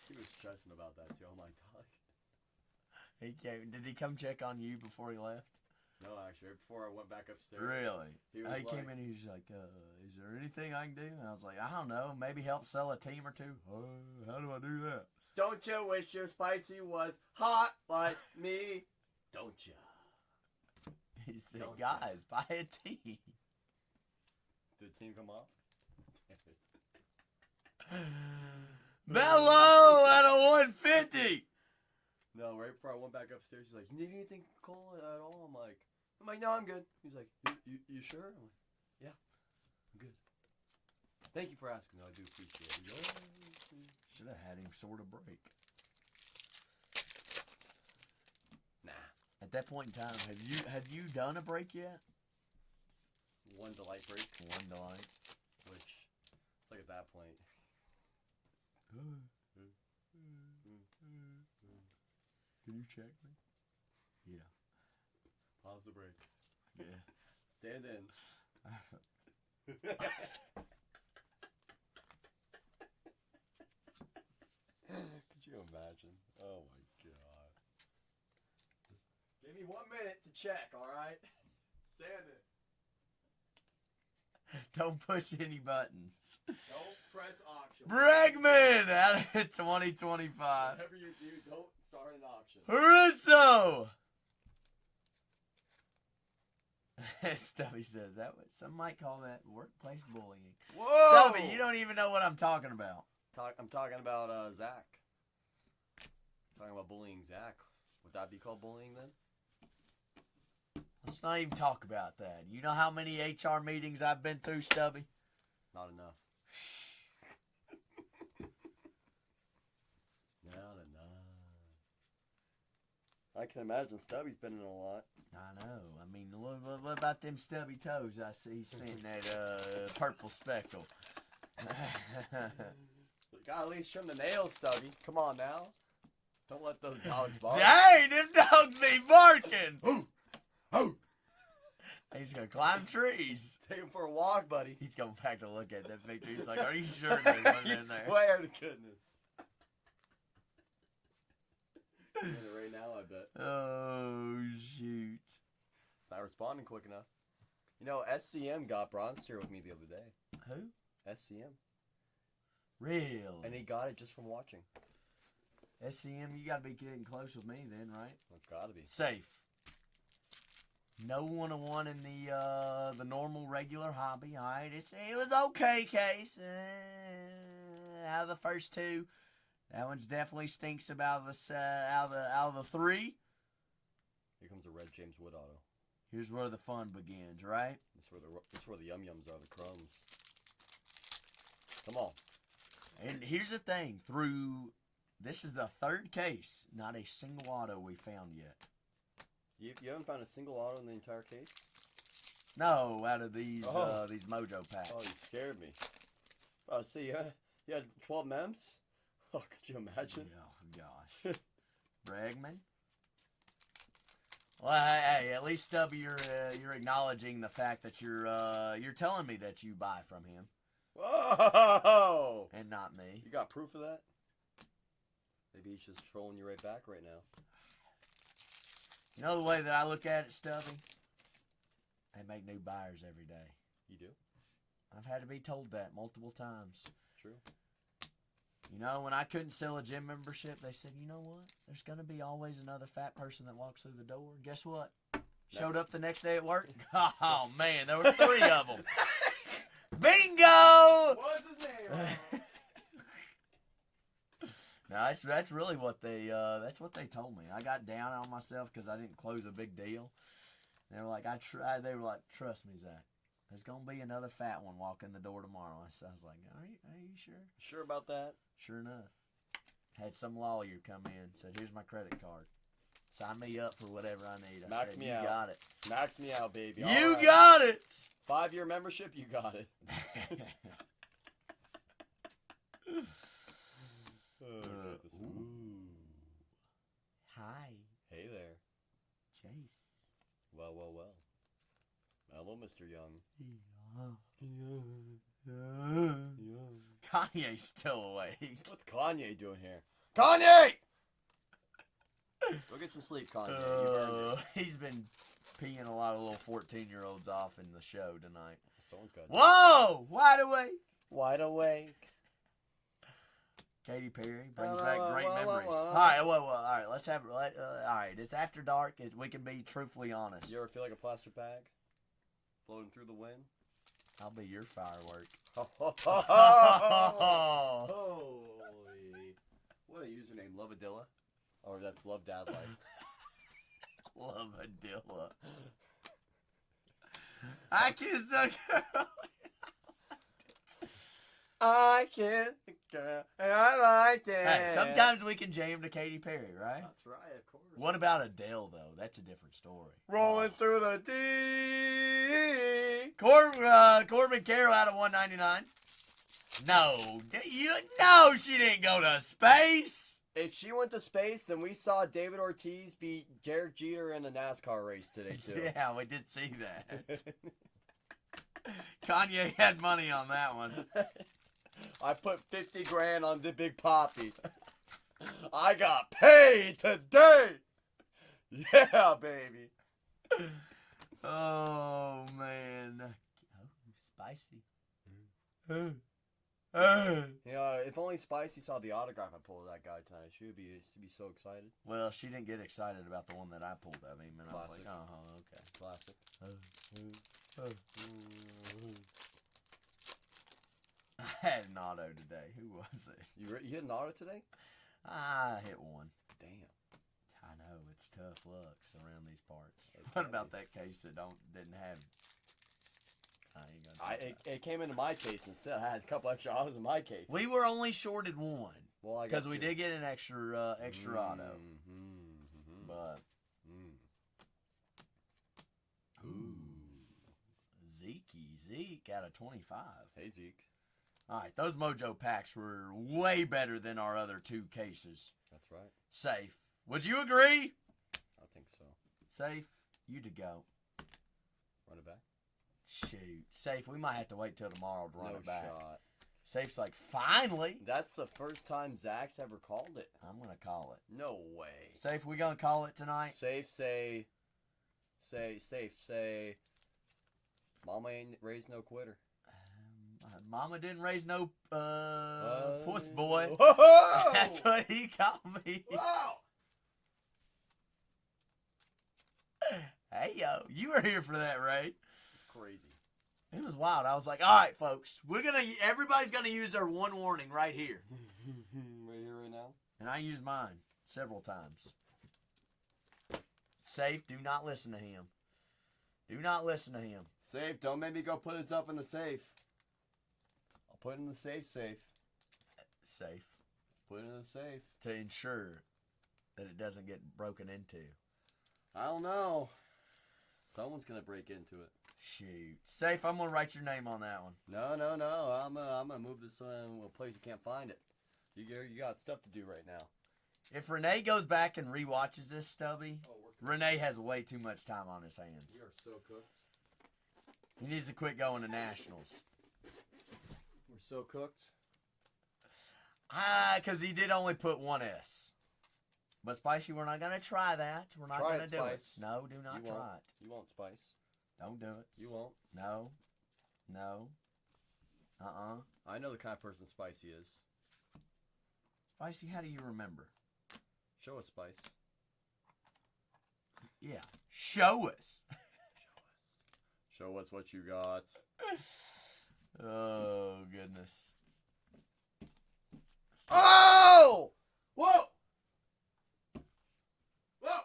he was stressing about that too. Oh my god. He came. Did he come check on you before he left? No, actually, right before I went back upstairs. Really? He was Came in and he was like, is there anything I can do? And I was like, I don't know. Maybe help sell a team or two. How do I do that? Don't you wish your Spicy was hot like me? Don't you? He said, Don't guys, buy a team. Did the team come off? Bello out of 150. No, right before I went back upstairs, he's like, "You need anything, Cole, at all?" I'm like, "No, I'm good." He's like, "You sure?" I'm like, "Yeah, I'm good." Thank you for asking, though. I do appreciate it. Should have had him sort of break. Nah. At that point in time, have you done a break yet? One delight break, One delight. which it's like at that point. Can you check me? Yeah. Pause the break. Yes. Stand in. Could you imagine? Oh my god. Just give me 1 minute to check, alright? Stand in. Don't push any buttons. Don't press auction. Bregman out of 2025. Whatever you do, don't start an auction. Russo. Stubby says that. Some might call that workplace bullying. Whoa! Stubby, you don't even know what I'm talking about. I'm talking about Zach. Talking about bullying Zach. Would that be called bullying then? Let's not even talk about that. You know how many HR meetings I've been through, Stubby? Not enough. Not enough. I can imagine Stubby's been in a lot. I know. I mean, what about them stubby toes I see sitting that purple speckle? Gotta at least trim the nails, Stubby. Come on now. Don't let those dogs bark. Dang, them dogs be barking. He's gonna climb trees. Take him for a walk, buddy. He's going back to look at that picture. He's like, "Are you sure there's one You in there?" swear to goodness. I'm in it right now, I bet. Oh shoot! It's not responding quick enough. You know, SCM got bronze tier with me the other day. Who? SCM. Really? And he got it just from watching. SCM, you gotta be getting close with me then, right? It's gotta be. Safe. No 101 in the normal regular hobby. All right, it was okay case. Out of the first two, that one's definitely stinks about the out of the three. Here comes the red James Wood auto. Here's where the fun begins, right? This is where the yum yums are, the crumbs. Come on. And here's the thing: this is the third case, not a single auto we found yet. You haven't found a single auto in the entire case? No, out of these Oh. these Mojo packs. Oh, you scared me. Oh, see, you had 12 mems? Oh, could you imagine? Oh gosh, Bregman. Well, hey, at least Stubby, you're acknowledging the fact that you're telling me that you buy from him Whoa! and not me. You got proof of that? Maybe he's just trolling you right back right now. You know the way that I look at it, Stubby? They make new buyers every day. You do? I've had to be told that multiple times. True. You know, when I couldn't sell a gym membership, they said, you know what? There's going to be always another fat person that walks through the door. Guess what? Showed up the next day at work. Oh, man, there were 3 of them. Bingo! What's his name? No, that's really what they told me. I got down on myself because I didn't close a big deal. And they were like, they were like, trust me, Zach. There's gonna be another fat one walking the door tomorrow. I was like, are you sure? Sure about that? Sure enough. Had some lawyer come in, said, here's my credit card. Sign me up for whatever I need. I Max said, me you out. got it. Max me out, baby. You All right. got it. 5-year membership, you got it. Oh, goodness. Ooh. Hi, Hey there. Chase. Well. Hello, Mr. Young. Kanye's still awake. What's Kanye doing here? Kanye! Go get some sleep, Kanye. You earned it. He's been peeing a lot of little 14-year-olds off in the show tonight. Someone's got Whoa! Wide awake. wide awake. Katy Perry brings back great whoa, memories. whoa. All right, all right. Let's have. All right, it's after dark. We can be truthfully honest. You ever feel like a plastic bag floating through the wind? I'll be your firework. Holy! What a username, Lovadilla. Or that's Love Dad Life. Love Adilla. I kissed a girl. I kissed a girl and I liked it. Hey, sometimes we can jam to Katy Perry, right? That's right, of course. What about Adele though? That's a different story. Rolling through the deep. Corbin Carroll out of 199. No, she didn't go to space. If she went to space, then we saw David Ortiz beat Derek Jeter in a NASCAR race today, too. Yeah, we did see that. Kanye had money on that one. I put 50 grand on the Big Poppy. I got paid today. Yeah, baby. Oh, man. Oh, spicy. You know, if only Spicy saw the autograph I pulled of that guy tonight, she'd be so excited. Well, she didn't get excited about the one that I pulled of him, and Classic. I was like, okay. Classic. I had an auto today. Who was it? You hit an auto today? I hit one. Damn. I know, it's tough luck around these parts. What about that case that didn't have? I ain't gonna do that. It came into my case instead. I had a couple extra autos in my case. We were only shorted one Well, I got because we two. did get an extra auto, but Ooh. Zeke out of 25. Hey, Zeke. All right, those Mojo packs were way better than our other 2 cases. That's right. Safe. Would you agree? I think so. Safe, you to go. Run it back. Shoot. Safe, we might have to wait till tomorrow to run No it back. shot. Safe's like, finally. That's the first time Zach's ever called it. I'm going to call it. No way. Safe, we going to call it tonight? Safe, say. Mama ain't raised no quitter. Mama didn't raise no puss boy. Whoa! That's what he called me. Wow! Hey, yo, you were here for that, Ray. It's crazy. It was wild. I was like, all right, folks, everybody's going to use their one warning right here. Right here, right now? And I used mine several times. Safe, do not listen to him. Do not listen to him. Safe, don't make me go put this up in the safe. I'll put it in the safe. Safe. Put it in the safe. To ensure that it doesn't get broken into. I don't know. Someone's going to break into it. Shoot. Safe, I'm going to write your name on that one. No. I'm gonna move this one to a place you can't find it. You got stuff to do right now. If Renee goes back and rewatches this, Stubby, Oh, Renee has way too much time on his hands. We are so cooked. He needs to quit going to nationals. We're so cooked. Because he did only put 1 S. But Spicy, we're not going to try that. We're not Try going it, to do Spice. it. No, do not You won't. try it. You won't, Spice. Don't do it. You won't. No. I know the kind of person Spicy is. Spicy, how do you remember? Show us, Spice. Yeah. Show us. Show us what you got. Oh, goodness. Oh! Whoa! Whoa!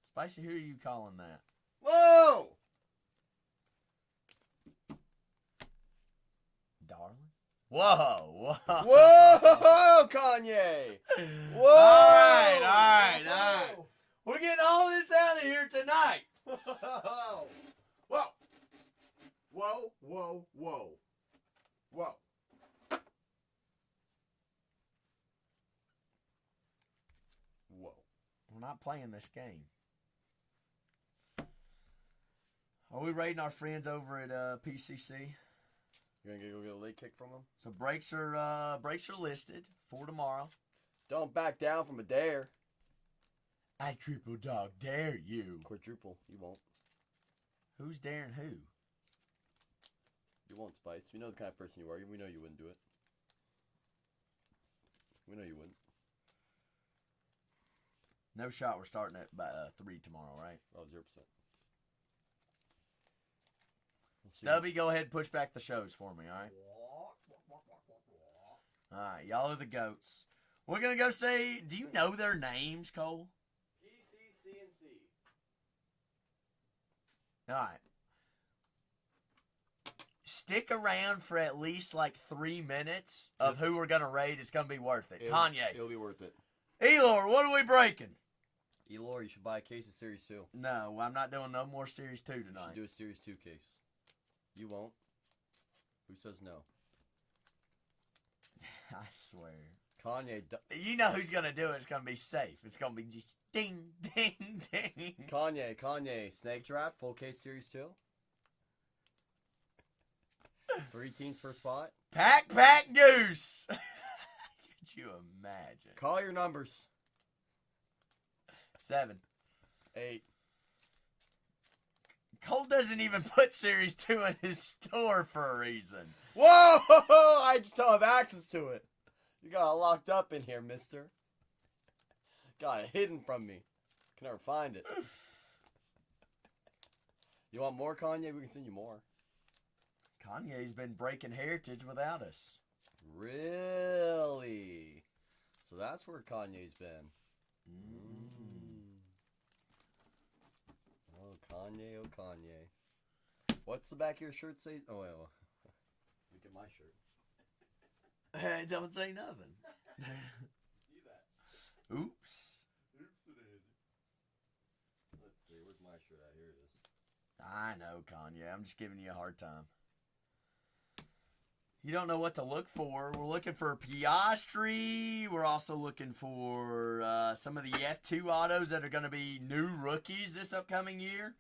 Spicy, who are you calling that? Whoa! Darling? Whoa. Whoa, Kanye! Whoa! All right. We're getting all this out of here tonight. Whoa! Whoa! Whoa! We're not playing this game. Are we rating our friends over at PCC? You gonna go get a leg kick from him? So breaks are listed for tomorrow. Don't back down from a dare. I triple dog dare you. Quadruple. You won't. Who's daring who? You won't, Spice. We know the kind of person you are. We know you wouldn't do it. We know you wouldn't. No shot. We're starting at 3 tomorrow, right? Oh, 0%. We'll see. Stubby, go ahead and push back the shows for me, all right? All right, y'all are the goats. We're going to go say, do you know their names, Cole? PCCNC. All right. Stick around for at least like 3 minutes of who we're going to raid. It's going to be worth it. Kanye. It'll be worth it. Elor, what are we breaking? Elor, you should buy a case of Series 2. No, I'm not doing no more Series 2 You tonight. should do a Series 2 case. You won't. Who says no? I swear. Kanye. You know who's going to do it. It's going to be safe. It's going to be just ding, ding, ding. Kanye. Snake Draft, full case Series 2. 3 teams per spot. Pack goose. Could you imagine? Call your numbers. 7. 8. Cole doesn't even put Series 2 in his store for a reason. Whoa! I just don't have access to it. You got it locked up in here, mister. Got it hidden from me. Can never find it. You want more, Kanye? We can send you more. Kanye's been breaking heritage without us. Really? So that's where Kanye's been. Oh, Kanye, oh, Kanye. What's the back of your shirt say? Oh, well. Look at my shirt. It don't say nothing. See that? Oops. Oops, it is. Let's see. Where's my shirt at? Here it is. I know, Kanye. I'm just giving you a hard time. you don't know what to look for, we're looking for Piastri. We're also looking for some of the F2 autos that are going to be new rookies this upcoming year,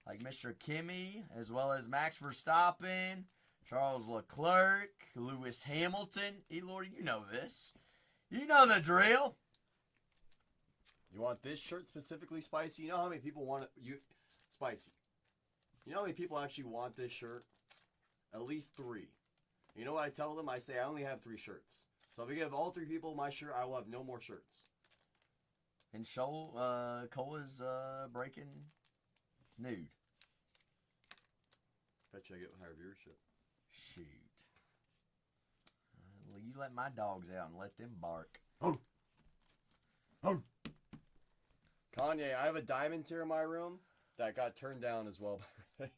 like Mr. Kimi, as well as Max Verstappen, Charles Leclerc, Lewis Hamilton. Elor, you know this. You know the drill. You want this shirt specifically, Spicy? You know how many people want it? Spicy. You know how many people actually want this shirt? At least 3. You know what I tell them? I say I only have 3 shirts. So if I give all 3 people my shirt, I will have no more shirts. And Cole is breaking nude. Bet you I get higher viewership. Shoot. You let my dogs out and let them bark. Kanye, I have a diamond tier in my room that got turned down as well by Renee.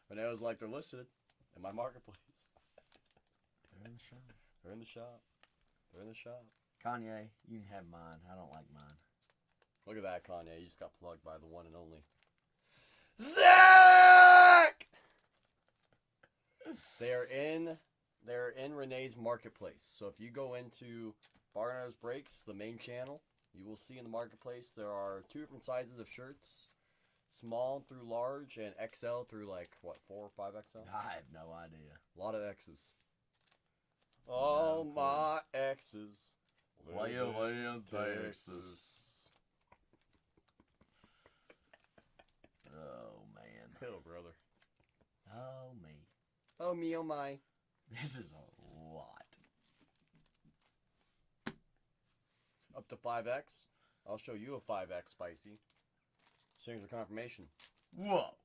Renee was like, they're listed in my marketplace. They're in the shop. They're in the shop. They're in the shop. Kanye, you can have mine. I don't like mine. Look at that, Kanye. You just got plugged by the one and only Zach! They're in Renee's marketplace. So if you go into Barnard's Breaks, the main channel, you will see in the marketplace there are 2 different sizes of shirts. Small through large and XL through like, what, 4 or 5 XL? I have no idea. A lot of X's. All my X's. Live in Texas. Oh, man. Hello, brother. Oh, me. Oh, me, oh, my. This is a lot. Up to 5X. I'll show you a 5X, Spicy. Signature confirmation. Whoa.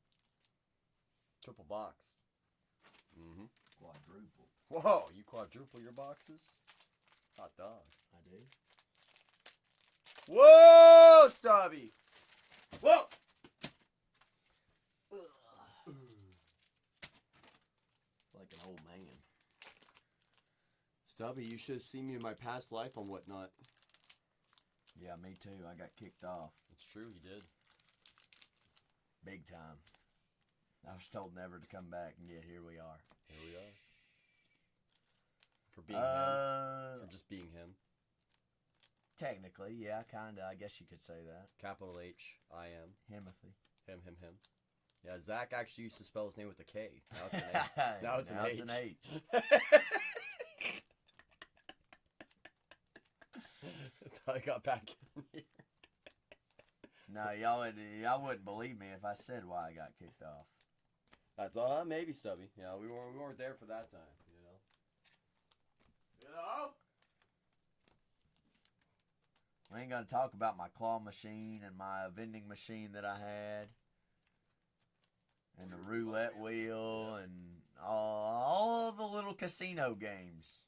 Triple box. Mm-hmm. Quadruple. Whoa, you quadruple your boxes? Hot dog. I do. Whoa, Stubby! Whoa! Like an old man. Stubby, you should have seen me in my past life on whatnot. Yeah, me too. I got kicked off. It's true, he did. Big time. I was told never to come back, and yet here we are. Here we are. For being him. For just being him. Technically, yeah, kinda. I guess you could say that. Capital H, I am. Himothy. Him. Yeah, Zach actually used to spell his name with a K. Now it's an H. Now it's an H. That's how I got back in here. No, y'all wouldn't believe me if I said why I got kicked off. That's all, maybe, Stubby. You know, we weren't there for that time, you know? You know? We ain't gonna talk about my claw machine and my vending machine that I had. And the roulette wheel and all of the little casino games.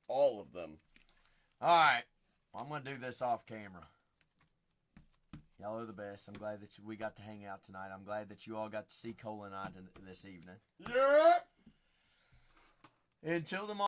All of them. Alright. I'm going to do this off camera. Y'all are the best. I'm glad that we got to hang out tonight. I'm glad that you all got to see Cole and I this evening. Yeah! Until tomorrow.